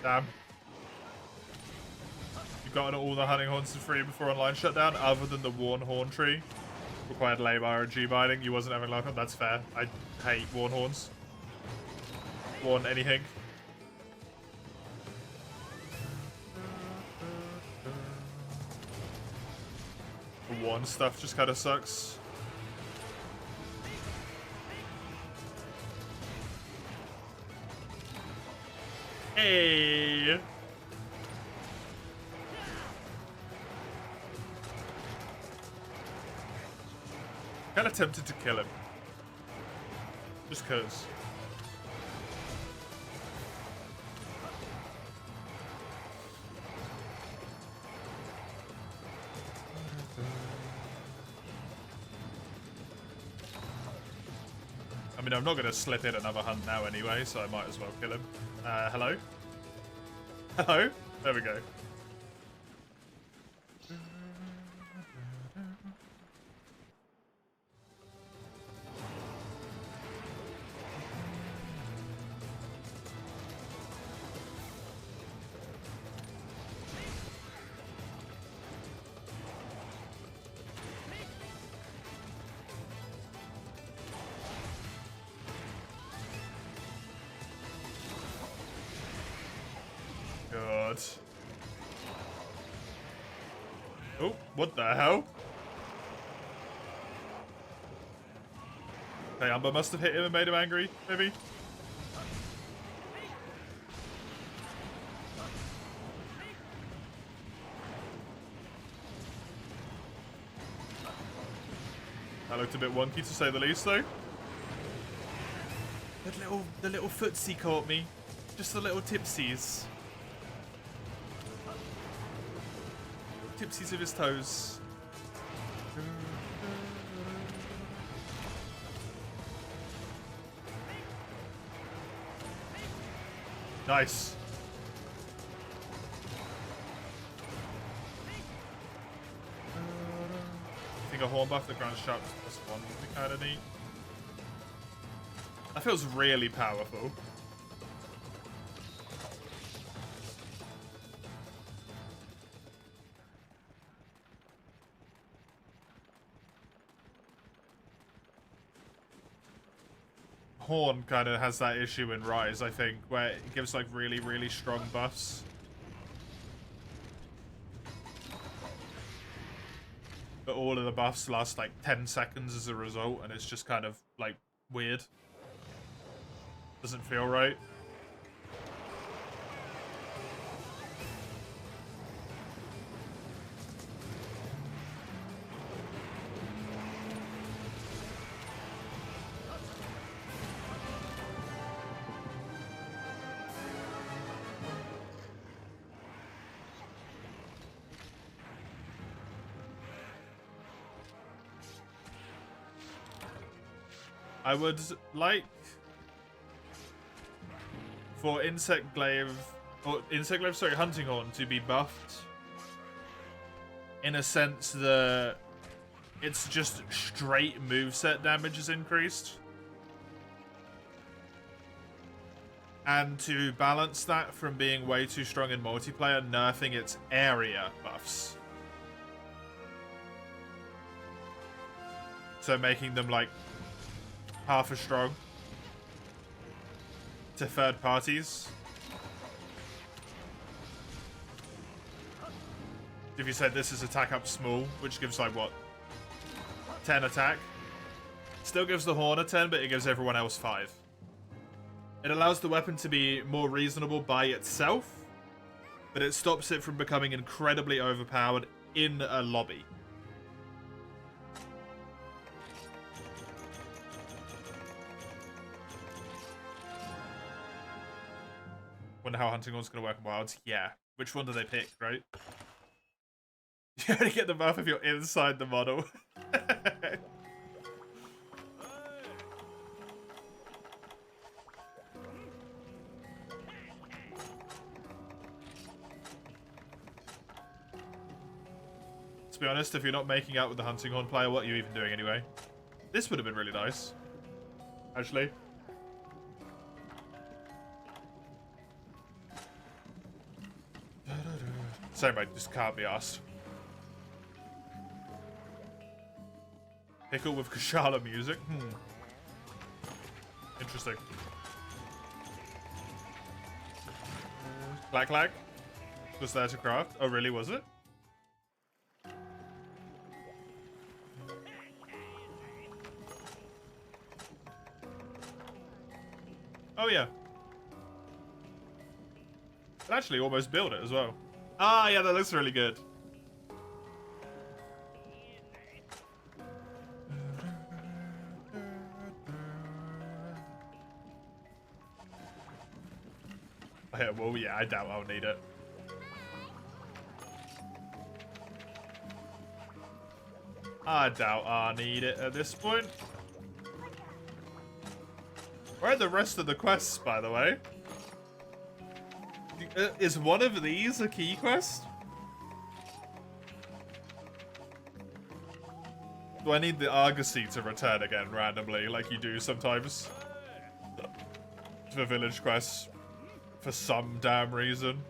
Damn. You've gotten all the hunting horns for free before online shutdown, other than the Worn Horn tree. Required lay-by or G-binding. You wasn't having luck on. That's fair. I hate Worn horns. Worn anything. The Worn stuff just kind of sucks. Hey! Kinda tempted to kill him. Just cause. I mean, I'm not gonna slip in another hunt now anyway, so I might as well kill him. Hello? Hello? There we go. God. Oh, what the hell? Okay, Amber must have hit him and made him angry, maybe? That looked a bit wonky to say the least, though. The little footsie caught me. Just the little tipsies. Tipsies of his toes. Nice. I think a horn buff that grants sharp +1 would be kind of neat. That feels really powerful. Horn kind of has that issue in Rise, I think, where it gives like really, really strong buffs. But all of the buffs last like 10 seconds as a result, and it's just kind of like weird. Doesn't feel right. I would like for Hunting Horn to be buffed in a sense that it's just straight moveset damage is increased. And to balance that from being way too strong in multiplayer, nerfing its area buffs. So making them like half as strong to third parties. If you said this is attack up small, which gives like what, 10 attack, still gives the Horn a 10, but it gives everyone else 5. It allows the weapon to be more reasonable by itself, but it stops it from becoming incredibly overpowered in a lobby. Wonder how Hunting Horn's going to work in Wilds. Yeah. Which one do they pick, right? You only get the buff if you're inside the model. To be honest, if you're not making out with the Hunting Horn player, what are you even doing anyway? This would have been really nice. Actually. Same, I just can't be asked. Pickle with Kashala music? Interesting. Black lag? Was there to craft? Oh, really, was it? Oh, yeah. I actually almost built it as well. Ah, yeah, that looks really good. Yeah, well, yeah, I doubt I'll need it. I doubt I'll need it at this point. Where are the rest of the quests, by the way? Is one of these a key quest? Do I need the Argosy to return again randomly, like you do sometimes? For village quests. For some damn reason.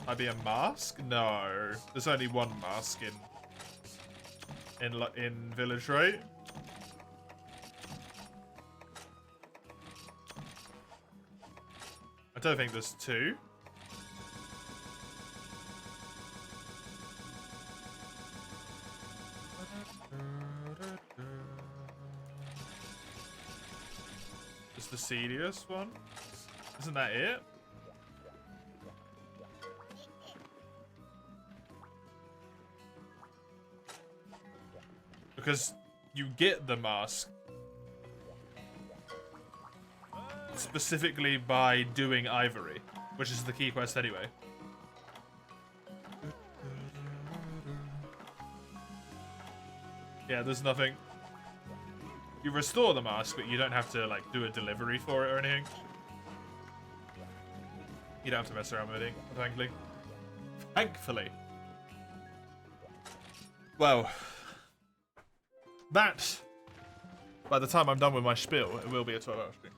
Might be a mask? No. There's only one mask in village, right? I don't think there's two. Is the Cedius one? Isn't that it? Because you get the mask specifically by doing Ivory, which is the key quest anyway. Yeah, there's nothing. You restore the mask, but you don't have to, like, do a delivery for it or anything. You don't have to mess around with it, thankfully. Thankfully. Well, that, by the time I'm done with my spiel, it will be a 12-hour stream.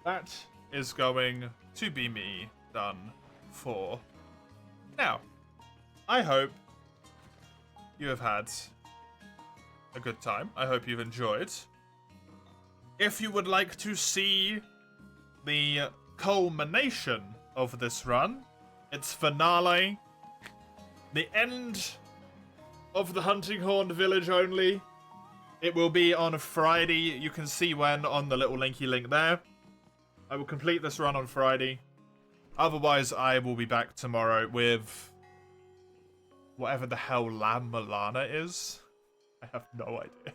That is going to be me done for now. I hope you have had a good time. I hope you've enjoyed. If you would like to see the culmination of this run, its finale, the end of the Hunting Horn Village only, it will be on Friday. You can see when on the little linky link there. I will complete this run on Friday. Otherwise, I will be back tomorrow with whatever the hell Lamb Milana is. I have no idea.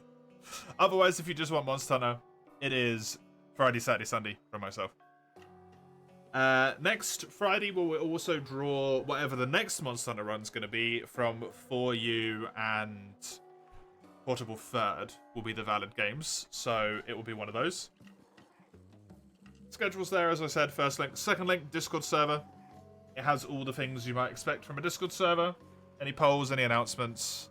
Otherwise, if you just want Monster Hunter, it is Friday, Saturday, Sunday for myself. Next Friday, we'll also draw whatever the next Monster Hunter run's going to be from 4U and Portable Third will be the valid games. So it will be one of those. Schedule's there, as I said. First link. Second link, Discord server. It has all the things you might expect from a Discord server. Any polls, any announcements,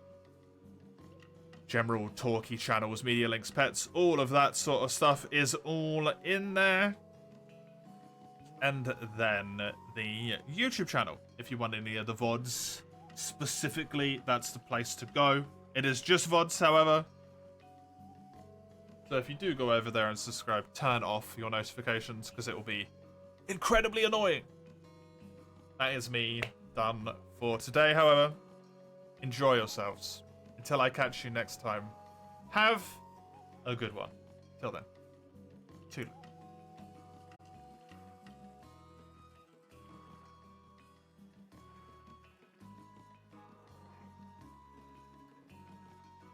general talky channels, media links, pets, all of that sort of stuff is all in there. And then the YouTube channel. If you want any of the VODs specifically, that's the place to go. It is just VODs, however. So if you do go over there and subscribe, turn off your notifications because it will be incredibly annoying. That is me done for today, however. Enjoy yourselves. Until I catch you next time, have a good one. Till then, toodaloo.